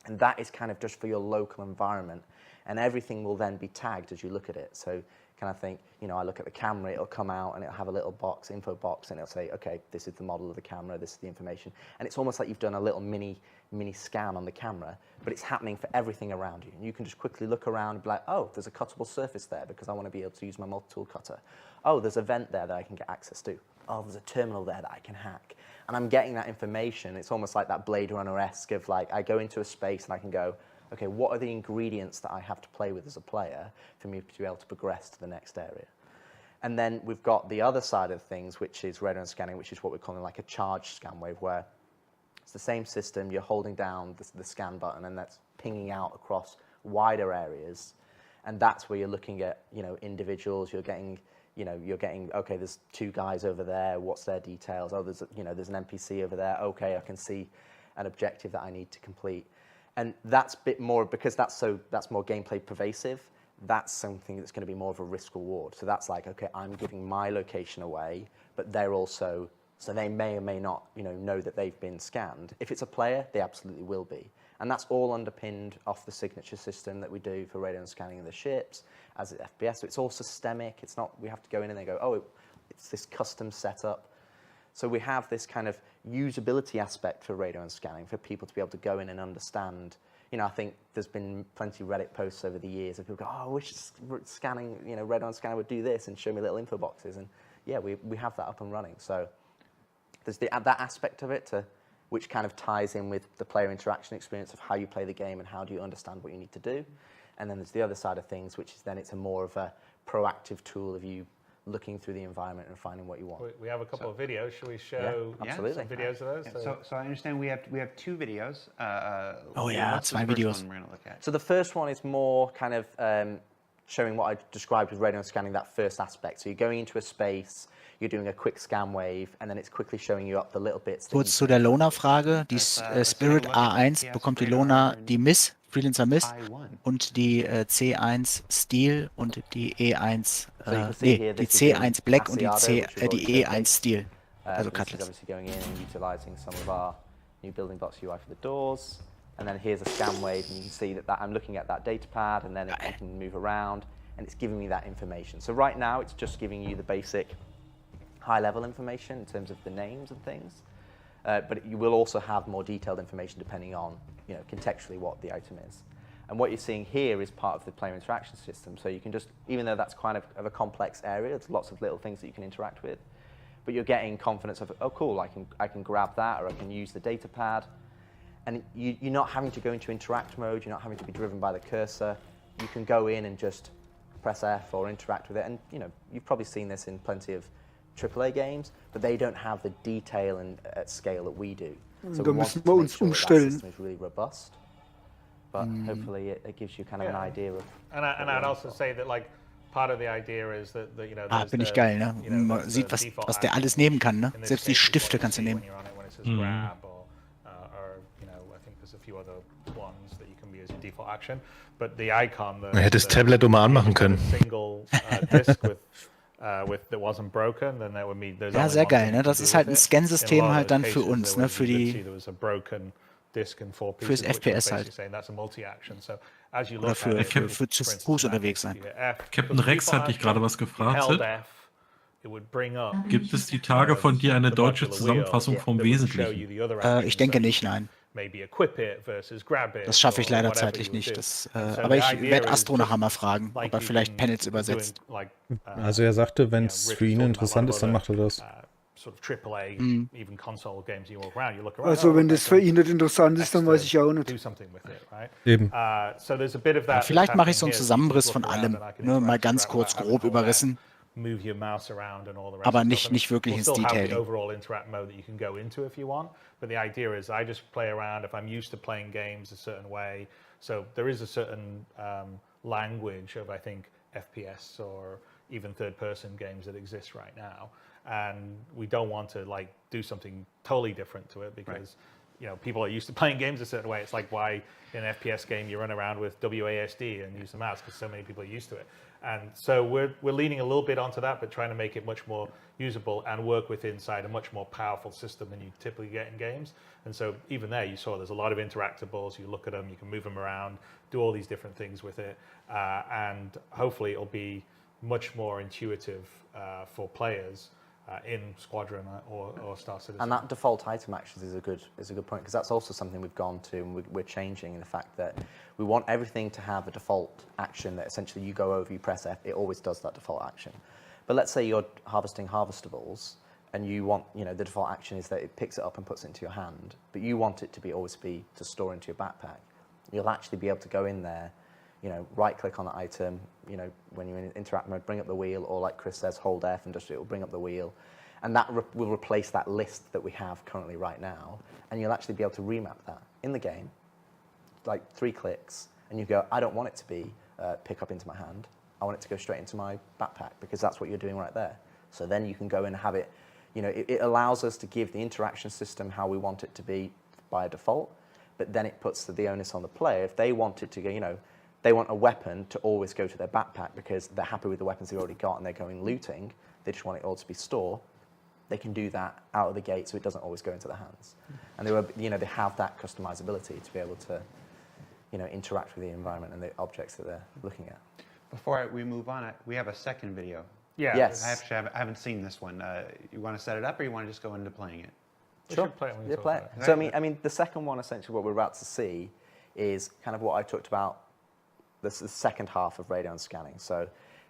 and that is kind of just for your local environment, and everything will then be tagged as you look at it. So kind of think, you know, I look at the camera, it'll come out and it'll have a little box, info box, and it'll say, okay, this is the model of the camera, this is the information, and it's almost like you've done a little mini scan on the camera, but it's happening for everything around you. And you can just quickly look around and be like, oh, there's a cuttable surface there because I want to be able to use my multi-tool cutter. Oh, there's a vent there that I can get access to. Oh, there's a terminal there that I can hack. And I'm getting that information. It's almost like that Blade Runner-esque of like, I go into a space and I can go, okay, what are the ingredients that I have to play with as a player for me to be able to progress to the next area? And then we've got the other side of things, which is radar and scanning, which is what we're calling like a charged scan wave, where it's the same system, you're holding down the scan button, and that's pinging out across wider areas. And that's where you're looking at, you know, individuals, you're getting, okay, there's two guys over there, what's their details? Oh, there's an NPC over there, okay, I can see an objective that I need to complete. And that's a bit more, because that's more gameplay pervasive, that's something that's going to be more of a risk reward. So that's like, okay, I'm giving my location away, but they're also, so they may or may not, you know that they've been scanned. If it's a player, they absolutely will be. And that's all underpinned off the signature system that we do for radar and scanning of the ships as an FPS. So it's all systemic. It's not, we have to go in and they go, oh, it's this custom setup. So we have this kind of usability aspect for radar and scanning for people to be able to go in and understand. You know, I think there's been plenty of Reddit posts over the years of people go, oh, I wish scanning, you know, radar and scanning would do this and show me little info boxes. And yeah, we have that up and running. So there's that aspect of it which kind of ties in with the player interaction experience of how you play the game and how do you understand what you need to do. And then there's the other side of things, which is then it's a more of a proactive tool of you looking through the environment and finding what you want. We have a couple of videos. Should we show some videos of those? So I understand we have two videos. What's my videos? We're going to look at? So the first one is more kind of showing what I described with radar and scanning, that first aspect. So you're going into a space, you're doing a quick scan wave, and then it's quickly showing you up the little bits. Kurz zu der Lona-Frage. Die Spirit A1 bekommt die Lona, die Miss, Freelancer Miss, und die C1 Steel und die E1, die C1 Black und die E1 Steel. Also Cutlass. Obviously going in and utilizing some of our new building blocks UI for the doors. And then here's a scan wave, and you can see that I'm looking at that data pad, and then I can move around, and it's giving me that information. So right now, it's just giving you the basic high-level information in terms of the names and things, but you will also have more detailed information depending on, you know, contextually what the item is. And what you're seeing here is part of the player interaction system. So you can just, even though that's kind of a complex area, there's lots of little things that you can interact with, but you're getting confidence of, oh, cool, I can grab that, or I can use the data pad. And you're not having to go into interact mode, you're not having to be driven by the cursor. You can go in and just press F or interact with it. And you know, you've probably seen this in plenty of AAA games, but they don't have the detail and at scale that we do. So Da müssen wir uns umstellen. System is really robust, but hopefully it gives you kind of an idea of. And I'd also say that like part of the idea is that you know. Bin ich geil, ne? Man sieht, was der alles nehmen kann, ne? Selbst die Stifte kannst du nehmen. Man hätte das Tablet doch mal anmachen können. Ja, sehr geil, ne? Das ist halt ein Scan-System halt dann für uns, ne? Fürs FPS halt. Oder für zu Fuß unterwegs sein. Captain Rex hat dich gerade was gefragt. Gibt es die Tage von dir eine deutsche Zusammenfassung vom Wesentlichen? Ich denke nicht, nein. Das schaffe ich leider zeitlich nicht. Aber ich werde Astro nachher mal fragen, ob er vielleicht Panels übersetzt. Also er sagte, wenn es für ihn interessant ist, dann macht er das. Also wenn das für ihn nicht interessant ist, dann weiß ich auch nicht. Eben. Ja, vielleicht mache ich so einen Zusammenriss von allem, ne, mal ganz kurz grob überrissen. Aber nicht wirklich ins Detail. But the idea is I just play around if I'm used to playing games a certain way. So there is a certain language of, I think, FPS or even third-person games that exist right now. And we don't want to like do something totally different to it because you know, people are used to playing games a certain way. It's like why in an FPS game you run around with WASD and use the mouse because so many people are used to it. And so we're leaning a little bit onto that, but trying to make it much more usable and work with inside a much more powerful system than you typically get in games. And so even there, you saw there's a lot of interactables. You look at them, you can move them around, do all these different things with it, and hopefully it'll be much more intuitive for players in Squadron or Star Citizen. And that default item actions is a good point because that's also something we've gone to and we're changing in the fact that we want everything to have a default action that essentially you go over, you press F, it always does that default action. But let's say you're harvesting harvestables and you want, you know, the default action is that it picks it up and puts it into your hand, but you want it to always be to store into your backpack. You'll actually be able to go in there, you know, right click on the item, you know, when you're in interact mode, bring up the wheel, or like Chris says, hold F and just it will bring up the wheel. And that will replace that list that we have currently right now. And you'll actually be able to remap that in the game, like 3 clicks, and you go, I don't want it to be pick up into my hand. I want it to go straight into my backpack because that's what you're doing right there. So then you can go and have it, you know, it allows us to give the interaction system how we want it to be by default, but then it puts the onus on the player. If they want it to go, you know, they want a weapon to always go to their backpack because they're happy with the weapons they've already got and they're going looting, they just want it all to be stored, they can do that out of the gate so it doesn't always go into their hands. And they have that customizability to be able to, you know, interact with the environment and the objects that they're looking at. Before we move on, we have a second video. Yeah. Yes. I haven't seen this one. You want to set it up or you want to just go into playing it? Sure. Yeah, play it. So I mean, the second one, essentially what we're about to see is kind of what I talked about, the second half of radar scanning. So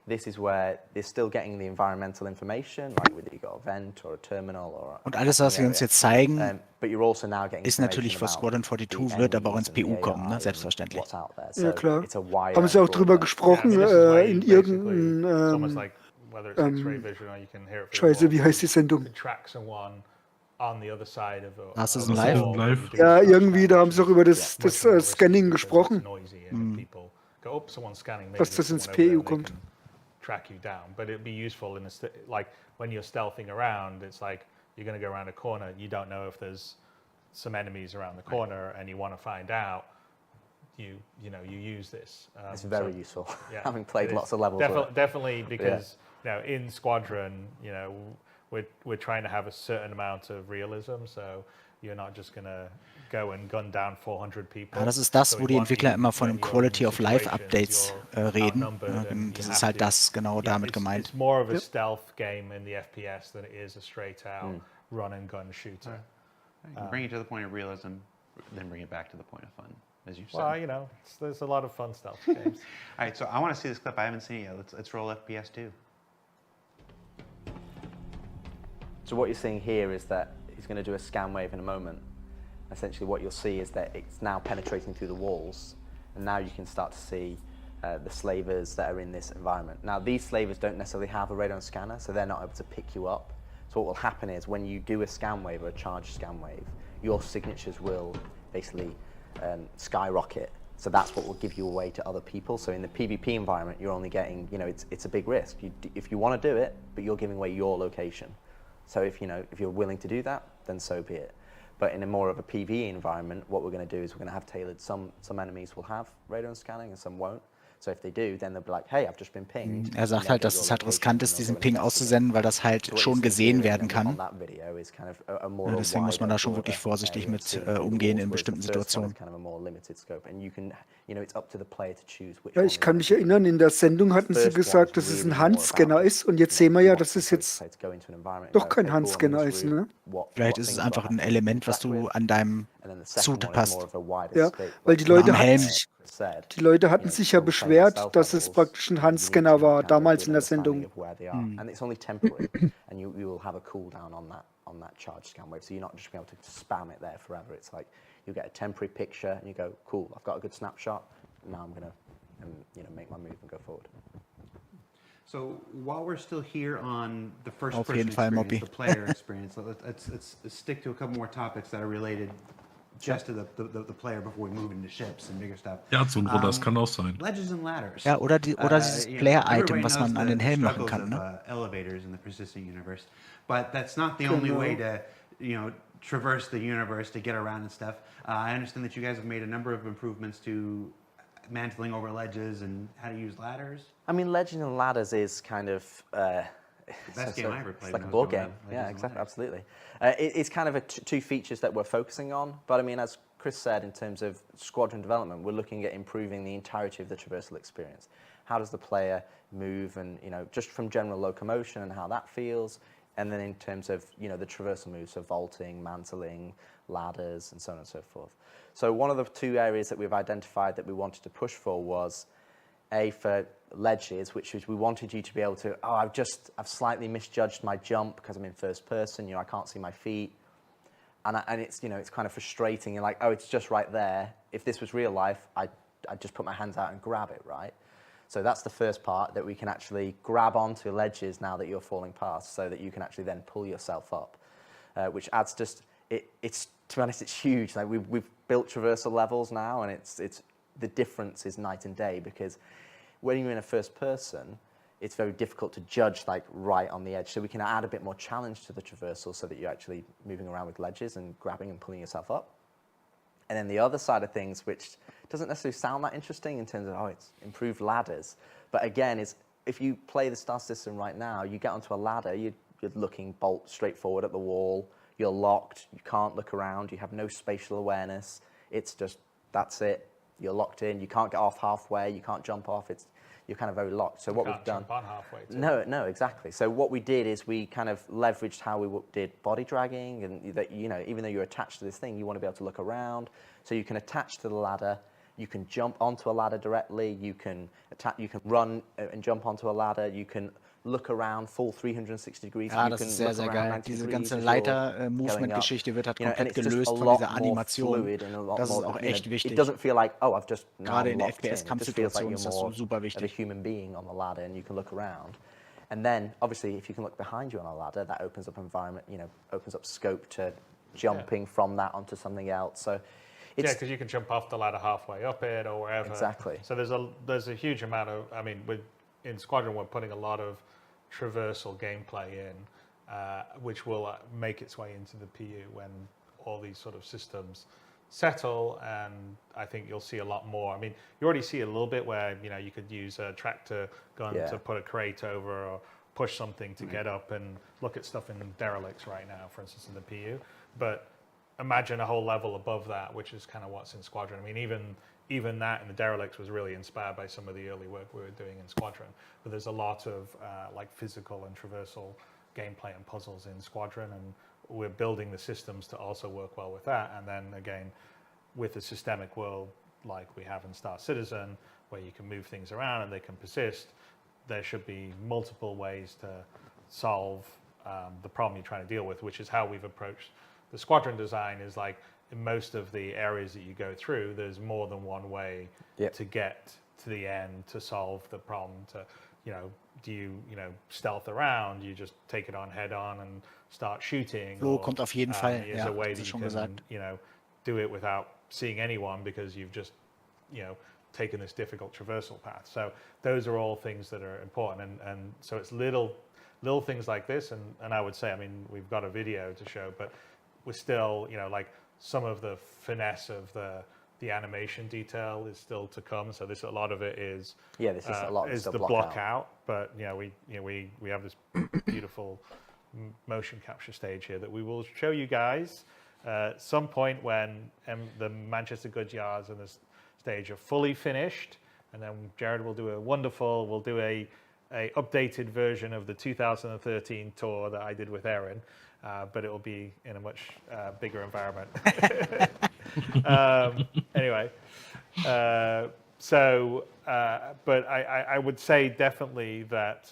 this is where they're still getting the environmental information, like whether you got a vent or a terminal or. Und alles, was wir uns jetzt zeigen, but you're also now getting ist natürlich für Squadron 42, wird aber auch ins PU kommen, ne? Selbstverständlich. Ja, klar. Haben Sie auch drüber gesprochen in irgendeinem Scheiße, wie heißt die Sendung? Hast du es live? Ja, irgendwie, da haben Sie auch über das Scanning gesprochen. Dass das ins PU kommt. Track you down, but it'd be useful in like when you're stealthing around, it's like you're going to go around a corner, you don't know if there's some enemies around the corner and you want to find out, you use this. It's very useful, yeah, having played lots of levels. Definitely because you know, in Squadron, you know, we're trying to have a certain amount of realism, so you're not just going to go and gun down 400 people. Ja, das ist das, wo die Entwickler immer von dem Quality of Life Updates reden. Das ist halt das genau damit gemeint. It's more of a stealth game in the FPS than it is a straight out run and gun shooter. Bring it to the point of realism, then bring it back to the point of fun, as you said. Well, you know, there's a lot of fun stealth games. All right, so I want to see this clip. I haven't seen it yet. Let's roll FPS 2. So what you're seeing here is that he's going to do a scan wave in a moment. Essentially what you'll see is that it's now penetrating through the walls, and now you can start to see the slavers that are in this environment. Now these slavers don't necessarily have a radar scanner, so they're not able to pick you up. So what will happen is when you do a scan wave or a charge scan wave, your signatures will basically skyrocket. So that's what will give you away to other people. So in the PvP environment, you're only getting, you know, it's a big risk. If you want to do it, but you're giving away your location. So if you're willing to do that, then so be it. But in a more of a PvE environment, what we're going to do is we're going to have tailored, some enemies will have radar scanning and some won't. So if they do, then they'll be like, hey, I've just been pinged. Er sagt halt, dass es halt riskant ist, diesen Ping auszusenden, weil das halt schon gesehen werden kann. Und deswegen muss man da schon wirklich vorsichtig mit umgehen in bestimmten Situationen. Ja, ich kann mich erinnern, in der Sendung hatten sie gesagt, dass es ein Handscanner ist und jetzt sehen wir ja, dass es jetzt doch kein Handscanner ist, ne? Vielleicht ist es einfach ein Element, was du an deinem Suit hast. Ja, weil die Leute hatten sich ja beschwert, dass es praktisch ein Handscanner war, damals in der Sendung. And it's only temporary, and you will have a cooldown on that charge scan wave, so you're not just being able to spam it there forever. It's like you get a temporary picture and you go, cool, I've got a good snapshot. Now I'm gonna, make my move and go forward. So while we're still here on the first Auf person jeden Fall, experience, Moppy. the player experience, let's stick to a couple more topics that are related just to the player before we move into ships and bigger stuff. Herzen, das kann auch sein. Ledges and ladders. Ja, oder dieses Player-Item, was man an den Helm machen kann, ne? Elevators in the persistent universe, but that's not the only way to, traverse the universe to get around and stuff. I understand that you guys have made a number of improvements to mantling over ledges and how to use ladders. I mean, Legend and Ladders is kind of best game I ever played. It's like a board game. Yeah, exactly, absolutely. It's kind of two features that we're focusing on. But I mean, as Chris said, in terms of squadron development, we're looking at improving the entirety of the traversal experience. How does the player move, and just from general locomotion and how that feels, and then in terms of the traversal moves, so vaulting, mantling, ladders, and so on and so forth. So one of the two areas that we've identified that we wanted to push for was for ledges, which is we wanted you to be able to, I've slightly misjudged my jump because I'm in first person, I can't see my feet. And it's, it's kind of frustrating. You're like, it's just right there. If this was real life, I'd just put my hands out and grab it, right? So that's the first part, that we can actually grab onto ledges now that you're falling past, so that you can actually then pull yourself up, which adds just, it's to be honest, it's huge. Like we've built traversal levels now, and it's the difference is night and day, because when you're in a first person, it's very difficult to judge like right on the edge. So we can add a bit more challenge to the traversal so that you're actually moving around with ledges and grabbing and pulling yourself up. And then the other side of things, which doesn't necessarily sound that interesting in terms of, it's improved ladders. But again, is if you play the Star Citizen right now, you get onto a ladder, you're looking bolt straight forward at the wall, you're locked, you can't look around, you have no spatial awareness. It's just, that's it. You're locked in, you can't get off halfway, you can't jump off, you're kind of very locked. So what we've done... Jump on halfway too. No, exactly. So what we did is we kind of leveraged how we did body dragging, and that, even though you're attached to this thing, you want to be able to look around. So you can attach to the ladder, you can jump onto a ladder directly, you can run and jump onto a ladder, you can look around full 360 degrees. Ja, das ist sehr, sehr geil. Diese ganze Leiter-Movement-Geschichte wird halt komplett gelöst von dieser Animation. Das ist auch echt wichtig. It doesn't feel like, I've just gerade in FPS-Kampfsituationen ist das super a wichtig. human being on the ladder, and you can look around. And then, obviously, if you can look behind you on a ladder, that opens up environment, opens up scope to jumping from that onto something else. So, because you can jump off the ladder halfway up it or wherever. Exactly. So there's a huge amount of, in Squadron, we're putting a lot of traversal gameplay in, which will make its way into the PU when all these sort of systems settle, and I think you'll see a lot more. You already see a little bit where, you could use a tractor gun to put a crate over or push something to get up and look at stuff in derelicts right now, for instance, in the PU. But imagine a whole level above that, which is kind of what's in Squadron. Even that in the derelicts was really inspired by some of the early work we were doing in Squadron. But there's a lot of like physical and traversal gameplay and puzzles in Squadron, and we're building the systems to also work well with that. And then again, with a systemic world like we have in Star Citizen, where you can move things around and they can persist, there should be multiple ways to solve the problem you're trying to deal with, which is how we've approached the Squadron design. Is like, in most of the areas that you go through, there's more than one way to get to the end to solve the problem. To, do you stealth around? You just take it on head on and start shooting. Flo kommt auf jeden Fall. There's a way that you can, do it without seeing anyone, because you've just, taken this difficult traversal path. So those are all things that are important, and so it's little things like this, and I would say, we've got a video to show, but we're still, like, some of the finesse of the the animation detail is still to come. So a lot of it is this is a lot is still the block block out. out. But we have this beautiful motion capture stage here that we will show you guys at some point when the Manchester Goods yards and the stage are fully finished, and then Jared will do a updated version of the 2013 tour that I did with Erin, but it will be in a much bigger environment. Anyway, but I would say definitely that,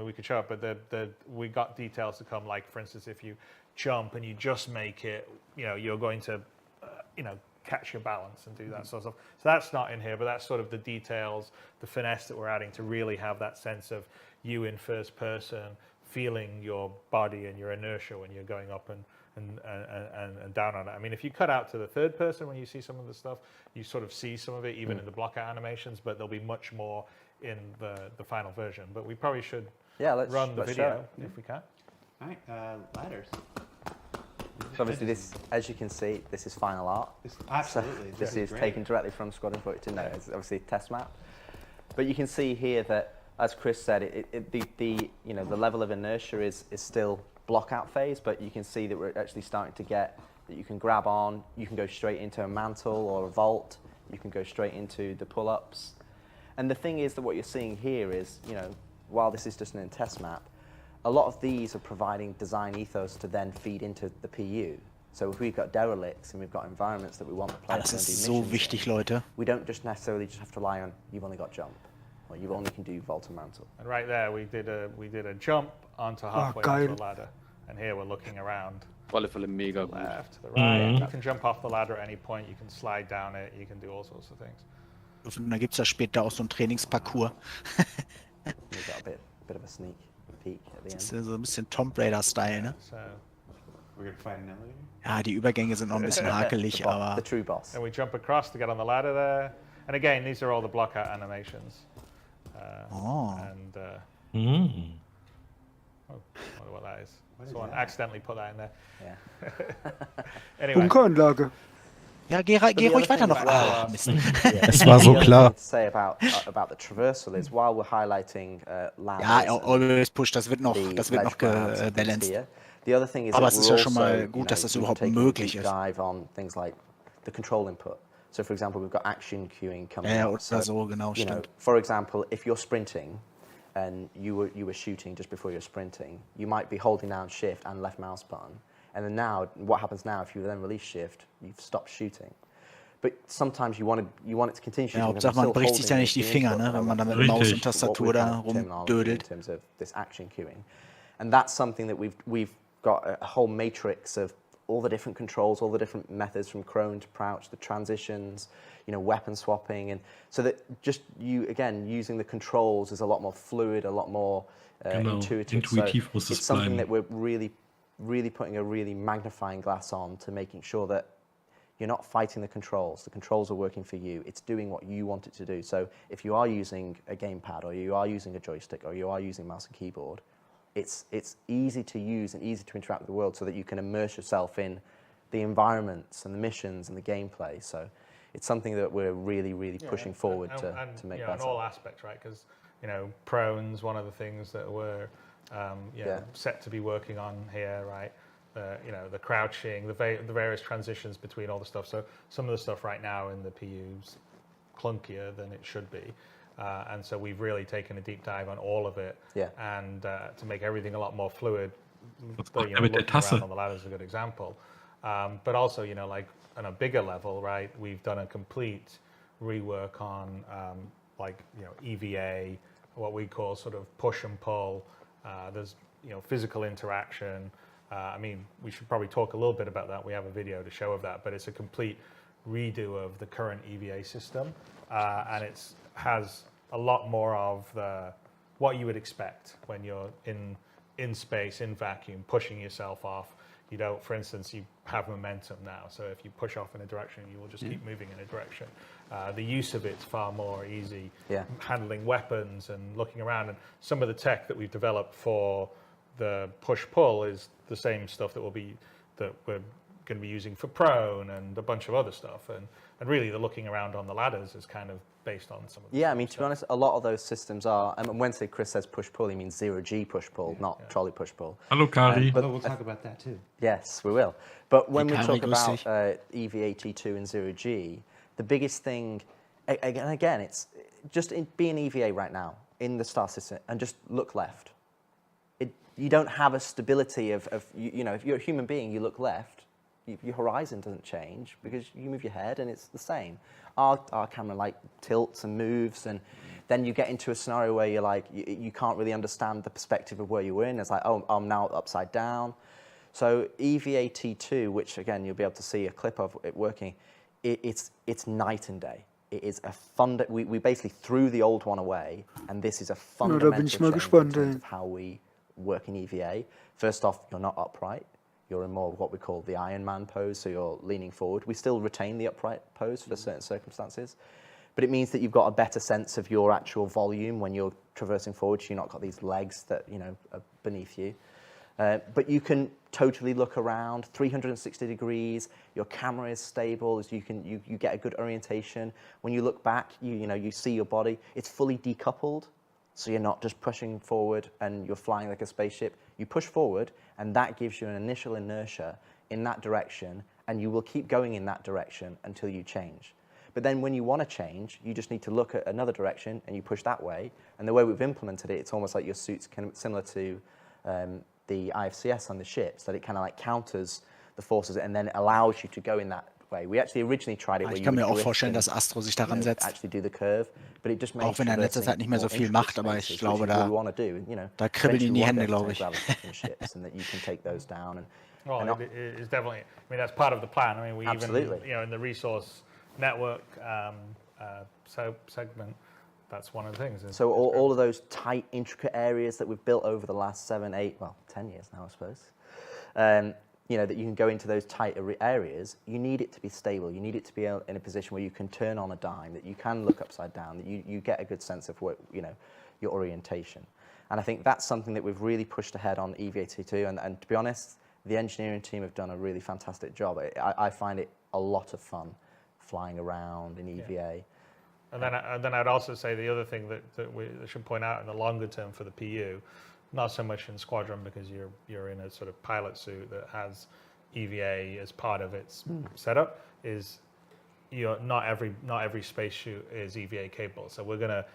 we could show it, but we got details to come, like for instance, if you jump and you just make it, you're going to, catch your balance and do that sort of stuff. So that's not in here, but that's sort of the details, the finesse that we're adding to really have that sense of you in first person, feeling your body and your inertia when you're going up and down on it. I mean, if you cut out to the third person when you see some of the stuff, you sort of see some of it even in the block out animations, but there'll be much more in the final version. But we probably should run the video if we can. All right, ladders. So obviously this, as you can see, this is final art. Absolutely. So this is taken directly from Squadron 42. No, it's obviously a test map. But you can see here that, as Chris said, the level of inertia is still block out phase, but you can see that we're actually starting to get that you can grab on, you can go straight into a mantle or a vault, you can go straight into the pull-ups. And the thing is that what you're seeing here is, while this is just an test map, a lot of these are providing design ethos to then feed into the PU. So if we've got derelicts and we've got environments that we want the players to do Das ist missions so wichtig, Leute. we don't just necessarily just have to rely on you've only got jump, or you only can do vault and mantle. And right there, we did a jump onto halfway onto the ladder, and here we're looking around. Left, to the right. You can jump off the ladder at any point. You can slide down it. You can do all sorts of things. Und da gibt es ja später auch so einen Trainingsparcours. We've got a bit of a sneak peek at the end. Das ist so ein bisschen Tomb Raider-Style, ne? So we're gonna find an elevator. Ja, die Übergänge sind noch ein bisschen hakelig, aber... The true boss. And we jump across to get on the ladder there. And again, these are all the block out animations. And I wonder what that is. Someone accidentally put that in there. Yeah. Anyway. Bunkeranlage. Ja, geh ruhig weiter noch. Ah, Mist. Es war so klar. To say about the traversal is while we're highlighting Ja, always push, das wird noch gebalanced. The other thing is Aber es ist ja schon mal gut, dass das überhaupt möglich ist. Dive on things like the control input. So for example, we've got action queuing coming Ja, up. oder so, genau, stimmt. For example, if you're sprinting and you were shooting just before you're sprinting, you might be holding down shift and left mouse button. And then now, what happens now, if you then release shift, you've stopped shooting. But sometimes you want it to continue shooting. Ja, Hauptsache man bricht sich da nicht die Finger, ne, wenn man da mit Maus und Tastatur da rumdödelt. In terms of this action queuing. And that's something that we've got a whole matrix of all the different controls, all the different methods from prone to crouch, the transitions, weapon swapping, and so that just using the controls is a lot more fluid, a lot more intuitive. So it's something that we're really putting a really magnifying glass on to making sure that you're not fighting the controls. The controls are working for you. It's doing what you want it to do. So if you are using a gamepad, or you are using a joystick, or you are using mouse and keyboard, it's easy to use and easy to interact with the world so that you can immerse yourself in the environments and the missions and the gameplay. So it's something that we're really pushing forward to make better. In all aspects, right? Because prone's one of the things that we're set to be working on here, right? The crouching, the various transitions between all the stuff. So some of the stuff right now in the PU's clunkier than it should be. And so we've really taken a deep dive on all of it, and to make everything a lot more fluid. Looking around on the ladder is a good example. But also, like on a bigger level, right? We've done a complete rework on EVA, what we call sort of push and pull. There's physical interaction. I mean, we should probably talk a little bit about that. We have a video to show of that, but it's a complete redo of the current EVA system, and it has a lot more of what you would expect when you're in space, in vacuum, pushing yourself off. You don't, for instance, you have momentum now, so if you push off in a direction, you will just keep moving in a direction. The use of it's far more easy, handling weapons and looking around, and some of the tech that we've developed for the push-pull is the same stuff that we're going to be using for prone and a bunch of other stuff. And really, the looking around on the ladders is kind of based on some of the Yeah, I mean, to be honest, a lot of those systems are, and when Chris says push-pull, he means 0G push-pull, not trolley push-pull. Hello, Kari. But we'll talk about that too. Yes, we will. But when we Kari, talk grüß about dich. EVA T2 and 0G, the biggest thing, again, it's just be an EVA right now in the star system and just look left. You don't have a stability of you know, if you're a human being, you look left, your horizon doesn't change because you move your head and it's the same. Our camera like tilts and moves, and then you get into a scenario where you're like, you can't really understand the perspective of where you were in. It's like, oh, I'm now upside down. So EVA T2, which again, you'll be able to see a clip of it working, it's night and day. It is a we basically threw the old one away, and this is a fundamental bin ich mal change gespannt, in terms ey. of how we work in EVA. First off, you're not upright. You're in more what we call the Iron Man pose, so you're leaning forward. We still retain the upright pose for certain circumstances, but it means that you've got a better sense of your actual volume when you're traversing forward, so you've not got these legs that, you know, are beneath you. But you can totally look around 360 degrees. Your camera is stable, as you get a good orientation. When you look back, you see your body. It's fully decoupled, so you're not just pushing forward and you're flying like a spaceship. You push forward, and that gives you an initial inertia in that direction, and you will keep going in that direction until you change. But then when you want to change, you just need to look at another direction, and you push that way. And the way we've implemented it, it's almost like your suit's kind of similar to the IFCS on the ships, that it kind of like counters the forces and then allows you to go in that way. We actually originally tried it where Ich you kann would mir auch drift vorstellen, and, dass Astro sich daran you know, setzt. actually do the curve, but it just makes Auch wenn er in letzter Zeit nicht mehr so viel macht, aber ich glaube, da kribbeln ihm die Hände, glaube ich. ships and that you can take those down and Well, it's definitely. I mean, that's part of the plan. I mean, we Absolutely. even, you know, in the resource network segment, that's one of the things. So all of those tight, intricate areas that we've built over the last 7, 8, well, 10 years now, I suppose, you know, that you can go into those tight areas, you need it to be stable. You need it to be in a position where you can turn on a dime, that you can look upside down, that you get a good sense of what, you know, your orientation. And I think that's something that we've really pushed ahead on EVA-T2. And to be honest, the engineering team have done a really fantastic job. I find it a lot of fun flying around in EVA. Yeah. And then I'd also say the other thing that we should point out in the longer term for the PU, not so much in Squadron because you're in a sort of pilot suit that has EVA as part of its setup, is not every spacesuit is EVA capable. So we're going to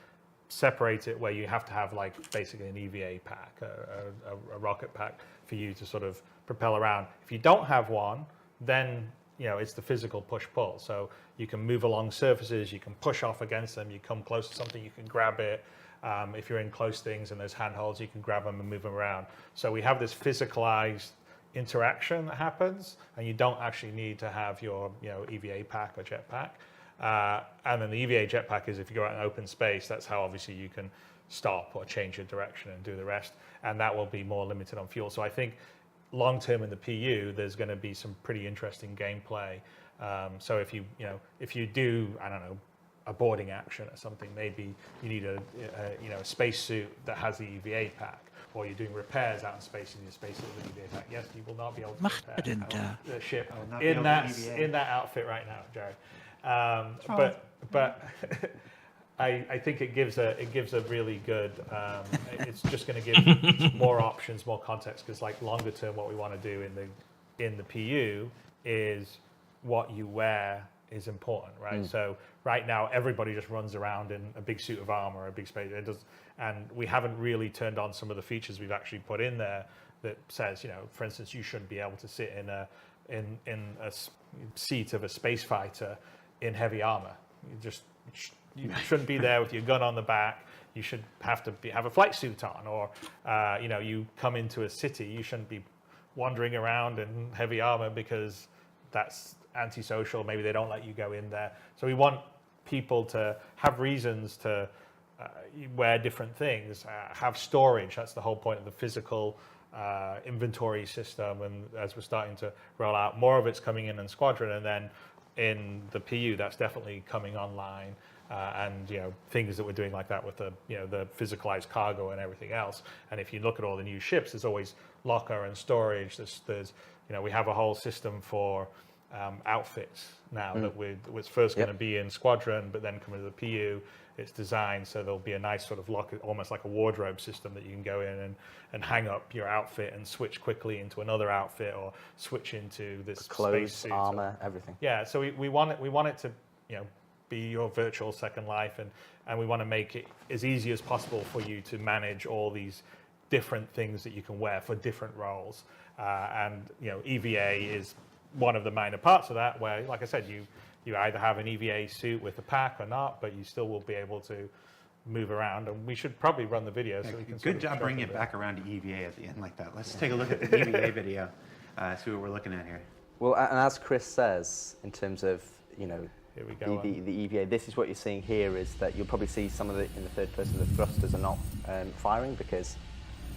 separate it where you have to have like basically an EVA pack, a rocket pack for you to sort of propel around. If you don't have one, then it's the physical push-pull. So you can move along surfaces, you can push off against them, you come close to something, you can grab it. If you're in close things and there's handholds, you can grab them and move them around. So we have this physicalized interaction that happens, and you don't actually need to have your EVA pack or jetpack. And then the EVA jetpack is if you go out in open space, that's how obviously you can stop or change your direction and do the rest. And that will be more limited on fuel. So I think long term in the PU, there's going to be some pretty interesting gameplay. So if you do, I don't know, a boarding action or something, maybe you need a spacesuit that has the EVA pack, or you're doing repairs out in space and your spacesuit with the EVA pack. Yes, you will not be able to repair the ship in that outfit right now, Jared. But I think it gives a really good. It's just going to give more options, more context, because like longer term, what we want to do in the PU is what you wear is important, right? So right now, everybody just runs around in a big suit of armor, a big space. And we haven't really turned on some of the features we've actually put in there that says, for instance, you shouldn't be able to sit in a seat of a space fighter in heavy armor. You shouldn't be there with your gun on the back. You should have a flight suit on, or you come into a city, you shouldn't be wandering around in heavy armor because that's antisocial. Maybe they don't let you go in there. So we want people to have reasons to wear different things, have storage. That's the whole point of the physical inventory system. And as we're starting to roll out, more of it's coming in Squadron, and then in the PU, that's definitely coming online. And things that we're doing like that with the the physicalized cargo and everything else. And if you look at all the new ships, there's always locker and storage. There's we have a whole system for outfits now that was first going to be in Squadron, but then coming to the PU, it's designed so there'll be a nice sort of lock, almost like a wardrobe system that you can go in and hang up your outfit and switch quickly into another outfit or switch into this clothes, spacesuit armor, everything. Yeah, so we want it to be your virtual second life, and we want to make it as easy as possible for you to manage all these different things that you can wear for different roles. And EVA is one of the minor parts of that, where, like I said, you either have an EVA suit with a pack or not, but you still will be able to move around. And we should probably run the video so we can. Good job bringing it back around to EVA at the end like that. Let's take a look at the EVA video, see what we're looking at here. Well, and as Chris says, in terms of here we go, the EVA, this is what you're seeing here, is that you'll probably see some of it in the third person. The thrusters are not firing because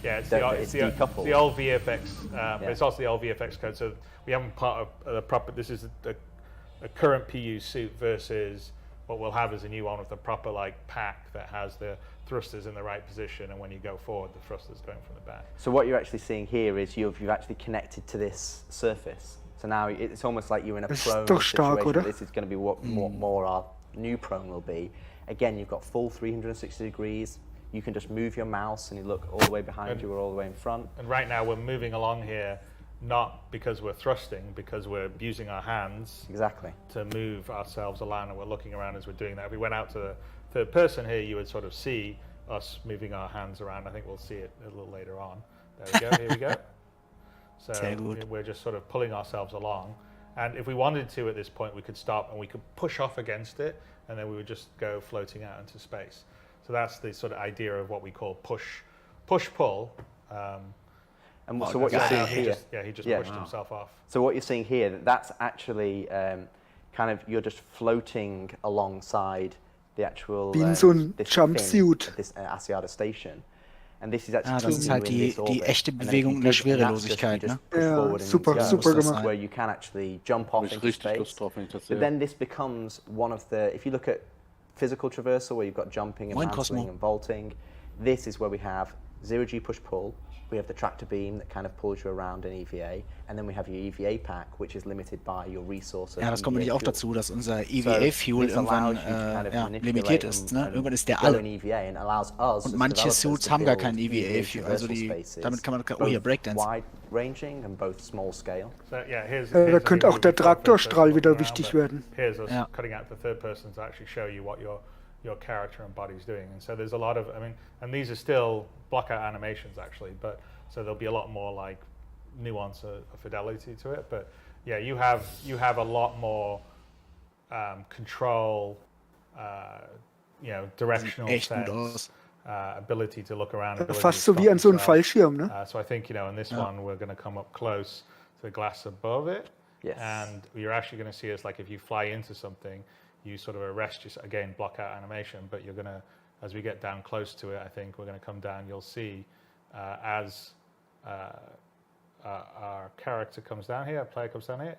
it's decoupled. the old VFX, but it's also the old VFX code. So we haven't part of the proper. This is a current PU suit versus what we'll have is a new one with a proper pack that has the thrusters in the right position, and when you go forward, the thrusters going from the back. So what you're actually seeing here is you've actually connected to this surface. So now it's almost like you're in a prone situation. This is going to be what more our new prone will be. Again, you've got full 360 degrees. You can just move your mouse and you look all the way behind you or all the way in front. And right now we're moving along here, not because we're thrusting, because we're using our hands to move ourselves along, and we're looking around as we're doing that. If we went out to the third person here, you would sort of see us moving our hands around. I think we'll see it a little later on. There we go, here we go. So we're just sort of pulling ourselves along. And if we wanted to at this point, we could stop and we could push off against it, and then we would just go floating out into space. So that's the sort of idea of what we call push-pull. And so what you're seeing here, he just pushed himself off. So what you're seeing here, that's actually kind of, you're just floating alongside the actual this Jumpsuit, this Asiata station. And this is actually das ist halt die echte Bewegung in der Schwerelosigkeit, ne? Ja, super gemacht. Where you can actually jump off into space. But then this becomes one of the, if you look at physical traversal, where you've got jumping and mantling and vaulting, this is where we have zero-G push-pull. We have the tractor beam that kind of pulls you around in EVA, and then we have your EVA pack, which is limited by your resources. Ja, das kommt nämlich auch dazu, dass unser EVA-Fuel irgendwann limitiert ist. Ne? Irgendwann ist der alle. Und manche Suits haben gar kein EVA-Fuel, also damit kann man, hier, Breakdance. Wide-ranging and both small scale. Da könnte auch der Traktorstrahl wieder wichtig werden. Here's us cutting out the third person to actually show you what your character and body's doing. And so there's a lot of, and these are still blockout animations actually, but so there'll be a lot more nuance of fidelity to it. But yeah, you have a lot more control, directional sense, ability to look around. Fast so wie an so einem Fallschirm, ne? So I think, in this one we're going to come up close to the glass above it. Yes. And you're actually going to see us, if you fly into something, you sort of arrest, again, block out animation, but you're going to, as we get down close to it, I think we're going to come down, you'll see as our character comes down here, our player comes down here,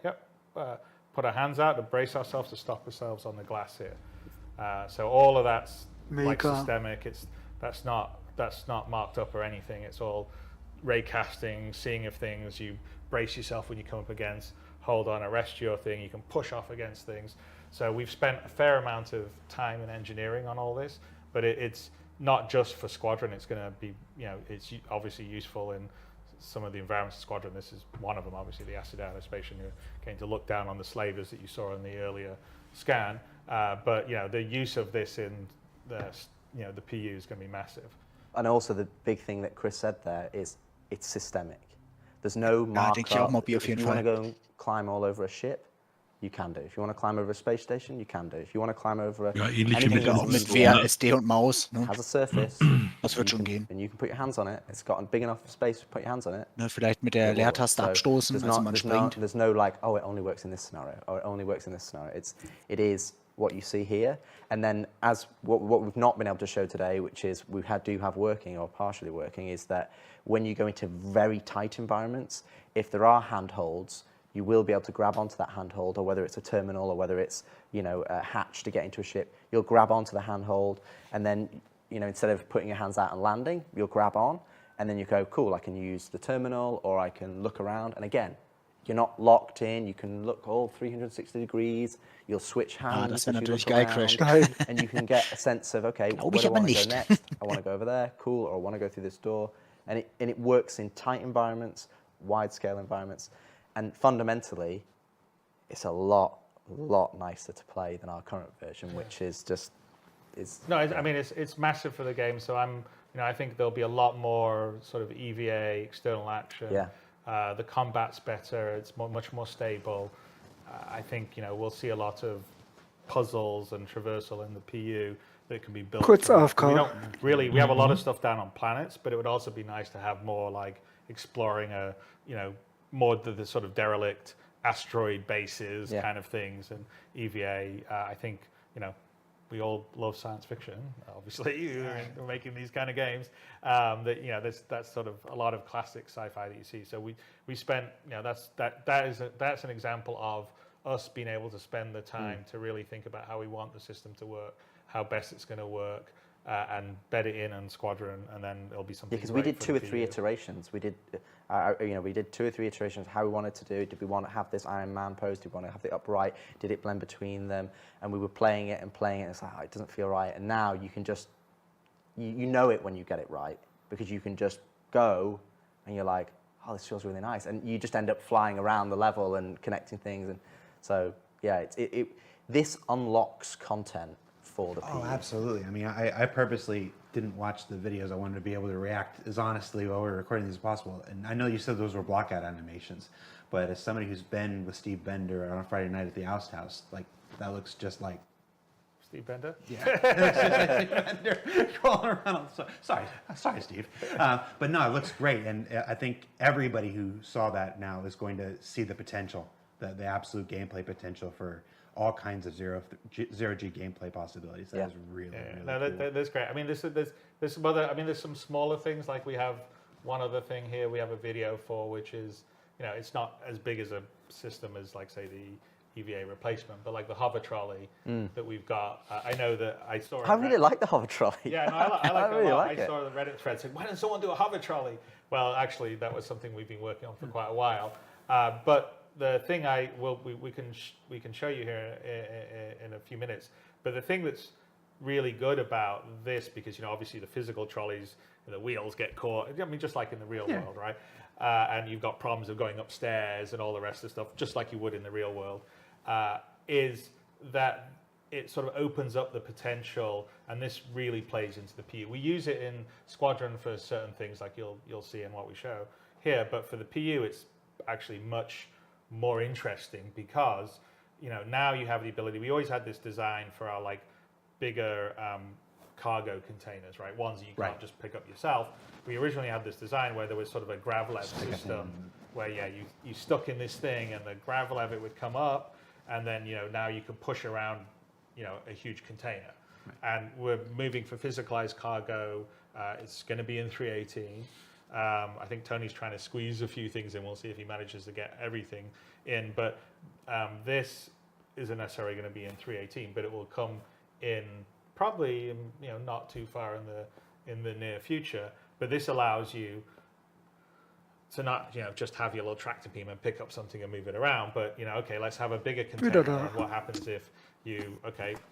put our hands out to brace ourselves to stop ourselves on the glass here. So all of that's systemic, that's not marked up or anything, it's all ray casting, seeing if things, you brace yourself when you come up against, hold on, arrest your thing, you can push off against things. So we've spent a fair amount of time and engineering on all this, but it's not just for Squadron. It's going to be, it's obviously useful in some of the environments of Squadron. This is one of them, obviously, the acid anticipation. You're going to look down on the slavers that you saw in the earlier scan. But the use of this in the PU is going to be massive. And also the big thing that Chris said there is it's systemic. There's no marker. If you want to go and climb all over a ship, you can do. If you want to climb over a space station, you can do. If you want to climb over anything auch mit WASD und Maus, ne? Has a surface, das wird schon gehen. And you can put your hands on it. It's got a big enough space to put your hands on it. Ne, vielleicht mit der Leertaste abstoßen, als man springt. There's no it only works in this scenario, or it only works in this scenario. It is what you see here. And then as what we've not been able to show today, which is do have working or partially working, is that when you go into very tight environments, if there are handholds, you will be able to grab onto that handhold, or whether it's a terminal or whether it's a hatch to get into a ship, you'll grab onto the handhold, and then instead of putting your hands out and landing, you'll grab on, and then you go, cool, I can use the terminal or I can look around, and again, you're not locked in. You can look all 360 degrees. You'll switch hands das wäre as you natürlich look geil, around, Crash. and you can get a sense of, okay, Glaub where ich do I aber want to go nicht. next? I want to go over there, cool, or I want to go through this door. And it works in tight environments, wide-scale environments, and fundamentally, it's a lot nicer to play than our current version, which is just No, I mean it's massive for the game. So I think there'll be a lot more sort of EVA, external action. Yeah. The combat's better. It's much more stable. I think we'll see a lot of puzzles and traversal in the PU that can be built. Kurz AFK. We don't really. We have a lot of stuff down on planets, but it would also be nice to have more like exploring more the sort of derelict asteroid bases kind of things and EVA. I think we all love science fiction. Obviously, we're making these kind of games. That's sort of a lot of classic sci-fi that you see. So we spent that's an example of us being able to spend the time to really think about how we want the system to work, how best it's going to work, and bed it in Squadron, and then it'll be something. Because we did 2 or 3 iterations. We did, we did 2 or 3 iterations. How we wanted to do. Did we want to have this Iron Man pose? Did we want to have the upright? Did it blend between them? And we were playing it. And it's like, it doesn't feel right. And now you can just, you know it when you get it right, because you can just go, and you're like, oh, this feels really nice, and you just end up flying around the level and connecting things. And so yeah, this unlocks content for the PU. Oh, absolutely. I mean, I purposely didn't watch the videos. I wanted to be able to react as honestly while we were recording these as possible. And I know you said those were blockout animations, but as somebody who's been with Steve Bender on a Friday night at the Oust House, like that looks just like Steve Bender. Yeah, it looks just like Steve Bender crawling around. Sorry, Steve. But no, it looks great, and I think everybody who saw that now is going to see the potential, the absolute gameplay potential for all kinds of zero G gameplay possibilities. That is really cool. That's great. I mean, there's some smaller things, like we have one other thing here. We have a video for, which is, it's not as big as a system as, like, say, the EVA replacement, but like the hover trolley that we've got. I know that I saw. I really like the hover trolley. Yeah, no, I like it really a lot. like I saw the Reddit thread saying, "Why didn't someone do a hover trolley?" Well, actually, that was something we've been working on for quite a while. But the thing we can show you here in a few minutes. But the thing that's really good about this, because obviously the physical trolleys, the wheels get caught. I mean, just like in the real world, right? And you've got problems of going upstairs and all the rest of the stuff, just like you would in the real world. Is that it sort of opens up the potential, and this really plays into the PU. We use it in Squadron for certain things, like you'll see in what we show here. But for the PU, it's actually much more interesting, because now you have the ability. We always had this design for our like bigger cargo containers, right? Ones that you can't just pick up yourself. We originally had this design where there was sort of a grav-lev system where you stuck in this thing, and the grav-lev, it would come up, and then now you can push around a huge container. And we're moving for physicalized cargo. It's going to be in 318. I think Tony's trying to squeeze a few things in. We'll see if he manages to get everything in. But this isn't necessarily going to be in 318, but it will come in probably not too far in the near future. But this allows you to not just have your little tractor beam and pick up something and move it around, but okay, let's have a bigger container. And what happens if you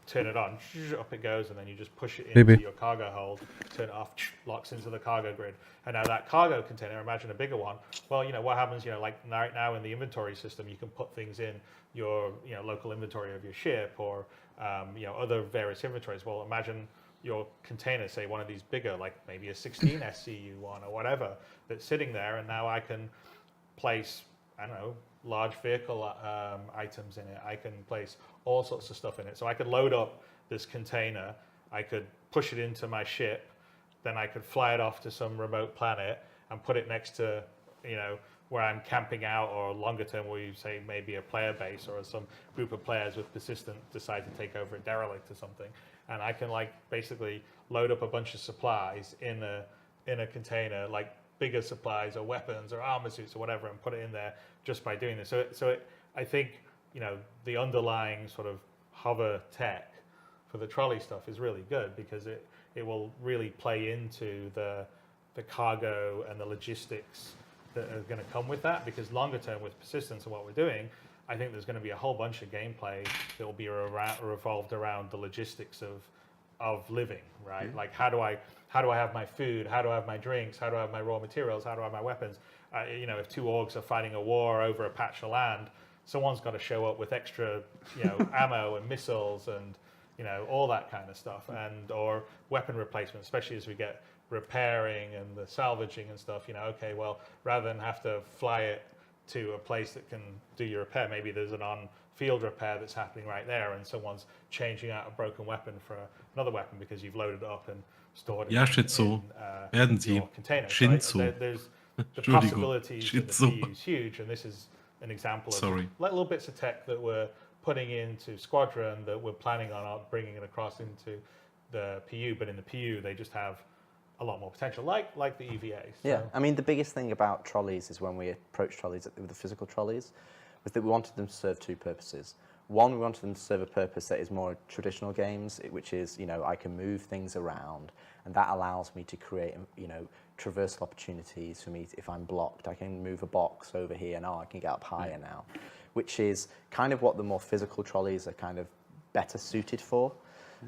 turn it on, up it goes, and then you just push it into your cargo hold, turn it off, locks into the cargo grid. And now that cargo container, imagine a bigger one. Well, what happens, like right now in the inventory system, you can put things in your local inventory of your ship, or other various inventories. Well, imagine your container, say one of these bigger, like maybe a 16 SCU one or whatever, that's sitting there, and now I can place, I don't know, large vehicle items in it. I can place all sorts of stuff in it. So I could load up this container, I could push it into my ship, then I could fly it off to some remote planet and put it next to, where I'm camping out, or longer term where you say maybe a player base, or some group of players with persistent decide to take over a derelict or something. And I can basically load up a bunch of supplies in a container, like bigger supplies or weapons or armor suits or whatever, and put it in there just by doing this. So I think the underlying sort of hover tech for the trolley stuff is really good, because it will really play into the cargo and the logistics that are going to come with that, because longer term with persistence and what we're doing, I think there's going to be a whole bunch of gameplay that will be revolved around the logistics of living, right? Like how do I have my food? How do I have my drinks? How do I have my raw materials? How do I have my weapons? You know, if two orgs are fighting a war over a patch of land, someone's got to show up with extra, you know, ammo and missiles and, you know, all that kind of stuff, and or weapon replacement, especially as we get repairing and the salvaging and stuff. You know, okay, well, rather than have to fly it to a place that can do your repair, maybe there's an on-field repair that's happening right there, and someone's changing out a broken weapon for another weapon because you've loaded it up and stored it Ja, Schizo. Werden Sie. your container. Shinzo. Right? There's the Entschuldigung. possibilities of the Schizo. PU is huge, and this is an example of Sorry. little bits of tech that we're putting into Squadron that we're planning on bringing it across into the PU, but in the PU they just have a lot more potential, like the EVA. So. Yeah, I mean, the biggest thing about trolleys is when we approached trolleys with the physical trolleys, was that we wanted them to serve two purposes. One, we wanted them to serve a purpose that is more traditional games, which is, you know, I can move things around, and that allows me to create, you know, traversal opportunities for me. If I'm blocked, I can move a box over here, and I can get up higher now, which is kind of what the more physical trolleys are kind of better suited for.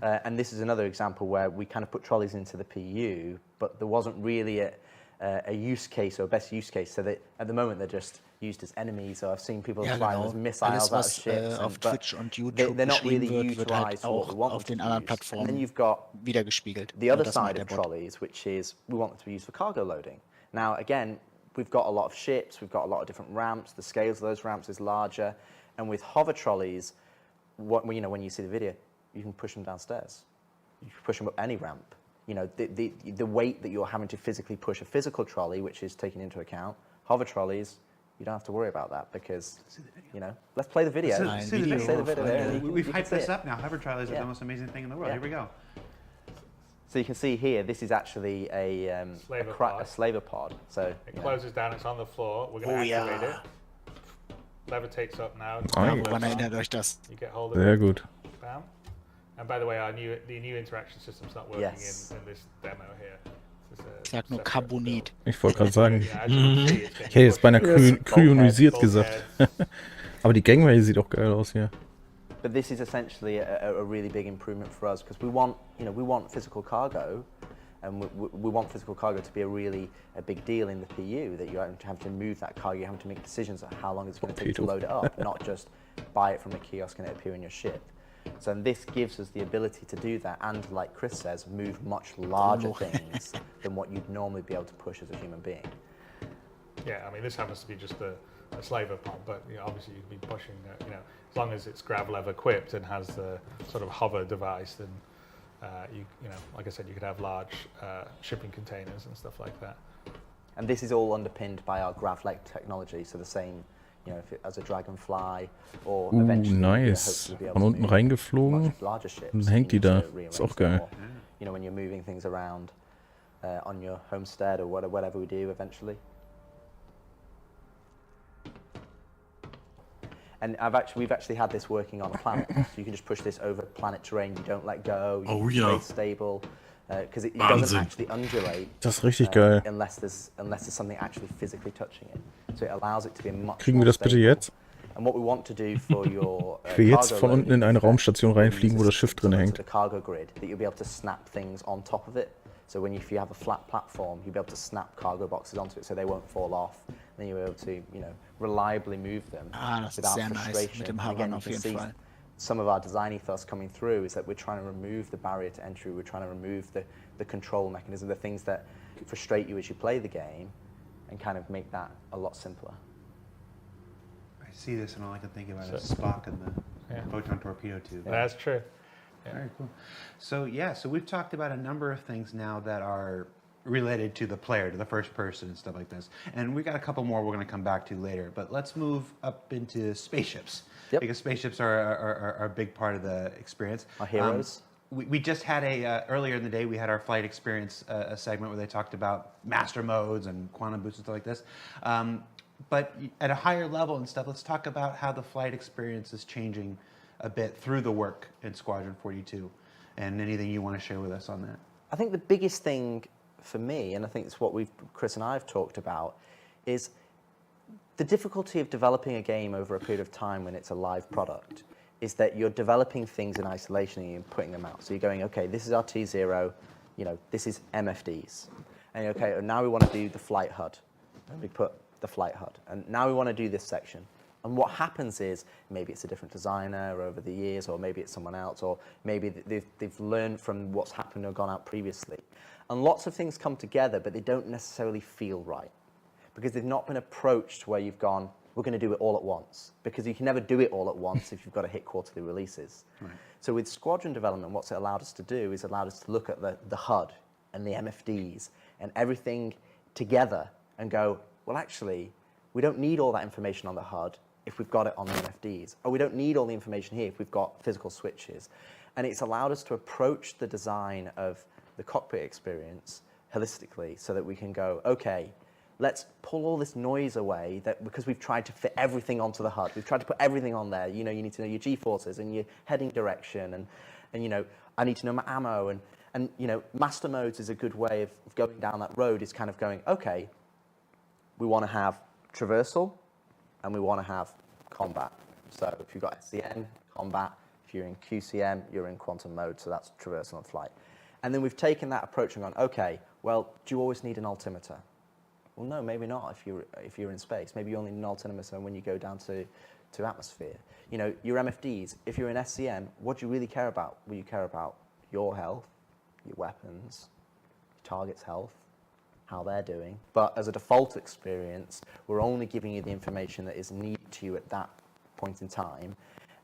And this is another example where we kind of put trolleys into the PU, but there wasn't really a use case or a best use case. So that at the moment they're just used as enemies. So I've seen people fly them as missiles out of ships. Auf Twitch und YouTube they're not really beschrieben wird halt utilised for what we auch want auf them den to anderen use. Plattformen And then you've got wiedergespiegelt. the other Das macht side der of Bot. trolleys, which is we want them to be used for cargo loading. Now, again, we've got a lot of ships, we've got a lot of different ramps. The scales of those ramps is larger, and with hover trolleys, you know, when you see the video, you can push them downstairs. You can push them up any ramp. You know, the weight that you're having to physically push a physical trolley, which is taken into account, hover trolleys, you don't have to worry about that because, you know, let's play the video. Let's see the video. There. We've hyped this up now. Hover trolleys are the most amazing thing in the world. Here we go. So you can see here, this is actually a slaver pod. So it closes down, it's on the floor. We're going to activate it. Lever takes up now. Wann erinnert euch das? You get hold of Sehr it. gut. Bam. And by the way, the new interaction system's not working in this demo here. Ich sag nur Carbonit. Ich wollte gerade sagen, ich hätte jetzt beinahe kryonisiert gesagt. Aber die Gangway sieht auch geil aus hier. But this is essentially a really big improvement for us because we want physical cargo, and we want physical cargo to be a big deal in the PU. That you have to move that cargo, you have to make decisions on how long it's going to take to load it up, not just buy it from a kiosk and it appear in your ship. So this gives us the ability to do that, and like Chris says, move much larger things than what you'd normally be able to push as a human being. Yeah, I mean, this happens to be just a slaver pod, but you know, obviously you'd be pushing, you know, as long as it's grav lever equipped and has the sort of hover device, then you know, like I said, you could have large shipping containers and stuff like that. And this is all underpinned by our grav leg technology, so the same, you know, as a dragonfly or eventually Nice. Von unten reingeflogen. Dann hängt die da. Ist auch geil. You know, when you're moving things around on your homestead or whatever we do eventually. And we've actually had this working on a planet, so you can just push this over planet terrain. You don't let go. You stay stable because it doesn't actually undulate. Das ist richtig geil. Unless there's something actually physically touching it. So it allows it to be much. Kriegen wir das bitte jetzt? And what we want to do for your Ich will jetzt von unten in eine Raumstation reinfliegen, wo das Schiff drin hängt. The cargo grid that you'll be able to snap things on top of it. So if you have a flat platform, you'll be able to snap cargo boxes onto it so they won't fall off. Then you'll be able to, you know, reliably move them Das ist without sehr nice frustration. mit dem Again, Hovern you auf can jeden see Fall. some of our design ethos coming through is that we're trying to remove the barrier to entry. We're trying to remove the control mechanism, the things that frustrate you as you play the game, and kind of make that a lot simpler. I see this and all I can think about is Spock and the photon torpedo tube. That's true. Yeah. Very cool. So we've talked about a number of things now that are related to the player, to the first person and stuff like this. And we got a couple more we're going to come back to later. But let's move up into spaceships. Yep. Because spaceships are a big part of the experience. Our heroes. We just had earlier in the day, we had our flight experience a segment where they talked about master modes and quantum boosts and stuff like this. But at a higher level and stuff, let's talk about how the flight experience is changing a bit through the work in Squadron 42 and anything you want to share with us on that. I think the biggest thing for me, and I think it's what Chris and I have talked about, is the difficulty of developing a game over a period of time when it's a live product is that you're developing things in isolation and you're putting them out. So you're going, okay, this is our T0, this is MFDs. And okay, now we want to do the flight HUD. And we put the flight HUD. And now we want to do this section. And what happens is, maybe it's a different designer over the years, or maybe it's someone else, or maybe they've learned from what's happened or gone out previously. And lots of things come together, but they don't necessarily feel right. Because they've not been approached where you've gone, we're going to do it all at once. Because you can never do it all at once if you've got to hit quarterly releases. Right. So with Squadron development, what's it allowed us to do is allowed us to look at the HUD and the MFDs and everything together and go, well, actually, we don't need all that information on the HUD if we've got it on the MFDs. Or we don't need all the information here if we've got physical switches. And it's allowed us to approach the design of the cockpit experience holistically so that we can go, okay, let's pull all this noise away because we've tried to fit everything onto the HUD. We've tried to put everything on there. You need to know your G-forces and your heading direction and I need to know my ammo and master modes is a good way of going down that road is kind of going, okay, we want to have traversal and we want to have combat. So if you've got SCM, combat, if you're in QCM, you're in quantum mode, so that's traversal and flight. And then we've taken that approach and gone, okay, well, do you always need an altimeter? Well, no, maybe not if you're in space. Maybe you only need an altimeter when you go down to atmosphere. Your MFDs, if you're in SCM, what do you really care about? Well, you care about your health, your weapons, your target's health, how they're doing. But as a default experience, we're only giving you the information that is needed to you at that point in time.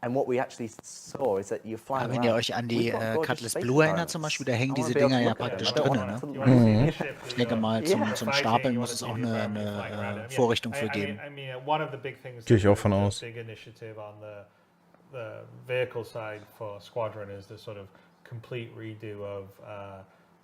And what we actually saw is that you're flying Wenn ihr euch an die Cutlass Blue erinnert zum Beispiel, da hängen diese Dinger ja praktisch drin. Ne? Ich denke mal, zum Stapeln muss es auch eine Vorrichtung für geben. Gehe ich auch von aus. Big initiative on the vehicle side for Squadron is the sort of complete redo of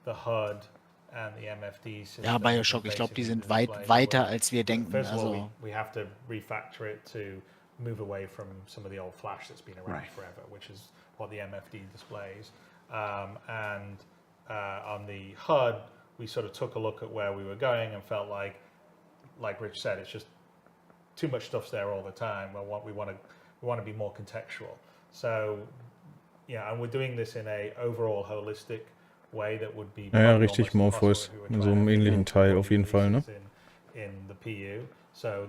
the HUD and the MFD system. Ja, Bioshock, ich glaube, die sind weiter, als wir denken. Also we have to refactor it to move away from some of the old flash that's been around forever, which is what the MFD displays. And on the HUD, we sort of took a look at where we were going and felt like Rich said, it's just too much stuff's there all the time. We want to be more contextual. So, and we're doing this in a overall holistic way that would be ja, richtig Morpheus in so einem ähnlichen Teil auf jeden Fall, ne? In the PU. So,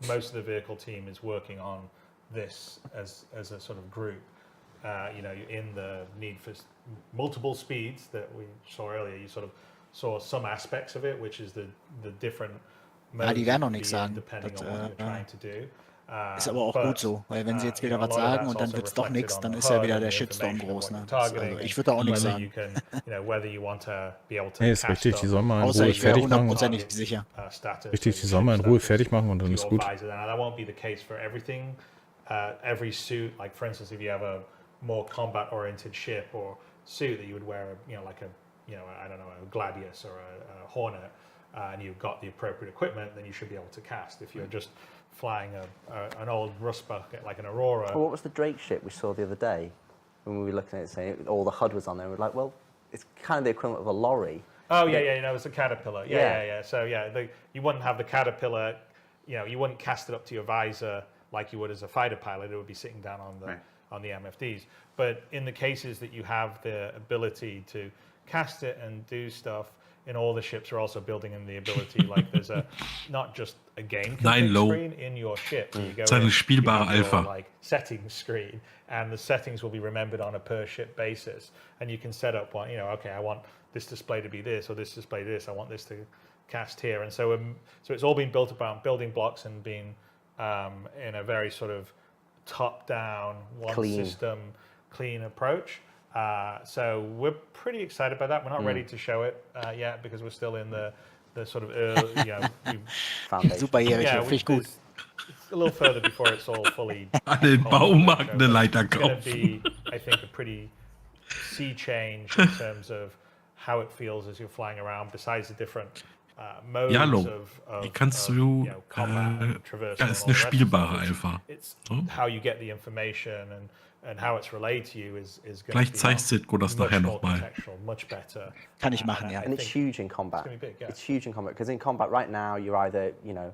most of the vehicle team is working on this as a sort of group. In the need for multiple speeds that we saw earlier, you sort of saw some aspects of it, which is the different modes die werden noch nichts sagen. depending on what you're trying to do. Ist aber auch gut so, weil wenn sie jetzt wieder was sagen und dann wird es doch nichts, dann ist ja wieder der Shitstorm groß. Ne? Also ich würde da auch nichts sagen. Nee, ist richtig, die sollen mal in Außer Ruhe ich wäre fertig machen. hundertprozentig sicher. Richtig, die sollen mal in Ruhe fertig machen und dann ist gut. That won't be the case for everything. Every suit, like for instance, if you have a more combat-oriented ship or suit that you would wear, I don't know, a Gladius or a Hornet, and you've got the appropriate equipment, then you should be able to cast. If you're just flying an old rust bucket like an Aurora. Well, what was the Drake ship we saw the other day when we were looking at it, saying all the HUD was on there? We're like, well, it's kind of the equivalent of a lorry. Oh yeah, it's a Caterpillar. Yeah. So you wouldn't have the Caterpillar. You wouldn't cast it up to your visor like you would as a fighter pilot. It would be sitting down on the MFDs. But in the cases that you have the ability to cast it and do stuff, in all the ships are also building in the ability, like there's not just a game screen in your ship. You go Seine spielbare Alpha. Like settings screen, and the settings will be remembered on a per ship basis, and you can set up one. Okay, I want this display to be this, or this display this. I want this to cast here, and so it's all been built about building blocks and being in a very sort of top-down, one system, clean approach. So we're pretty excited about that. We're not ready to show it yet because we're still in the sort of early, Superjährig, finde ich gut. It's a little further before it's all fully. An den Baumarkt eine Leiter kaufen. It's going to be, I think, a pretty sea change in terms of how it feels as you're flying around. Besides the different modes Yalo, of die kannst du, you know, combat and traversal ja, and ist all eine the rest of spielbare stuff. Alpha. It's So. how you get the information and how it's relayed to you is going Vielleicht to be zeigt Sitko das much nachher more nochmal. contextual, much better. Kann ich machen, ja. And it's huge in combat. It's going to be big, yeah. It's huge in combat because in combat right now you're either, you know,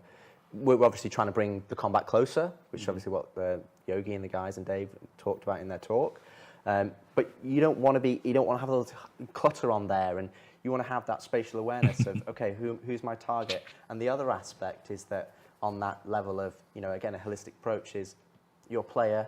we're obviously trying to bring the combat closer, which is obviously what Yogi and the guys and Dave talked about in their talk. But you don't want to have a little clutter on there, and you want to have that spatial awareness of, okay, who's my target? And the other aspect is that on that level of, you know, again, a holistic approach is your player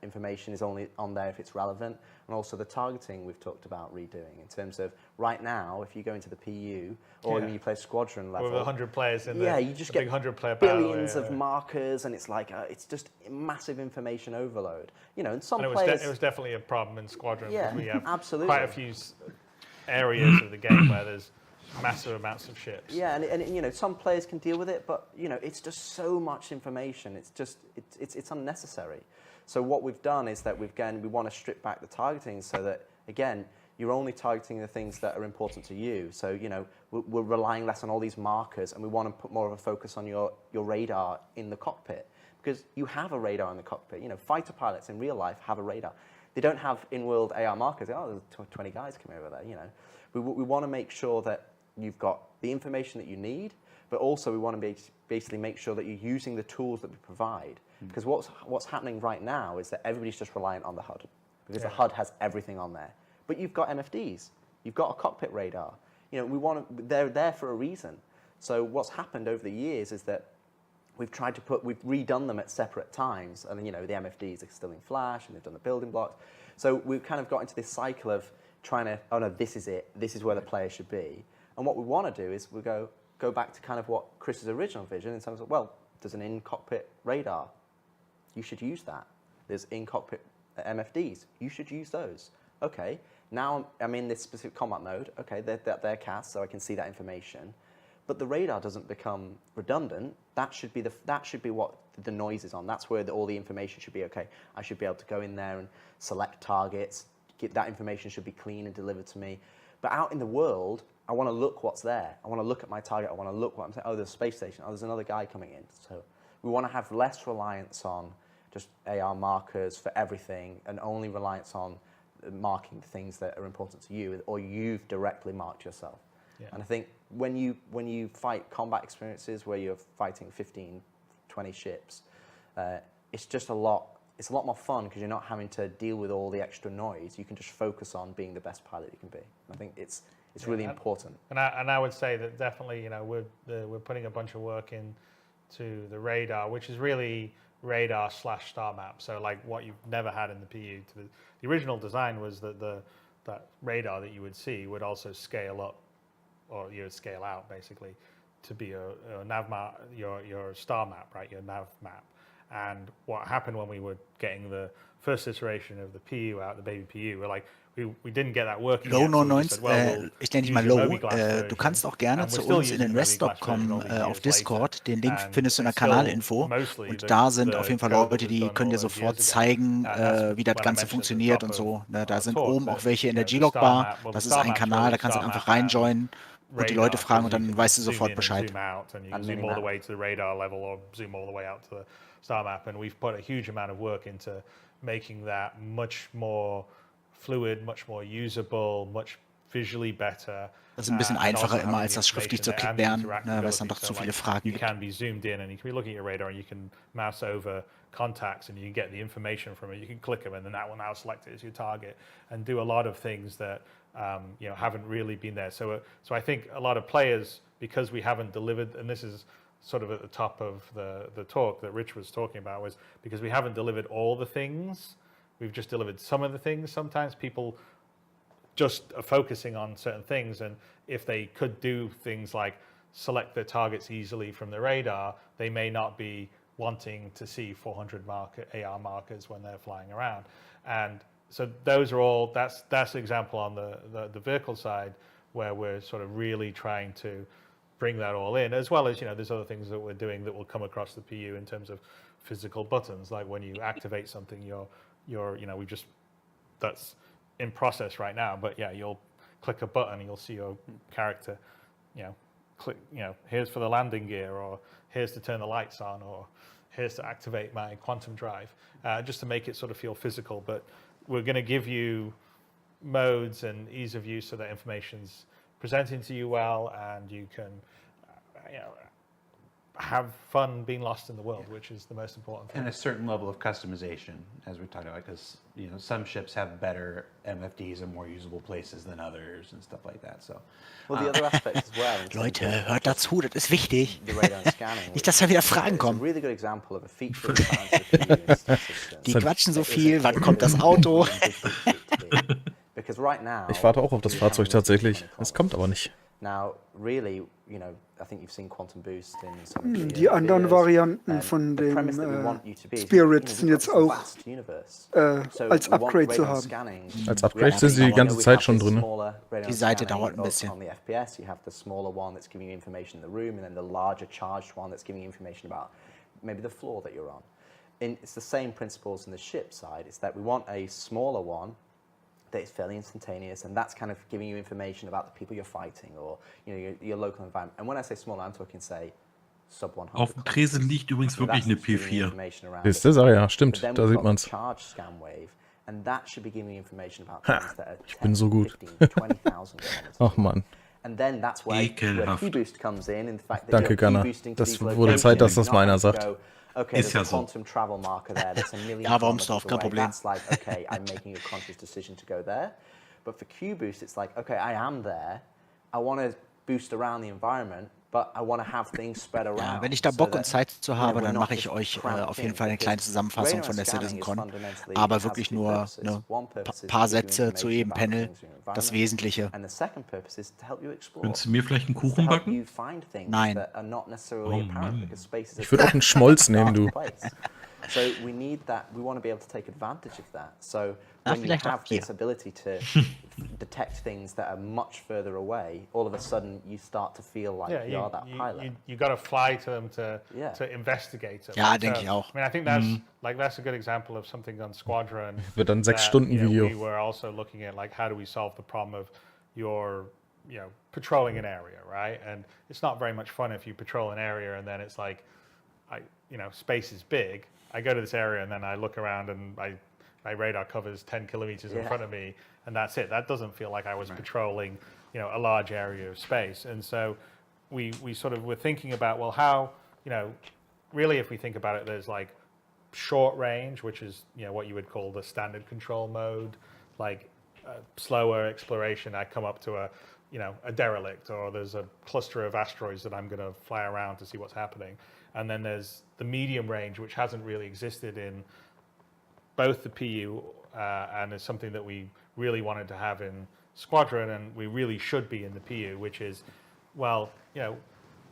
information is only on there if it's relevant, and also the targeting we've talked about redoing in terms of right now, if you go into the PU or when you play squadron level, with 100 players in you just get big 100-player billions of markers, and it's like it's just massive information overload. You know, and some players. It was definitely a problem in squadron because we have absolutely quite a few areas of the game where there's massive amounts of ships. Yeah, and you know, some players can deal with it, but you know, it's just so much information. It's just it's unnecessary. So what we've done is that we want to strip back the targeting so that, again, you're only targeting the things that are important to you. So, you know, we're relying less on all these markers, and we want to put more of a focus on your radar in the cockpit, because you have a radar in the cockpit. You know, fighter pilots in real life have a radar. They don't have in-world AR markers. Oh, there's 20 guys coming over there, you know. We want to make sure that you've got the information that you need, but also we want to basically make sure that you're using the tools that we provide. Because what's happening right now is that everybody's just reliant on the HUD, because the HUD has everything on there. But you've got MFDs, you've got a cockpit radar. You know, they're there for a reason. So what's happened over the years is that we've redone them at separate times, and you know, the MFDs are still in Flash, and they've done the building blocks. So we've kind of got into this cycle of trying to, oh no, this is it, this is where the player should be. And what we want to do is we go back to kind of what Chris's original vision in terms of, well, there's an in-cockpit radar. You should use that. There's in-cockpit MFDs. You should use those. Okay, now I'm in this specific combat mode. Okay, they're cast, so I can see that information. But the radar doesn't become redundant. That should be what the noise is on. That's where all the information should be. Okay, I should be able to go in there and select targets. That information should be clean and delivered to me. But out in the world, I want to look what's there. I want to look at my target. I want to look what I'm saying. Oh, there's a space station. Oh, there's another guy coming in. So we want to have less reliance on just AR markers for everything, and only reliance on marking the things that are important to you, or you've directly marked yourself. Yeah. And I think when you fight combat experiences where you're fighting 15, 20 ships, it's just a lot more fun because you're not having to deal with all the extra noise. You can just focus on being the best pilot you can be. I think it's really important. And I would say that definitely, you know, we're putting a bunch of work into the radar, which is really radar / star map. So like what you've never had in the PU. The original design was that that radar that you would see would also scale up, or you would scale out basically, to be a nav map, your star map, right? Your nav map. And what happened when we were getting the first iteration of the PU out, the baby PU, we're like, we didn't get that working. Low 99, ich nenne dich mal Low. Du kannst auch gerne zu uns in den Reststop kommen auf Discord. Den Link findest du in der Kanalinfo. Und da sind auf jeden Fall Leute, die können dir sofort zeigen, wie das Ganze funktioniert und so. Da sind oben auch welche in der G-Log-Bar. Das ist ein Kanal, da kannst du einfach reinjoinen und die Leute fragen und dann weißt du sofort Bescheid. And zoom all the way to the radar level or zoom all the way out to the star map. And we've put a huge amount of work into making that much more fluid, much more usable, much visually better. Das ist ein bisschen einfacher immer, als das schriftlich zu erklären, weil es dann doch zu viele Fragen You gibt. can be zoomed in and you can be looking at your radar and you can mouse over contacts and you can get the information from it. You can click them and then that will now select it as your target and do a lot of things that you know, haven't really been there. So I think a lot of players, because we haven't delivered, and this is sort of at the top of the talk that Rich was talking about, was because we haven't delivered all the things. We've just delivered some of the things. Sometimes people just are focusing on certain things, and if they could do things like select their targets easily from the radar, they may not be wanting to see 400 AR markers when they're flying around. And so those are all, that's an example on the vehicle side where we're sort of really trying to bring that all in, as well as, you know, there's other things that we're doing that will come across the PU in terms of physical buttons, like when you activate something, you know, that's in process right now, but yeah, you'll click a button and you'll see your character, you know, click, here's for the landing gear, or here's to turn the lights on, or here's to activate my quantum drive, just to make it sort of feel physical. But we're going to give you modes and ease of use so that information's presenting to you well, and you can have fun being lost in the world, which is the most important thing. And a certain level of customization, as we're talking about, because some ships have better MFDs and more usable places than others and stuff like that. So, well, the other aspect as well. Leute, hört dazu, das ist wichtig. Nicht, dass da wieder Fragen kommen. Really good example of a feature Die quatschen so viel, wann kommt das Auto? Because right now, ich warte auch auf das Fahrzeug tatsächlich. Es kommt aber nicht. Now, really, I think you've seen Quantum Boost in some of Die anderen Varianten von dem Spirit sind jetzt auch als Upgrade zu haben. Als Upgrade sind sie die ganze Zeit schon drin. Die Seite dauert ein bisschen. On the FPS, you have the smaller one that's giving you information in the room, and then the larger charged one that's giving you information about maybe the floor that you're on. It's the same principles in the ship side. It's that we want a smaller one that is fairly instantaneous, and that's kind of giving you information about the people you're fighting, or your local environment. And when I say smaller, I'm talking, say, sub 100. Auf dem Tresen liegt übrigens wirklich eine P4. Ist das? Ah ja, stimmt, da sieht man's. And that should be giving you information about things that are 10, ich bin so gut. 15, 20,000 Ach Mann. And then that's where Q-Boost comes in the fact that Danke, Gunnar. Das wurde Zeit, dass das mal einer sagt. Okay, there's a quantum travel marker there. That's a million kilometers away. That's like, okay, I'm making a conscious decision to go there. But for Q-Boost, it's like, okay, I am there. I want to boost around the environment, but I want to have things spread around. Ja, wenn ich da Bock und Zeit zu habe, dann mache ich euch auf jeden Fall eine kleine Zusammenfassung von der Citizencon. Aber wirklich nur ein paar Sätze zu jedem Panel, das Wesentliche. Könntest du mir vielleicht einen Kuchen backen? Nein. Oh Mann. Ich würde auch einen Schmolz nehmen, du. So we need that. We want to be able to take advantage of that. So when you have this ability to detect things that are much further away, all of a sudden you start to feel like you are that pilot. You got to fly to them to investigate them. Ja, denke ich auch. I mean, I think that's a good example of something on Squadron. Wird dann 6-Stunden-Video. We were also looking at like how do we solve the problem of your patrolling an area, right? And it's not very much fun if you patrol an area and then it's like, space is big. I go to this area and then I look around and my radar covers 10 kilometers in front of me, and that's it. That doesn't feel like I was patrolling, a large area of space. And so we sort of were thinking about, well, how, really if we think about it, there's like short range, which is, what you would call the standard control mode, like slower exploration. I come up to a derelict, or there's a cluster of asteroids that I'm going to fly around to see what's happening. And then there's the medium range, which hasn't really existed in both the PU and is something that we really wanted to have in Squadron, and we really should be in the PU, which is, well,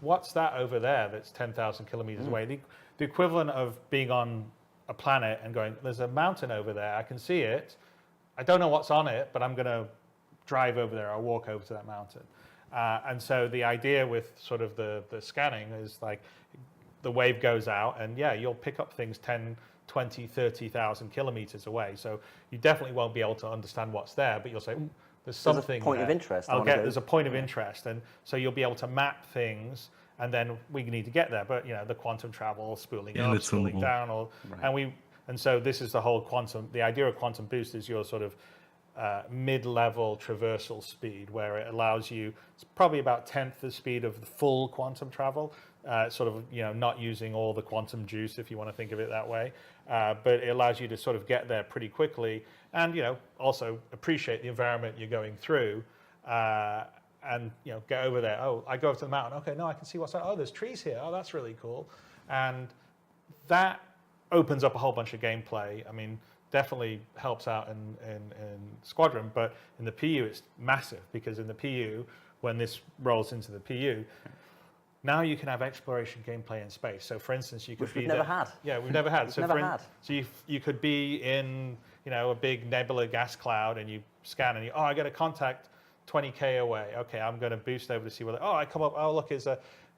what's that over there that's 10,000 kilometers away? The equivalent of being on a planet and going, there's a mountain over there, I can see it. I don't know what's on it, but I'm going to drive over there or walk over to that mountain. And so the idea with sort of the scanning is like, the wave goes out and you'll pick up things 10, 20, 30,000 kilometers away. So you definitely won't be able to understand what's there, but you'll say, there's something There's a point there. of interest. There's a point of interest. And so you'll be able to map things, and then we need to get there. But, the quantum travel, spooling up, spooling down. And so this is the whole the idea of quantum boost is your sort of mid-level traversal speed, where it allows you, it's probably about 10th the speed of the full quantum travel, sort of, not using all the quantum juice, if you want to think of it that way. But it allows you to sort of get there pretty quickly and, also appreciate the environment you're going through and, get over there. Oh, I go over to the mountain. Okay, no, I can see what's there. Oh, there's trees here. Oh, that's really cool. And that opens up a whole bunch of gameplay. I mean, definitely helps out in Squadron, but in the PU it's massive, because in the PU, when this rolls into the PU, now you can have exploration gameplay in space. So for instance, you could be we've never had. Yeah, we've never had. So you could be in, a big nebula gas cloud, and you scan and I get a contact 20k away. Okay, I'm going to boost over to see whether, I come up, look, it's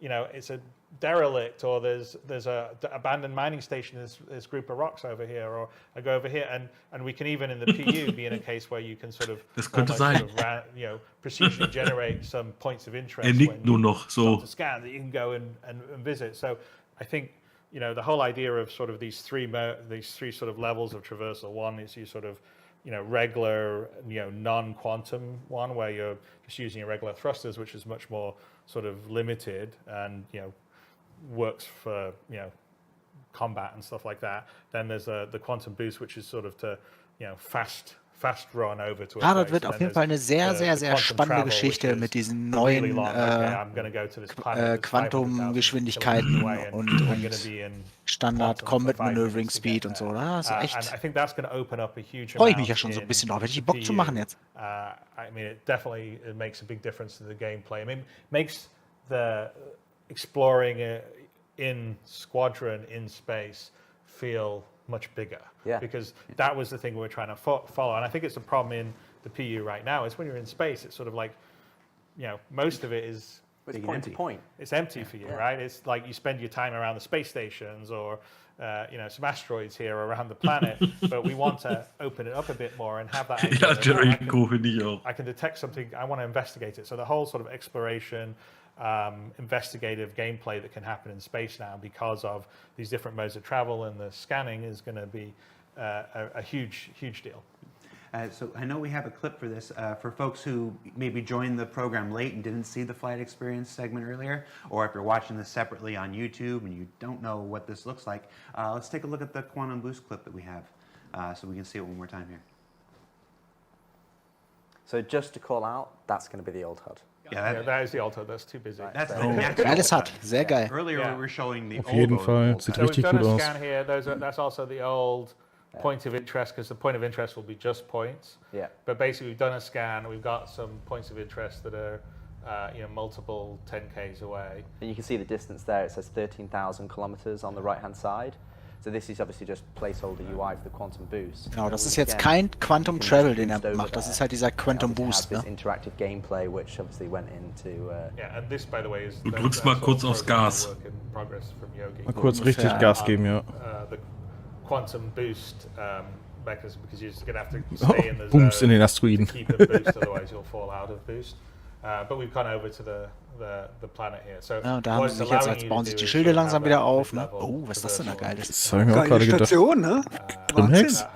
it's a derelict, or there's a abandoned mining station, there's a group of rocks over here, or I go over here, and we can even in the PU be in a case where you can sort of procedurally generate some points of interest when you start to scan that you can go and visit. So I think the whole idea of sort of these three sort of levels of traversal. One is you sort of regular non-quantum one, where you're just using your regular thrusters, which is much more sort of limited and works for combat and stuff like that. Then there's the quantum boost, which is sort of to fast run over to a das wird auf jeden Fall eine sehr, sehr, sehr spannende Geschichte mit diesen neuen Quantumgeschwindigkeiten und Standard Combat Maneuvering Speed und so. Das ist echt. Freue ich mich ja schon so ein bisschen drauf. Hätte ich Bock zu machen jetzt. I mean, it definitely makes a big difference to the gameplay. I mean, makes the exploring in Squadron in space feel much bigger, because that was the thing we were trying to follow. And I think it's a problem in the PU right now is when you're in space, it's sort of like, most of it is point to point. It's empty for you, right? It's like you spend your time around the space stations or some asteroids here around the planet, but we want to open it up a bit more and have that. I can detect something, I want to investigate it. So the whole sort of exploration, investigative gameplay that can happen in space now because of these different modes of travel and the scanning is going to be a huge deal. So I know we have a clip for this. For folks who maybe joined the program late and didn't see the flight experience segment earlier, or if you're watching this separately on YouTube and you don't know what this looks like, let's take a look at the quantum boost clip that we have so we can see it one more time here. So just to call out, that's going to be the old HUD. Yeah, that is the old HUD. That's too busy. That's geiles HUD, sehr geil. Earlier we were showing the Auf jeden Fall, sieht richtig gut aus. Scan here. That's also the old point of interest, because the point of interest will be just points. Yeah. But basically, we've done a scan. We've got some points of interest that are, multiple 10Ks away. And you can see the distance there. It says 13,000 kilometers on the right-hand side. So this is obviously just placeholder UI for the quantum boost. Genau, das ist jetzt kein Quantum Travel, den macht. Das ist halt dieser Quantum Boost. This interactive gameplay, which obviously went into. And this, by the way, is. Du drückst mal kurz aufs Gas. Mal kurz richtig Gas geben, ja. The quantum boost mechanism, because you're just going to have to stay in the Booms zone in den Asteroiden. to keep the boost, otherwise you'll fall out of boost. But we've gone over to the planet here. So ja, da haben sie sich jetzt, bauen sich die Schilde langsam wieder auf. Ne? Oh, was ist das denn da Geiles? Das habe ich mir auch gerade gedacht. Station, ne? Grimhex?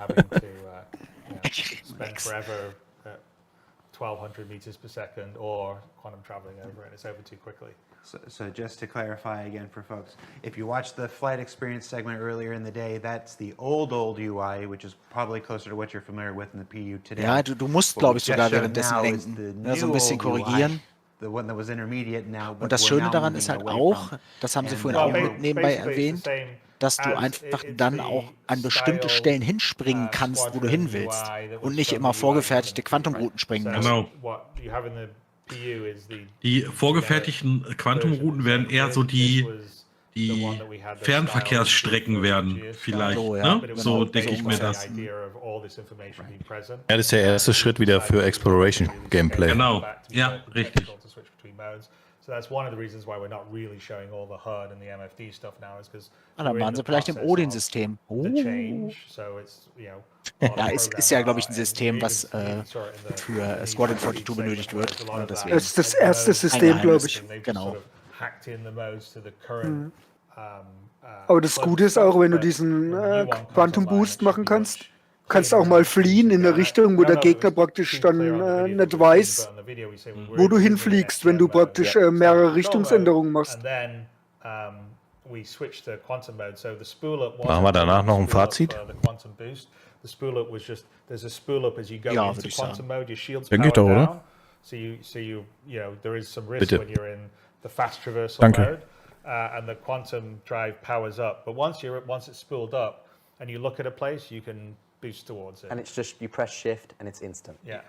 Spend forever at 1200 meters per second, or quantum traveling over, and it's over too quickly. So just to clarify again for folks, if you watched the flight experience segment earlier in the day, that's the old UI, which is probably closer to what you're familiar with in the PU today. Ja, du musst, glaube ich, sogar währenddessen lenken. Ja, so ein bisschen korrigieren. The one that was intermediate now, Und das Schöne daran ist halt auch, das haben sie vorhin auch nebenbei erwähnt, dass du einfach dann auch an bestimmte Stellen hinspringen kannst, wo du hin willst. Und nicht immer vorgefertigte Quantumrouten springen musst. Genau. Die vorgefertigten Quantumrouten werden eher so die Fernverkehrsstrecken werden, vielleicht. So, ja. Ne? So denke ich mir das. Ja, das ist der erste Schritt wieder für Exploration Gameplay. Genau, ja, richtig. So that's one of the reasons why we're not really showing all the HUD and the MFD stuff now, is because dann waren sie vielleicht im Odin-System. Ja, ist ja, glaube ich, ein System, was für Squadron 42 benötigt wird. Das ist das erste System, glaube ich. Genau. Aber das Gute ist auch, wenn du diesen Quantum Boost machen kannst, kannst auch mal fliehen in eine Richtung, wo der Gegner praktisch dann nicht weiß, wo du hinfliegst, wenn du praktisch mehrere Richtungsänderungen machst. Machen wir danach noch ein Fazit? Ja, würde ich sagen. Denke ich doch, oder? Bitte. Danke. And the quantum drive powers up. But once it's spooled up and you look at a place, you can boost towards it. And it's just, you press shift and it's instant. Yeah.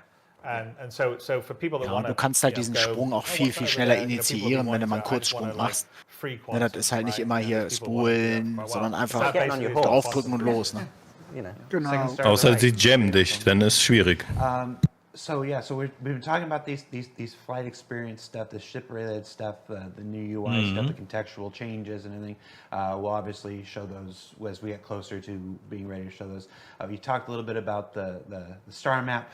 And so for people that Ja, und du kannst halt diesen Sprung auch viel schneller initiieren, wenn du mal einen Kurzsprung machst. Ja, das ist halt nicht immer hier spulen, sondern einfach draufdrücken und los. Ne? Genau. Außer sie jammen dich, dann ist es schwierig. So we've been talking about these flight experience stuff, the ship related stuff, the new UI stuff, the contextual changes and everything. We'll obviously show those as we get closer to being ready to show those. We talked a little bit about the star map.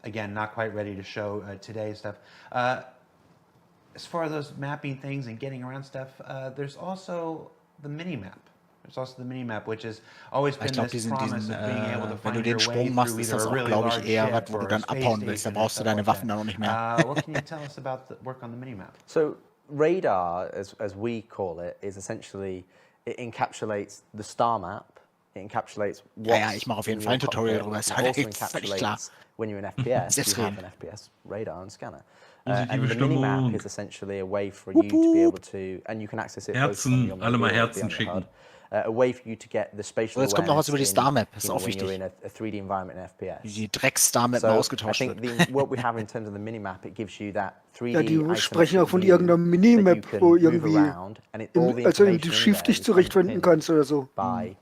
Again, not quite ready to show today stuff. As far as those mapping things and getting around stuff, there's also the mini map. There's also the mini-map, which has always been this promise of being able to wenn du find den your way Sprung machst, through ist either das a auch, really glaube large ich, eher was, ship wo du or a dann space abhauen willst. Da station and brauchst du stuff deine like Waffen that. dann auch nicht mehr. What can you tell us about the work on the mini-map? So radar, as we call it, is essentially, it encapsulates the star map. It encapsulates what's Ja, ich mache auf jeden in Fall ein your Tutorial cockpit. drüber, ist It halt also echt völlig klar. encapsulates when you're in FPS, you have Selbstredend. an FPS radar and scanner. Positive And the Stimmung. minimap is essentially a way for you to be able to, and you can access it both from your Herzen, alle mal mobile or Herzen beyond your schicken. HUD. A way for you to get the spatial So, jetzt kommt noch was awareness über die in, Star Map, ist you know, auch when you're wichtig. in a 3D environment in FPS. Die Drecks-Star Map So mal I ausgetauscht think wird. what we have in terms of the minimap, it gives you that 3D Ja, die sprechen auch von isometric irgendeiner view Minimap, that you wo can move irgendwie, around, and all the also im information in Schiff there dich is zurechtfinden underpinned kannst oder so. by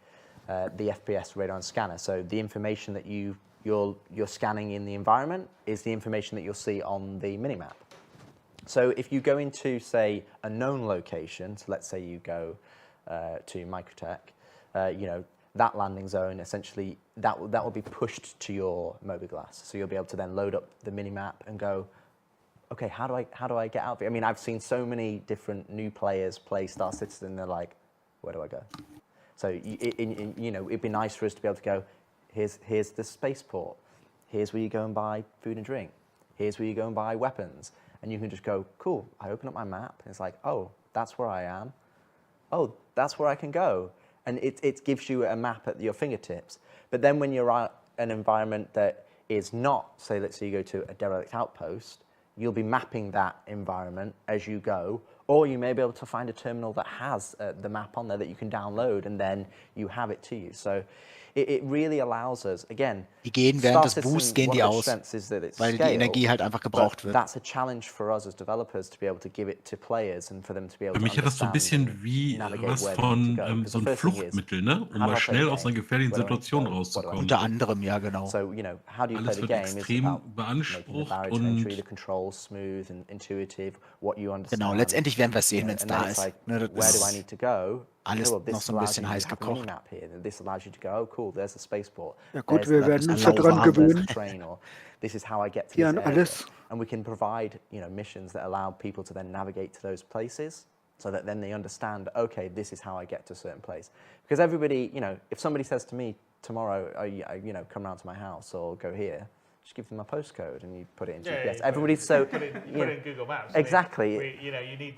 the FPS radar and scanner. So the information that you're scanning in the environment is the information that you'll see on the minimap. So if you go into, say, a known location, so let's say you go to Microtech, you know, that landing zone, essentially, that will be pushed to your mobiGlas. So you'll be able to then load up the minimap and go, okay, how do I get out of here? I mean, I've seen so many different new players play Star Citizen, they're like, where do I go? So you know, it'd be nice for us to be able to go, here's the spaceport, here's where you go and buy food and drink, here's where you go and buy weapons, and you can just go, cool, I open up my map, and it's like, oh, that's where I am, oh, that's where I can go, and it gives you a map at your fingertips. But then when you're at an environment that is not, say, let's say you go to a derelict outpost, you'll be mapping that environment as you go, or you may be able to find a terminal that has the map on there that you can download, and then you have it to you. So it really allows us, again, Die gehen während des Boosts, gehen die aus, weil die Energie halt einfach gebraucht wird. That's a challenge for us as developers to be able to give it to players and for them to be able Für to mich hat das so ein understand bisschen wie navigate was where von to go. so ein Fluchtmittel, ne? Um mal schnell aus einer gefährlichen Situation rauszukommen. Unter anderem, ja, genau. So, you know, how do you play Alles the wird game is extrem about making the beansprucht barrier to entry, und the controls smooth and intuitive, what you understand. Genau, letztendlich werden wir es sehen, You wenn know, es and then da it's ist. like, Ne, das where do I ist need to go? alles Well, noch this so ein allows bisschen you to heiß have a gekocht. minimap here. This allows you to go, oh cool, there's a spaceport. Ja gut, There's wir the- werden uns there's daran the gewöhnen. train, or this is how I get to Ja, this an area. alles. And we can provide, you know, missions that allow people to then navigate to those places so that then they understand, okay, this is how I get to a certain place. Because everybody, you know, if somebody says to me tomorrow, oh, you know, come round to my house or go here, just give them a postcode and you put it in GPS. Everybody's so... Put it in Google Maps. Exactly. I mean, you know, you need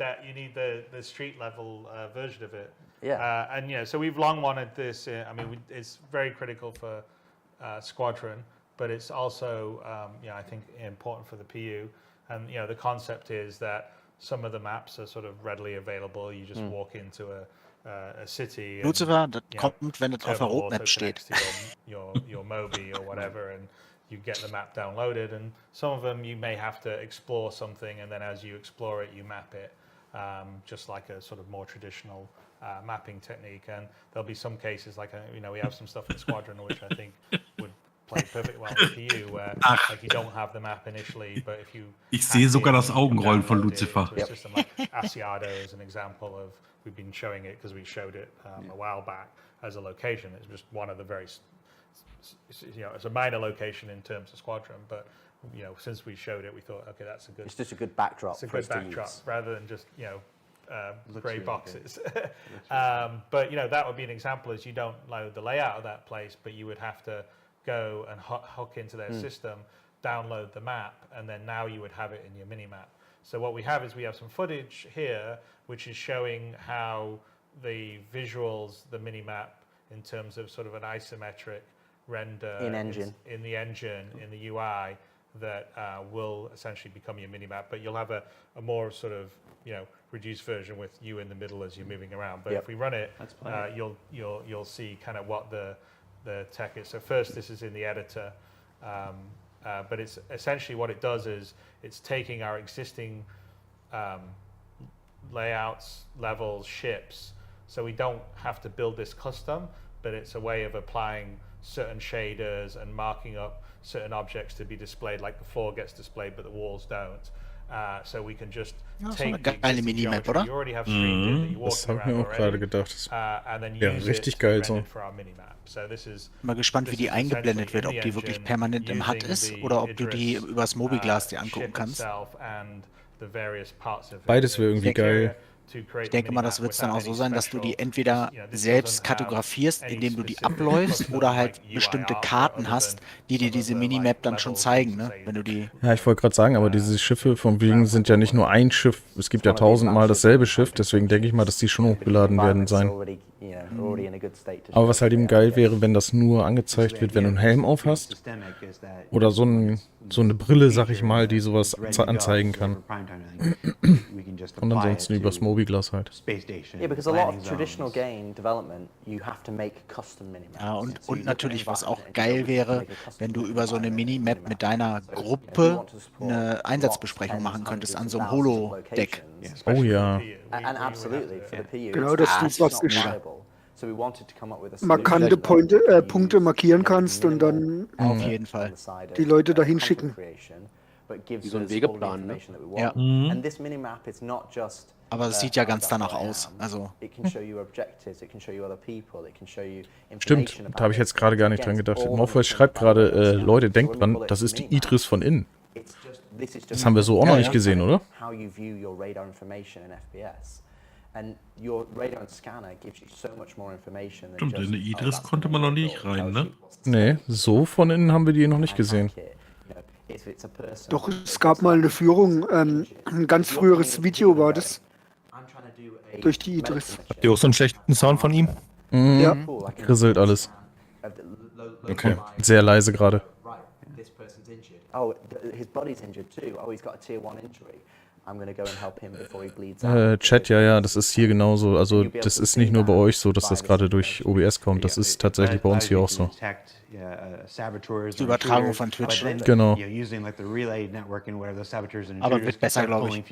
the street level version of it. Yeah. And you know, so we've long wanted this. I mean, it's very critical for Squadron, but it's also, you know, I think important for the PU. And you know, the concept is that some of the maps are sort of readily available. You just walk into a city. Lucifer, and, das you know, kommt, wenn es auf der terminal Roadmap auto steht. connects to your Mobi or whatever, and you get the map downloaded. And some of them you may have to explore something, and then as you explore it, you map it, just like a sort of more traditional mapping technique. And there'll be some cases like, you know, we have some stuff in Squadron which I think would play perfectly well with PU, where like you don't have the map initially, but if you Ich sehe sogar das Augenrollen von Lucifer. a system like Asiado is an example of, we've been showing it because we showed it a while back as a location. It's just one of the very, you know, it's a minor location in terms of Squadron, but you know, since we showed it, we thought, okay, that's a good. It's just a good backdrop. It's a for good us to backdrop use. rather than just, you know, grey really boxes. But you know, that would be an example. Is you don't load the layout of that place, but you would have to go and hook into their system, download the map, and then now you would have it in your mini map. So what we have is we have some footage here, which is showing how the visuals, the mini map, in terms of sort of an isometric render In engine. in the engine, in the UI, that will essentially become your mini map. But you'll have a more sort of, you know, reduced version with you in the middle as you're moving around. But Yep. if we run it, you'll see kind of what the tech is. So first, this is in the editor, but it's essentially what it does is it's taking our existing layouts, levels, ships, so we don't have to build this custom, but it's a way of applying certain shaders and marking up certain objects to be displayed, like the floor gets displayed but the walls don't. So we can just take the existing geometry you already have streamed in that you're Das walking habe ich mir around auch gerade already, gedacht. and then Ja, use richtig it geil to so. render for our minimap. So this is Mal gespannt, wie die eingeblendet wird, ob die wirklich permanent im HUD ist oder ob du die übers Mobiglas dir angucken kannst. Beides wäre irgendwie geil. Ich denke mal, das wird es dann auch so sein, dass du die entweder selbst kartografierst, indem du die abläufst, oder halt bestimmte Karten hast, die dir diese Minimap dann schon zeigen, ne? Wenn du die... Ja, ich wollte gerade sagen, aber diese Schiffe von wegen sind ja nicht nur ein Schiff, es gibt ja 1000-mal dasselbe Schiff, deswegen denke ich mal, dass die schon hochgeladen werden sein. Aber was halt eben geil wäre, wenn das nur angezeigt wird, wenn du einen Helm auf hast, oder so eine Brille, sag ich mal, die sowas anzeigen kann. Und ansonsten übers Mobiglas halt. Yeah, because a lot of traditional game development, you have to make custom minimaps. Ja, und natürlich, was auch geil wäre, wenn du über so eine Minimap mit deiner Gruppe eine Einsatzbesprechung machen könntest an so einem Holodeck. Oh ja. And absolutely, for the PU. Genau, dass du it's not praktisch viable. So we wanted to come up with a markante Punkte markieren kannst und dann Auf jeden Fall. die Leute dahin schicken. Wie so ein Wegeplan, ne? Ja. And this minimap is not just Aber es sieht ja ganz danach aus. Also. Stimmt, da habe ich jetzt gerade gar nicht dran gedacht. Morpheus schreibt gerade, Leute, denkt dran, das ist die Idris von innen. Das haben wir so auch noch nicht gesehen, oder? Stimmt, in der Idris konnte man noch nicht rein, ne? Nee, so von innen haben wir die noch nicht gesehen. Doch, es gab mal eine Führung, ein ganz früheres Video war das. Durch die Idris. Habt ihr auch so einen schlechten Sound von ihm? Mhm. Ja. Grisselt alles. Okay, sehr leise gerade. Oh, his body's injured too. Oh, he's got a tier 1 injury. I'm going to go and help him before he bleeds out. Chat, ja, das ist hier genauso. Also das ist nicht nur bei euch so, dass das gerade durch OBS kommt. Das ist tatsächlich bei uns hier auch so. Die Übertragung von Twitch. Genau. Aber wird besser, glaube ich.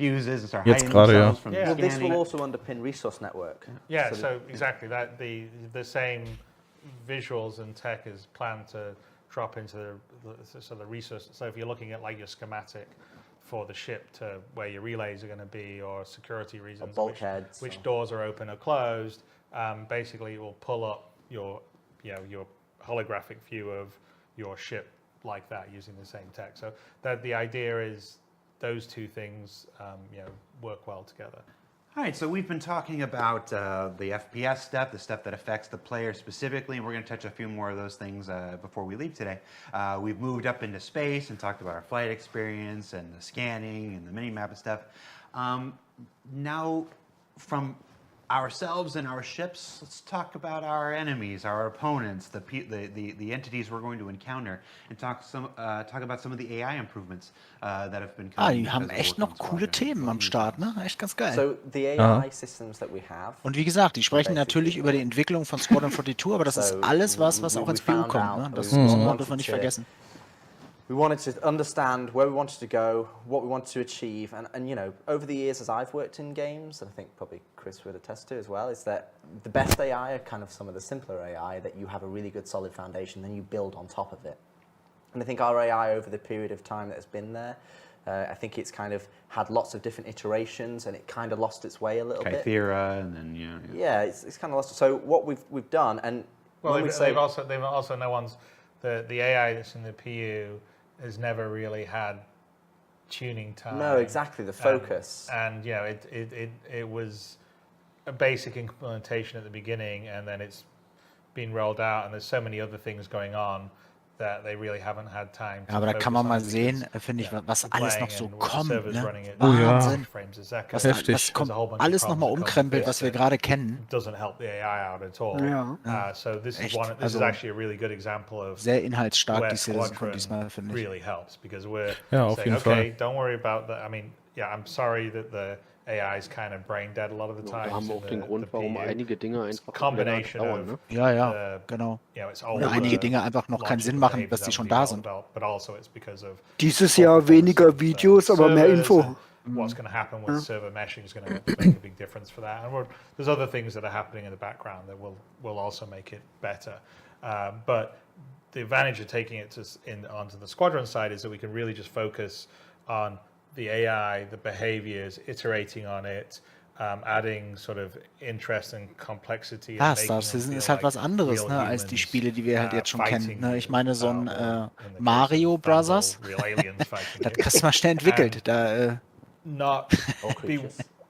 Jetzt gerade, ja. Well, this will also underpin resource network. Yeah, so exactly that the same visuals and tech is planned to drop into the resource. So if you're looking at like your schematic for the ship to where your relays are going to be, or security reasons, which doors are open or closed, basically it will pull up your holographic view of your ship like that using the same tech. So that the idea is those two things work well together. All right, so we've been talking about the FPS stuff, the stuff that affects the player specifically, and we're going to touch a few more of those things before we leave today. We've moved up into space and talked about our flight experience and the scanning and the minimap and stuff. Now, from ourselves and our ships, let's talk about our enemies, our opponents, the entities we're going to encounter, and talk about some of the AI improvements that have been coming. Die haben echt noch coole Themen am Start, ne? Echt ganz geil. So the AI systems that we have. Und wie gesagt, die sprechen natürlich über die Entwicklung von Squadron 42, aber das ist alles was auch ins PU kommt, ne? Das dürfen wir nicht vergessen. We wanted to understand where we wanted to go, what we wanted to achieve, and over the years as I've worked in games, and I think probably Chris would attest to as well, is that the best AI are kind of some of the simpler AI that you have a really good solid foundation, then you build on top of it. And I think our AI over the period of time that has been there, I think it's kind of had lots of different iterations, and it kind of lost its way a little bit. Kythera, and then yeah, it's kind of lost. So what we've done, and well, they've also no one's the AI that's in the PU has never really had tuning time. No, exactly, the focus. And it was a basic implementation at the beginning, and then it's been rolled out, and there's so many other things going on that they really haven't had time to aber da kann man mal sehen, finde ich, was alles noch so kommt, ne? Wahnsinn. Was kommt alles nochmal umkrempelt, was wir gerade kennen. Doesn't help the AI out at all. Ja. So this is actually a really good example of sehr inhaltsstark die Citizencon diesmal, finde ich. Really helps because we're auf saying, jeden okay, Fall. don't worry about that. I mean, yeah, I'm sorry that the AI is kind of brain dead a lot of the time. Da haben wir auch den Grund, warum einige Dinge einfach combination dauern, ne? Ja, genau. Oder einige Dinge einfach noch keinen Sinn machen, dass die schon da sind. Dieses Jahr weniger Videos, aber mehr Info. What's going to happen with server meshing is going to make a big difference for that. And there's other things that are happening in the background that will also make it better. But the advantage of taking it onto the squadron side is that we can really just focus on the AI, the behaviors, iterating on it, adding sort of interest and complexity. Ja, Star Citizen ist halt was anderes, ne, als die Spiele, die wir halt jetzt schon kennen. Ne? Ich meine, so ein Mario Brothers, das kriegst du mal schnell entwickelt. Da,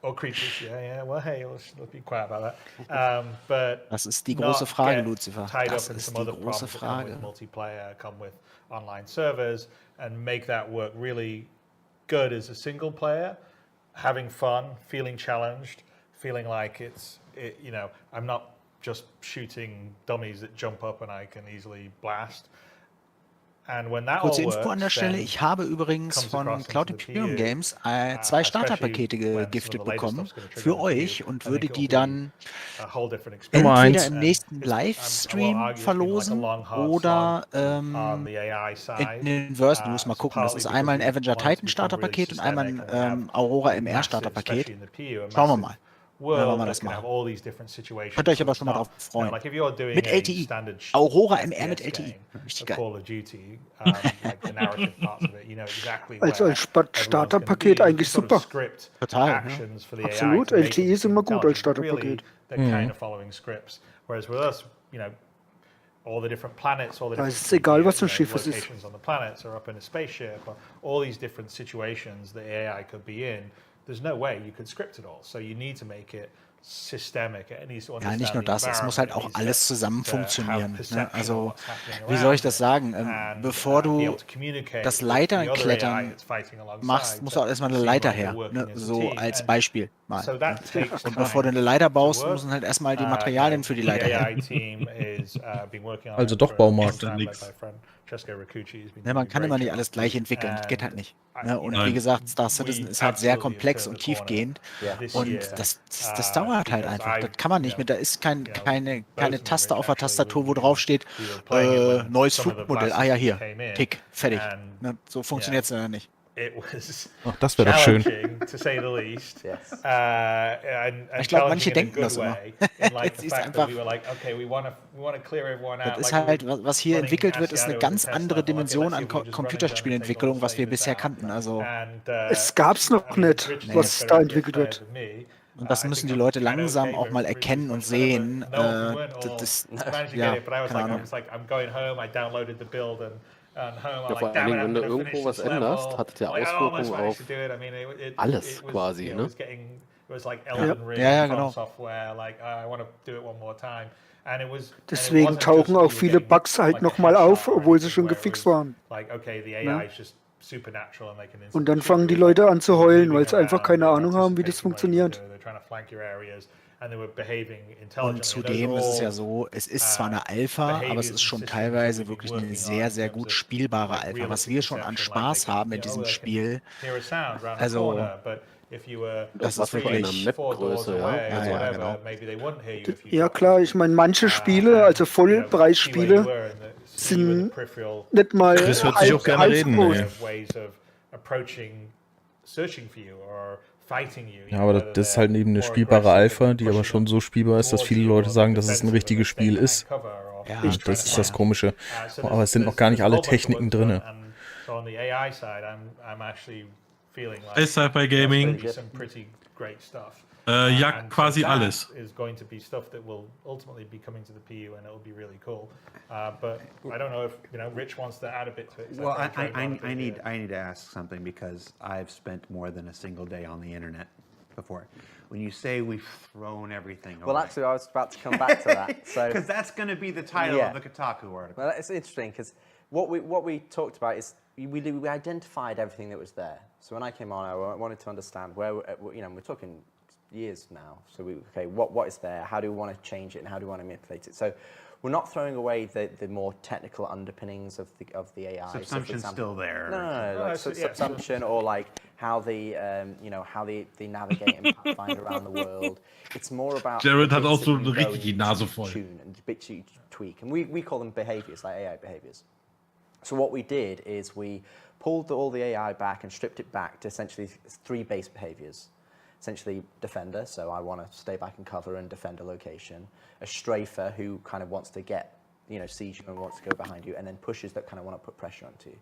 Or creatures, yeah. Well, hey, let's be quiet about that. But das ist die große Frage, Lucifer. Das ist die große Frage. Multiplayer, come with online servers, and make that work really good as a single player, having fun, feeling challenged, feeling like I'm not just shooting dummies that jump up and I can easily blast. Kurze Info an der Stelle, ich habe übrigens von Cloud Imperium Games 2 Starterpakete gegiftet bekommen für euch und würde die dann entweder im nächsten Livestream verlosen oder in den Verse News mal gucken. Das ist einmal ein Avenger Titan Starterpaket und einmal ein Aurora MR Starterpaket. Schauen wir mal. Wenn wir das machen. Könnt ihr euch aber schon mal drauf freuen. Mit LTI. Aurora MR mit LTI. Richtig geil. Also als Starterpaket eigentlich super. Total. Ja. Absolut. LTI ist immer gut als Starterpaket. Da ist es egal, was für ein Schiff es ist. There's no way you could script it all. So you need to make it systemic. Ja, nicht nur das, es muss halt auch alles zusammen funktionieren. Ne? Also, wie soll ich das sagen? Bevor du das Leiterklettern machst, muss auch erstmal eine Leiter her. Ne? So als Beispiel mal. Ne? Und bevor du eine Leiter baust, müssen halt erstmal die Materialien für die Leiter her. Also doch Baumarkt. Ne, man kann immer nicht alles gleich entwickeln, das geht halt nicht. Ne? Und wie gesagt, Star Citizen ist halt sehr komplex und tiefgehend und das dauert halt einfach. Das kann man nicht mit, da ist keine Taste auf der Tastatur, wo drauf steht, neues Flugmodell, ah ja, hier, tick, fertig. Ne? So funktioniert es ja nicht. Ach, das wäre doch schön. Ich glaube, manche denken das immer. Es ist einfach, das ist halt, was hier entwickelt wird, ist eine ganz andere Dimension an Computerspielentwicklung, was wir bisher kannten. Also, es gab es noch nicht, was da entwickelt wird. Und das müssen die Leute langsam auch mal erkennen und sehen. Ja, keine Ahnung. Ja, vor allen Dingen, wenn du irgendwo was änderst, hat es ja Auswirkungen auf alles quasi, ne? Ja, genau. Deswegen tauchen auch viele Bugs halt nochmal auf, obwohl sie schon gefixt waren. Ja? Und dann fangen die Leute an zu heulen, weil sie einfach keine Ahnung haben, wie das funktioniert. Und zudem ist es ja so, es ist zwar eine Alpha, aber es ist schon teilweise wirklich eine sehr, sehr gut spielbare Alpha. Was wir schon an Spaß haben in diesem Spiel, also das ist wirklich Map-Größe, ja, genau. Ja klar, ich meine, manche Spiele, also Vollpreisspiele, sind nicht mal Chris hört sich auch gerne reden. Ja, aber das ist halt eben eine spielbare Alpha, die aber schon so spielbar ist, dass viele Leute sagen, dass es ein richtiges Spiel ist. Ja, das ist das Komische. Aber es sind noch gar nicht alle Techniken drin. Sci-Fi Gaming. Ja, quasi alles. Well, I need to ask something because I've spent more than a single day on the internet before. When you say we've thrown everything away. Well, actually, I was about to come back to that. Because that's going to be the title of the Kotaku article. Well, it's interesting because what we talked about is we identified everything that was there. So when I came on, I wanted to understand where we're talking years now. So what is there? How do we want to change it, and how do we want to manipulate it? So we're not throwing away the more technical underpinnings of the AI. Subsumption's still there. No, subsumption or like how they navigate and find around the world. It's more about Jared hat auch so richtig die Nase voll. And bits you tweak, and we call them behaviors, like AI behaviors. So what we did is we pulled all the AI back and stripped it back to essentially 3 base behaviors. Essentially defender, so I want to stay back and cover and defend a location. A strafer who kind of wants to get, sees you and wants to go behind you, and then pushes that kind of want to put pressure onto you.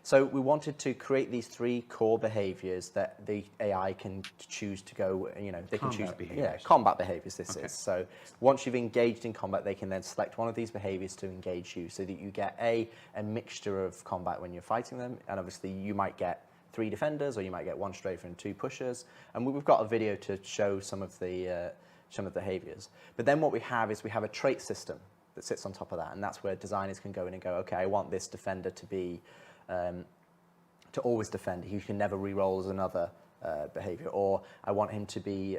So we wanted to create these 3 core behaviors that the AI can choose to go, they can choose combat behaviors this is. So once you've engaged in combat, they can then select one of these behaviors to engage you so that you get a mixture of combat when you're fighting them. And obviously you might get 3 defenders, or you might get 1 strafer and 2 pushers. And we've got a video to show some of the behaviors. But then what we have is we have a trait system that sits on top of that. And that's where designers can go in and go, okay, I want this defender to be to always defend. He can never re-roll as another behavior. Or I want him to be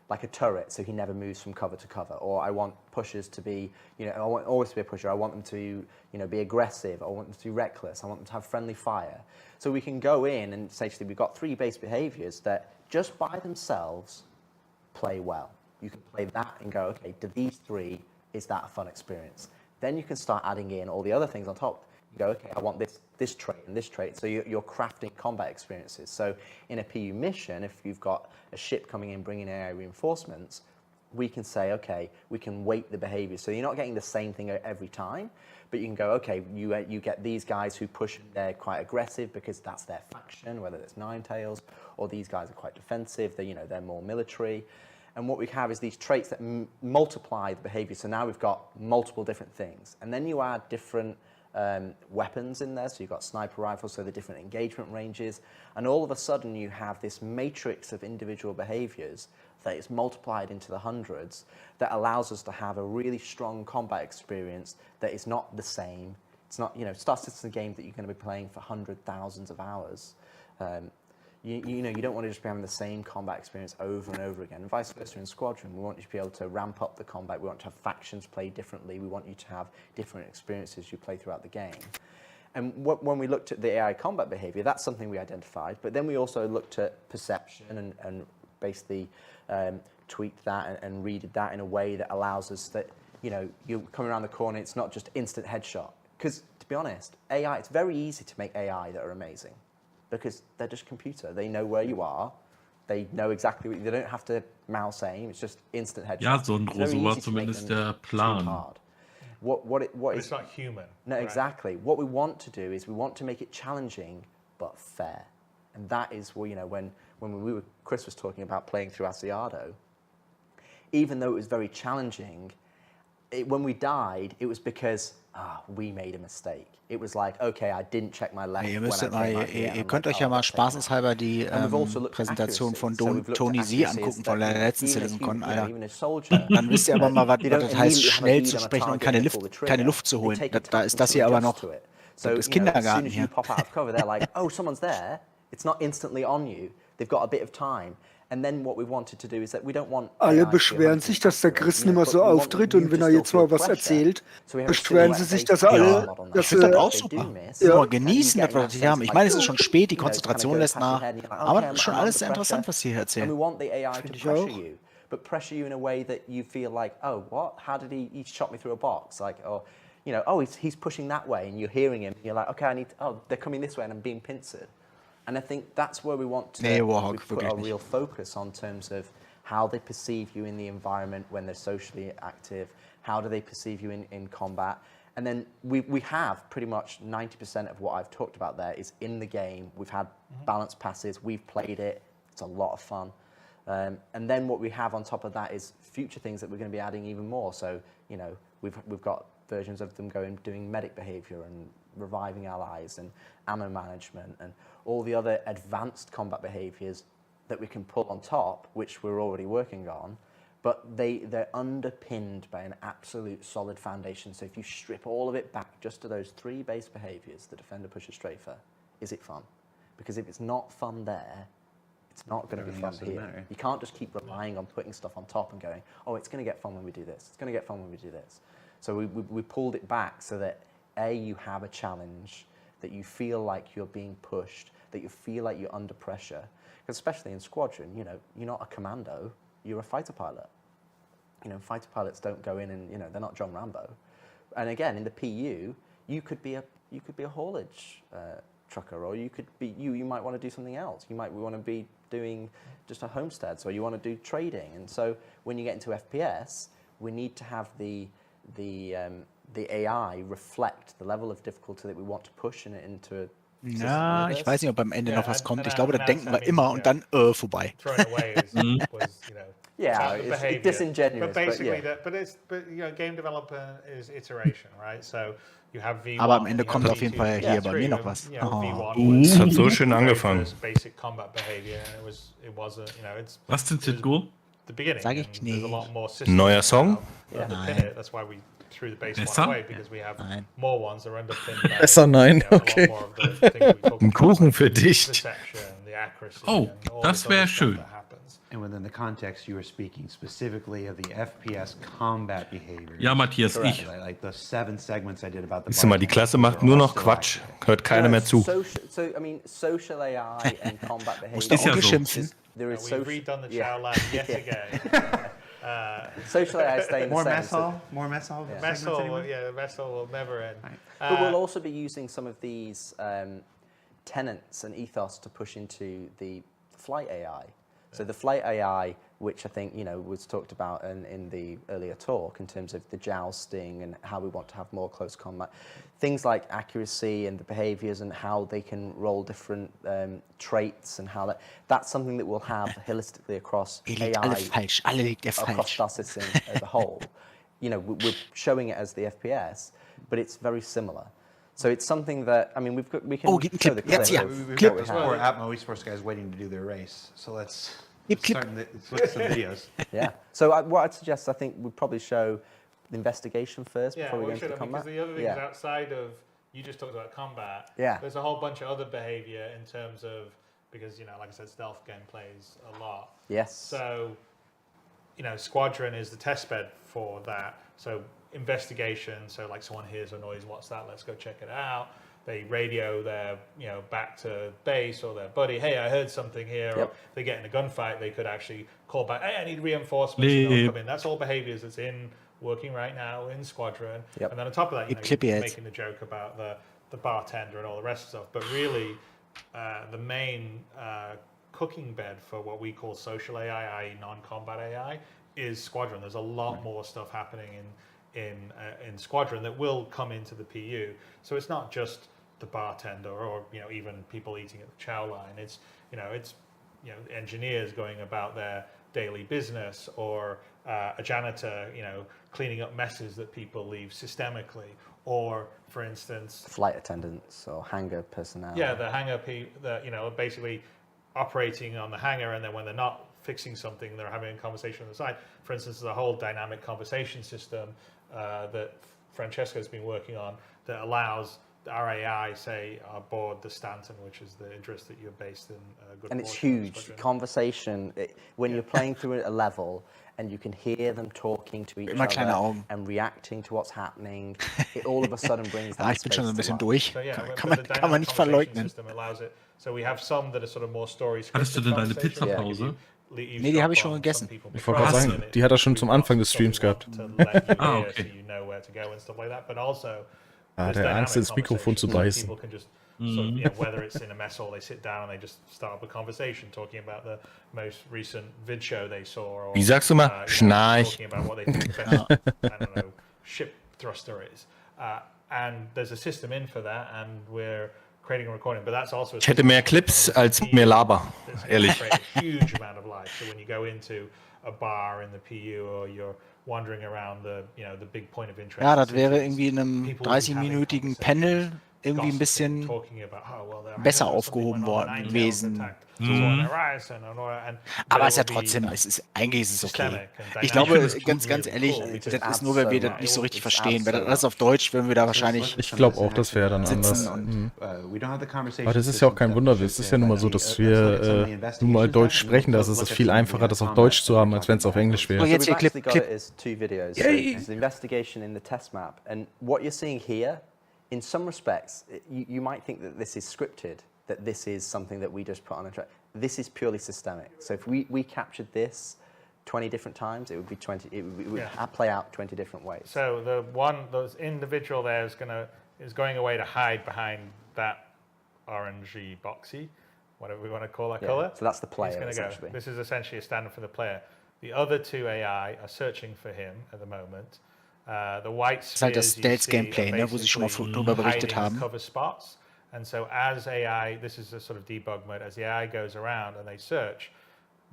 like a turret, so he never moves from cover to cover. Or I want pushers to be, I want always to be a pusher. I want them to, be aggressive. I want them to be reckless. I want them to have friendly fire. So we can go in and say, we've got 3 base behaviors that just by themselves play well. You can play that and go, okay, do these 3, is that a fun experience? Then you can start adding in all the other things on top. You go, okay, I want this trait and this trait. So you're crafting combat experiences. So in a PU mission, if you've got a ship coming in bringing AI reinforcements, we can say, okay, we can weight the behavior. So you're not getting the same thing every time, but you can go, okay, you get these guys who push, they're quite aggressive because that's their faction, whether it's Ninetales, or these guys are quite defensive, they're more military. And what we have is these traits that multiply the behavior. So now we've got multiple different things. And then you add different weapons in there, so you've got sniper rifles, so the different engagement ranges, and all of a sudden you have this matrix of individual behaviors that is multiplied into the hundreds that allows us to have a really strong combat experience that is not the same. It's not, Star Citizen is a game that you're going to be playing for thousands of hours. You don't want to just be having the same combat experience over and over again. And vice versa in Squadron, we want you to be able to ramp up the combat. We want to have factions play differently. We want you to have different experiences you play throughout the game. And when we looked at the AI combat behavior, that's something we identified. But then we also looked at perception and basically tweaked that and readed that in a way that allows us that, you're coming around the corner, it's not just instant headshot. Because to be honest, AI, it's very easy to make AI that are amazing, because they're just computer. They know where you are. They know exactly what they don't have to mouse aim. It's just instant headshot. Ja, so war zumindest der Plan. It's not human. No, right? Exactly. What we want to do is we want to make it challenging but fair. And that is when Chris was talking about playing through Asiado, even though it was very challenging, when we died, it was because we made a mistake. It was like, okay, I didn't check my left. Ihr könnt euch ja mal spaßeshalber die Präsentation von Tony Z angucken von der letzten Citizencon, Alter. Dann wisst ihr aber mal, was das heißt, schnell zu sprechen und keine Luft zu holen. Da ist das hier aber noch das Kindergarten hier. Oh, someone's there. It's not instantly on you. They've got a bit of time. And then what we wanted to do is that we don't want. Alle beschweren sich, dass der Chris nicht mehr so auftritt, und wenn er jetzt mal was erzählt, beschweren sie sich, dass er alle. Ich finde das auch super. Nur genießen, dass wir das hier haben. Ich meine, es ist schon spät, die Konzentration lässt nach, aber das ist schon alles sehr interessant, was Sie hier erzählen. Finde ich auch. But pressure you in a way that you feel like, oh, what? How did he shot me through a box? Like, or, he's pushing that way, and you're hearing him. And you're like, okay, they're coming this way, and I'm being pincered. And I think that's where we want to put our real focus on terms of how they perceive you in the environment when they're socially active, how do they perceive you in combat. And then we have pretty much 90% of what I've talked about there is in the game. We've had balanced passes, we've played it, it's a lot of fun. And then what we have on top of that is future things that we're going to be adding even more. So, we've got versions of them doing medic behavior and reviving allies and ammo management and all the other advanced combat behaviors that we can pull on top, which we're already working on, but they're underpinned by an absolute solid foundation. So if you strip all of it back just to those 3 base behaviors, the defender, pusher, strafer, is it fun? Because if it's not fun there, it's not going to be fun here. You can't just keep relying on putting stuff on top and going, oh, it's going to get fun when we do this. It's going to get fun when we do this. So we pulled it back so that you have a challenge, that you feel like you're being pushed, that you feel like you're under pressure. Because especially in Squadron, you're not a commando, you're a fighter pilot. Fighter pilots don't go in and, they're not John Rambo. And again, in the PU, you could be a haulage trucker, or you might want to do something else. You might want to be doing just a homestead, so you want to do trading. And so when you get into FPS, we need to have the the AI reflect the level of difficulty that we want to push into a Ja, ich weiß nicht, ob am Ende noch was kommt. Ich glaube, da denken wir immer und dann vorbei. Yeah, it's disingenuous. But basically, but game developer is iteration, right? So you have V1. Aber am Ende kommt auf jeden Fall hier bei mir noch was. Es hat so schön angefangen. Basic combat behavior, and it was it's. Was denn Zitgo? The beginning. Sag ich nicht. Neuer Song? Nein. That's why we threw the base one away, because we have more ones that are underpinned by Besser nein, okay. Ein Kuchen für dich. Oh, das wäre schön. And within the context, you were speaking specifically of the FPS combat behavior. Ja, Matthias, ich. Like the 7 segments I did about the. Siehst du mal, die Klasse macht nur noch Quatsch. Hört keiner mehr zu. So I mean, social AI and combat behavior. Musst du auch geschimpfen? There is We've redone the chow line yet again. Social AI is staying the More same. mess hall? More mess hall? Mess hall, the mess hall will never end. But we'll also be using some of these tenets and ethos to push into the flight AI. So the flight AI, which I think was talked about in the earlier talk in terms of the jousting and how we want to have more close combat, things like accuracy and the behaviors and how they can roll different traits and how that's something that we'll have holistically across AI, across Star Citizen as a whole. We're showing it as the FPS, but it's very similar. So it's something that, I mean, we can show the clip. We've got 4 Atmo esports guys waiting to do their race. So let's start with some videos. Yeah. So what I'd suggest, I think we'd probably show the investigation first before we go into the combat. Because the other things outside of, you just talked about combat. Yeah. There's a whole bunch of other behavior in terms of, because, like I said, stealth game plays a lot. Yes. So, Squadron is the test bed for that. So investigation, so like someone hears a noise, what's that, let's go check it out. They radio their back to base or their buddy, hey, I heard something here. Or if they get in a gunfight, they could actually call back, hey, I need reinforcements, and they'll come in. That's all behaviors that's working right now in Squadron. And then on top of that, you're making the joke about the bartender and all the rest of stuff, but really the main cooking bed for what we call social AI, i.e. non-combat AI, is Squadron. There's a lot more stuff happening in Squadron that will come into the PU. So it's not just the bartender or even people eating at the chow line. It's engineers going about their daily business, or a janitor cleaning up messes that people leave systemically, or for instance flight attendants or hangar personnel. Yeah, the hangar basically operating on the hangar, and then when they're not fixing something, they're having a conversation on the side. For instance, there's a whole dynamic conversation system that Francesco's been working on that allows our AI, say, aboard the Stanton, which is the interest that you're based in. And it's huge. Conversation, when you're playing through a level and you can hear them talking to each other and reacting to what's happening, it all of a sudden brings that ich bin schon so ein bisschen durch. So, yeah, Kann man nicht verleugnen. So we have some that are sort of more stories. Hattest du denn deine Pizzapause? Nee, die habe ich schon gegessen. Ich wollte gerade sagen, die hat er schon zum Anfang des Streams gehabt. Okay. Der Angst, ins Mikrofon zu beißen. Whether it's in a mess hall, they sit down and they just start up a conversation talking about the most recent vid show they saw. Or, Wie sagst du mal? Schnarch. Talking about what they think the best, I don't know, ship thruster is. And there's a system in for that, and we're creating a recording, but that's also. Ich hätte mehr Clips als mehr Laber, ehrlich. A huge amount of life. So when you go into a bar in the PU, or you're wandering around the big point of interest. Ja, das wäre irgendwie in einem 30-minütigen Panel irgendwie ein bisschen besser aufgehoben worden gewesen. Aber es ist ja trotzdem, eigentlich ist es okay. Ich glaube, ganz ehrlich, das ist nur, weil wir das nicht so richtig verstehen. Wenn das auf Deutsch, würden wir da wahrscheinlich Ich glaube auch, das wäre dann anders. Aber das ist ja auch kein Wunder. Es ist ja nun mal so, dass wir nun mal Deutsch sprechen. Das ist viel einfacher, das auf Deutsch zu haben, als wenn es auf Englisch wäre. So jetzt ihr Clip. Two videos. So it's the investigation in the test map, and what you're seeing here, in some respects, you might think that this is scripted, that this is something that we just put on a track. This is purely systemic. So if we captured this 20 different times, it would be 20. It would play out 20 different ways. So those individual there is going away to hide behind that orangey boxy, whatever we want to call that color. So that's the player. Essentially. This is essentially a standard for the player. The other two AI are searching for him at the moment. The white Das ist halt das spheres you see Stealth-Gameplay, are ne, wo sie schon mal basically drüber berichtet hiding haben. cover spots. And so as AI, this is a sort of debug mode, as the AI goes around and they search,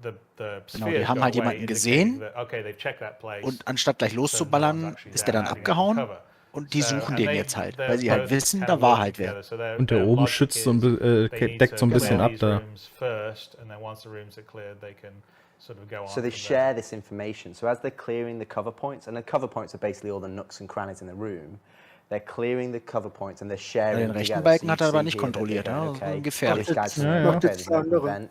the Genau, die spheres haben go halt away, jemanden indicating gesehen that, okay, they've checked that place. und anstatt gleich so no one's loszuballern, actually ist there der dann hiding out in abgehauen cover. und die So, suchen and den they- jetzt halt, they're weil sie halt both wissen, kind da of war working halt wer. together. So their Und der oben logic schützt so ein is they need deckt so ein to bisschen clear ab these da. rooms first, and then once the rooms are cleared, they can sort of go on. So they from share this information. So as they're clearing the cover points, and the cover points are basically all the nooks and crannies in the room, they're clearing the cover points and they're sharing Den rechten together. Balken So hat you er aber see nicht here that they're kontrolliert, going, ja? okay, Gefährlich. this guy's Ja, okay, das there's an open andere. vent.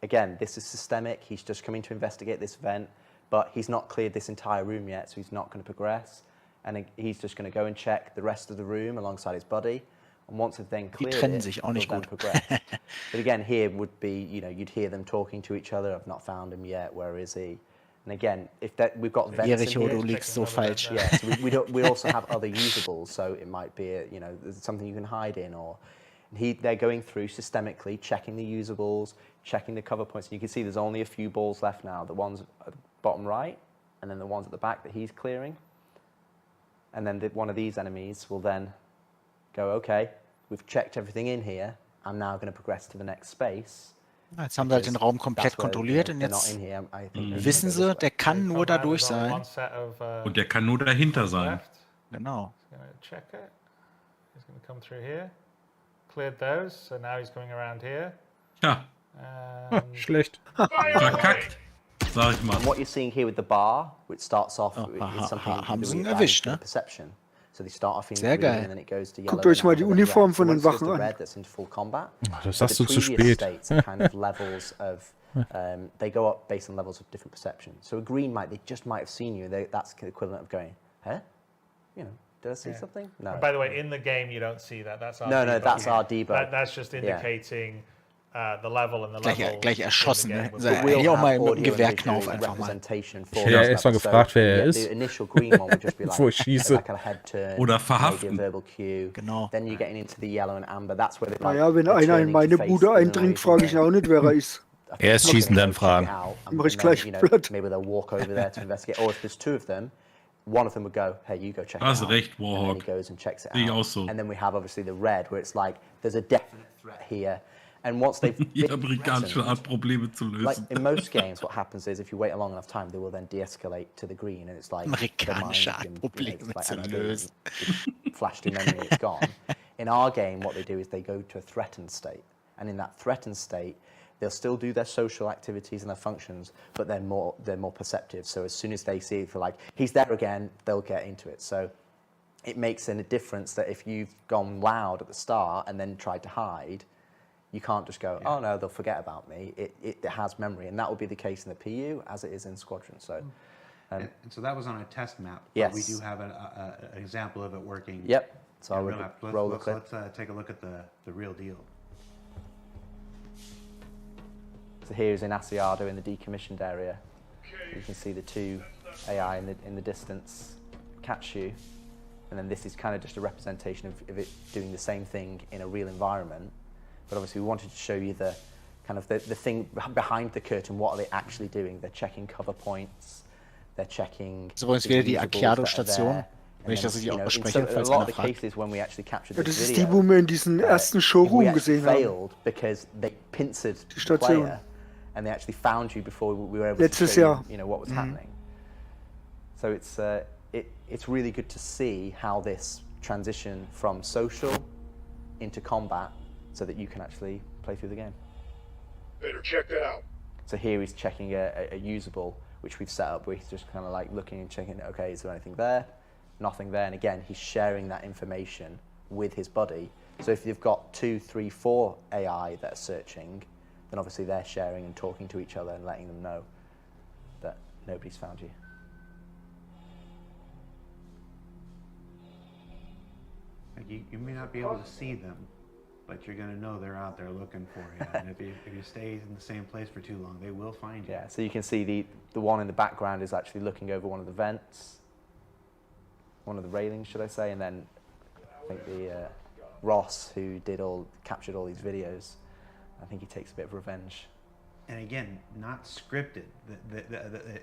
Again, this is systemic. He's just coming to investigate this vent, but he's not cleared this entire room yet, so he's not going to progress. And he's just going to go and check the rest of the room alongside his buddy. And once they've then Die cleared trennen it, sich auch they'll nicht then gut. progress. But again, here would be, you know, you'd hear them talking to each other. I've not found him yet. Where is he? And again, if that we've got vents in Jericho, here, du liegst so falsch. yeah, so we also have other usables, so it might be you know, there's something you can hide in, or they're going through systemically checking the usables, checking the cover points. And you can see there's only a few balls left now. The ones at the bottom right, and then the ones at the back that he's clearing. And then one of these enemies will then go, okay, we've checked everything in here. I'm now going to progress to the next space. Jetzt haben sie halt den Raum komplett kontrolliert und jetzt wissen sie, der kann nur da durch sein. Und der kann nur dahinter sein. Genau. He's going to check it. He's going to come through here. Cleared those, so now he's coming around here. Ja. Schlecht. Verkackt, sag ich mal. And what you're seeing here with the bar, which starts off with something haben sie ihn that erwischt, the ne? perception. So they start off in Sehr green geil. and then it goes to yellow. Guckt euch mal die and then Uniform red. von So den once it goes Wachen to an. red, that's into full combat. Das But sagst the du zu previous spät. states are kind of levels of, they go up based on levels of different perception. So a green they just might have seen you. That's the equivalent of going, huh? You know, did I see something? No. And by the way, in the game, you don't see that. That's our No, debug. that's our debug. That's just indicating the level and the level. Gleich erschossen, ne? But Hätte we'll ich auch mal have mit dem audio and Gewehrknauf visual einfach mal. representation Ich for hätte ja this erstmal stuff. gefragt, wer er So ist. the initial green one would just be like Bevor ich schieße. like a head turn, Oder maybe a verhaften. verbal cue. Genau. Then you're getting into the yellow and amber. That's where they like, Naja, wenn they're einer in turning meine to face Bude the eindringt, noise frage and ich auch nicht, wer er ist. Erst schießen, dann fragen. Mach ich gleich platt. Maybe they'll walk over there to investigate. Or if there's two of them, one of them would go, hey, you go check it Hast out. recht, And then Warhawk. he goes and checks it Sehe ich out. auch so. And then we have obviously the red, where it's like, there's a definite threat here. And once they've Jeder amerikanische Art, Probleme zu like lösen. in most games, what happens is if you wait a long enough time, they will then de-escalate to the green, and it's like the Amerikanische mind Art, can, Probleme it's like, zu I don't know, lösen. it flashed in memory, it's gone. In our game, what they do is they go to a threatened state, and in that threatened state, they'll still do their social activities and their functions, but they're more perceptive. So as soon as they see, if like he's there again, they'll get into it. So it makes a difference that if you've gone loud at the start and then tried to hide, you can't just go, oh no, they'll forget about me. It has memory, and that will be the case in the PU as it is in Squadron. So, And so that was on a test map. Yes. But we do have an example of it working. Yep. So in I real would life. roll the clip. Let's take a look at the real deal. So here's in Asiado in the decommissioned area. You can see the two AI in the distance catch you, and then this is kind of just a representation of it doing the same thing in a real environment. But obviously we wanted to show you the kind of the thing behind the curtain. What are they actually doing? They're checking cover points. They're checking. Das ist übrigens wieder die Arcado-Station, wenn ich das richtig ausspreche, falls a lot einer of the fragt. cases when we actually captured Ja, this das ist video, die, wo wir in diesem ersten Showroom gesehen haben. failed because they pincered the Station. player, and they actually found you before we were able Letztes to show Jahr. you know, what was happening. So it's really good to see how this transition from social into combat, so that you can actually play through the game. Better check that out. So here he's checking a usable, which we've set up, where he's just kind of like looking and checking, okay, is there anything there? Nothing there. And again, he's sharing that information with his buddy. So if you've got 2, 3, 4 AI that are searching, then obviously they're sharing and talking to each other and letting them know that nobody's found you. Like you may not be able to see them, but you're going to know they're out there looking for you. And if you stay in the same place for too long, they will find you. Yeah, so you can see the one in the background is actually looking over one of the vents, one of the railings, should I say, and then I think the Ross, who captured all these videos, I think he takes a bit of revenge. and again, not scripted.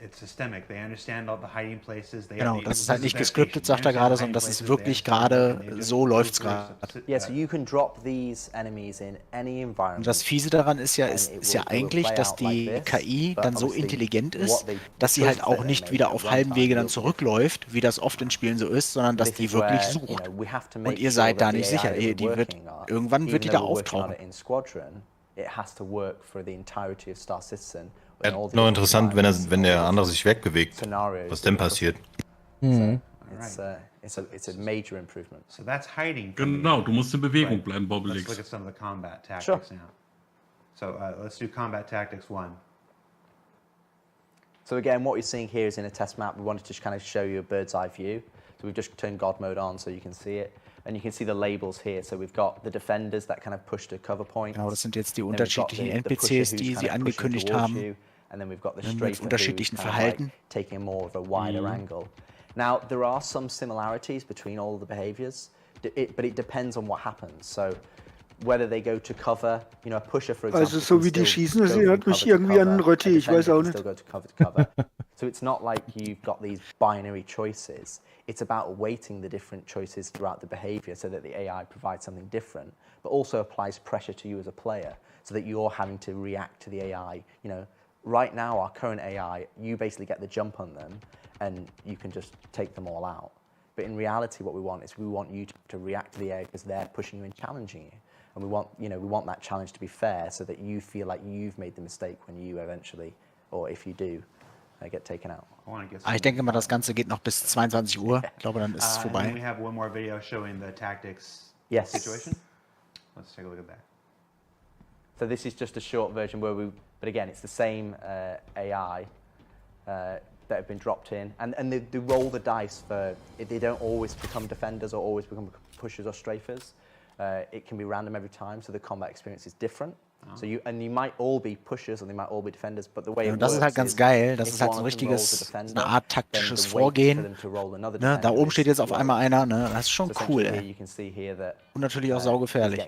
It's systemic. They understand all the hiding places. Genau, das ist halt nicht gescriptet, sagt er gerade, sondern das ist wirklich gerade, so läuft's gerade. Yeah, so you can drop these enemies in any environment. Und das Fiese daran ist ja eigentlich, dass die KI dann so intelligent ist, dass sie halt auch nicht wieder auf halbem Wege dann zurückläuft, wie das oft in Spielen so ist, sondern dass die wirklich sucht. Und ihr seid da nicht sicher. Irgendwann wird die da auftauchen. It has to work for the entirety of Star Citizen. Noch interessant, wenn der andere sich wegbewegt, was denn passiert. It's a major improvement. So that's hiding. Genau, du musst in Bewegung bleiben, Let's look at some of the combat tactics now. So let's do combat tactics 1. So again, what you're seeing here is in a test map. We wanted to kind of show you a bird's eye view. So we've just turned God mode on so you can see it. And you can see the labels here. So we've got the defenders that kind of push to cover points. Genau, das sind jetzt die unterschiedlichen NPCs, die sie angekündigt haben. And then we've got the mit unterschiedlichen Verhalten. Taking more of a wider angle. Now, there are some similarities between all the behaviors, but it depends on what happens. So whether they go to cover, you know, a pusher, for example. Also so wie die schießen, das erinnert mich irgendwie an Rötti, ich weiß auch nicht. Still go to cover. So it's not like you've got these binary choices. It's about weighting the different choices throughout the behavior so that the AI provides something different, but also applies pressure to you as a player so that you're having to react to the AI. You know, right now, our current AI, you basically get the jump on them and you can just take them all out. But in reality, what we want is we want you to react to the AI because they're pushing you and challenging you. And we want that challenge to be fair so that you feel like you've made the mistake when you eventually, or if you do, get taken out. Ich denke mal, das Ganze geht noch bis 22 Uhr. Ich glaube, dann ist es vorbei. And we have one more video showing the tactics situation. Let's take a look at that. So this is just a short version where but again, it's the same AI that have been dropped in, and they roll the dice for. They don't always become defenders or always become pushers or strafers. It can be random every time, so the combat experience is different. So you might all be pushers and they might all be defenders, but the way it das ist halt ganz geil. Das ist halt so ein richtiges, eine Art taktisches Vorgehen. Ne, da oben steht jetzt auf einmal einer. Ne, das ist schon cool. Ey. Und natürlich auch saugefährlich.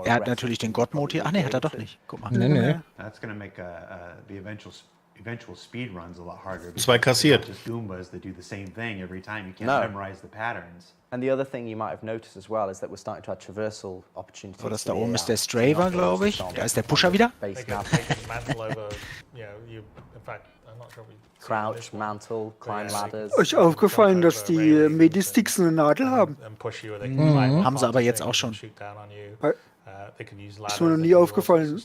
Er hat natürlich den God-Mode hier. Ach ne, hat er doch nicht. Guck mal. Nee. That's gonna make the eventual speed runs a lot harder. Zwei kassiert. Just Goombas that do the same thing every time. You can't memorize the patterns. And the other thing you might have noticed as well is that we're starting to have traversal opportunities. So, das da oben ist der Straver, glaube ich. Da ist der Pusher wieder. Crouch, mantle, climb ladders. Euch aufgefallen, dass die Medisticks eine Nadel haben? Haben sie aber jetzt auch schon. Ist mir noch nie aufgefallen.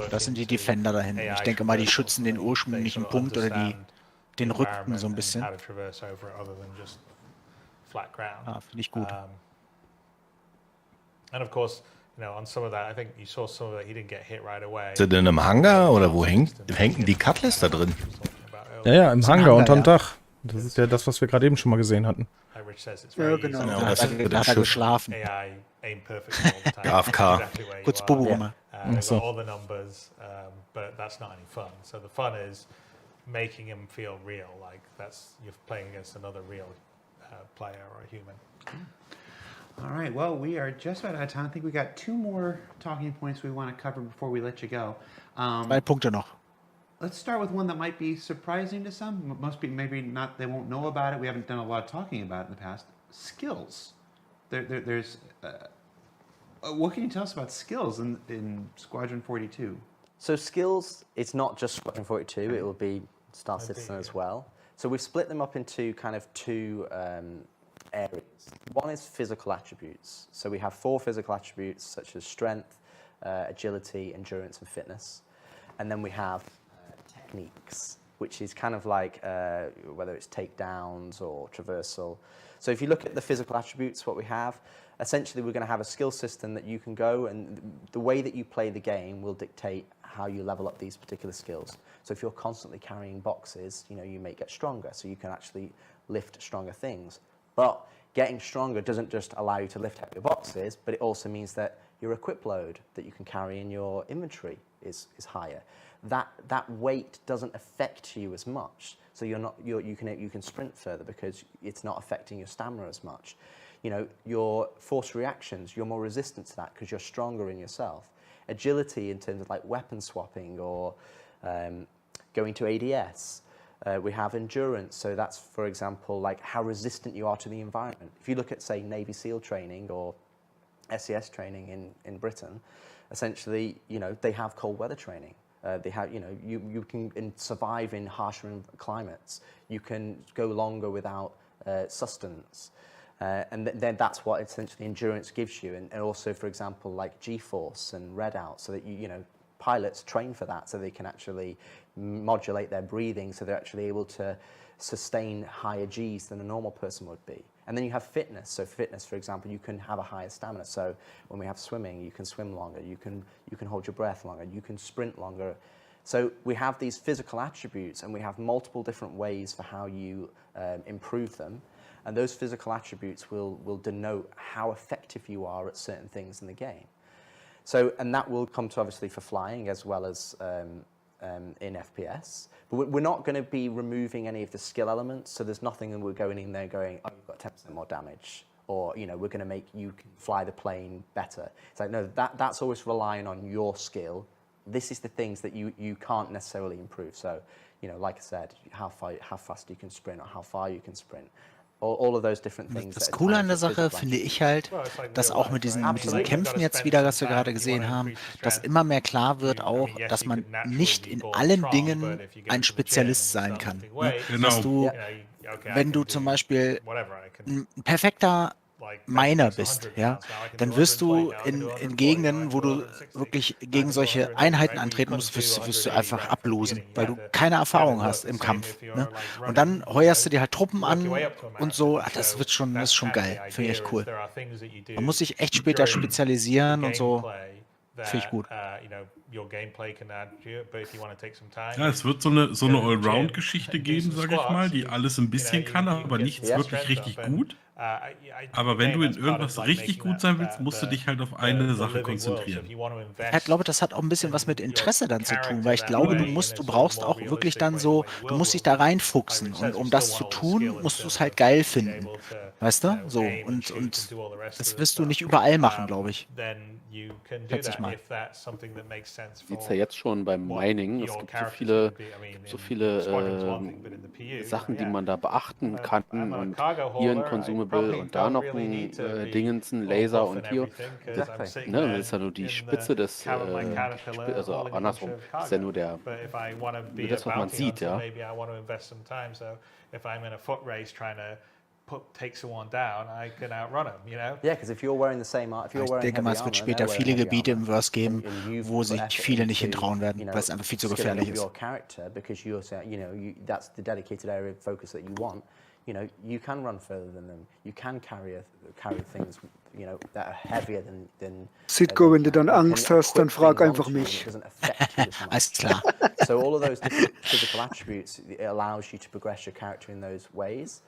Das sind die Defender da hinten. Ich denke mal, die schützen den ursprünglichen Punkt oder den Rückten so ein bisschen. Ah, finde ich gut. Ist er denn im Hangar oder wo hängt die Cutlass da drin? Ja, im Hangar unterm Dach. Das ist ja das, was wir gerade eben schon mal gesehen hatten. Ja, genau. Da hat er geschlafen. AFK. Kurz Bubu gemacht. So. Making him feel real, like you're playing against another real player or a human. All right, well, we are just about out of time. I think we got 2 more talking points we want to cover before we let you go. 2 Punkte noch. Let's start with one that might be surprising to some. Most people maybe not, they won't know about it. We haven't done a lot of talking about it in the past. Skills. There's what can you tell us about skills in Squadron 42? So skills, it's not just Squadron 42, it will be Star Citizen as well. So we've split them up into kind of 2 areas. One is physical attributes. So we have 4 physical attributes such as strength, agility, endurance, and fitness. And then we have techniques, which is kind of like whether it's takedowns or traversal. So if you look at the physical attributes, what we have, essentially we're going to have a skill system that you can go, and the way that you play the game will dictate how you level up these particular skills. So if you're constantly carrying boxes, you may get stronger, so you can actually lift stronger things. But getting stronger doesn't just allow you to lift heavier boxes, but it also means that your equip load that you can carry in your inventory is higher. That weight doesn't affect you as much, so you can sprint further because it's not affecting your stamina as much. You know, your force reactions, you're more resistant to that because you're stronger in yourself. Agility in terms of like weapon swapping or going to ADS. We have endurance, so that's, for example, like how resistant you are to the environment. If you look at, say, Navy SEAL training or SES training in Britain, essentially, you know, they have cold weather training. They have, you know, you can survive in harsher climates. You can go longer without sustenance. And then that's what essentially endurance gives you. And also, for example, like G-force and readout, so that you know, pilots train for that so they can actually modulate their breathing so they're actually able to sustain higher Gs than a normal person would be. And then you have fitness. So fitness, for example, you can have a higher stamina. So when we have swimming, you can swim longer, you can hold your breath longer, you can sprint longer. So we have these physical attributes and we have multiple different ways for how you improve them. And those physical attributes will denote how effective you are at certain things in the game. So, and that will come to obviously for flying as well as in FPS. But we're not going to be removing any of the skill elements. So there's nothing that we're going in there going, oh, you've got 10% more damage. Or, you know, we're going to make you fly the plane better. It's like, no, that's always relying on your skill. This is the things that you can't necessarily improve. So, you know, like I said, how fast you can sprint or how far you can sprint. All of those different things. Das Coole an der Sache finde ich halt, dass auch mit diesen Kämpfen jetzt wieder, was wir gerade gesehen haben, dass immer mehr klar wird auch, dass man nicht in allen Dingen ein Spezialist sein kann. Ne? Dass du, wenn du zum Beispiel ein perfekter Miner bist, ja, dann wirst du in Gegenden, wo du wirklich gegen solche Einheiten antreten musst, wirst du einfach ablosen, weil du keine Erfahrung hast im Kampf. Ne? Und dann heuerst du dir halt Truppen an und so, das ist schon geil, finde ich echt cool. Man muss sich echt später spezialisieren und so, finde ich gut. Ja, es wird so eine Allround-Geschichte geben, sage ich mal, die alles ein bisschen kann, aber nichts wirklich richtig gut. Aber wenn du in irgendwas richtig gut sein willst, musst du dich halt auf eine Sache konzentrieren. Ich glaube, das hat auch ein bisschen was mit Interesse dann zu tun, weil ich glaube, du brauchst auch wirklich dann so, du musst dich da reinfuchsen und um das zu tun, musst du es halt geil finden, weißt du? So, und das wirst du nicht überall machen, glaube ich. Schätze ich mal. Sieht es ja jetzt schon beim Mining, es gibt so viele Sachen, die man da beachten kann und hier ein Consumable und da noch ein Dingens, ein Laser und hier. Das ist ja nur die Spitze des, also andersrum, das ist ja nur das, was man sieht, ja. Ich denke mal, es wird später viele Gebiete im Verse geben, wo sich viele nicht hintrauen werden, weil es einfach viel zu gefährlich ist. You know, you can run further than them. You can carry things, you know, that are heavier than Sitko, wenn du dann Angst hast, dann frag einfach mich. Alles klar. So all of those different physical attributes, it allows you to progress your character in those ways.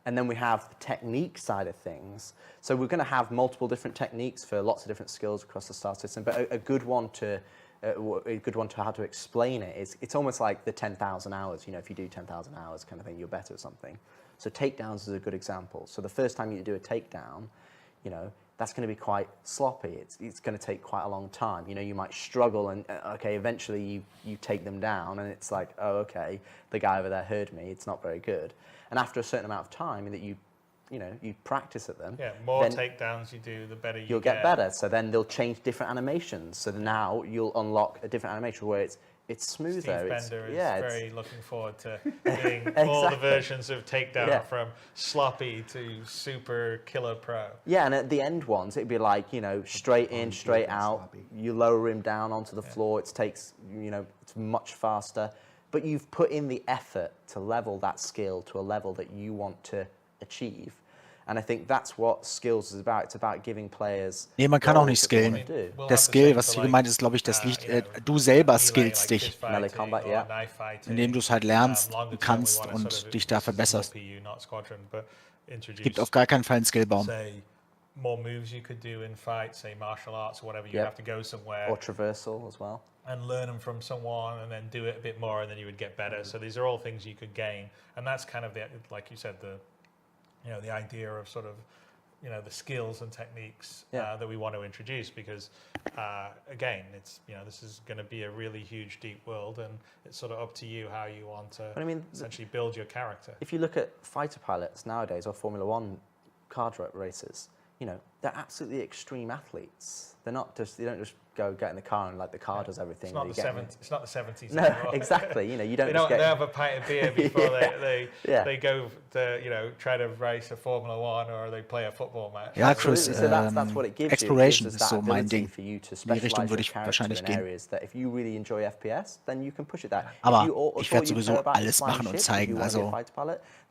And then we have the technique side of things. So we're going to have multiple different techniques for lots of different skills across the star system. But a good one to how to explain it is, it's almost like the 10,000 hours. You know, if you do 10,000 hours kind of thing, you're better at something. So takedowns is a good example. So the first time you do a takedown, you know, that's going to be quite sloppy. It's going to take quite a long time. You know, you might struggle and, okay, eventually you take them down and it's like, oh, okay, the guy over there heard me. It's not very good. And after a certain amount of time that you practice at them. Yeah, more takedowns you do, the better you'll get better. So then they'll change different animations. So now you'll unlock a different animation where it's smoother. Steve Bender is very looking forward to doing all the versions of takedown from sloppy to super killer pro. Yeah, and at the end ones, it'd be like, you know, straight in, straight out. You lower him down onto the floor. It takes, you know, it's much faster. But you've put in the effort to level that skill to a level that you want to achieve. And I think that's what skills is about. It's about giving players. Nee, man kann auch nicht roles that they skillen. wanna do. Der Skill, was hier gemeint ist, glaube ich, das liegt, du selber skillst dich, Melee combat, yeah. indem du es halt lernst, kannst und dich da verbesserst. Es gibt auf gar keinen Fall einen Skillbaum. More moves you could do in fights, say martial arts or whatever, you Yep. have to go somewhere. Or traversal as well. And learn them from someone and then do it a bit more and then you would get better. So these are all things you could gain. And that's kind of the, like you said, the, you know, the idea of sort of, you know, the skills and techniques that we want to introduce because, again, it's, you know, this is going to be a really huge, deep world and it's sort of up to you how you want to essentially build your character. If you look at fighter pilots nowadays or Formula One car racers, you know, they're absolutely extreme athletes. They're not just, they don't just go get in the car and like the car does everything. It's not the 70s. It's not the 70s. No, exactly. You know, you don't just they have a pint of beer before they go to, you know, try to race a Formula One or they play a football match. Ja, Chris, so that's what it gives Exploration you. ist so mein Ding. For you to In die Richtung würde ich wahrscheinlich gehen. areas that if you really enjoy FPS, then you can push it there. Aber ich werde sowieso alles machen und zeigen. Also,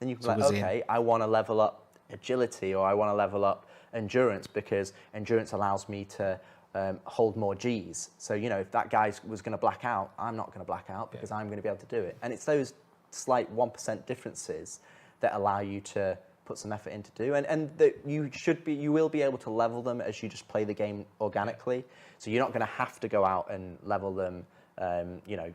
then you can so be like, gesehen. okay, I want to level up agility or I want to level up endurance because endurance allows me to hold more Gs. So, you know, if that guy was going to black out, I'm not going to black out because I'm going to be able to do it. And it's those slight 1% differences that allow you to put some effort into do. And that you will be able to level them as you just play the game organically. So you're not going to have to go out and level them, you know,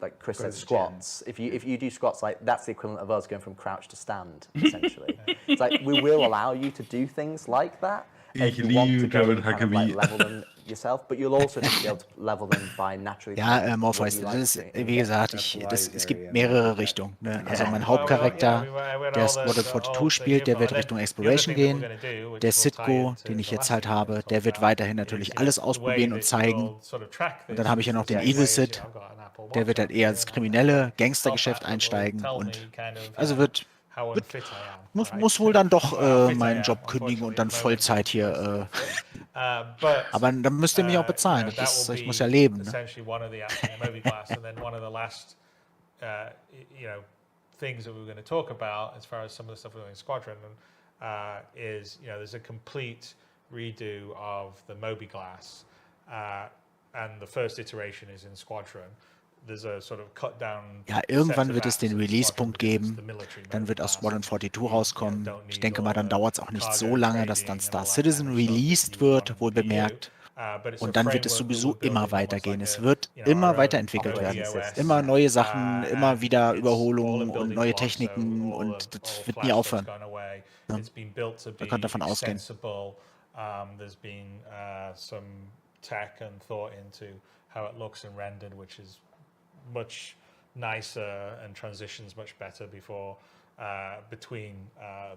like Chris said, squats. If you do squats, like that's the equivalent of us going from crouch to stand, essentially. It's like we will allow you to do things like that. Ich you want to liebe go German and kind of like HKW. level them yourself, but you'll also just be able to level them by naturally. Ja, Morpheus, das ist, wie gesagt, es gibt mehrere Richtungen. Ne? Also mein Hauptcharakter, der Squadron 42 spielt, der wird Richtung Exploration gehen. Der Sitco, den ich jetzt halt habe, der wird weiterhin natürlich alles ausprobieren und zeigen. Und dann habe ich ja noch den Evil Sid, der wird halt eher ins kriminelle Gangstergeschäft einsteigen und also muss wohl dann doch meinen Job kündigen und dann Vollzeit hier. Aber dann müsst ihr mich auch bezahlen. Ich muss ja leben. Ne? Things that we're going to talk about as far as some of the stuff we're doing in Squadron is, you know, there's a complete redo of the Moby Glass, and the first iteration is in Squadron. There's a sort of cut down. Ja, irgendwann wird es den Release-Punkt geben, dann wird auch Squadron 42 rauskommen. Ich denke mal, dann dauert es auch nicht so lange, dass dann Star Citizen released wird, wohl bemerkt. Und dann wird es sowieso immer weitergehen. Es wird immer weiterentwickert werden. Immer neue Sachen, immer wieder Überholungen und neue Techniken und das wird nie aufhören. Ja. Man kann davon ausgehen. There's been some tech and thought into how it looks and rendered, which is much nicer and transitions much better between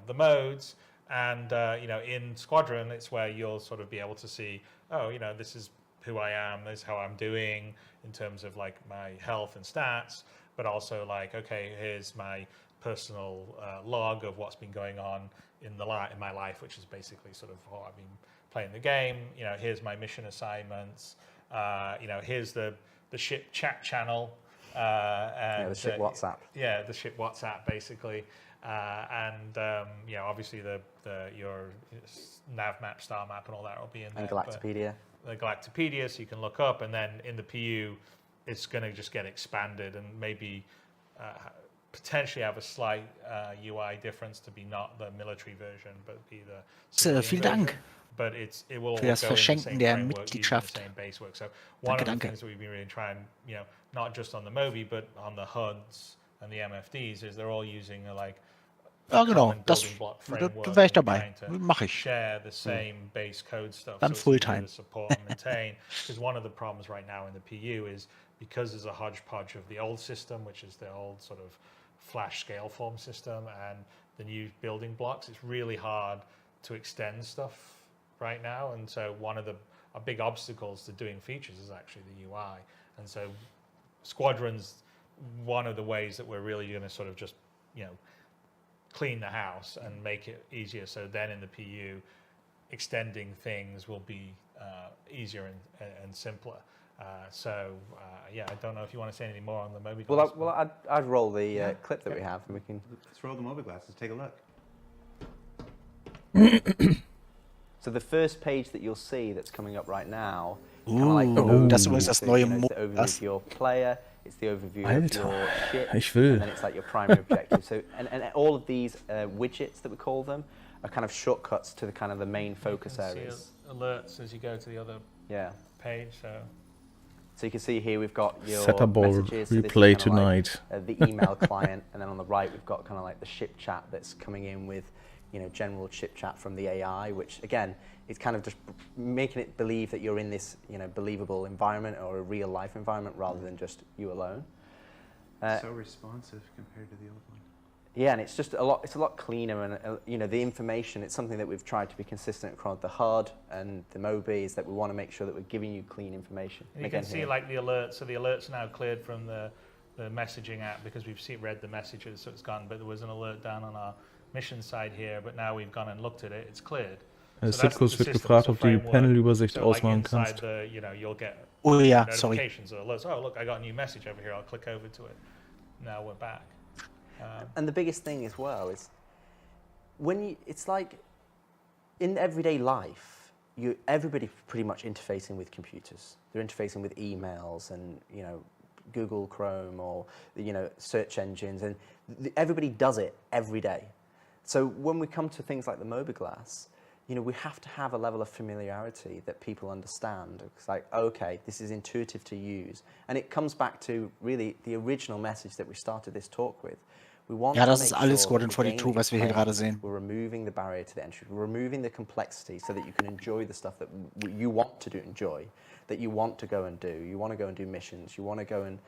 the modes. And you know, in Squadron, it's where you'll sort of be able to see, oh, you know, this is who I am, this is how I'm doing in terms of like my health and stats, but also like, okay, here's my personal log of what's been going on in my life, which is basically sort of how I've been playing the game. You know, here's my mission assignments. You know, here's the ship chat channel. And, the ship WhatsApp. Yeah, the ship WhatsApp basically. And you know, obviously your nav map, star map, and all that will be in there. And Galactopedia. The Galactopedia, so you can look up, and then in the PU, it's going to just get expanded and maybe potentially have a slight UI difference to be not the military version, but be the civilian Vielen version. Dank But it will all für das go in the Verschenken same der framework, Mitgliedschaft. using the same base work. So one Danke, of the danke. things that we've been really trying, you know, not just on the Moby, but on the HUDs and the MFDs, is they're all using like Ja, genau, common das, building block da framework wäre ich and dabei. trying to Mache ich. share the same base code stuff. Dann so it's easier Fulltime. to support and maintain. Because one of the problems right now in the PU is because there's a hodgepodge of the old system, which is the old sort of flash scale form system, and the new building blocks, it's really hard to extend stuff right now. And so one of the big obstacles to doing features is actually the UI. And so Squadron's one of the ways that we're really going to sort of just, you know, clean the house and make it easier. So then in the PU, extending things will be easier and simpler. Yeah, I don't know if you want to say anything more on the Moby Glass. Well, I'd roll the clip that we have, and we can. Let's roll the Moby Glass. Let's take a look. So the first page that you'll see that's coming up right now, Das ist übrigens das neue it's the overview of your player, it's the overview Alter, of your ship, ich will. and then it's like your primary objective. So and all of these widgets that we call them are kind of shortcuts to the kind of the main focus areas. Alerts as you go to the other page. So you can see here we've got your Settable messages. replay So this is kinda tonight. like, the email client, and then on the right we've got kind of like the ship chat that's coming in with, you know, general ship chat from the AI, which again, it's kind of just making it believe that you're in this, you know, believable environment or a real life environment rather than just you alone. So responsive compared to the old one. Yeah, and it's just a lot cleaner, and you know, the information, it's something that we've tried to be consistent across the HUD and the MOBI, is that we want to make sure that we're giving you clean information. And you can see like the alerts, so the alerts are now cleared from the messaging app because we've read the messages, so it's gone, but there was an alert down on our mission side here, but now we've gone and looked at it, it's cleared. Sitkus wird gefragt, ob du die Panelübersicht ausmachen kannst. You know, you'll get notifications or alerts. Oh, look, I got a new message over here. I'll click over to it. Now we're back. And the biggest thing as well is it's like in everyday life, everybody's pretty much interfacing with computers. They're interfacing with emails and, you know, Google Chrome or, you know, search engines, and everybody does it every day. So when we come to things like the mobiGlas, you know, we have to have a level of familiarity that people understand. It's like, okay, this is intuitive to use. And it comes back to really the original message that we started this talk with. We want Ja, to das make ist alles sure Squadron that the game 42, was wir hier gerade experience, sehen. we're removing the barrier to the entry. We're removing the complexity so that you can enjoy the stuff that you want to enjoy, that you want to go and do. You want to go and do missions. You want to go and,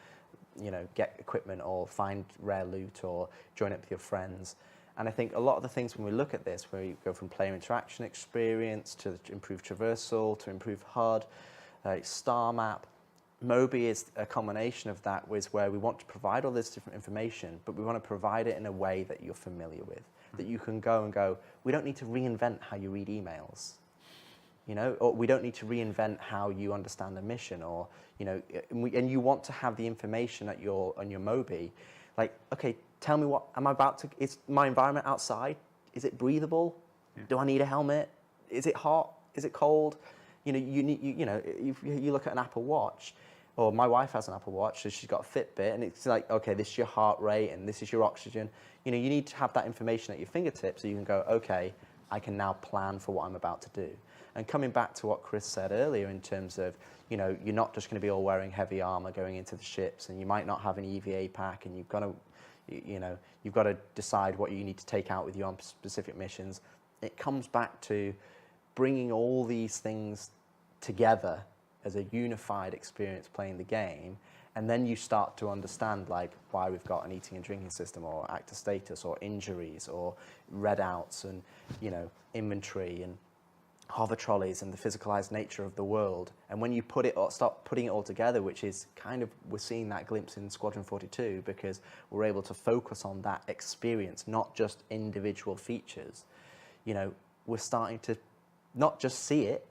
you know, get equipment or find rare loot or join up with your friends. And I think a lot of the things when we look at this, where you go from player interaction experience to improve traversal, to improve HUD, star map, MOBI is a combination of that, where we want to provide all this different information, but we want to provide it in a way that you're familiar with, that you can go and go, we don't need to reinvent how you read emails, you know, or we don't need to reinvent how you understand a mission, or, you know, and you want to have the information on your MOBI, like, okay, tell me what am I about to, is my environment outside, is it breathable? Yeah. Do I need a helmet? Is it hot? Is it cold? You know, you look at an Apple Watch, or my wife has an Apple Watch, so she's got a Fitbit, and it's like, okay, this is your heart rate, and this is your oxygen. You know, you need to have that information at your fingertips so you can go, okay, I can now plan for what I'm about to do. And coming back to what Chris said earlier in terms of, you know, you're not just going to be all wearing heavy armor going into the ships, and you might not have an EVA pack, and you've got to, you know, you've got to decide what you need to take out with you on specific missions. It comes back to bringing all these things together as a unified experience playing the game, and then you start to understand like why we've got an eating and drinking system, or actor status, or injuries, or readouts, and, you know, inventory, and hover trolleys, and the physicalized nature of the world. And when you start putting it all together, which is kind of, we're seeing that glimpse in Squadron 42, because we're able to focus on that experience, not just individual features. You know, we're starting to not just see it,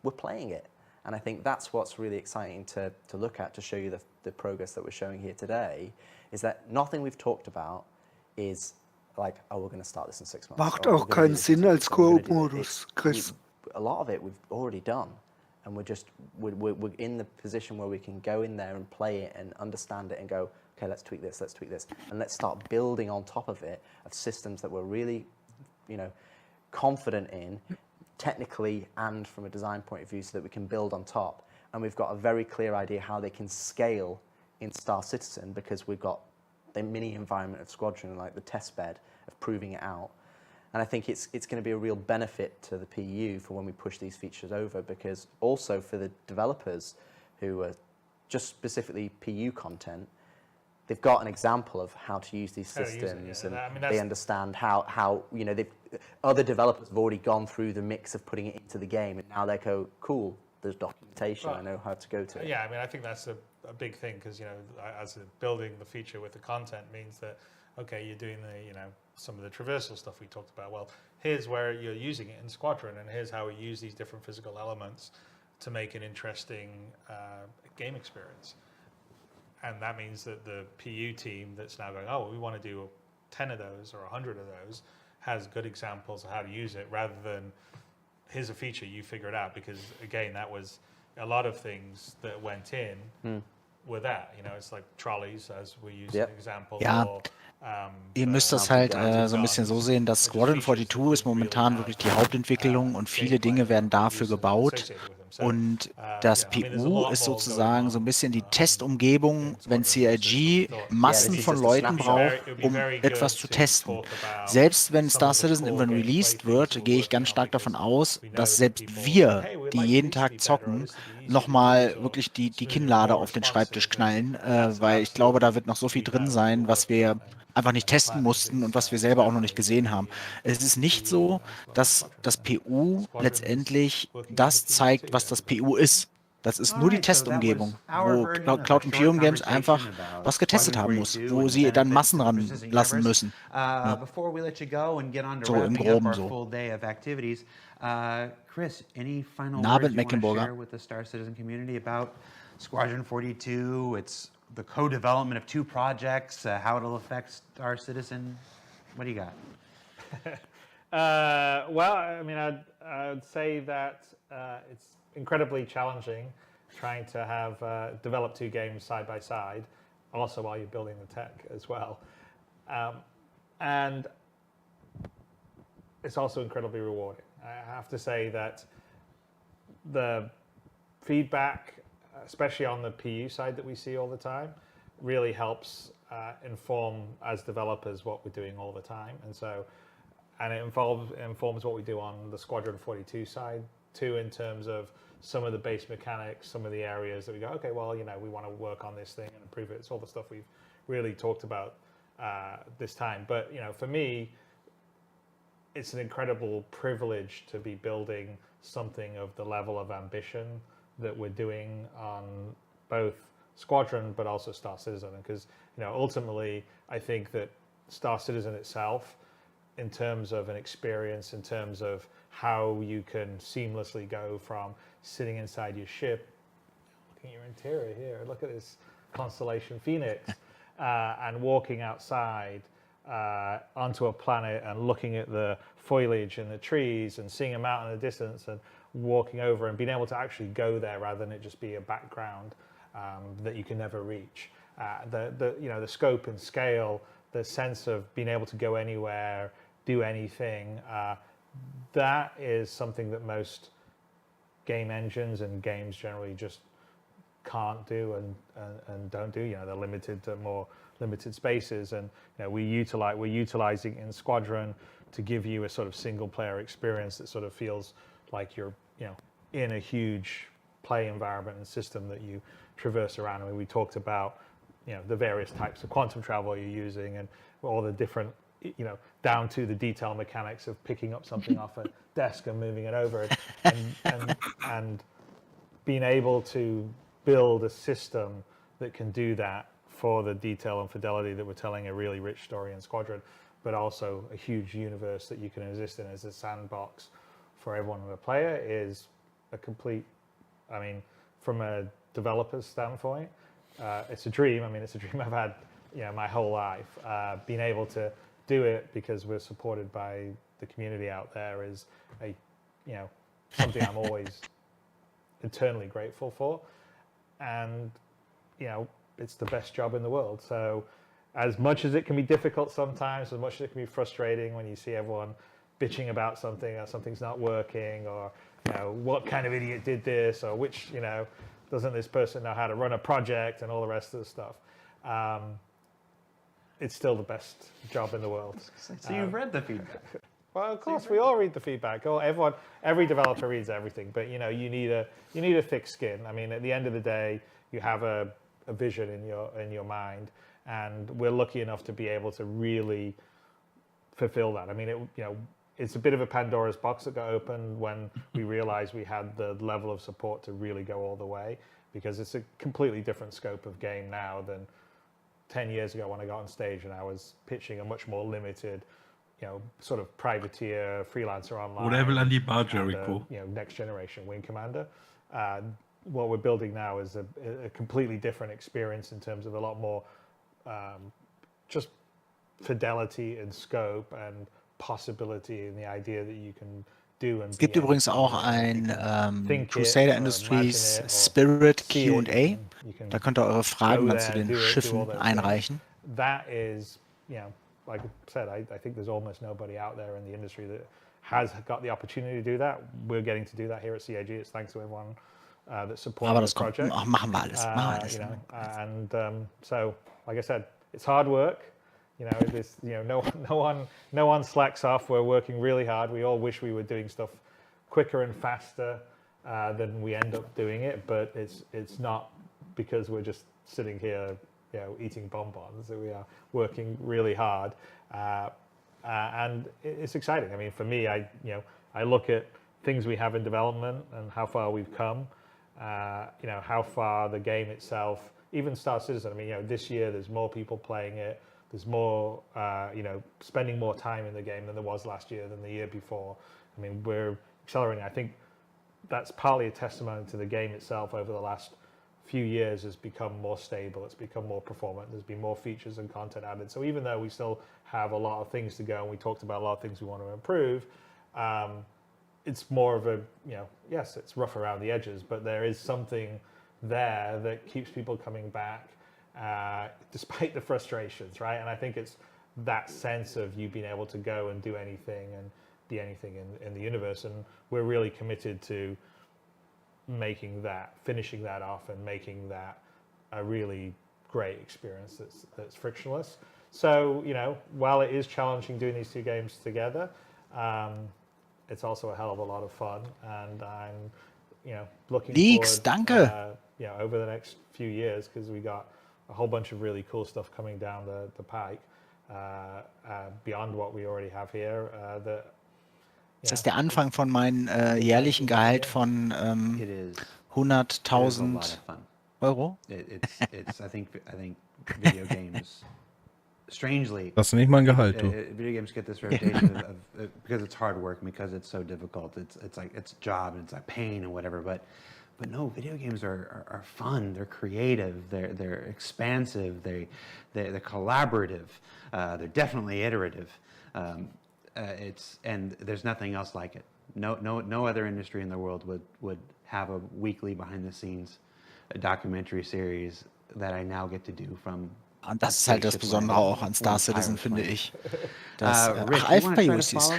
we're playing it. And I think that's what's really exciting to look at, to show you the progress that we're showing here today, is that nothing we've talked about is like, oh, we're going to start this in 6 months. Macht auch keinen Sinn als Koop-Modus, Chris. A lot of it we've already done, and we're in the position where we can go in there and play it and understand it and go, okay, let's tweak this, and let's start building on top of it of systems that we're really, you know, confident in, technically and from a design point of view, so that we can build on top. And we've got a very clear idea how they can scale in Star Citizen, because we've got the mini environment of Squadron, like the test bed of proving it out. And I think it's going to be a real benefit to the PU for when we push these features over, because also for the developers who are just specifically PU content, they've got an example of how to use these systems, and they understand how you know, other developers have already gone through the mix of putting it into the game, and now they go, cool, there's documentation, I know how to go to it. Yeah, I mean, I think that's a big thing, because, you know, as building the feature with the content means that, okay, you're doing the, you know, some of the traversal stuff we talked about. Well, here's where you're using it in Squadron, and here's how we use these different physical elements to make an interesting game experience. And that means that the PU team that's now going, oh, we want to do 10 of those or 100 of those, has good examples of how to use it rather than here's a feature, you figure it out. Because again, that was a lot of things that went in were that. You know, it's like trolleys, as we use an example. Ja, Or, ihr müsst das halt so ein bisschen so sehen, dass Squadron 42 ist momentan wirklich die Hauptentwicklung und viele Dinge werden dafür gebaut. Und das PU ist sozusagen so ein bisschen die Testumgebung, wenn CIG Massen von Leuten braucht, um etwas zu testen. Selbst wenn Star Citizen irgendwann released wird, gehe ich ganz stark davon aus, dass selbst wir, die jeden Tag zocken, nochmal wirklich die Kinnlade auf den Schreibtisch knallen, weil ich glaube, da wird noch so viel drin sein, was wir einfach nicht testen mussten und was wir selber auch noch nicht gesehen haben. Es ist nicht so, dass das PU letztendlich das zeigt, was das PU ist. Das ist nur die Testumgebung, wo Cloud Imperium Games einfach was getestet haben muss, wo sie dann Massen ranlassen müssen. Ja. So im Groben so. Chris, any final Abend, words you want to Mecklenburger. share with the Star Citizen community about Squadron 42, the co-development of 2 projects, how it'll affect Star Citizen? What do you got? Well, I mean, I'd say that it's incredibly challenging trying to have develop 2 games side by side, also while you're building the tech as well. And it's also incredibly rewarding. I have to say that the feedback, especially on the PU side that we see all the time, really helps inform as developers what we're doing all the time. And it informs what we do on the Squadron 42 side too, in terms of some of the base mechanics, some of the areas that we go, okay, well, you know, we want to work on this thing and improve it. It's all the stuff we've really talked about this time. But, you know, for me, it's an incredible privilege to be building something of the level of ambition that we're doing on both Squadron but also Star Citizen. Because, you know, ultimately, I think that Star Citizen itself, in terms of an experience, in terms of how you can seamlessly go from sitting inside your ship, looking at your interior here, look at this constellation Phoenix, and walking outside onto a planet and looking at the foliage and the trees and seeing a mountain in the distance and walking over and being able to actually go there rather than it just be a background that you can never reach. You know, the scope and scale, the sense of being able to go anywhere, do anything, that is something that most game engines and games generally just can't do and don't do. You know, they're limited to more limited spaces, and you know, we're utilizing in Squadron to give you a sort of single player experience that sort of feels like you're, you know, in a huge play environment and system that you traverse around. I mean, we talked about, you know, the various types of quantum travel you're using and all the different, you know, down to the detail mechanics of picking up something off a desk and moving it over, and being able to build a system that can do that for the detail and fidelity that we're telling a really rich story in Squadron, but also a huge universe that you can exist in as a sandbox for everyone who's a player is a complete, I mean, from a developer's standpoint, it's a dream. I mean, it's a dream I've had, you know, my whole life. Being able to do it because we're supported by the community out there is a, you know, something I'm always eternally grateful for. And, you know, it's the best job in the world. So as much as it can be difficult sometimes, as much as it can be frustrating when you see everyone bitching about something or something's not working, or, you know, what kind of idiot did this, or which, you know, doesn't this person know how to run a project and all the rest of the stuff. It's still the best job in the world. So you've read the feedback. Well, of course, we all read the feedback. Every developer reads everything, but you know, you need a thick skin. I mean, at the end of the day, you have a vision in your mind, and we're lucky enough to be able to really fulfill that. I mean, it's a bit of a Pandora's box that got opened when we realized we had the level of support to really go all the way, because it's a completely different scope of game now than 10 years ago when I got on stage and I was pitching a much more limited, you know, sort of privateer, freelancer online. Oder an die Bar, Jericho. You know, next generation wing commander. What we're building now is a completely different experience in terms of a lot more just fidelity and scope and possibility and the idea that you can do and Es gibt übrigens auch ein Crusader Industries Spirit Q&A. Da könnt ihr eure Fragen dann zu den Schiffen einreichen. That is, you know, like I said, I think there's almost nobody out there in the industry that has got the opportunity to do that. We're getting to do that here at CIG. It's thanks to everyone that supports the project. Aber das machen wir alles. You know, and so, like I said, it's hard work. You know, this, you know, no one slacks off. We're working really hard. We all wish we were doing stuff quicker and faster than we end up doing it, but it's not because we're just sitting here, you know, eating bonbons. We are working really hard, and it's exciting. I mean, for me, I look at things we have in development and how far we've come. You know, how far the game itself, even Star Citizen. I mean, you know, this year there's more people playing it. There's more, you know, spending more time in the game than there was last year, than the year before. I mean, we're accelerating. I think that's partly a testimony to the game itself. Over the last few years has become more stable. It's become more performant. There's been more features and content added. So even though we still have a lot of things to go, and we talked about a lot of things we want to improve, it's more of a, you know, yes, it's rough around the edges, but there is something there that keeps people coming back. Despite the frustrations, right? And I think it's that sense of you being able to go and do anything and be anything in the universe, and we're really committed to finishing that off and making that a really great experience that's frictionless. So, you know, while it is challenging doing these two games together, it's also a hell of a lot of fun, and I'm, you know, looking forward, you know, over the next few years, because we got a whole bunch of really cool stuff coming down the pike, beyond what we already have here. Das ist der Anfang von meinem jährlichen Gehalt von 100.000 Euro. I think video games, strangely, Das ist nicht mein Gehalt, du. Video games get this reputation of because it's hard work, because it's so difficult. It's like it's a job and it's like pain and whatever. But no, video games are fun. They're creative. They're expansive. They're collaborative. They're definitely iterative. And there's nothing else like it. No other industry in the world would have a weekly behind the scenes documentary series that I now get to do from. Und das ist halt das Besondere auch an Star Citizen, finde ich. Dass, Alf Pyro Threes,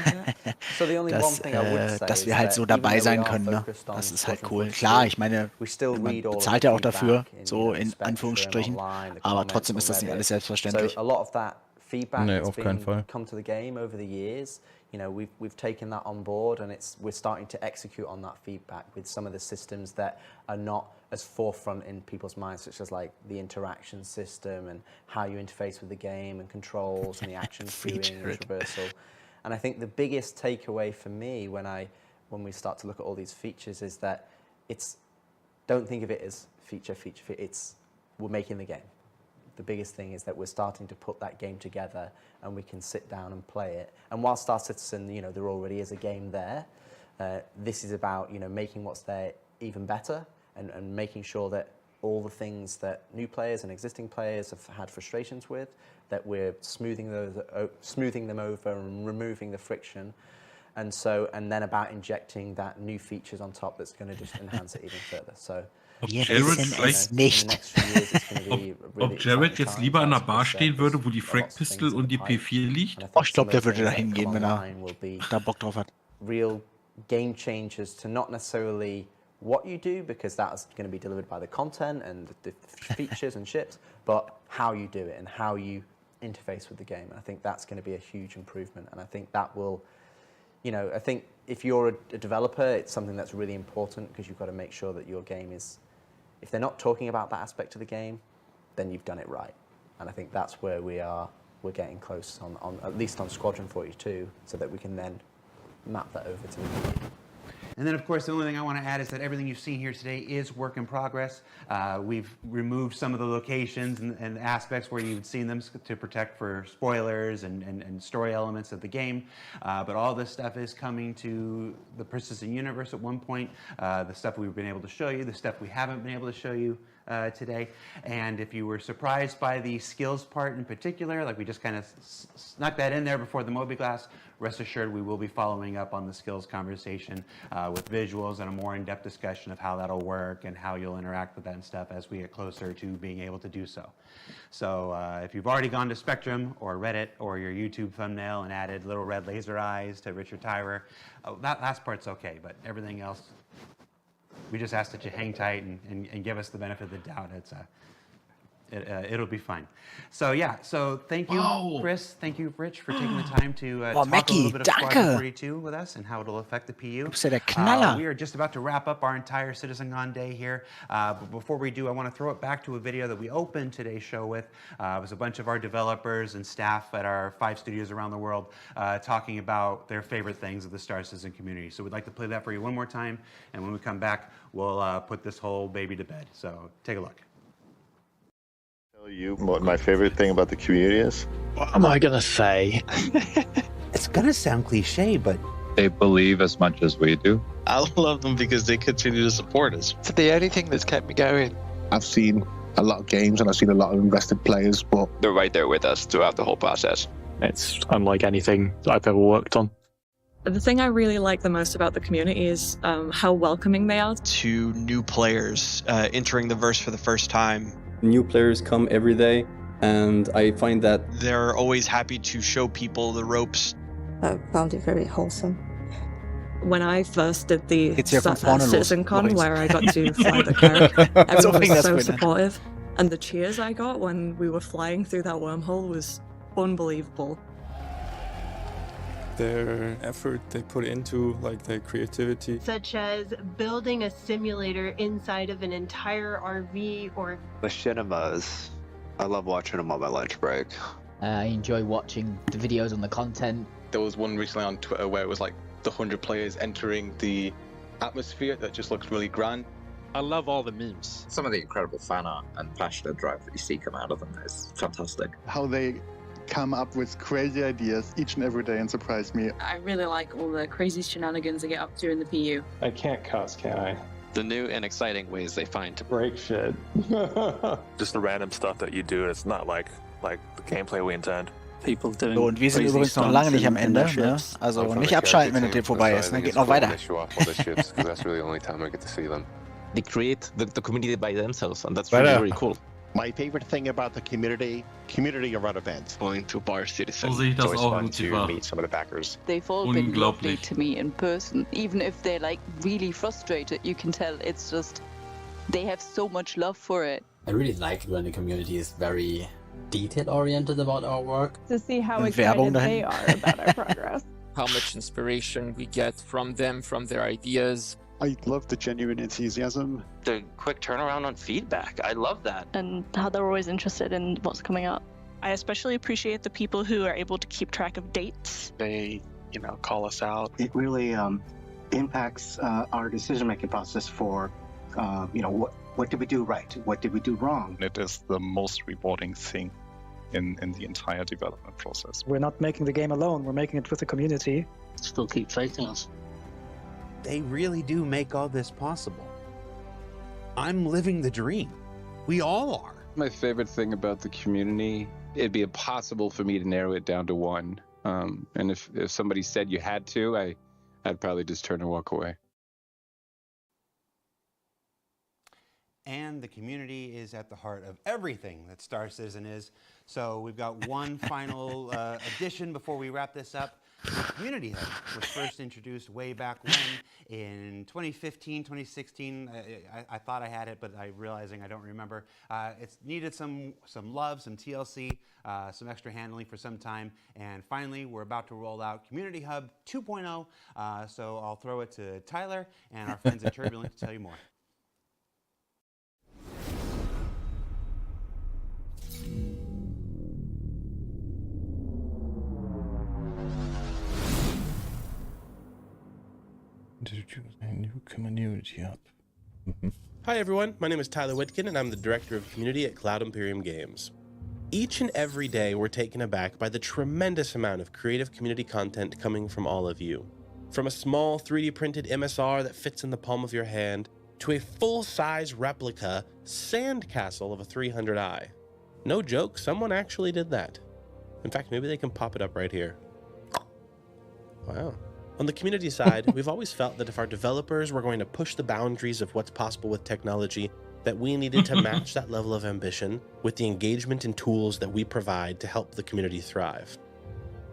dass wir halt so dabei sein können. Ne? Das ist halt cool. Klar, ich meine, man bezahlt ja auch dafür, so in Anführungsstrichen, aber trotzdem ist das nicht alles selbstverständlich. Nee, auf keinen Fall. Come to the game over the years. You know, we've taken that on board, and we're starting to execute on that feedback with some of the systems that are not as forefront in people's minds, such as like the interaction system and how you interface with the game and controls and the action queuing and traversal. And I think the biggest takeaway for me when we start to look at all these features is that don't think of it as feature. It's we're making the game. The biggest thing is that we're starting to put that game together, and we can sit down and play it. And while Star Citizen, you know, there already is a game there, this is about, you know, making what's there even better, and making sure that all the things that new players and existing players have had frustrations with, that we're smoothing them over and removing the friction. And then about injecting that new features on top that's going to just enhance it even further. So. Ob Jared jetzt lieber an der Bar stehen würde, wo die Frag Pistol und die P4 liegt? Oh, ich glaube, der würde da hingehen, wenn er da Bock drauf hat. Real game changers to not necessarily what you do, because that's going to be delivered by the content and the features and ships, but how you do it and how you interface with the game. And I think that's going to be a huge improvement, and I think that will, you know, I think if you're a developer, it's something that's really important, because you've got to make sure that your game is, if they're not talking about that aspect of the game, then you've done it right. And I think that's where we're getting close on at least on Squadron 42, so that we can then map that over to the game. And then, of course, the only thing I want to add is that everything you've seen here today is work in progress. We've removed some of the locations and aspects where you've seen them to protect for spoilers and story elements of the game. But all this stuff is coming to the persistent universe at one point. The stuff we've been able to show you, the stuff we haven't been able to show you, today. And if you were surprised by the skills part in particular, like we just kind of snuck that in there before the Moby-Glass, rest assured we will be following up on the skills conversation with visuals and a more in-depth discussion of how that'll work and how you'll interact with that and stuff as we get closer to being able to do so. So if you've already gone to Spectrum or Reddit or your YouTube thumbnail and added little red laser eyes to Richard Tyrer, that last part's okay, but everything else, we just ask that you hang tight and give us the benefit of the doubt. It'll be fine. So yeah, so thank you, Chris. Thank you, Rich, for taking the time to talk a little bit of Squadron 42 with us and how it'll affect the PU. We are just about to wrap up our entire Citizencon day here. But before we do, I want to throw it back to a video that we opened today's show with. It was a bunch of our developers and staff at our 5 studios around the world talking about their favorite things of the Star Citizen community. So we'd like to play that for you one more time. And when we come back, we'll put this whole baby to bed. So take a look. You what my favorite thing about the community is? What am I gonna say? It's gonna sound cliche, but they believe as much as we do. I love them because they continue to support us. It's the only thing that's kept me going. I've seen a lot of games and I've seen a lot of invested players, but they're right there with us throughout the whole process. It's unlike anything that I've ever worked on. The thing I really like the most about the community is how welcoming they are. To new players entering the verse for the first time. New players come every day, and I find that they're always happy to show people the ropes. I found it very wholesome. When I first did the Citizencon, where I got to fly the Carrick, everyone was so supportive. And the cheers I got when we were flying through that wormhole was unbelievable. Their effort they put into, like their creativity. Such as building a simulator inside of an entire RV or... The cinemas. I love watching them on my lunch break. I enjoy watching the videos on the content. There was one recently on Twitter where it was like the 100 players entering the atmosphere that just looks really grand. I love all the memes. Some of the incredible fan art and passionate drive that you see come out of them is fantastic. How they come up with crazy ideas each and every day and surprise me. I really like all the crazy shenanigans they get up to in the PU. I can't cuss, can I? The new and exciting ways they find to break shit. Just the random stuff that you do, it's not like the gameplay we intend. So, und wir sind übrigens noch lange nicht am Ende, ne? Also nicht abschalten, wenn das Ding vorbei ist, ne? Geht noch weiter. They create the community by themselves, and that's really cool. My favorite thing about the community around events. Going to Bar Citizen. So sehe ich das it's auch, fun to Lucifer. meet some of the backers. They've all been lovely to me in person. Even if they're like really frustrated, you can tell it's just, they have so much love for it. I really like it when the community is very detail-oriented about our work. To see how excited they are about our progress. How much inspiration we get from them, from their ideas. I love the genuine enthusiasm. The quick turnaround on feedback. I love that. And how they're always interested in what's coming up. I especially appreciate the people who are able to keep track of dates. They, call us out. It really impacts our decision-making process for, what did we do right? What did we do wrong? It is the most rewarding thing in the entire development process. We're not making the game alone. We're making it with the community. Still keep fighting us. They really do make all this possible. I'm living the dream. We all are. My favorite thing about the community, it'd be impossible for me to narrow it down to one. And if somebody said you had to, I'd probably just turn and walk away. And the community is at the heart of everything that Star Citizen is. So we've got one final addition before we wrap this up. The Community Hub was first introduced way back when in 2015, 2016. I thought I had it, but I'm realizing I don't remember. It's needed some love, some TLC, some extra handling for some time. And finally, we're about to roll out Community Hub 2.0. So I'll throw it to Tyler and our friends at Turbulent to tell you more. A new community up. Hi everyone, my name is Tyler Whitkin and I'm the Director of Community at Cloud Imperium Games. Each and every day we're taken aback by the tremendous amount of creative community content coming from all of you. From a small 3D printed MSR that fits in the palm of your hand, to a full-size replica sandcastle of a 300i. No joke, someone actually did that. In fact, maybe they can pop it up right here. Wow. On the community side, we've always felt that if our developers were going to push the boundaries of what's possible with technology, that we needed to match that level of ambition with the engagement and tools that we provide to help the community thrive.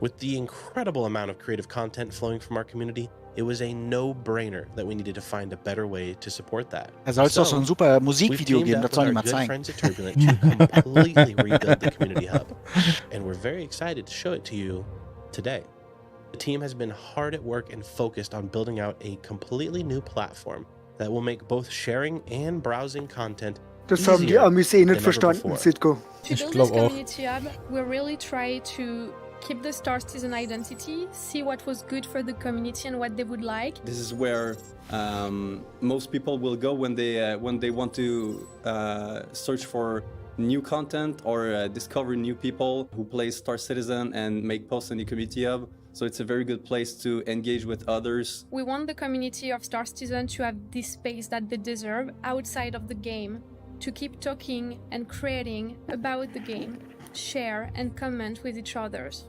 With the incredible amount of creative content flowing from our community, it was a no-brainer that we needed to find a better way to support that. Soll es doch so ein super Musikvideo geben, das soll ich mal zeigen. Friends at Turbulent to completely rebuild the community hub, and we're very excited to show it to you today. The team has been hard at work and focused on building out a completely new platform that will make both sharing and browsing content Das haben die Amis nicht verstanden, Sitko. To build this community hub, we really try to keep the Star Citizen identity, see what was good for the community and what they would like. This is where most people will go when they want to search for new content or discover new people who play Star Citizen and make posts in the community hub. So it's a very good place to engage with others. We want the community of Star Citizen to have this space that they deserve outside of the game, to keep talking and creating about the game, share and comment with each others.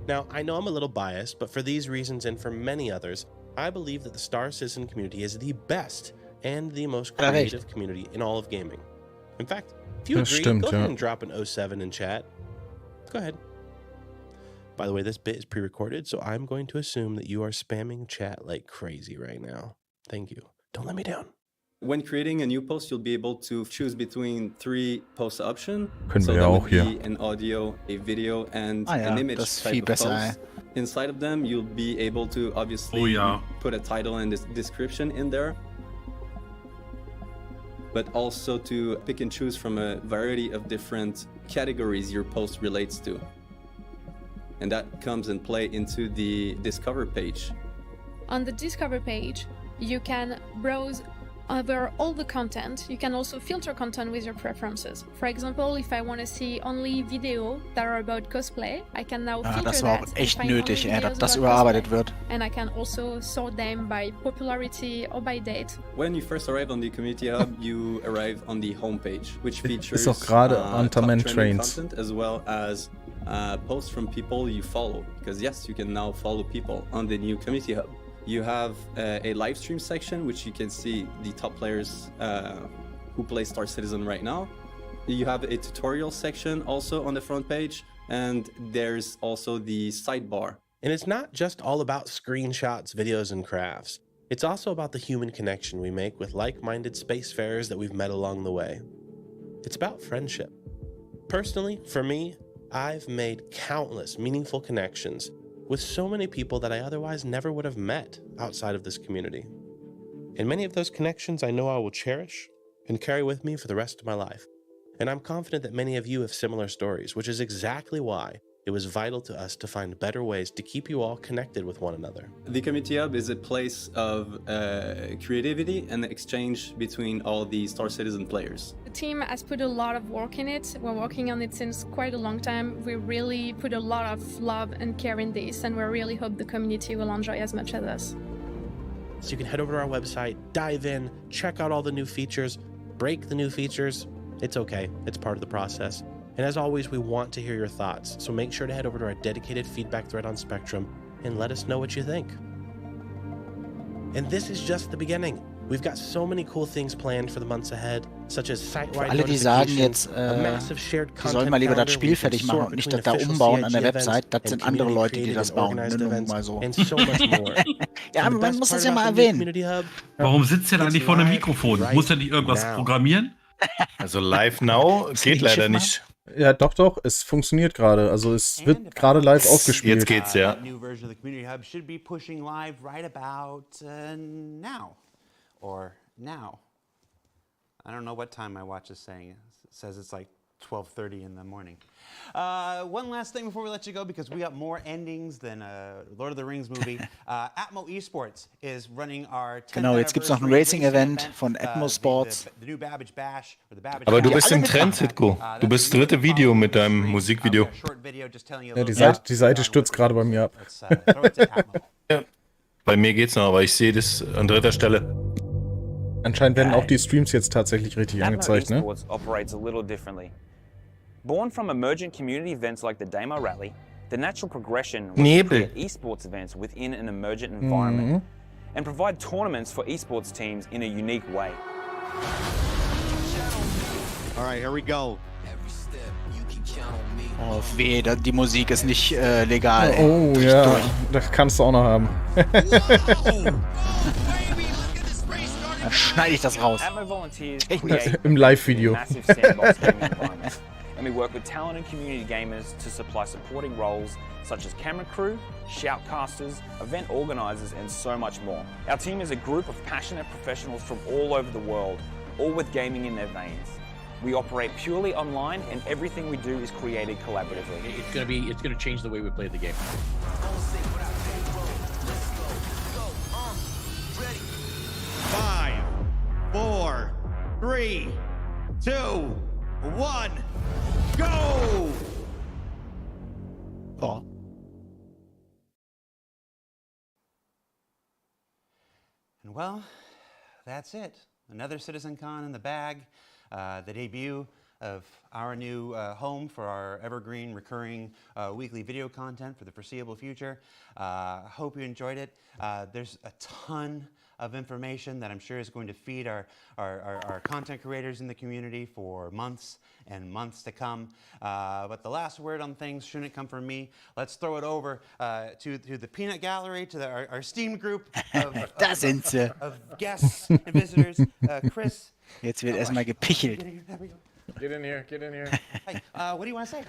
Now, I know I'm a little biased, but for these reasons and for many others, I believe that the Star Citizen community is the best and the most creative community in all of gaming. In fact, if you agree, go ahead and drop an 07 in chat. Go ahead. By the way, this bit is pre-recorded, so I'm going to assume that you are spamming chat like crazy right now. Thank you. Don't let me down. When creating a new post, you'll be able to choose between 3 post options. Können so wir that auch would hier. be an audio, a video, and ja, an image das ist type viel of besser. post. Inside of them, you'll be able to obviously put a title and description in there, but also to pick and choose from a variety of different categories your post relates to. And that comes and play into the Discover page. On the Discover page, you can browse over all the content. You can also filter content with your preferences. For example, if I want to see only video that are about cosplay, I can now filter das war auch that echt and find nötig, only dass videos das about überarbeitet cosplay. wird. And I can also sort them by popularity or by date. When you first arrive on the community hub, you arrive on the homepage, which features Ist auch gerade top Man trending Trains. content as well as posts from people you follow. Because yes, you can now follow people on the new community hub. You have a live stream section, which you can see the top players who play Star Citizen right now. You have a tutorial section also on the front page, and there's also the sidebar. And it's not just all about screenshots, videos, and crafts. It's also about the human connection we make with like-minded spacefarers that we've met along the way. It's about friendship. Personally, for me, I've made countless meaningful connections with so many people that I otherwise never would have met outside of this community. And many of those connections I know I will cherish and carry with me for the rest of my life. And I'm confident that many of you have similar stories, which is exactly why it was vital to us to find better ways to keep you all connected with one another. The community hub is a place of creativity and exchange between all the Star Citizen players. The team has put a lot of work in it. We're working on it since quite a long time. We really put a lot of love and care in this, and we really hope the community will enjoy as much as us. So you can head over to our website, dive in, check out all the new features, break the new features. It's okay, it's part of the process. And as always, we want to hear your thoughts, so make sure to head over to our dedicated feedback thread on Spectrum and let us know what you think. And this is just the beginning. We've got so many cool things planned for the months ahead, such as site-wide Alle, die sagen notifications, jetzt, a massive shared die content sollen mal lieber das calendar Spiel where you can fertig machen sort und nicht between das da official umbauen an der CIG events Website. Das and sind andere Leute, die community-created das and bauen. organized Nur events mal so. and so much more. Ja, And the man best muss part das ja about mal the new erwähnen. Community Hub, Warum sitzt der da it's nicht vor einem live Mikrofon? right Muss er nicht irgendwas now. programmieren? Also live now geht leider nicht. Ja, doch, es funktioniert gerade. Also es wird gerade live aufgespielt. Jetzt geht's, ja. New version of the Community Hub should be pushing live right about now. Or now. I don't know what time my watch is saying. It says it's like 12:30 in the morning. One last thing before we let you go, because we got more endings than a Lord of the Rings movie. Atmo Esports is running our 10th Genau, jetzt gibt es noch ein Racing-Event von Atmo Sports. The new Babbage Bash, or the Babbage Aber du Bash. bist im Trend, Sitko. Du bist das dritte Video mit deinem Musikvideo. Ja, die Seite stürzt gerade bei mir ab. Ja, bei mir geht's noch, aber ich sehe das an dritter Stelle. Anscheinend werden auch die Streams jetzt tatsächlich richtig angezeigt, ne? Esports operates a little differently. Born from emergent community events like the Demo Rally, the natural progression was to create esports events within an emergent environment and provide tournaments for esports teams in a unique way. All right, here we go. Oh weh, die Musik ist nicht legal. Oh ja, das kannst du auch noch haben. Dann schneide ich das raus. Im Live-Video. And we work with talented community gamers to supply supporting roles such as camera crew, shoutcasters, event organizers, and so much more. Our team is a group of passionate professionals from all over the world, all with gaming in their veins. We operate purely online, and everything we do is created collaboratively. It's gonna change the way we play the game. 5, 4, 3, 2, 1, go! Oh. And well, that's it. Another Citizencon in the bag. The debut of our new home for our evergreen, recurring weekly video content for the foreseeable future. Hope you enjoyed it. There's a ton of information that I'm sure is going to feed our content creators in the community for months and months to come. But the last word on things shouldn't come from me. Let's throw it over to the peanut gallery, to our esteemed group of guests and visitors. Chris. Jetzt wird erstmal gepichelt. Get in here, get in here. Hey, what do you want to say?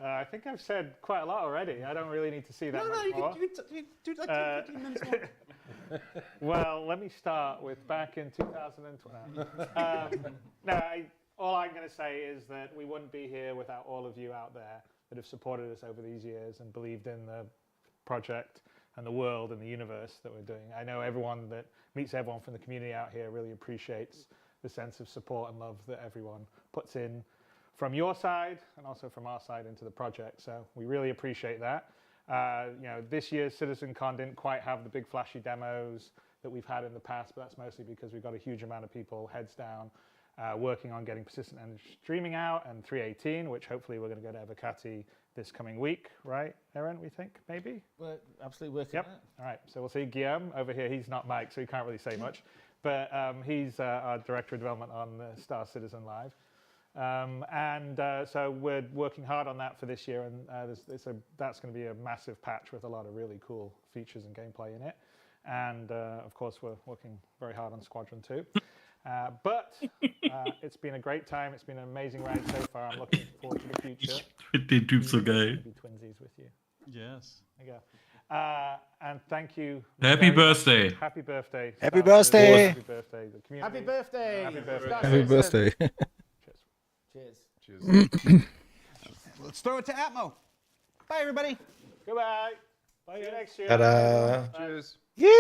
I think I've said quite a lot already. I don't really need to see that much more. You can do like 15 minutes more. Well, let me start with back in 2012. All I'm going to say is that we wouldn't be here without all of you out there that have supported us over these years and believed in the project and the world and the universe that we're doing. I know everyone that meets everyone from the community out here really appreciates the sense of support and love that everyone puts in from your side and also from our side into the project. So we really appreciate that. This year's Citizencon didn't quite have the big flashy demos that we've had in the past, but that's mostly because we've got a huge amount of people heads down working on getting Persistent and streaming out, and 3.18, which hopefully we're going to go to Evocati this coming week, right, Aaron, we think, maybe? We're absolutely working on it. All right, so we'll see Guillaume over here. He's not Mike, so he can't really say much, but he's our Director of Development on Star Citizen Live. So we're working hard on that for this year, and that's going to be a massive patch with a lot of really cool features and gameplay in it. And of course, we're working very hard on Squadron 2. But it's been a great time. It's been an amazing ride so far. I'm looking forward to the future. Ich finde den Typ so geil. Be twinsies with you. Yes. There you go. And thank you. Happy birthday. Happy birthday. Happy birthday. Happy birthday. The community. Happy birthday. Happy birthday. Happy birthday. Cheers. Let's throw it to Atmo. Bye, everybody. Goodbye. Bye. See you next year. Tada. Cheers. Yeah.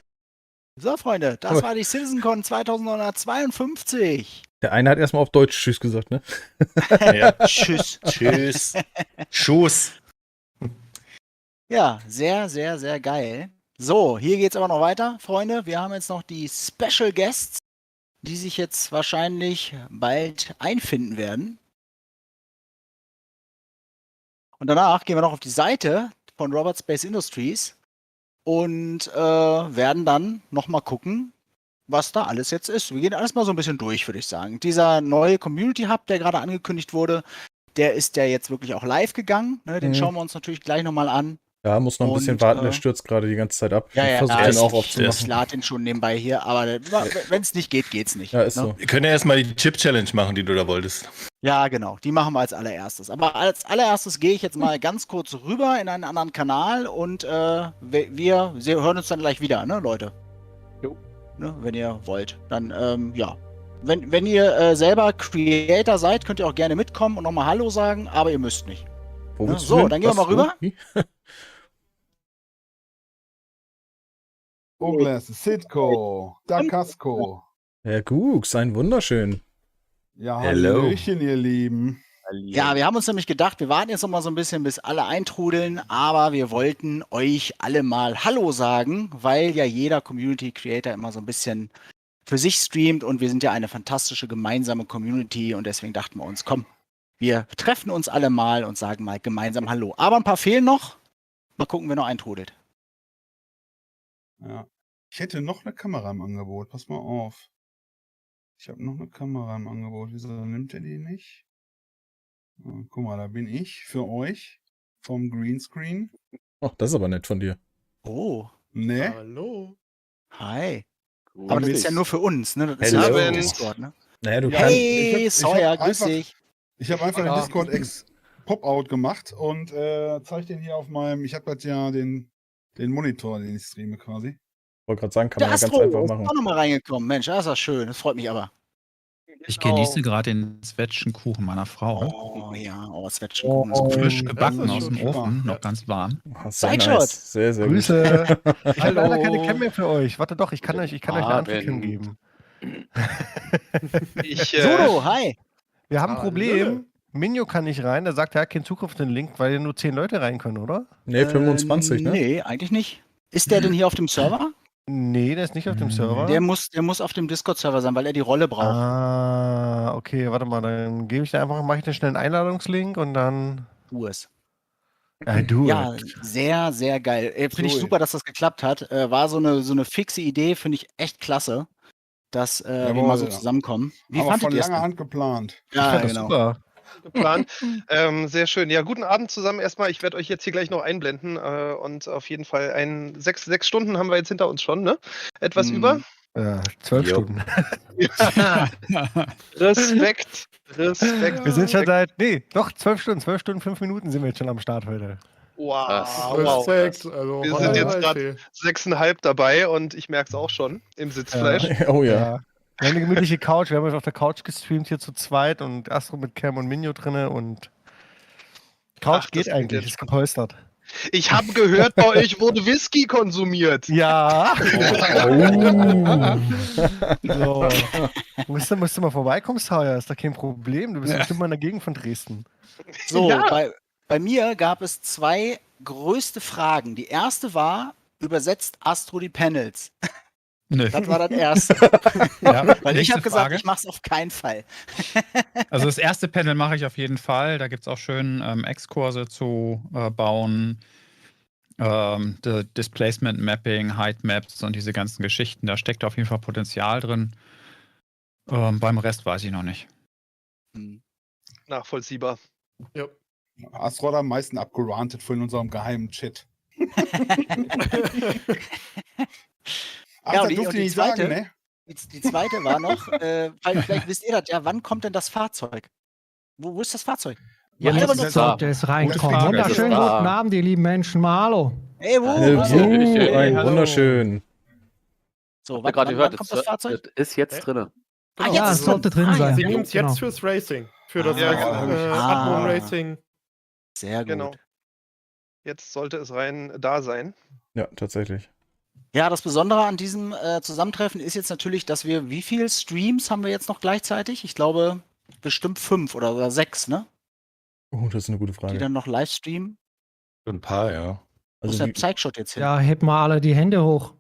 So, Freunde, das war die Citizencon 2952. Der eine hat erstmal auf Deutsch Tschüss gesagt, ne? Ja. Tschüss. Tschüss. Schuss. Ja, sehr, sehr, sehr geil. So, hier geht's aber noch weiter, Freunde. Wir haben jetzt noch die Special Guests, die sich jetzt wahrscheinlich bald einfinden werden. Und danach gehen wir noch auf die Seite von Robert Space Industries und werden dann nochmal gucken, was da alles jetzt ist. Wir gehen alles mal so ein bisschen durch, würde ich sagen. Dieser neue Community Hub, der gerade angekündigt wurde, der ist ja jetzt wirklich auch live gegangen. Ne? Den schauen wir uns natürlich gleich nochmal an. Ja, muss noch ein bisschen warten, der stürzt gerade die ganze Zeit ab. Ja, ich versuche den auch aufzumachen. Ich lade den schon nebenbei hier, aber wenn es nicht geht, geht's nicht. Ja, ist so. Wir können ja erstmal die Chip-Challenge machen, die du da wolltest. Ja, genau. Die machen wir als allererstes. Aber als allererstes gehe ich jetzt mal ganz kurz rüber in einen anderen Kanal und wir hören uns dann gleich wieder, ne, Leute? Jo. Ne, wenn ihr wollt. Dann, ja. Wenn ihr selber Creator seid, könnt ihr auch gerne mitkommen und nochmal Hallo sagen, aber ihr müsst nicht. Ne? So, dann gehen wir mal rüber. Ogles, Sitco, Dakasko. Herr Gux, ein wunderschön. Ja, hallöchen, ihr Lieben. Ja, wir haben uns nämlich gedacht, wir warten jetzt noch mal so ein bisschen, bis alle eintrudeln, aber wir wollten euch alle mal Hallo sagen, weil ja jeder Community Creator immer so ein bisschen für sich streamt und wir sind ja eine fantastische gemeinsame Community und deswegen dachten wir uns, komm, wir treffen uns alle mal und sagen mal gemeinsam Hallo. Aber ein paar fehlen noch. Mal gucken, wer noch eintrudelt. Ja. Ich hätte noch eine Kamera im Angebot. Pass mal auf. Ich habe noch eine Kamera im Angebot. Wieso nimmt er die nicht? Guck mal, da bin ich für euch vom Greenscreen. Ach, das ist aber nett von dir. Oh. Ne? Hallo. Hi. Aber das ist ja nur für uns, ne? Das ist Hello. ja für Discord, ne? Naja, du Hey, ich hab Sawyer, grüß einfach- dich. Ich habe einfach den Discord Pop-Out gemacht und zeige den hier auf meinem. Ich habe jetzt ja den Monitor, den ich streame quasi. Wollte gerade sagen, kann Der man ja ganz Astro einfach ist machen. auch nochmal reingekommen. Mensch, das ist ja schön. Das freut mich aber. Ich genieße gerade den Zwetschgenkuchen meiner Frau. Oh ja, Zwetschgenkuchen ist Frisch gut. gebacken aus dem Ofen, noch ganz warm. Sehr Sideshot. nice. Sehr, sehr Grüße. gut. Ich habe leider keine Cam mehr für euch. Warte doch, ich kann euch eine Antwort geben. Sodo, hi. Wir haben ein Problem. Minjo kann nicht rein, der sagt, er hat keinen Zugriff auf den Link, weil ja nur 10 Leute rein können, oder? Nee, 25, ne? Nee, eigentlich nicht. Ist der denn hier auf dem Server? Nee, der ist nicht auf dem Server. Der muss auf dem Discord-Server sein, weil er die Rolle braucht. Ah, okay, warte mal, dann mache ich einen schnellen Einladungslink und dann. Tu es. Ja, du. Ja, sehr, sehr geil. Finde ich Cool. super, dass das geklappt hat. War so eine fixe Idee, finde ich echt klasse, dass wir mal so zusammenkommen. Wie Aber fandet von ihr es langer denn? Hand geplant. Ja, genau. Super. Geplant. Sehr schön. Ja, guten Abend zusammen. Erstmal, ich werde euch jetzt hier gleich noch einblenden und auf jeden Fall 6 Stunden haben wir jetzt hinter uns schon, ne? Etwas über? Ja, 12 Stunden. Respekt. Respekt. Wir sind schon seit, 12 Stunden, 12 Stunden, 5 Minuten sind wir jetzt schon am Start heute. Wow. Respekt. Also, Wir sind jetzt gerade 6,5 dabei und ich merke es auch schon im Sitzfleisch. Oh ja. Wir haben eine gemütliche Couch, wir haben auf der Couch gestreamt hier zu zweit und Astro mit Cam und Minjo drinne und Couch Ach, geht das eigentlich, ist gepolstert. Ich habe gehört, bei euch wurde Whisky konsumiert. Ja. Oh. So. Musst du mal vorbeikommen, Sawyer, ist doch kein Problem. Du bist bestimmt mal in der Gegend von Dresden. So, Ja. bei mir gab es 2 größte Fragen. Die erste war, übersetzt Astro die Panels? Nö. Das war das erste. Ja, Weil ich nächste habe gesagt, Frage. ich mache es auf keinen Fall. Also das erste Panel mache ich auf jeden Fall. Da gibt es auch schön Exkurse zu bauen, Displacement Mapping, Height Maps und diese ganzen Geschichten. Da steckt auf jeden Fall Potenzial drin. Beim Rest weiß ich noch nicht. Nachvollziehbar. Ja. Astro hat am meisten abgerantet von unserem geheimen Chat. Ach, Ja, das und durfte die ich nicht sagen, zweite, ne? die zweite war noch, vielleicht wisst ihr das ja, wann kommt denn das Fahrzeug? Wo ist das Fahrzeug? Ja, Einfach jetzt nur sollte es reinkommen. Wunderschönen guten Abend, ihr lieben Menschen. Mal hallo. Hey, Ein wunderschön. So, Habt ihr gerade gehört, kommt das Fahrzeug? ist jetzt drin. Ah, Ja, es sollte drin sein. Sie nehmen es Genau. jetzt fürs Racing. Für das Ja, Admon Racing. Sehr gut. Genau. Jetzt sollte es rein da sein. Ja, tatsächlich. Ja, das Besondere an diesem Zusammentreffen ist jetzt natürlich, dass wir, wie viele Streams haben wir jetzt noch gleichzeitig? Ich glaube, bestimmt 5 oder 6, ne? Oh, das ist eine gute Die Frage. dann noch live streamen. Ein paar, ja. Wo ist der Zeigshot jetzt hin? Ja, hebt mal alle die Hände hoch.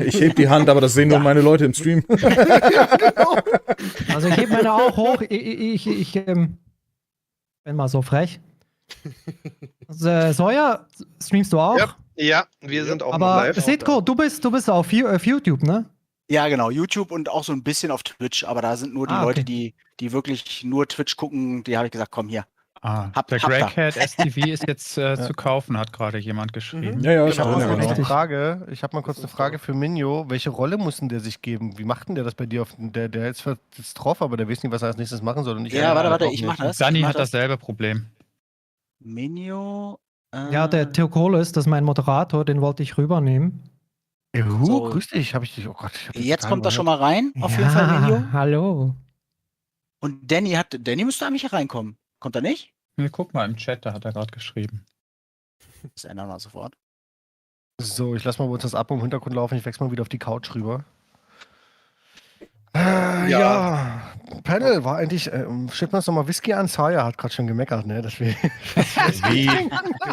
Ich heb die Hand, aber das sehen nur meine Leute im Stream. Also ich heb meine auch hoch. Ich bin mal so frech. Sawyer, streamst du auch? Ja, wir sind auch noch Aber live. Sitko, du bist auf YouTube, ne? Ja, genau, YouTube und auch so ein bisschen auf Twitch, aber da sind nur die Ah, Leute, okay. die wirklich nur Twitch gucken, die habe ich gesagt, komm hier. Der Greycat STV ist jetzt zu kaufen, hat gerade jemand geschrieben. Ja, Ich habe mal kurz eine Frage für Minjo. Welche Rolle muss denn der sich geben? Wie macht denn der das bei dir? Der ist jetzt drauf, aber der weiß nicht, was er als nächstes machen soll. Und Ja, warte, ich mach das. Dani hat dasselbe Problem. Minio. Ja, der Theokolis, das ist mein Moderator, den wollte ich rübernehmen. So. Grüß dich, habe ich dich. Oh Gott, Jetzt kommt er schon mal rein, auf jeden Fall, Minio. Hallo. Und Danny müsste eigentlich hier reinkommen. Kommt er nicht? Ja, guck mal im Chat, da hat er gerade geschrieben. Das ändern wir sofort. So, ich lasse mal bei uns das Abo im Hintergrund laufen. Ich wechsle mal wieder auf die Couch rüber. Ja. Panel war eigentlich, schütten wir uns nochmal Whisky an. Saya hat gerade schon gemeckert, ne? Dass wir Wie?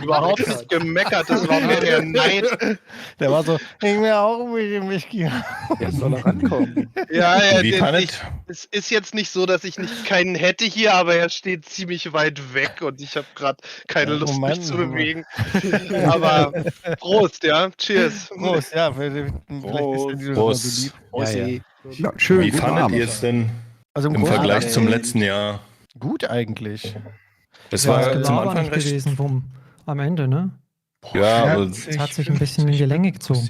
Überhaupt nicht gemeckert, das war mehr der Neid. Der war so, ich will auch ein bisschen Whisky haben. Der soll noch rankommen. Ja, Wie fandet? es ist jetzt nicht so, dass ich nicht keinen hätte hier, aber er steht ziemlich weit weg und ich habe gerade keine Lust, mich zu bewegen. Aber Prost, ja. Cheers. Prost, ja. Vielleicht ist der Prost. so lieb. Prost. Ja, ja. Ja, schön, Wie guten fandet Abend. ihr es denn Also im Vergleich zum letzten Jahr? Gut eigentlich. Das Ja, war das zum Gelaber Anfang nicht recht. gewesen am Ende, ne? Ja, aber Es hat sich ein bisschen in die Länge gezogen.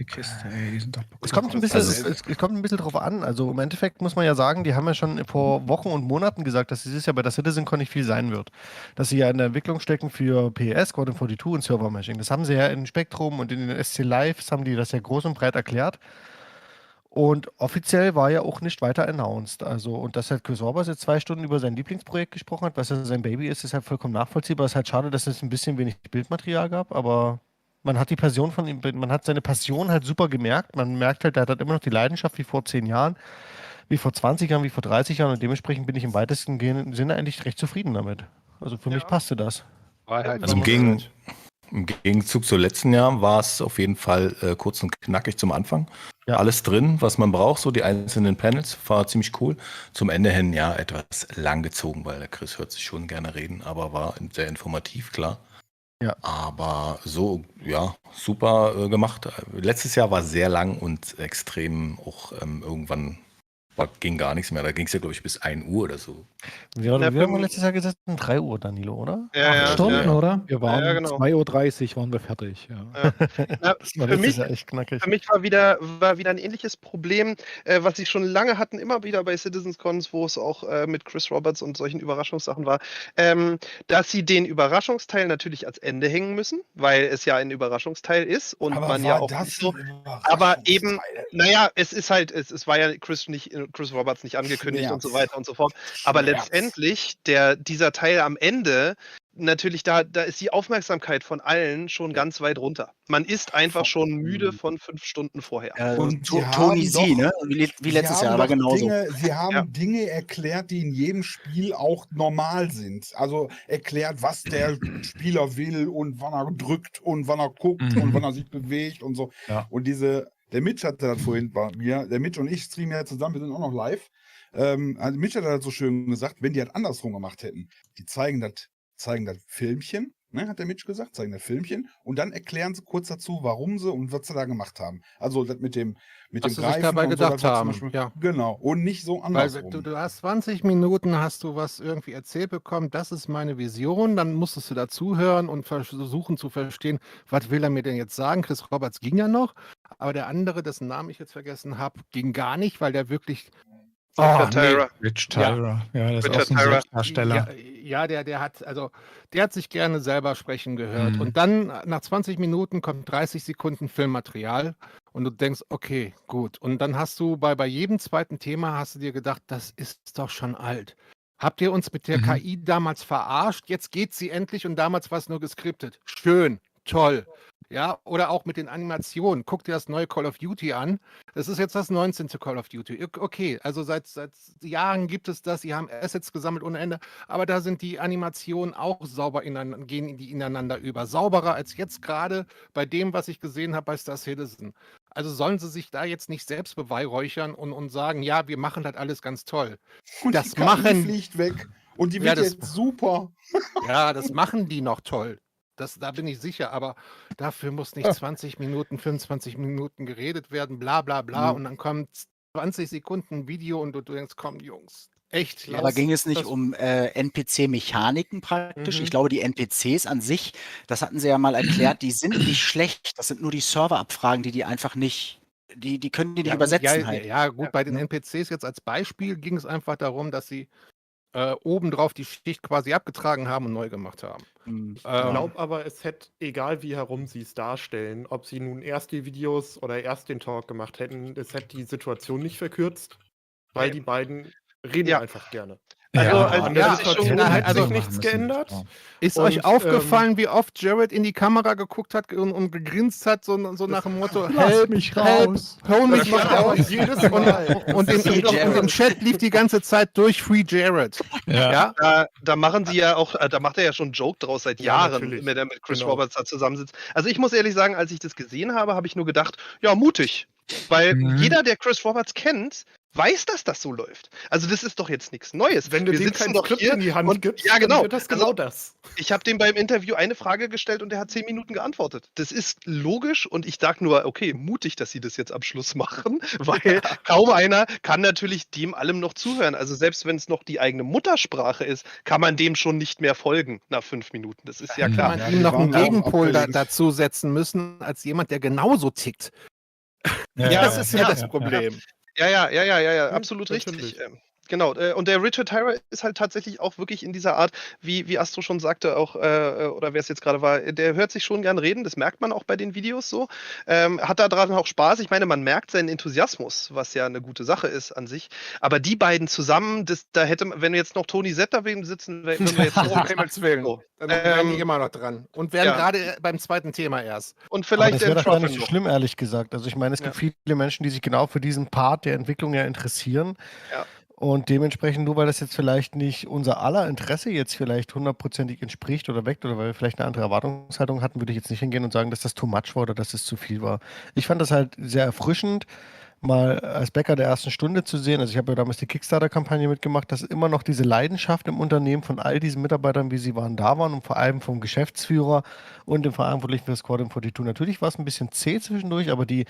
Es kommt ein bisschen, es kommt ein bisschen drauf an. Also im Endeffekt muss man ja sagen, die haben ja schon vor Wochen und Monaten gesagt, dass dieses Jahr bei der Citizencon nicht viel sein wird. Dass sie ja in der Entwicklung stecken für PS, Squadron 42 und Server-Meshing. Das haben sie ja in Spektrum und in den SC Lives haben die das ja groß und breit erklärt. Und offiziell war ja auch nicht weiter announced. Also, und dass halt Chris Roberts jetzt 2 Stunden über sein Lieblingsprojekt gesprochen hat, was ja sein Baby ist halt vollkommen nachvollziehbar. Es ist halt schade, dass es ein bisschen wenig Bildmaterial gab, aber man hat die Passion von ihm, man hat seine Passion halt super gemerkt. Man merkt halt, er hat halt immer noch die Leidenschaft wie vor 10 Jahren, wie vor 20 Jahren, wie vor 30 Jahren und dementsprechend bin ich im weitesten Sinne eigentlich recht zufrieden damit. Also für mich passte das. Also im Gegenzug zu letzten Jahr war es auf jeden Fall kurz und knackig zum Anfang. Ja. Alles drin, was man braucht, so die einzelnen Panels, war ziemlich cool. Zum Ende hin ja etwas lang gezogen, weil der Chris hört sich schon gerne reden, aber war sehr informativ, klar. Ja. Aber so, ja, super gemacht. Letztes Jahr war sehr lang und extrem auch irgendwann ging gar nichts mehr. Da ging es ja, glaube ich, bis 1 Uhr oder so. Wir haben letztes Jahr gesessen, 3 Uhr, Danilo, oder? Ja, 8 Stunden, oder? Wir waren Ja, genau. 2:30 Uhr waren wir fertig. Ja. Na, Das war für letztes mich, Jahr echt knackig. für mich war wieder ein ähnliches Problem, was sie schon lange hatten, immer wieder bei Citizencons, wo es auch mit Chris Roberts und solchen Überraschungssachen war, dass sie den Überraschungsteil natürlich als Ende hängen müssen, weil es ja ein Überraschungsteil ist und Aber man war ja auch das nicht so. ein Aber eben, Überraschungsteil? naja, es ist halt, es war ja Chris Roberts nicht angekündigt und so weiter und so fort. Aber letztendlich, dieser Teil am Ende, natürlich, da ist die Aufmerksamkeit von allen schon ganz weit runter. Man ist einfach schon müde von 5 Stunden vorher. Und sie Tony haben Z, doch- ne? Wie letztes Sie Jahr, haben aber doch genauso. Sie haben Dinge erklärt, die in jedem Spiel auch normal sind. Also erklärt, was der Spieler will und wann er drückt und wann er guckt und wann er sich bewegt und so. Ja. Und der Mitch hatte das vorhin bei mir, der Mitch und ich streamen ja zusammen, wir sind auch noch live. Also Mitch hat das so schön gesagt, wenn die halt andersrum gemacht hätten. Die zeigen das Filmchen, ne, hat der Mitch gesagt, zeigen das Filmchen und dann erklären sie kurz dazu, warum sie und was sie da gemacht haben. Also das mit dem Was sie sich Greifen dabei und gedacht das war zum haben, Beispiel- ja. Genau, und nicht so Weil andersrum. du hast 20 Minuten, hast du was irgendwie erzählt bekommen, das ist meine Vision, dann musstest du dazuhören und versuchen zu verstehen, was will er mir denn jetzt sagen? Chris Roberts ging ja noch, aber der andere, dessen Namen ich jetzt vergessen habe, ging gar nicht, weil der wirklich... Rich Tyra. Ja, das ist auch so ein Selbstdarsteller. Ja, der hat sich gerne selber sprechen gehört. Und dann nach 20 Minuten kommt 30 Sekunden Filmmaterial und du denkst, okay, gut. Und dann hast du bei jedem zweiten Thema hast du dir gedacht, das ist doch schon alt. Habt ihr uns mit der KI damals verarscht? Jetzt geht sie endlich und damals war es nur geskriptet. Schön, toll. Ja, oder auch mit den Animationen. Guck dir das neue Call of Duty an. Das ist jetzt das 19. Call of Duty. Okay, also seit Jahren gibt es das. Sie haben Assets gesammelt ohne Ende. Aber da sind die Animationen auch sauber gehen die ineinander über. Sauberer als jetzt gerade bei dem, was ich gesehen habe bei Star Citizen. Also sollen sie sich da jetzt nicht selbst beweihräuchern und sagen, ja, wir machen das alles ganz toll. Und das die KI machen fliegt weg und die wird jetzt super. Ja, das machen die noch toll. Da bin ich sicher, aber dafür muss nicht 20 Minuten, 25 Minuten geredet werden, bla bla bla, und dann kommt 20 Sekunden Video und du denkst, komm Jungs, echt. Aber ging es nicht um NPC-Mechaniken praktisch? Ich glaube, die NPCs an sich, das hatten sie ja mal erklärt, die sind nicht schlecht. Das sind nur die Serverabfragen, die einfach nicht, die können die nicht übersetzen halt. Ja, gut, bei den NPCs jetzt als Beispiel ging es einfach darum, dass sie obendrauf die Schicht quasi abgetragen haben und neu gemacht haben. Ich glaube aber, es hätte, egal wie herum sie es darstellen, ob sie nun erst die Videos oder erst den Talk gemacht hätten, es hätte die Situation nicht verkürzt, weil die beiden reden einfach gerne. Hat sich nichts geändert. Ist euch aufgefallen, wie oft Jared in die Kamera geguckt hat und gegrinst hat, so nach dem Motto, help mich raus, hol mich raus. Und im Chat lief die ganze Zeit durch Free Jared. Ja. Da machen sie ja auch, da macht er ja schon einen Joke draus seit Jahren, wenn er mit Chris Roberts da zusammensitzt. Also ich muss ehrlich sagen, als ich das gesehen habe, habe ich nur gedacht, ja, mutig. Weil jeder, der Chris Roberts kennt, weiß, dass das so läuft. Also das ist doch jetzt nichts Neues. Wenn du dem kein Skript in die Hand gibst, dann wird das genau das. Ich habe dem beim Interview eine Frage gestellt und er hat 10 Minuten geantwortet. Das ist logisch und ich sage nur, okay, mutig, dass sie das jetzt am Schluss machen, weil kaum einer kann natürlich dem allem noch zuhören. Also selbst wenn es noch die eigene Muttersprache ist, kann man dem schon nicht mehr folgen nach 5 Minuten. Das ist ja klar. Man ihm noch einen Gegenpol dazu setzen müssen, als jemand, der genauso tickt. Das ist ja das Problem. Ja, absolut richtig. Genau, und der Richard Tyra ist halt tatsächlich auch wirklich in dieser Art, wie Astro schon sagte, auch, oder wer es jetzt gerade war, der hört sich schon gern reden, das merkt man auch bei den Videos so. Hat da dran auch Spaß. Ich meine, man merkt seinen Enthusiasmus, was ja eine gute Sache ist an sich. Aber die beiden zusammen, da hätte man, wenn wir jetzt noch Toni Z daneben sitzen, würden wir jetzt um Himmels Willen. Dann wären die immer noch dran. Und wären gerade beim zweiten Thema erst. Und vielleicht das wäre doch gar nicht so schlimm, ehrlich gesagt. Also ich meine, es gibt viele Menschen, die sich genau für diesen Part der Entwicklung ja interessieren. Ja. Und dementsprechend, nur weil das jetzt vielleicht nicht unser aller Interesse jetzt vielleicht hundertprozentig entspricht oder weckt oder weil wir vielleicht eine andere Erwartungshaltung hatten, würde ich jetzt nicht hingehen und sagen, dass das too much war oder dass es zu viel war. Ich fand das halt sehr erfrischend, mal als Bäcker der ersten Stunde zu sehen. Also ich habe ja damals die Kickstarter-Kampagne mitgemacht, dass immer noch diese Leidenschaft im Unternehmen von all diesen Mitarbeitern, wie sie waren, da waren und vor allem vom Geschäftsführer und dem Verantwortlichen für Squadron 42. Natürlich war es ein bisschen zäh zwischendurch, aber die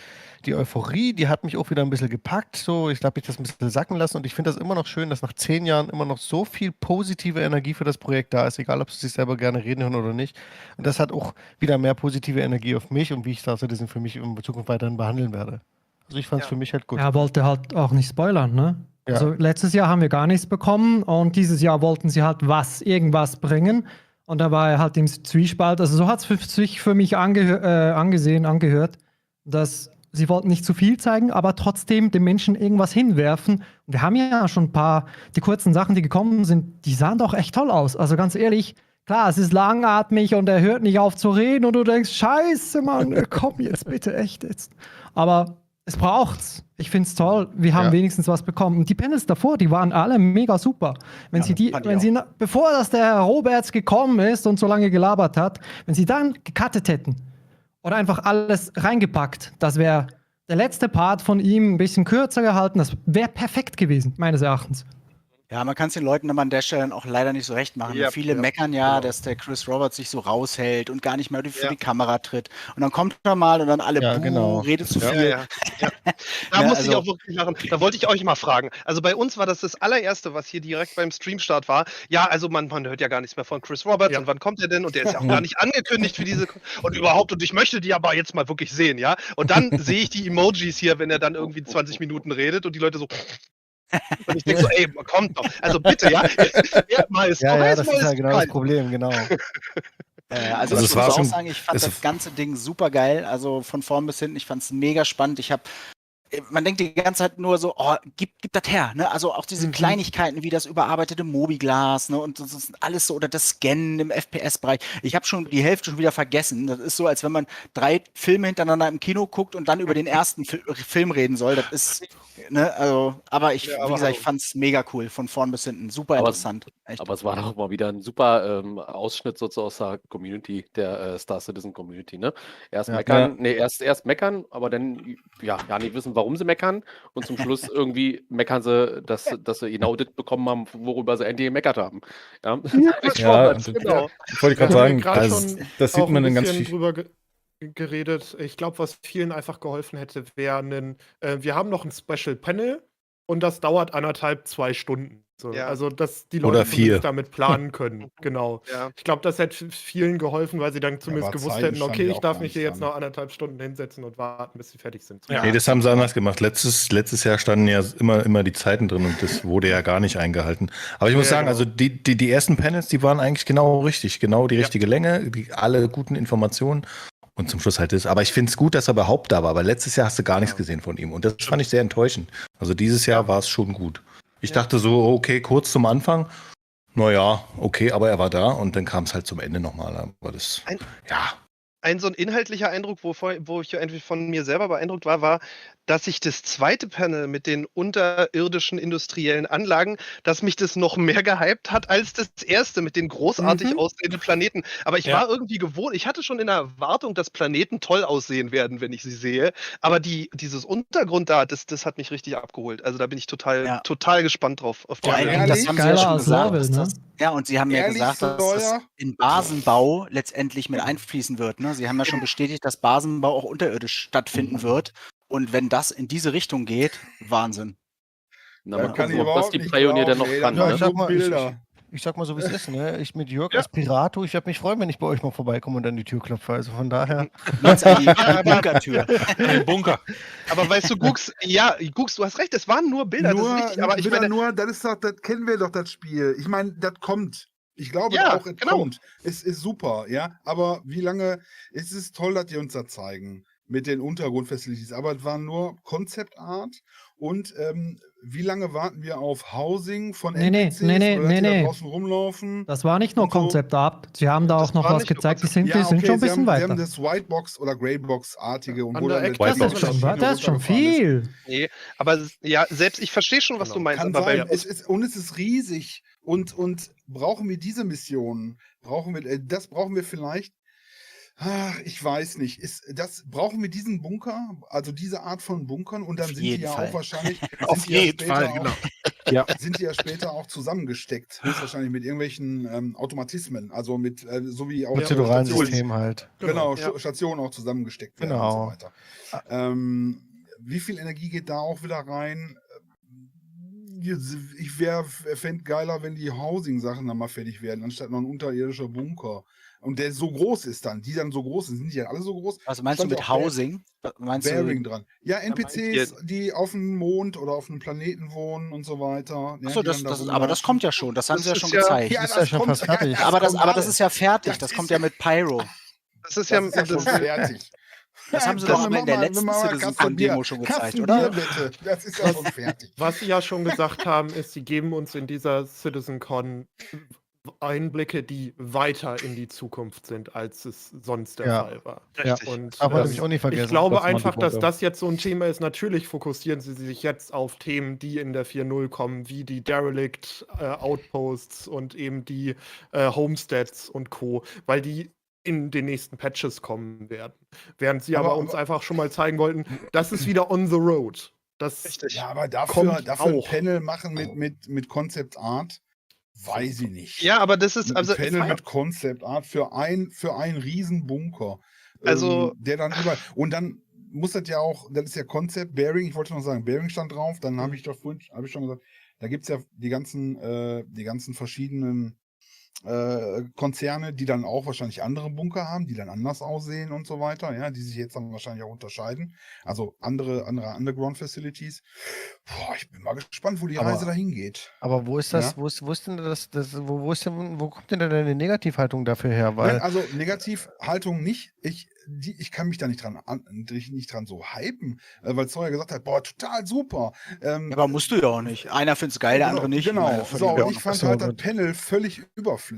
Euphorie, die hat mich auch wieder ein bisschen gepackt. So, ich habe mich das ein bisschen sacken lassen und ich finde das immer noch schön, dass nach 10 Jahren immer noch so viel positive Energie für das Projekt da ist, egal ob sie sich selber gerne reden hören oder nicht. Und das hat auch wieder mehr positive Energie auf mich und wie ich Star Citizen für mich in Zukunft weiterhin behandeln werde. Also ich fand es für mich halt gut. Er wollte halt auch nicht spoilern, ne? Ja. Also letztes Jahr haben wir gar nichts bekommen und dieses Jahr wollten sie halt irgendwas bringen und da war er halt im Zwiespalt. Also so hat es sich für mich angehört, dass sie wollten nicht zu viel zeigen, aber trotzdem den Menschen irgendwas hinwerfen. Und wir haben ja schon ein paar, die kurzen Sachen, die gekommen sind, die sahen doch echt toll aus. Also ganz ehrlich, klar, es ist langatmig und er hört nicht auf zu reden und du denkst, scheiße, Mann, komm jetzt bitte, echt jetzt. Aber es braucht's. Ich find's toll. Wir haben wenigstens was bekommen. Und die Panels davor, die waren alle mega super. Bevor das der Herr Roberts gekommen ist und so lange gelabert hat, wenn sie dann gecuttet hätten oder einfach alles reingepackt, das wäre der letzte Part von ihm ein bisschen kürzer gehalten. Das wäre perfekt gewesen, meines Erachtens. Ja, man kann es den Leuten aber an der Stelle auch leider nicht so recht machen. Viele meckern dass der Chris Roberts sich so raushält und gar nicht mehr für die Kamera tritt. Und dann kommt er mal und dann alle redet zu viel. Da muss ich auch wirklich machen. Da wollte ich euch mal fragen. Also bei uns war das allererste, was hier direkt beim Streamstart war. Ja, also man hört ja gar nichts mehr von Chris Roberts und wann kommt er denn? Und der ist ja auch gar nicht angekündigt für diese und überhaupt und ich möchte die aber jetzt mal wirklich sehen, ja? Und dann sehe ich die Emojis hier, wenn er dann irgendwie 20 Minuten redet und die Leute so und ich denke so, ey, kommt doch. Also bitte, ja. Das ist ja genau das Problem, genau. Also ich muss auch sagen, ich fand das ganze Ding super geil. Also von vorn bis hinten, ich fand es mega spannend. Man denkt die ganze Zeit nur so, oh, gib das her, ne? Also auch diese Kleinigkeiten wie das überarbeitete Mobiglas, ne? Und das ist alles so, oder das Scannen im FPS-Bereich. Ich habe schon die Hälfte schon wieder vergessen. Das ist so, als wenn man 3 Filme hintereinander im Kino guckt und dann über den ersten Film reden soll. Das ist, ne? Also, aber wie gesagt, ich fand's mega cool, von vorn bis hinten. Super interessant. Echt. Aber es war doch mal wieder ein super Ausschnitt sozusagen aus der Community, der Star Citizen Community, ne? Erst meckern, erst meckern, aber dann nicht wissen, warum sie meckern und zum Schluss irgendwie meckern sie, dass sie genau das bekommen haben, worüber sie endlich gemeckert haben. Genau. Ich wollte gerade sagen, das sieht man dann ganz viel drüber geredet. Ich glaube, was vielen einfach geholfen hätte, wäre wir haben noch ein Special Panel und das dauert 2 Stunden. So, also, dass die Leute damit planen können. Genau. Ja. Ich glaube, das hätte vielen geholfen, weil sie dann zumindest gewusst hätten, okay, ich darf mich hier jetzt noch 1,5 Stunden hinsetzen und warten, bis sie fertig sind. Ja. Nee, das haben sie anders gemacht. Letztes Jahr standen ja immer die Zeiten drin und das wurde ja gar nicht eingehalten. Aber ich muss sagen, also die ersten Panels, die waren eigentlich genau richtig, genau die richtige Länge, alle guten Informationen. Und zum Schluss halt das. Aber ich finde es gut, dass er überhaupt da war, weil letztes Jahr hast du gar nichts gesehen von ihm. Und das fand ich sehr enttäuschend. Also dieses Jahr war es schon gut. Ich dachte so, okay, kurz zum Anfang. Naja, okay, aber er war da und dann kam es halt zum Ende nochmal. Aber das, Ein so ein inhaltlicher Eindruck, wo ich endlich von mir selber beeindruckt war, dass sich das zweite Panel mit den unterirdischen industriellen Anlagen, dass mich das noch mehr gehypt hat als das erste mit den großartig aussehenden Planeten. Aber ich war irgendwie gewohnt, ich hatte schon in der Erwartung, dass Planeten toll aussehen werden, wenn ich sie sehe. Aber dieses Untergrund da, das hat mich richtig abgeholt. Also da bin ich total gespannt drauf. Auf die das haben sie ja schon gesagt. Ja, und sie haben ja gesagt, dass das in Basenbau letztendlich mit einfließen wird. Ne? Sie haben ja schon bestätigt, dass Basenbau auch unterirdisch stattfinden wird. Und wenn das in diese Richtung geht, Wahnsinn. Na, mal gucken, was die Pioneer denn noch kann. Ja, Ne? ich sag mal so, wie es ist. Ne? Ich mit Jörg als Pirato, ich werde mich freuen, wenn ich bei euch mal vorbeikomme und an die Tür klopfe. Also von daher. Die Bunkertür. Ein Bunker. Aber weißt du, Gux, du hast recht, es waren nur Bilder, das ist richtig. Aber ich meine, das kennen wir doch, das Spiel. Ich meine, das kommt. Ich glaube auch, es kommt. Es ist super, ja. Aber wie lange, es ist toll, dass die uns das zeigen. Mit den Untergrundfacilities. Aber es war nur Concept Art. Und wie lange warten wir auf Housing von NPCs, die da draußen rumlaufen? Das war nicht nur Concept Art. Sie haben da auch noch was gezeigt. Die sind schon ein bisschen weiter. Sie haben das Whitebox oder Greybox-artige. Das ist schon viel. Nee, aber selbst ich verstehe schon, was du meinst. Aber es ist riesig. Und brauchen wir diese Missionen? Das brauchen wir vielleicht. Ich weiß nicht. Brauchen wir diesen Bunker, also diese Art von Bunkern, und dann sind die ja auch wahrscheinlich sind die ja später auch zusammengesteckt, höchstwahrscheinlich mit irgendwelchen Automatismen, also mit so wie auch prozeduralen System halt. Genau, Stationen auch zusammengesteckt werden und so weiter. Wie viel Energie geht da auch wieder rein? Ich fände geiler, wenn die Housing-Sachen dann mal fertig werden, anstatt noch ein unterirdischer Bunker. Und der so groß ist dann, die dann so groß sind die ja alle so groß. Was meinst du mit Housing? Bearing dran. Ja, NPCs, die auf dem Mond oder auf einem Planeten wohnen und so weiter. Achso, aber das kommt ja schon, das haben sie ja schon gezeigt. Das ist ja schon fast fertig. Aber das ist ja fertig, das kommt ja mit Pyro. Das ist ja schon fertig. Das haben sie doch in der letzten Citizencon-Demo schon gezeigt, oder? Bitte. Das ist ja schon fertig. Was sie ja schon gesagt haben, ist, sie geben uns in dieser Citizencon Einblicke, die weiter in die Zukunft sind, als es sonst der Fall war. Und aber ich auch nicht vergessen. Ich glaube einfach, dass das jetzt so ein Thema ist. Natürlich fokussieren sie sich jetzt auf Themen, die in der 4.0 kommen, wie die Derelict Outposts und eben die Homesteads und Co., weil die in den nächsten Patches kommen werden. Während sie aber uns einfach schon mal zeigen wollten, das ist wieder on the road. Aber dafür ein Panel machen mit Concept Art, weiß ich nicht. Ja, aber das ist also Panel mit Concept Art für einen riesen Bunker. Also der dann und dann muss das ja auch, das ist ja Concept Bearing, ich wollte noch sagen, Bearing stand drauf, dann habe ich schon gesagt, da gibt es ja die ganzen verschiedenen Konzerne, die dann auch wahrscheinlich andere Bunker haben, die dann anders aussehen und so weiter, ja, die sich jetzt dann wahrscheinlich auch unterscheiden. Also andere Underground Facilities. Boah, ich bin mal gespannt, wo die Reise dahin geht. Aber wo ist das, wo kommt denn deine Negativhaltung dafür her? Nein, also Negativhaltung nicht. Ich kann mich da nicht dran so hypen, weil Sawyer gesagt hat, boah, total super. Aber musst du ja auch nicht. Einer findet es geil, der andere nicht. Genau. Ich fand halt das Panel völlig überflüssig.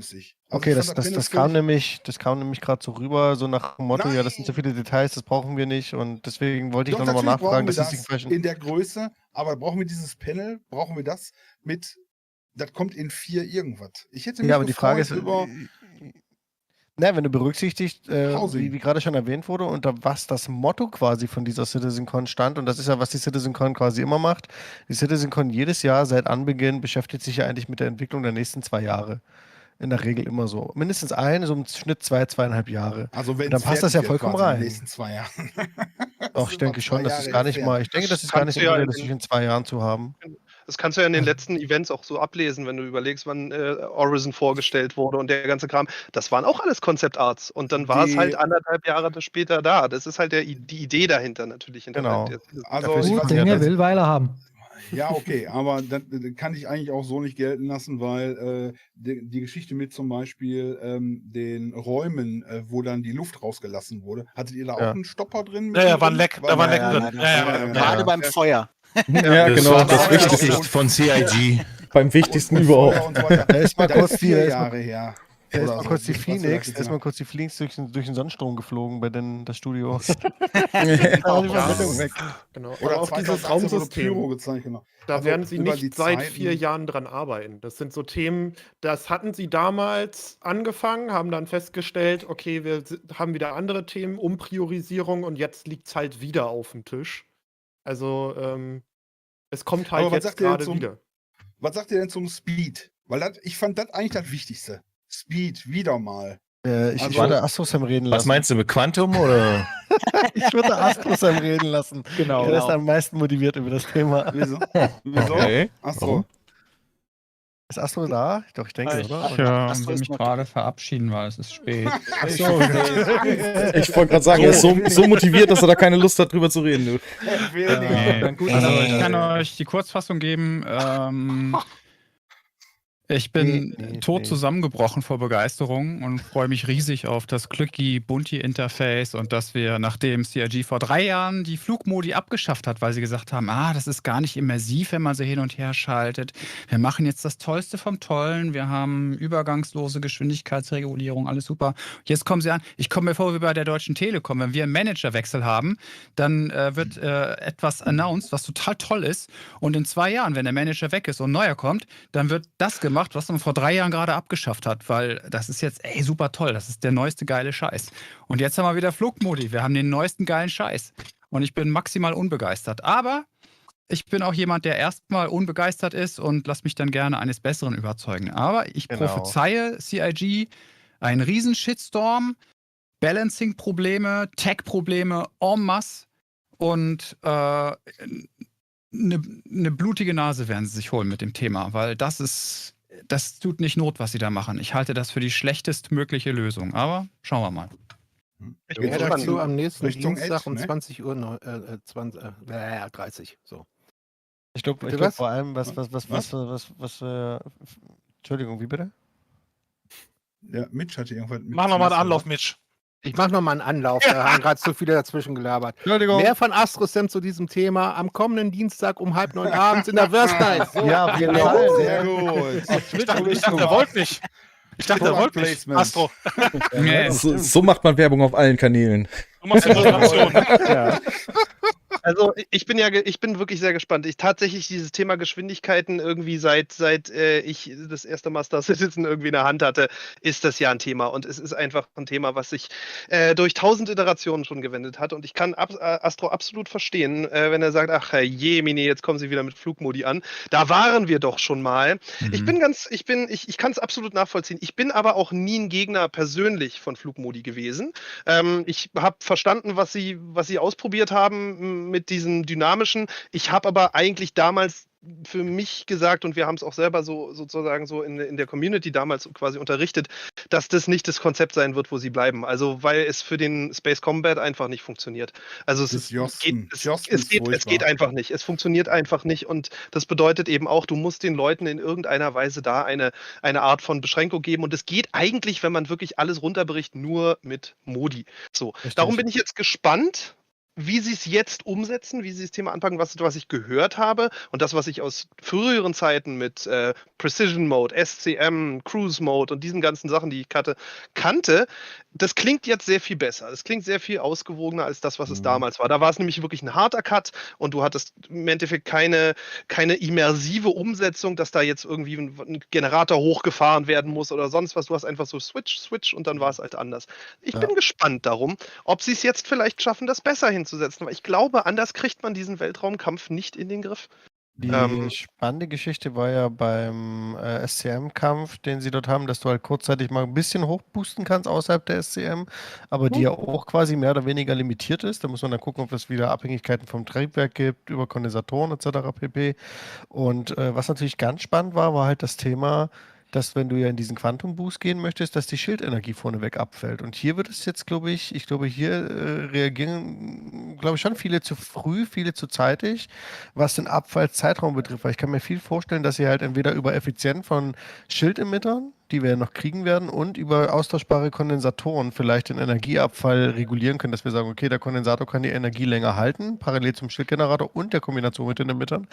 Also okay, das kam nämlich gerade so rüber, so nach dem Motto, ja, das sind so viele Details, das brauchen wir nicht, und deswegen wollte ich noch mal nachfragen, das in der Größe, aber brauchen wir dieses Panel, brauchen wir das mit, das kommt in 4 irgendwas. Ich hätte mich aber die Frage ist, wenn du berücksichtigst, wie gerade schon erwähnt wurde, unter was das Motto quasi von dieser Citizencon stand, und das ist ja, was die Citizencon quasi immer macht. Die Citizencon jedes Jahr seit Anbeginn beschäftigt sich ja eigentlich mit der Entwicklung der nächsten 2 Jahre. In der Regel immer so. Mindestens so im Schnitt 2,5 Jahre. Also wenn dann passt das ja vollkommen rein. In den nächsten 2 Jahren. Doch, ich denke schon, das ist gar nicht mal, das ist gar nicht so realistisch in 2 Jahren zu haben. Das kannst du ja in den letzten Events auch so ablesen, wenn du überlegst, wann Horizon vorgestellt wurde und der ganze Kram. Das waren auch alles Concept Arts, und dann war es halt 1,5 Jahre später da. Das ist halt die Idee dahinter natürlich. Genau. Also Dinge will Weile haben. Ja, okay, aber das kann ich eigentlich auch so nicht gelten lassen, weil die Geschichte mit zum Beispiel den Räumen, wo dann die Luft rausgelassen wurde, hattet ihr da auch einen Stopper drin? Ja, war ein Leck. Da war ein Leck drin. Gerade beim Feuer. Ja, genau, das Wichtigste von CIG. Beim wichtigsten überhaupt. Da ist mal kurz die 4 Jahre her. Da ist Oder mal so, kurz die was wir Phoenix, da da ist mal kurz die Phoenix durch den Sonnenstrom geflogen bei das Studio. Ja, Da war die Verbindung weg. Genau. Oder Aber auch dieses 2018 wurde Pyro Raumsystem, gezeigt, genau. da Also werden sie über die nicht seit Zeiten- 4 Jahren dran arbeiten. Das sind so Themen, das hatten sie damals angefangen, haben dann festgestellt, okay, wir haben wieder andere Themen, Umpriorisierung und jetzt liegt es halt wieder auf dem Tisch. Also, es kommt halt Aber jetzt gerade wieder. Was sagt ihr denn zum Speed? Weil ich fand das eigentlich das Wichtigste. Speed, wieder mal. Ich würde Astrosam reden lassen. Was meinst du mit Quantum oder? Ich würde Astrosam reden lassen. Genau. Der ist am meisten motiviert über das Thema. Wieso? Okay. Astro. Warum? Ist Astro da? Doch, ich denke, oder? Ich will mich gerade verabschieden, weil es ist spät. Ich wollte gerade sagen, er ist so motiviert, dass er da keine Lust hat, drüber zu reden. Also ich kann euch die Kurzfassung geben. Ich bin tot zusammengebrochen vor Begeisterung und freue mich riesig auf das Clicky-Bunti-Interface und dass wir, nachdem CIG vor 3 Jahren die Flugmodi abgeschafft hat, weil sie gesagt haben, das ist gar nicht immersiv, wenn man sie hin und her schaltet. Wir machen jetzt das Tollste vom Tollen. Wir haben übergangslose Geschwindigkeitsregulierung, alles super. Jetzt kommen sie an. Ich komme mir vor wie bei der Deutschen Telekom. Wenn wir einen Managerwechsel haben, dann wird etwas announced, was total toll ist. Und in 2 Jahren, wenn der Manager weg ist und ein neuer kommt, dann wird das gemacht, was man vor 3 Jahren gerade abgeschafft hat, weil das ist jetzt super toll, das ist der neueste geile Scheiß. Und jetzt haben wir wieder Flugmodi, wir haben den neuesten geilen Scheiß. Und ich bin maximal unbegeistert. Aber ich bin auch jemand, der erstmal unbegeistert ist und lass mich dann gerne eines Besseren überzeugen. Aber ich prophezeie CIG einen riesen Shitstorm, Balancing-Probleme, Tech-Probleme en masse und eine blutige Nase werden sie sich holen mit dem Thema, weil das tut nicht Not, was sie da machen. Ich halte das für die schlechtestmögliche Lösung. Aber schauen wir mal. Ich bin dazu am nächsten Richtung Dienstag um ne? 20 Uhr 30. So. Ich glaube vor allem, was Entschuldigung, wie bitte? Ja, Mitch hatte irgendwas. Mach nochmal einen Anlauf, Mitch. Ich mache nochmal einen Anlauf, da haben gerade zu viele dazwischen gelabert. Entschuldigung. Mehr von Astrosam zu diesem Thema am kommenden Dienstag um 8:30 abends in der Wurst Night. So. Ja, genau. Sehr gut. Ich dachte, er wollte nicht. Ich dachte, er wollte nicht. Astro. So macht man Werbung auf allen Kanälen. Du machst die Moderation. Ja. Also ich bin wirklich sehr gespannt. Ich tatsächlich dieses Thema Geschwindigkeiten irgendwie seit ich das erste Mal Star Citizen irgendwie in der Hand hatte, ist das ja ein Thema. Und es ist einfach ein Thema, was sich durch 1000 Iterationen schon gewendet hat. Und ich kann Astro absolut verstehen, wenn er sagt, ach Jemine, jetzt kommen sie wieder mit Flugmodi an. Da waren wir doch schon mal. Ich kann es absolut nachvollziehen. Ich bin aber auch nie ein Gegner persönlich von Flugmodi gewesen. Ich habe verstanden, was sie ausprobiert haben mit diesem dynamischen. Ich habe aber eigentlich damals für mich gesagt, und wir haben es auch selber sozusagen in der Community damals quasi unterrichtet, dass das nicht das Konzept sein wird, wo sie bleiben. Also weil es für den Space Combat einfach nicht funktioniert. Also es geht einfach nicht. Es funktioniert einfach nicht und das bedeutet eben auch, du musst den Leuten in irgendeiner Weise da eine Art von Beschränkung geben und es geht eigentlich, wenn man wirklich alles runterbricht, nur mit Modi. So, richtig. Darum bin ich jetzt gespannt, wie sie es jetzt umsetzen, wie sie das Thema anpacken, was ich gehört habe und das, was ich aus früheren Zeiten mit Precision Mode, SCM, Cruise Mode und diesen ganzen Sachen, die ich kannte, das klingt jetzt sehr viel besser. Es klingt sehr viel ausgewogener als das, was es damals war. Da war es nämlich wirklich ein harter Cut und du hattest im Endeffekt keine immersive Umsetzung, dass da jetzt irgendwie ein Generator hochgefahren werden muss oder sonst was. Du hast einfach so Switch und dann war es halt anders. Ich bin gespannt darum, ob sie es jetzt vielleicht schaffen, das besser hinzusetzen, weil ich glaube, anders kriegt man diesen Weltraumkampf nicht in den Griff. Die spannende Geschichte war ja beim SCM-Kampf, den sie dort haben, dass du halt kurzzeitig mal ein bisschen hochboosten kannst außerhalb der SCM, aber die ja auch quasi mehr oder weniger limitiert ist. Da muss man dann gucken, ob es wieder Abhängigkeiten vom Triebwerk gibt, über Kondensatoren etc. pp. Und was natürlich ganz spannend war halt das Thema, dass wenn du ja in diesen Quantum Boost gehen möchtest, dass die Schildenergie vorneweg abfällt. Und hier wird es jetzt, hier reagieren, schon viele zu früh, viele zu zeitig, was den Abfallzeitraum betrifft. Weil ich kann mir viel vorstellen, dass sie halt entweder über Effizienz von Schildemittern, die wir noch kriegen werden, und über austauschbare Kondensatoren vielleicht den Energieabfall regulieren können, dass wir sagen, okay, der Kondensator kann die Energie länger halten, parallel zum Schildgenerator und der Kombination mit den Emittern,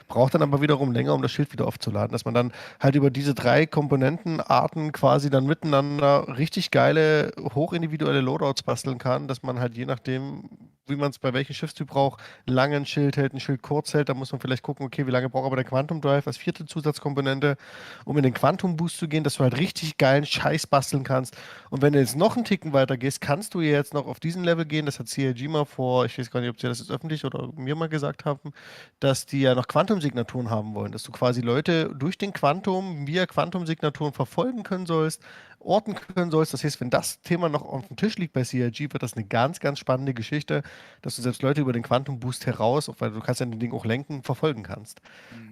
braucht dann aber wiederum länger, um das Schild wieder aufzuladen, dass man dann halt über diese 3 Komponentenarten quasi dann miteinander richtig geile, hochindividuelle Loadouts basteln kann, dass man halt je nachdem, wie man es bei welchem Schiffstyp braucht, lange ein Schild hält, ein Schild kurz hält, da muss man vielleicht gucken, okay, wie lange braucht aber der Quantum Drive als 4. Zusatzkomponente, um in den Quantum Boost zu gehen, dass du halt richtig geilen Scheiß basteln kannst. Und wenn du jetzt noch einen Ticken weiter gehst, kannst du jetzt noch auf diesen Level gehen, das hat CIG mal vor, ich weiß gar nicht, ob sie das jetzt öffentlich oder mir mal gesagt haben, dass die ja noch Quantum-Signaturen haben wollen, dass du quasi Leute durch den Quantum via Quantum-Signaturen verfolgen können sollst, orten können sollst. Das heißt, wenn das Thema noch auf dem Tisch liegt bei CIG, wird das eine ganz, ganz spannende Geschichte, dass du selbst Leute über den Quantum Boost heraus, weil du kannst ja den Ding auch lenken, verfolgen kannst.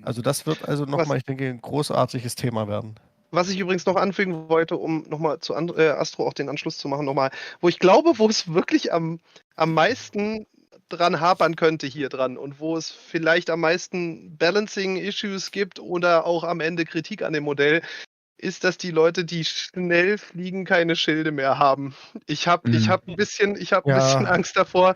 Also das wird also nochmal, ich denke, ein großartiges Thema werden. Was ich übrigens noch anfügen wollte, um nochmal zu Astro auch den Anschluss zu machen, nochmal, wo ich glaube, wo es wirklich am meisten dran hapern könnte hier dran und wo es vielleicht am meisten Balancing-Issues gibt oder auch am Ende Kritik an dem Modell, ist, dass die Leute, die schnell fliegen, keine Schilde mehr haben. Ich hab ein bisschen Angst davor,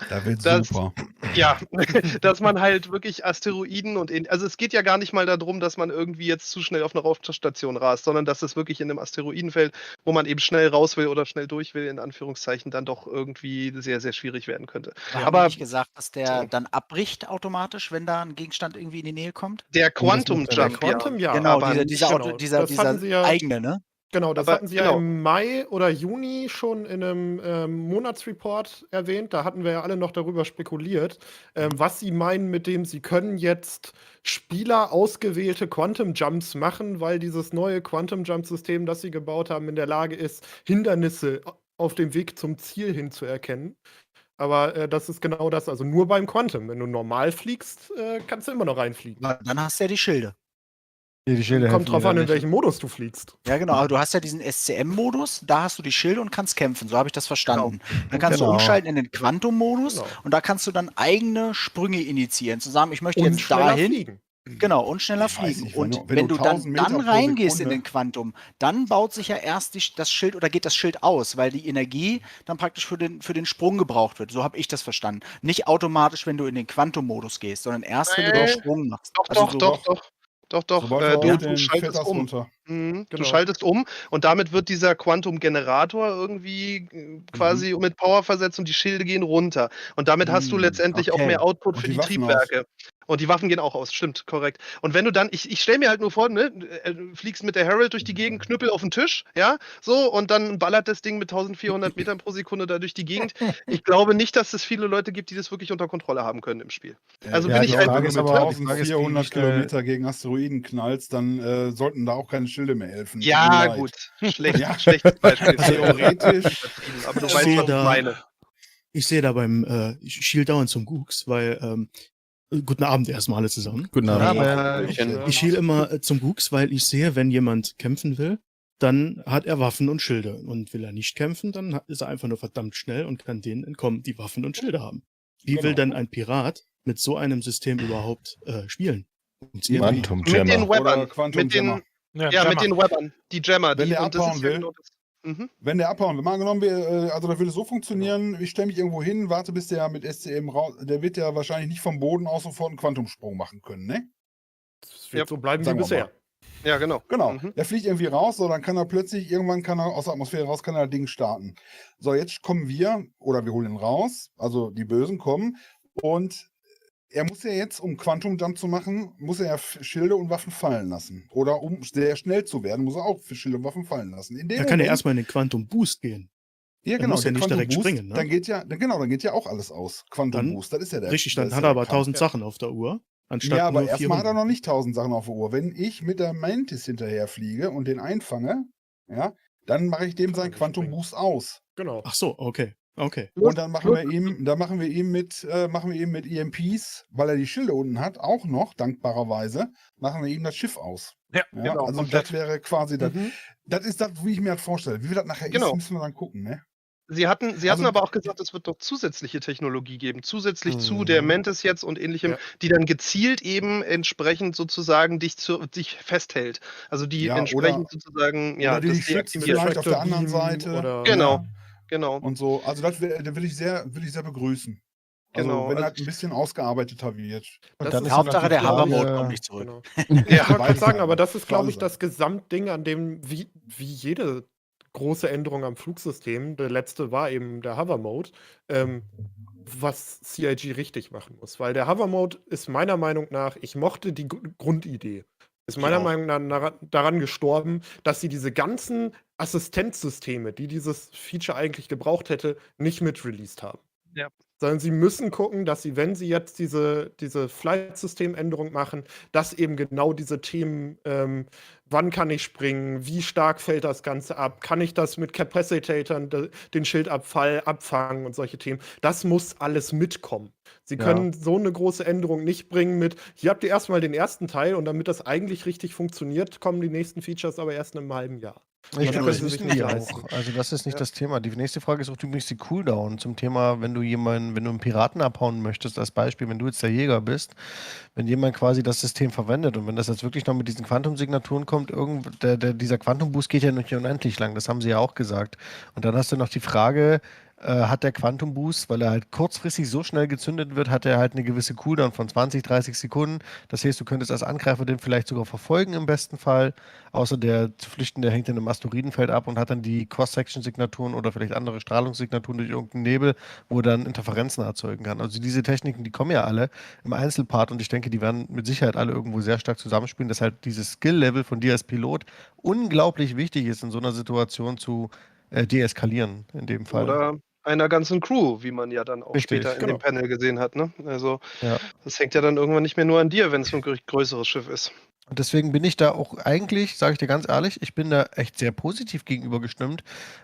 dass man halt wirklich Asteroiden also es geht ja gar nicht mal darum, dass man irgendwie jetzt zu schnell auf eine Raumstation rast, sondern dass es wirklich in einem Asteroidenfeld, wo man eben schnell raus will oder schnell durch will, in Anführungszeichen, dann doch irgendwie sehr, sehr schwierig werden könnte. Aber nicht gesagt, dass der dann abbricht automatisch, wenn da ein Gegenstand irgendwie in die Nähe kommt? Der Quantum Jump, ja. Genau, Aber dieser eigene, ne? Genau, das hatten Sie ja im Mai oder Juni schon in einem Monatsreport erwähnt. Da hatten wir ja alle noch darüber spekuliert, was Sie meinen mit dem, Sie können jetzt Spieler ausgewählte Quantum Jumps machen, weil dieses neue Quantum Jump System, das Sie gebaut haben, in der Lage ist, Hindernisse auf dem Weg zum Ziel hin zu erkennen. Aber das ist genau das, also nur beim Quantum. Wenn du normal fliegst, kannst du immer noch reinfliegen. Dann hast du ja die Schilde. Die Schilde kommt drauf an, in welchem Modus du fliegst. Ja, genau. Aber du hast ja diesen SCM-Modus, da hast du die Schilde und kannst kämpfen. So habe ich das verstanden. Dann kannst du umschalten in den Quantum-Modus und da kannst du dann eigene Sprünge initiieren. Zu sagen, ich möchte und jetzt dahin. Fliegen. Genau, und schneller fliegen. Nicht, und wenn du dann reingehst in Sekunde. den Quantum, dann baut sich ja erst das Schild oder geht das Schild aus, weil die Energie dann praktisch für den Sprung gebraucht wird. So habe ich das verstanden. Nicht automatisch, wenn du in den Quantum-Modus gehst, sondern erst, wenn du den Sprung machst. Doch. Du schaltest um. Du schaltest um und damit wird dieser Quantum-Generator irgendwie quasi mit Power versetzt und die Schilde gehen runter. Und damit hast du letztendlich auch mehr Output für die Triebwerke. Und die Waffen gehen auch aus, stimmt, korrekt. Und wenn du dann, ich stelle mir halt nur vor, ne, du fliegst mit der Herald durch die Gegend, Knüppel auf den Tisch, ja, so, und dann ballert das Ding mit 1400 Metern pro Sekunde da durch die Gegend. Ich glaube nicht, dass es viele Leute gibt, die das wirklich unter Kontrolle haben können im Spiel. Also bin ich einfach mit 1400 Kilometer gegen Asteroiden knallst, dann sollten da auch keine Schilde mehr helfen. Ja, gut. Schlechtes Beispiel. Theoretisch. Aber du weißt, was ich meine. Ich sehe da beim Shield dauernd zum Gux, weil guten Abend erstmal alle zusammen. Guten Abend. Ich schiel immer zum Gux, weil ich sehe, wenn jemand kämpfen will, dann hat er Waffen und Schilde. Und will er nicht kämpfen, dann ist er einfach nur verdammt schnell und kann denen entkommen, die Waffen und Schilde haben. Wie will denn ein Pirat mit so einem System überhaupt spielen? Quantum Jammer. Mit den Webbern. Mit den Webbern. Die Jammer. Wenn der abhauen will. Wenn der abhauen will, mal angenommen, also das würde so funktionieren, ich stelle mich irgendwo hin, warte bis der mit SCM raus, der wird ja wahrscheinlich nicht vom Boden aus sofort einen Quantumsprung machen können, ne? Das wird so bleiben wie bisher. Ja, genau. Der fliegt irgendwie raus, so dann kann er plötzlich, irgendwann kann er aus der Atmosphäre raus, kann er das Ding starten. So, jetzt kommen wir, oder wir holen ihn raus, also die Bösen kommen und er muss ja jetzt, um Quantum Jump zu machen, muss er ja Schilde und Waffen fallen lassen. Oder um sehr schnell zu werden, muss er auch Schilde und Waffen fallen lassen. Da kann er erstmal in den Quantum Boost gehen. Ja, genau. Muss ja nicht direkt springen, ne? Dann geht ja auch alles aus. Quantum Boost, das ist ja der. Richtig, dann hat er aber 1000 Sachen auf der Uhr. Anstatt ja, aber nur erstmal hat er noch nicht 1000 Sachen auf der Uhr. Wenn ich mit der Mantis hinterher fliege und den einfange, ja, dann mache ich dem seinen Quantum Boost aus. Genau. Ach so, okay. Und dann machen wir ihm mit EMPs, weil er die Schilde unten hat, auch noch, dankbarerweise, machen wir ihm das Schiff aus. Ja, genau. Also das wäre quasi das. Das ist das, wie ich mir das vorstelle. Wie wir das nachher ist, müssen wir dann gucken, ne? Sie hatten Also- aber auch gesagt, es wird doch zusätzliche Technologie geben, zusätzlich zu der Mantis jetzt und Ähnlichem, die dann gezielt eben entsprechend sozusagen dich festhält. Also die Ja, entsprechend sozusagen, oder die das dich schützt deaktiviert. vielleicht auf der anderen Seite. Genau, ne? genau. Und so. Also das will ich sehr begrüßen. Also Genau, wenn also halt ein bisschen ausgearbeiteter wird. Und dann ist Hauptsache der Hover-Mode kommt nicht zurück. Genau. Ja, ich wollte gerade sagen, aber das ist, glaube ich, das Gesamtding, an dem, wie jede große Änderung am Flugsystem, der letzte war eben der Hover-Mode, was CIG richtig machen muss. Weil der Hover-Mode ist meiner Meinung nach, ich mochte die Grundidee, ist meiner Meinung nach daran gestorben, dass sie diese ganzen Assistenzsysteme, die dieses Feature eigentlich gebraucht hätte, nicht mit released haben. Ja. Sondern sie müssen gucken, dass sie, wenn sie jetzt diese Flight-System-Änderung machen, dass eben genau diese Themen, wann kann ich springen, wie stark fällt das Ganze ab, kann ich das mit Capacitatoren, den Schildabfall abfangen und solche Themen, das muss alles mitkommen. Sie können so eine große Änderung nicht bringen mit, hier habt ihr erstmal den ersten Teil und damit das eigentlich richtig funktioniert, kommen die nächsten Features aber erst in einem halben Jahr. Ich glaube, das wissen die auch. Also das ist nicht das Thema. Die nächste Frage ist auch übrigens die Cooldown zum Thema, wenn du einen Piraten abhauen möchtest, als Beispiel, wenn du jetzt der Jäger bist, wenn jemand quasi das System verwendet und wenn das jetzt wirklich noch mit diesen Quantum-Signaturen kommt, dieser Quantum-Boost geht ja nicht unendlich lang, das haben sie ja auch gesagt. Und dann hast du noch die Frage, hat der Quantum Boost, weil er halt kurzfristig so schnell gezündet wird, hat er halt eine gewisse Cooldown von 20, 30 Sekunden. Das heißt, du könntest als Angreifer den vielleicht sogar verfolgen im besten Fall. Außer der zu flüchten, der hängt in einem Asteroidenfeld ab und hat dann die Cross-Section-Signaturen oder vielleicht andere Strahlungssignaturen durch irgendeinen Nebel, wo er dann Interferenzen erzeugen kann. Also diese Techniken, die kommen ja alle im Einzelpart und ich denke, die werden mit Sicherheit alle irgendwo sehr stark zusammenspielen, dass halt dieses Skill-Level von dir als Pilot unglaublich wichtig ist, in so einer Situation zu deeskalieren in dem Fall. Oder einer ganzen Crew, wie man ja dann auch Richtig, später in genau. dem Panel gesehen hat. Ne? Also das hängt ja dann irgendwann nicht mehr nur an dir, wenn es so ein größeres Schiff ist. Und deswegen bin ich da auch eigentlich, sage ich dir ganz ehrlich, ich bin da echt sehr positiv gegenüber gestimmt,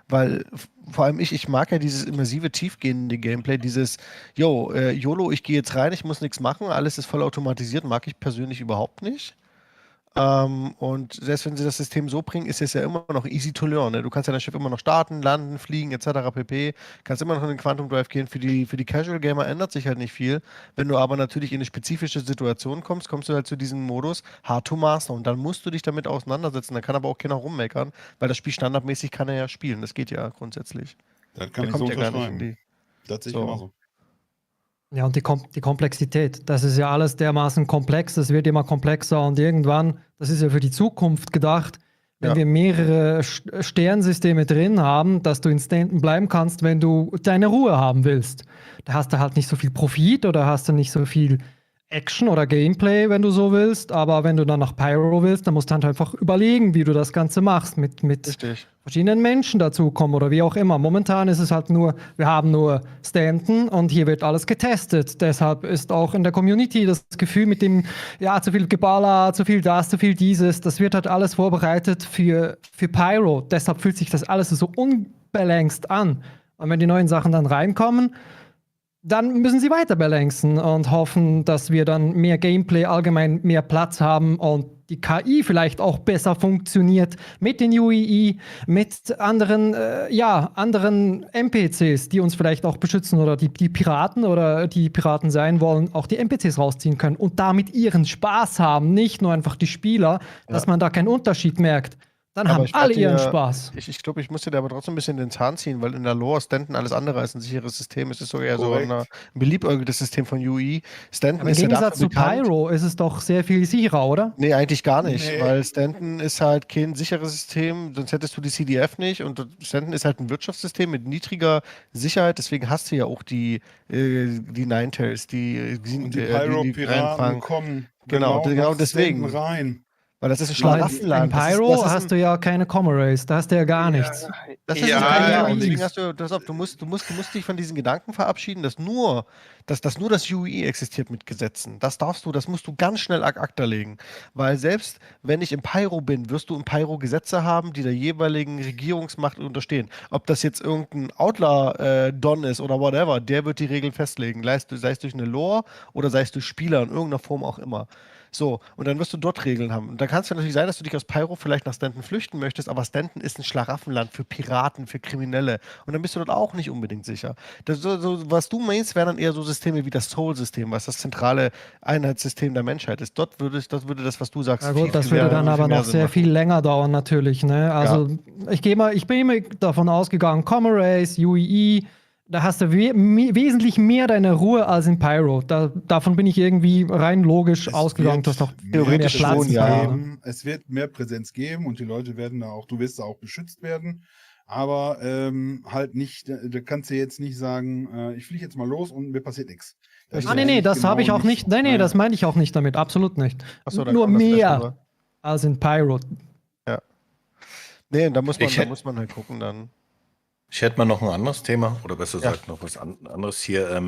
weil vor allem ich mag ja dieses immersive, tiefgehende Gameplay, dieses, YOLO, ich gehe jetzt rein, ich muss nichts machen, alles ist voll automatisiert, mag ich persönlich überhaupt nicht. Und selbst wenn sie das System so bringen, ist es ja immer noch easy to learn. Ne? Du kannst ja dein Schiff immer noch starten, landen, fliegen, etc. pp. Kannst immer noch in den Quantum Drive gehen. Für die Casual Gamer ändert sich halt nicht viel. Wenn du aber natürlich in eine spezifische Situation kommst du halt zu diesem Modus Hard to Master und dann musst du dich damit auseinandersetzen. Da kann aber auch keiner rummeckern, weil das Spiel standardmäßig kann er ja spielen. Das geht ja grundsätzlich. Das kann ich so unterschreiben. Das sehe ich genauso. Ja, und die Komplexität, das ist ja alles dermaßen komplex, das wird immer komplexer und irgendwann, das ist ja für die Zukunft gedacht, wenn wir mehrere Sternsysteme drin haben, dass du in Stanton bleiben kannst, wenn du deine Ruhe haben willst. Da hast du halt nicht so viel Profit oder hast du nicht so viel Action oder Gameplay, wenn du so willst, aber wenn du dann nach Pyro willst, dann musst du halt einfach überlegen, wie du das Ganze machst, mit verschiedenen Menschen dazukommen oder wie auch immer. Momentan ist es halt nur, wir haben nur Stanton und hier wird alles getestet. Deshalb ist auch in der Community das Gefühl mit dem, zu viel Geballer, zu viel das, zu viel dieses, das wird halt alles vorbereitet für Pyro. Deshalb fühlt sich das alles so unbalanced an. Und wenn die neuen Sachen dann reinkommen, dann müssen sie weiter balancen und hoffen, dass wir dann mehr Gameplay, allgemein mehr Platz haben und die KI vielleicht auch besser funktioniert mit den UEE, mit anderen NPCs, die uns vielleicht auch beschützen oder die Piraten oder die Piraten sein wollen, auch die NPCs rausziehen können und damit ihren Spaß haben, nicht nur einfach die Spieler, dass man da keinen Unterschied merkt. Dann haben alle ihren Spaß. Ich glaube, ich muss dir aber trotzdem ein bisschen den Zahn ziehen, weil in der Lore Stanton alles andere als ein sicheres System. Es ist sogar eher so ein beliebäugeltes System von UE. Stanton Im Gegensatz zu Pyro ist es doch sehr viel sicherer, oder? Nee, eigentlich gar nicht, weil Stanton ist halt kein sicheres System, sonst hättest du die CDF nicht und Stanton ist halt ein Wirtschaftssystem mit niedriger Sicherheit, deswegen hast du ja auch die Ninetales, die Pyro-Piraten kommen genau deswegen rein. Weil das ist ein Schlaraffenland. In Pyro hast du ja keine Commorays, da hast du ja gar nichts. Das ist deswegen hast du musst dich von diesen Gedanken verabschieden, dass nur dass nur das UI existiert mit Gesetzen. Das musst du ganz schnell ad acta legen. Weil selbst wenn ich im Pyro bin, wirst du im Pyro Gesetze haben, die der jeweiligen Regierungsmacht unterstehen. Ob das jetzt irgendein Outlaw-Don ist oder whatever, der wird die Regeln festlegen. Sei es durch eine Lore oder sei es durch Spieler in irgendeiner Form auch immer. So, und dann wirst du dort Regeln haben. Und dann kann es ja natürlich sein, dass du dich aus Pyro vielleicht nach Stanton flüchten möchtest, aber Stanton ist ein Schlaraffenland für Piraten, für Kriminelle. Und dann bist du dort auch nicht unbedingt sicher. Was du meinst, wären dann eher so Systeme wie das Soul-System, was das zentrale Einheitssystem der Menschheit ist. Dort würde das, was du sagst, Ja gut, das würde dann aber noch sehr viel länger dauern natürlich. Ne? Also ich bin immer davon ausgegangen, Common Race, UEE, da hast du wesentlich mehr deine Ruhe als in Pyro. Davon bin ich irgendwie rein logisch ausgegangen, dass noch theoretisch mehr Platz geben. Es wird mehr Präsenz geben und die Leute werden du wirst da auch beschützt werden. Aber halt nicht, da kannst du jetzt nicht sagen, ich fliege jetzt mal los und mir passiert nichts. Nee, das habe ich auch nicht. Nee, das meine ich auch nicht damit. Absolut nicht. So, nur mehr als in Pyro. Ja. Nee, da muss man halt gucken dann. Ich hätte mal noch ein anderes Thema, oder besser gesagt noch was anderes hier.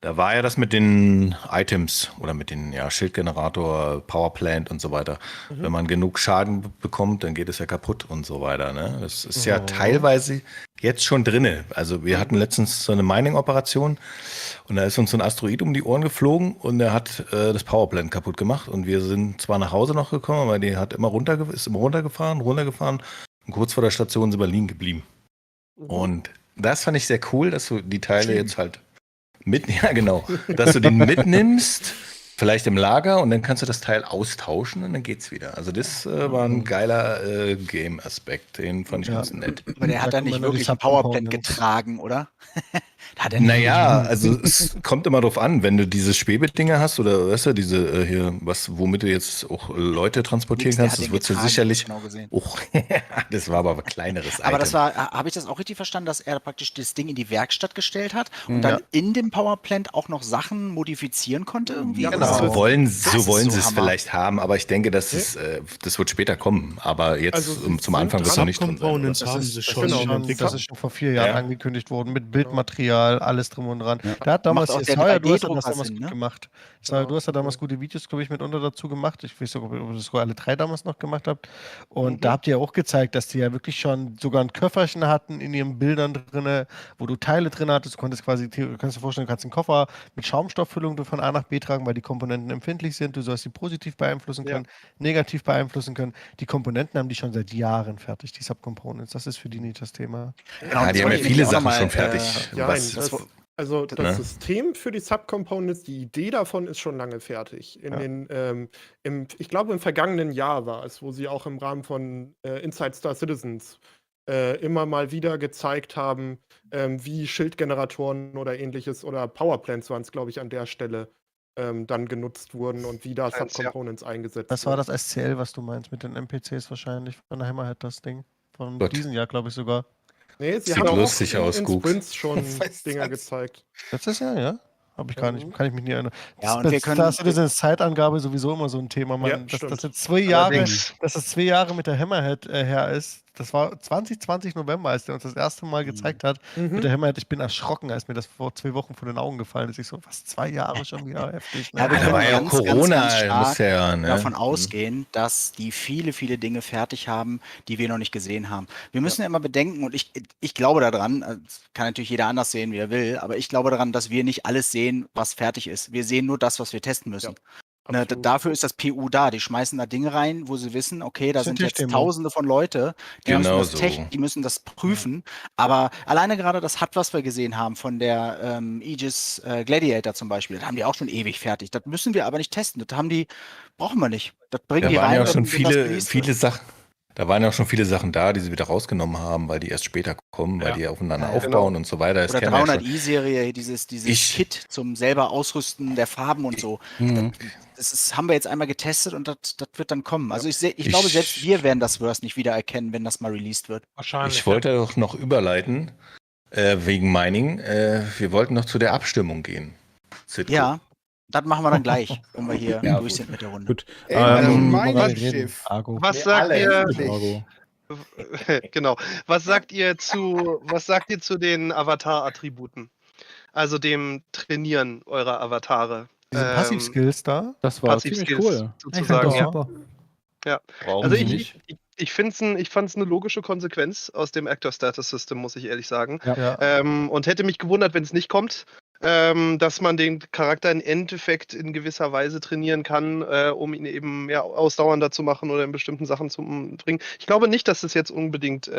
Da war ja das mit den Items oder mit den Schildgenerator, Powerplant und so weiter. Wenn man genug Schaden bekommt, dann geht es ja kaputt und so weiter. Ne? Das ist ja teilweise jetzt schon drinne. Also wir hatten letztens so eine Mining-Operation und da ist uns so ein Asteroid um die Ohren geflogen und der hat das Powerplant kaputt gemacht. Und wir sind zwar nach Hause noch gekommen, aber die hat ist immer runtergefahren und kurz vor der Station sind wir liegen geblieben. Und das fand ich sehr cool, dass du die Teile jetzt halt dass du den mitnimmst, vielleicht im Lager und dann kannst du das Teil austauschen und dann geht's wieder. Also das war ein geiler Game-Aspekt, den fand ich ganz nett. Aber der hat da nicht wirklich ein Powerplant getragen, oder? Naja, also es kommt immer drauf an, wenn du diese Schwebedinger hast oder weißt du, diese hier, womit du jetzt auch Leute transportieren kannst, das wird du sicherlich auch, das war aber ein kleineres Aber Item. habe ich das auch richtig verstanden, dass er praktisch das Ding in die Werkstatt gestellt hat und dann in dem Powerplant auch noch Sachen modifizieren konnte irgendwie? Ja, genau. So wollen sie es vielleicht haben, aber ich denke, dass das wird später kommen. Aber jetzt zum Anfang wird es noch nicht drin sein. Das ist schon vor 4 Jahren angekündigt worden, mit Bildmaterial, alles drum und dran. Da hat damals du hast gut gemacht. Du hast ja damals gute Videos, glaube ich, mitunter dazu gemacht. Ich weiß nicht, ob ihr das alle 3 damals noch gemacht habt. Und da habt ihr ja auch gezeigt, dass die ja wirklich schon sogar ein Köfferchen hatten in ihren Bildern drin, wo du Teile drin hattest. Du konntest dir vorstellen, du kannst einen Koffer mit Schaumstofffüllung von A nach B tragen, weil die Komponenten empfindlich sind. Du sollst sie positiv beeinflussen können, negativ beeinflussen können. Die Komponenten haben die schon seit Jahren fertig, die Subcomponents. Das ist für die nicht das Thema. Ja, die haben ja viele Sachen schon fertig. Das System für die Subcomponents, die Idee davon ist schon lange fertig. Ich glaube, im vergangenen Jahr war es, wo sie auch im Rahmen von Inside Star Citizens immer mal wieder gezeigt haben, wie Schildgeneratoren oder ähnliches oder Powerplants waren es, glaube ich, an der Stelle dann genutzt wurden und wie da Subcomponents eingesetzt wurden. Das war das SCL, was du meinst, mit den NPCs wahrscheinlich. Von der Hammerhead das Ding. Von diesem Jahr, glaube ich sogar. Nee, sie Sieht haben lustig auch aus, in Gucks. Sprints schon Dinger gezeigt. Letztes Jahr, ja? Habe ich gar nicht, kann ich mich nie erinnern. Ja, und wir können. Das ist Zeitangabe sowieso immer so ein Thema, Mann. Ja, dass jetzt 2 Jahre, dass das 2 Jahre mit der Hammerhead her ist. Das war 2020 November, als der uns das erste Mal gezeigt hat. Mit der Hammerhead, ich bin erschrocken, als mir das vor 2 Wochen vor den Augen gefallen ist. Ich so, was, 2 Jahre schon wieder heftig. Ne? Ja, wir können war ja ganz, Corona, ganz stark muss ja, ne? davon ausgehen, dass die viele, viele Dinge fertig haben, die wir noch nicht gesehen haben. Wir müssen ja immer bedenken, und ich glaube daran, kann natürlich jeder anders sehen, wie er will, aber ich glaube daran, dass wir nicht alles sehen, was fertig ist. Wir sehen nur das, was wir testen müssen. Ne, dafür ist das PU da. Die schmeißen da Dinge rein, wo sie wissen, okay, da sind jetzt Tausende von Leute, die müssen das prüfen. Aber alleine gerade das Hut, was wir gesehen haben von der Aegis Gladiator zum Beispiel, das haben die auch schon ewig fertig. Das müssen wir aber nicht testen. Das brauchen wir nicht. Das bringen die rein. Ja schon viele Sachen. Da waren ja auch schon viele Sachen da, die sie wieder rausgenommen haben, weil die erst später kommen, weil die aufeinander aufbauen und so weiter. Oder 300i-Serie, dieses Kit zum selber Ausrüsten der Farben und so. Haben wir jetzt einmal getestet und das wird dann kommen. Also ich glaube, selbst wir werden das Verse nicht wiedererkennen, wenn das mal released wird. Wahrscheinlich. Ich wollte doch noch überleiten, wegen Mining. Wir wollten noch zu der Abstimmung gehen. Zitko. Ja. Das machen wir dann gleich, wenn wir hier durch sind mit der Runde. Gut. Mein Schiff. Was sagt ihr? Genau. Was sagt ihr zu den Avatar-Attributen? Also dem Trainieren eurer Avatare. Diese Passivskills da? Das war ziemlich cool. Sozusagen, Ich ja. super. Ja. Warum Also nicht? ich fand es eine logische Konsequenz aus dem Actor Status System, muss ich ehrlich sagen. Ja. Und hätte mich gewundert, wenn es nicht kommt, dass man den Charakter im Endeffekt in gewisser Weise trainieren kann, um ihn eben ausdauernder zu machen oder in bestimmten Sachen zu bringen. Ich glaube nicht, dass das jetzt unbedingt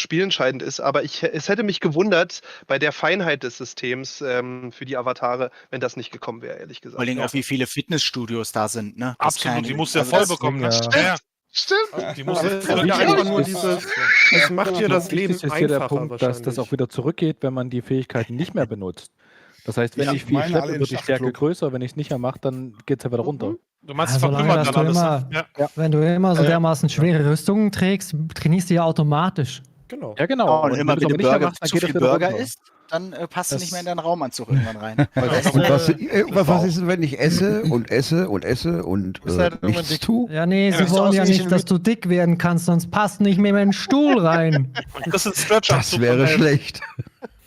spielentscheidend ist, aber es hätte mich gewundert bei der Feinheit des Systems für die Avatare, wenn das nicht gekommen wäre, ehrlich gesagt. Vor allem auch, wie viele Fitnessstudios da sind, ne? Absolut, die musst du ja voll bekommen. Ja. Stimmt. Die muss einfach nur dieses, es macht dir das Leben Wichtig ist hier der einfacher Punkt, dass wahrscheinlich. das auch wieder zurückgeht, wenn man die Fähigkeiten nicht mehr benutzt. Das heißt, wenn Ja, ich viel meine alle schleppe, in wird die Stärke Schachclub. größer. Wenn ich es nicht mehr mache, dann geht es ja wieder runter. Du meinst, Ja, es solange, verkümmert dass dann du alles. immer, Ne? wenn du immer so dermaßen schwere Rüstungen trägst, trainierst du ja automatisch. Genau. Ja, genau. Und immer, wenn wenn du du es aber nicht mehr Burger, machst, dann zu geht es viel wieder Burger runter. isst, dann passt du nicht mehr in deinen Raumanzug irgendwann rein. Und was ist denn, wenn ich esse und esse und esse und nichts tue? Ja, nee, sie wollen ja nicht, dass du dick werden kannst, sonst passt nicht mehr in den Stuhl rein. Das ist ein Stretch. Das wäre schlecht.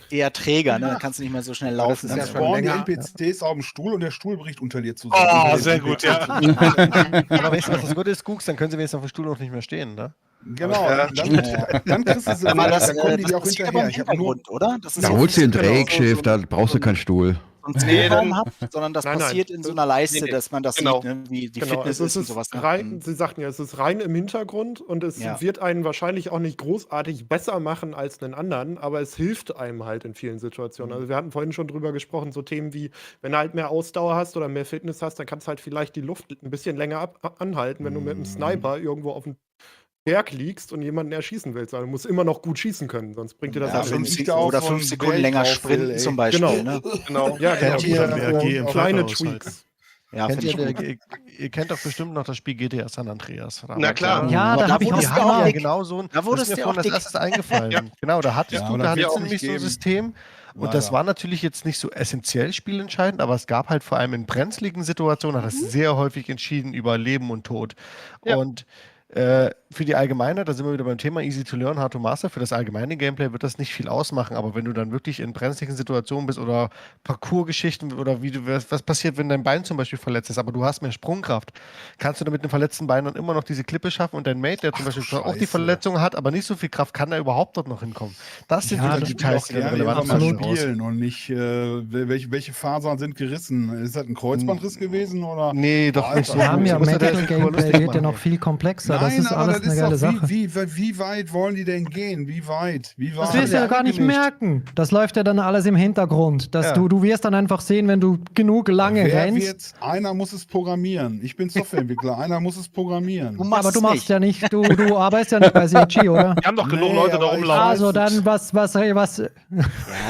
Eher träger, ne? Da kannst du nicht mehr so schnell laufen. Dann spawnen die NPCs auf dem Stuhl und der Stuhl bricht unter dir zusammen. Oh, sehr gut, ja. Aber weißt du, was das Gute ist, Gucks, dann können sie wenigstens auf dem Stuhl noch nicht mehr stehen, ne? Genau, dann kriegst du sie, Aber dann kommen die auch passiert hinterher. aber im Ich habe nur Hintergrund, oder? Das ist Da jetzt holst du nicht den so Drakeschiff, da brauchst du keinen Stuhl. so ein Spielraum habt, sondern das Nein, passiert in so einer Leiste, dass man das Genau. sieht, ne? Wie die Genau, Fitness also ist und sowas. ne? rein, Sie sagten ja, es ist rein im Hintergrund und es wird einen wahrscheinlich auch nicht großartig besser machen als einen anderen, aber es hilft einem halt in vielen Situationen. Also wir hatten vorhin schon drüber gesprochen, so Themen wie, wenn du halt mehr Ausdauer hast oder mehr Fitness hast, dann kannst du halt vielleicht die Luft ein bisschen länger anhalten, wenn du mit einem Sniper irgendwo auf dem Berg liegst und jemanden erschießen willst. Also du musst immer noch gut schießen können, sonst bringt dir das Ja, alles nichts. oder 5 Sekunden länger sprinten zum Beispiel. Genau. Ne? Genau. Ja, genau. Kennt ihr, Kleine Tweaks. Tweaks. Ja, Kennt find ihr, ich gut. ihr kennt doch bestimmt noch das Spiel GTA San Andreas. Na klar. Ja, da habe ich auch Die haben ja dick. genau so ein, Da wurdest das ist du mir auch vorhin als dick. erstes eingefallen. Genau, da hattest Ja, du, aber da das wird hattest du auch nämlich nicht so ein geben. System. Und das war natürlich jetzt nicht so essentiell spielentscheidend, aber es gab halt vor allem in brenzligen Situationen, hat es sehr häufig entschieden über Leben und Tod. Ja. Und für die Allgemeine, da sind wir wieder beim Thema Easy to Learn, Hard to Master, für das allgemeine Gameplay wird das nicht viel ausmachen, aber wenn du dann wirklich in brenzligen Situationen bist oder Parcours-Geschichten oder wie du, was passiert, wenn dein Bein zum Beispiel verletzt ist, aber du hast mehr Sprungkraft, kannst du da mit einem verletzten Bein dann immer noch diese Klippe schaffen und dein Mate, der zum Beispiel auch die Verletzung hat, aber nicht so viel Kraft, kann da überhaupt dort noch hinkommen. Das sind Ja, die das Details, die dann relevant mal sind. spielen und nicht, welche Fasern sind gerissen. Ist das ein Kreuzbandriss gewesen? Oder? Nee, doch nicht so. Wir haben ja Muss ja der Medical Figur Gameplay, lustig wird ja machen. noch viel komplexer. Nein, das ist aber alles das eine ist geile doch, Sache. wie weit wollen die denn gehen? Wie weit? Das wirst du ja gar nicht merken. Das läuft ja dann alles im Hintergrund. Dass du wirst dann einfach sehen, wenn du genug lange rennst. Einer muss es programmieren. Ich bin Softwareentwickler. Einer muss es programmieren. Aber du machst ja nicht, du arbeitest ja nicht bei CIG, oder? Wir haben doch genug Leute da rumlaufen. Also dann was. Ja,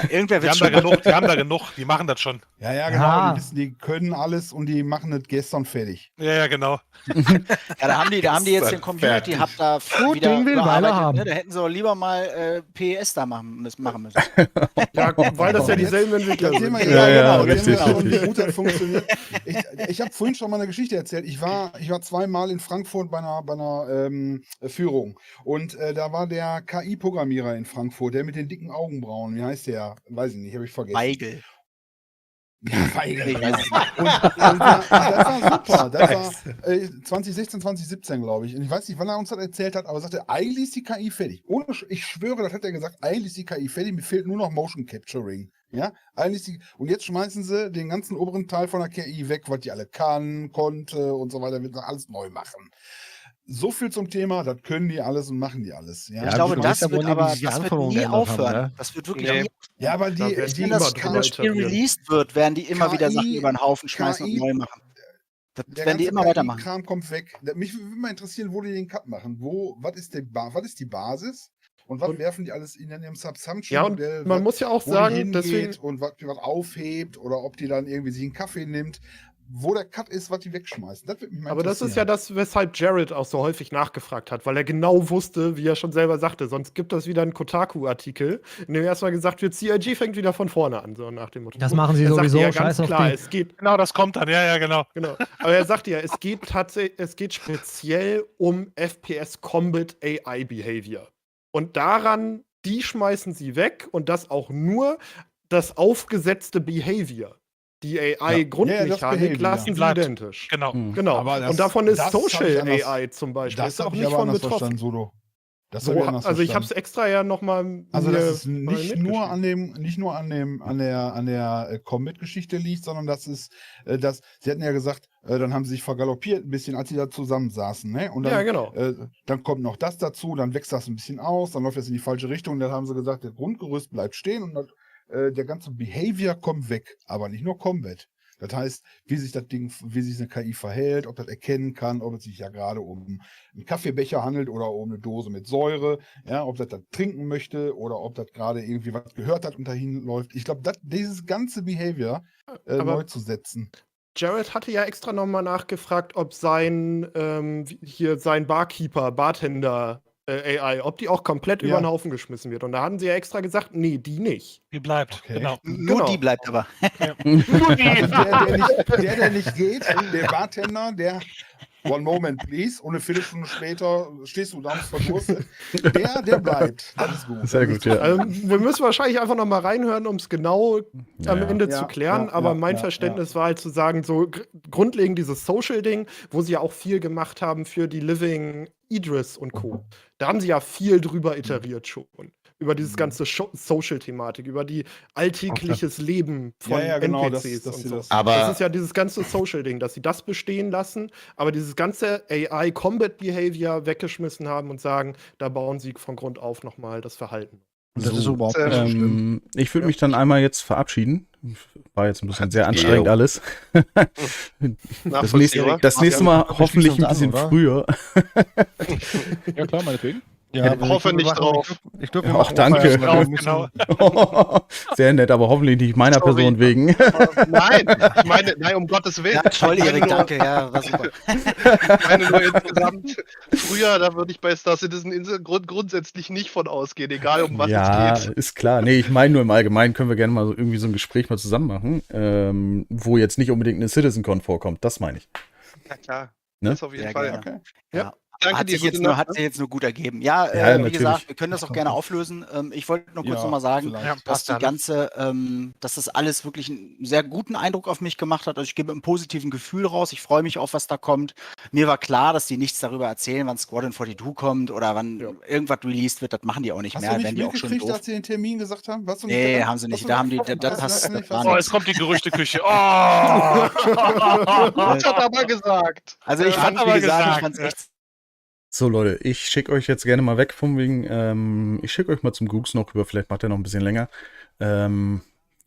irgendwer wird schon. Die haben da genug, die machen das schon. Ja, genau. Ja. Die wissen, die können alles und die machen das gestern fertig. Ja, genau. Ja, da haben die jetzt den Community Hub da Gut wieder Ding will Weile überarbeitet, haben. ne? Da hätten sie auch lieber mal PES da machen müssen. Ja, weil das ja dieselben Entwickler sind. Genau. richtig. Wie gut das funktioniert. Ich habe vorhin schon mal eine Geschichte erzählt. Ich war zweimal in Frankfurt bei einer Führung. Und da war der KI-Programmierer in Frankfurt, der mit den dicken Augenbrauen. Wie heißt der? Weiß ich nicht, habe ich vergessen. Weigel. Weigel. Und das war super. Das war 2016, 2017, glaube ich. Und ich weiß nicht, wann er uns das erzählt hat, aber er sagte, eigentlich ist die KI fertig. Ich schwöre, das hat er gesagt, eigentlich ist die KI fertig, mir fehlt nur noch Motion Capturing. Ja, eigentlich und jetzt schmeißen sie den ganzen oberen Teil von der KI weg, was die alle konnte und so weiter, wird alles neu machen. So viel zum Thema, das können die alles und machen die alles. Ja, ich glaube, das wird nie aufhören. Ne? Das wird wirklich nie. Ja, aber wenn das Spiel released wird, werden die immer wieder Sachen über den Haufen schmeißen und neu machen. Das werden die immer weitermachen. Der Kram kommt weg. Mich würde mal interessieren, wo die den Cut machen. Was ist die Basis? Und was werfen die alles in ihrem Subsumption-Modell? Ja, und man muss ja auch sagen, deswegen und was aufhebt oder ob die dann irgendwie sich einen Kaffee nimmt. Wo der Cut ist, was die wegschmeißen. Das würde mich mal aber das ist ja das, weshalb Jared auch so häufig nachgefragt hat, weil er genau wusste, wie er schon selber sagte, sonst gibt es wieder einen Kotaku-Artikel, in dem erstmal gesagt wird, CIG fängt wieder von vorne an, so nach dem Motto. Das machen sie sowieso, ja, scheiß auf klar, die. es geht, Genau, das kommt dann, ja, genau. Aber er sagte ja, es geht speziell um FPS Combat AI Behavior. Und daran, die schmeißen sie weg und das auch nur das aufgesetzte Behavior. Die AI-Grundmechanik lassen sie identisch. Genau. Genau. Aber und davon ist das Social hab ich AI zum Beispiel. Das ist auch habe ich nicht aber von anders betroffen. verstanden, Sudo. Das So, habe ich anders also ich habe verstanden. es extra ja nochmal. Also dass es nicht nur an der Comet-Geschichte liegt, sondern dass es, sie hatten ja gesagt, dann haben sie sich vergaloppiert ein bisschen, als sie da zusammensaßen, ne? Und dann, Ja, genau. Dann kommt noch das dazu, dann wächst das ein bisschen aus, dann läuft das in die falsche Richtung, dann haben sie gesagt, der Grundgerüst bleibt stehen und der ganze Behavior kommt weg, aber nicht nur Combat. Das heißt, wie sich eine KI verhält, ob das erkennen kann, ob es sich ja gerade um einen Kaffeebecher handelt oder um eine Dose mit Säure, ja, ob das trinken möchte oder ob das gerade irgendwie was gehört hat und dahin läuft. Ich glaube, dieses ganze Behavior neu zu setzen. Jared hatte ja extra nochmal nachgefragt, ob sein Bartender AI, ob die auch komplett über den Haufen geschmissen wird. Und da hatten sie ja extra gesagt, nee, die nicht. Die bleibt, genau. Nur die bleibt aber. Nur die. Der nicht geht, der Bartender, der One moment, please. Und eine Viertelstunde später stehst du da verdurstet. Der bleibt. Das ist gut. Sehr gut, ja. Wir müssen wahrscheinlich einfach nochmal reinhören, um es genau am Ende zu klären. Aber mein Verständnis war halt zu sagen, so grundlegend dieses Social-Ding, wo sie ja auch viel gemacht haben für die Living Idris und Co. Da haben sie ja viel drüber iteriert schon. Über dieses ganze Social-Thematik, über die alltägliches Leben von genau, NPCs dass und sie so. das- Das ist ja dieses ganze Social-Ding, dass sie das bestehen lassen, aber dieses ganze AI-Combat-Behavior weggeschmissen haben und sagen, da bauen sie von Grund auf nochmal das Verhalten. Und das ist überhaupt nicht so schlimm. Ich würde mich dann einmal jetzt verabschieden. War jetzt ein bisschen sehr anstrengend alles. Das nächste Mal hoffentlich ein bisschen früher. Ja klar, meinetwegen. Ja, ich hoffe nicht drauf. Ich durfte Ach, danke. Sehr nett, aber hoffentlich nicht meiner Person wegen. Nein, ich meine, nein, um Gottes Willen. Ja, toll, Erik, danke. Ja, war super. Ich meine nur insgesamt, früher, da würde ich bei Star Citizen grundsätzlich nicht von ausgehen, egal um was es geht. Ist klar. Nee, ich meine nur im Allgemeinen können wir gerne mal irgendwie so ein Gespräch mal zusammen machen, wo jetzt nicht unbedingt eine Citizencon vorkommt. Das meine ich. Ja, klar. Ne? Das auf jeden Fall. Gerne. Okay. Ja. Danke Hat dir. sich jetzt nur gut ergeben. Ja, wie natürlich. gesagt, wir können das auch gerne auflösen. Ich wollte nur kurz nochmal sagen, dass die ganze, dass das alles wirklich einen sehr guten Eindruck auf mich gemacht hat. Also ich gebe ein positiven Gefühl raus. Ich freue mich auf, was da kommt. Mir war klar, dass die nichts darüber erzählen, wann Squadron 42 kommt oder wann irgendwas released wird. Das machen die auch nicht mehr. Hast du Werden nicht die auch schon mitgekriegt, doof. dass sie den Termin gesagt haben? Warst du nicht Nee, dabei? haben sie nicht. Da haben die, Jetzt kommt die Gerüchteküche. Oh! Das hat aber gesagt. Also ich fand, wie gesagt, ich fand es echt. So, Leute, ich schicke euch jetzt gerne mal weg von wegen, ich schicke euch mal zum Googs noch rüber, vielleicht macht er noch ein bisschen länger.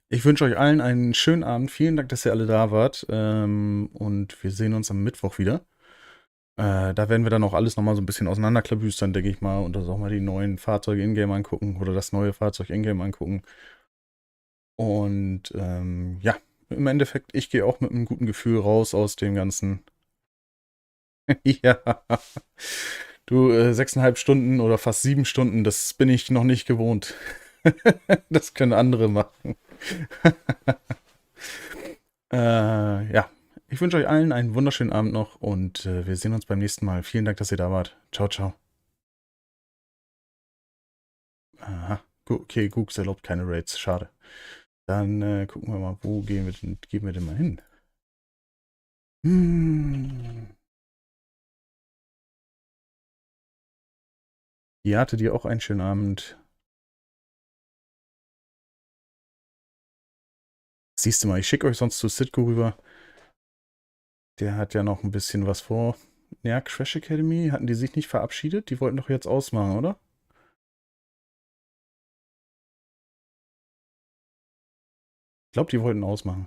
Ich wünsche euch allen einen schönen Abend, vielen Dank, dass ihr alle da wart und wir sehen uns am Mittwoch wieder. Da werden wir dann auch alles nochmal so ein bisschen auseinanderklabüstern, denke ich mal, und uns auch mal die neuen Fahrzeuge in-game angucken oder das neue Fahrzeug in-game angucken. Und ja, im Endeffekt, ich gehe auch mit einem guten Gefühl raus aus dem Ganzen. Ja, du, 6,5 Stunden oder fast 7 Stunden, das bin ich noch nicht gewohnt. Das können andere machen. Ja, ich wünsche euch allen einen wunderschönen Abend noch und wir sehen uns beim nächsten Mal. Vielen Dank, dass ihr da wart. Ciao, ciao. Aha, okay, Googs erlaubt keine Raids, schade. Dann gucken wir mal, wo gehen wir denn mal hin? Ihr hattet ihr auch einen schönen Abend. Siehst du mal, ich schicke euch sonst zu Sitco rüber. Der hat ja noch ein bisschen was vor. Ja, Crash Academy, hatten die sich nicht verabschiedet? Die wollten doch jetzt ausmachen, oder? Ich glaube, die wollten ausmachen.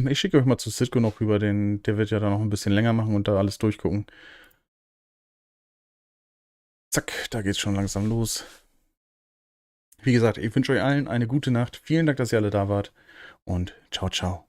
Ich schicke euch mal zu Sitco noch rüber, der wird ja da noch ein bisschen länger machen und da alles durchgucken. Zack, da geht's schon langsam los. Wie gesagt, ich wünsche euch allen eine gute Nacht. Vielen Dank, dass ihr alle da wart. Und ciao, ciao.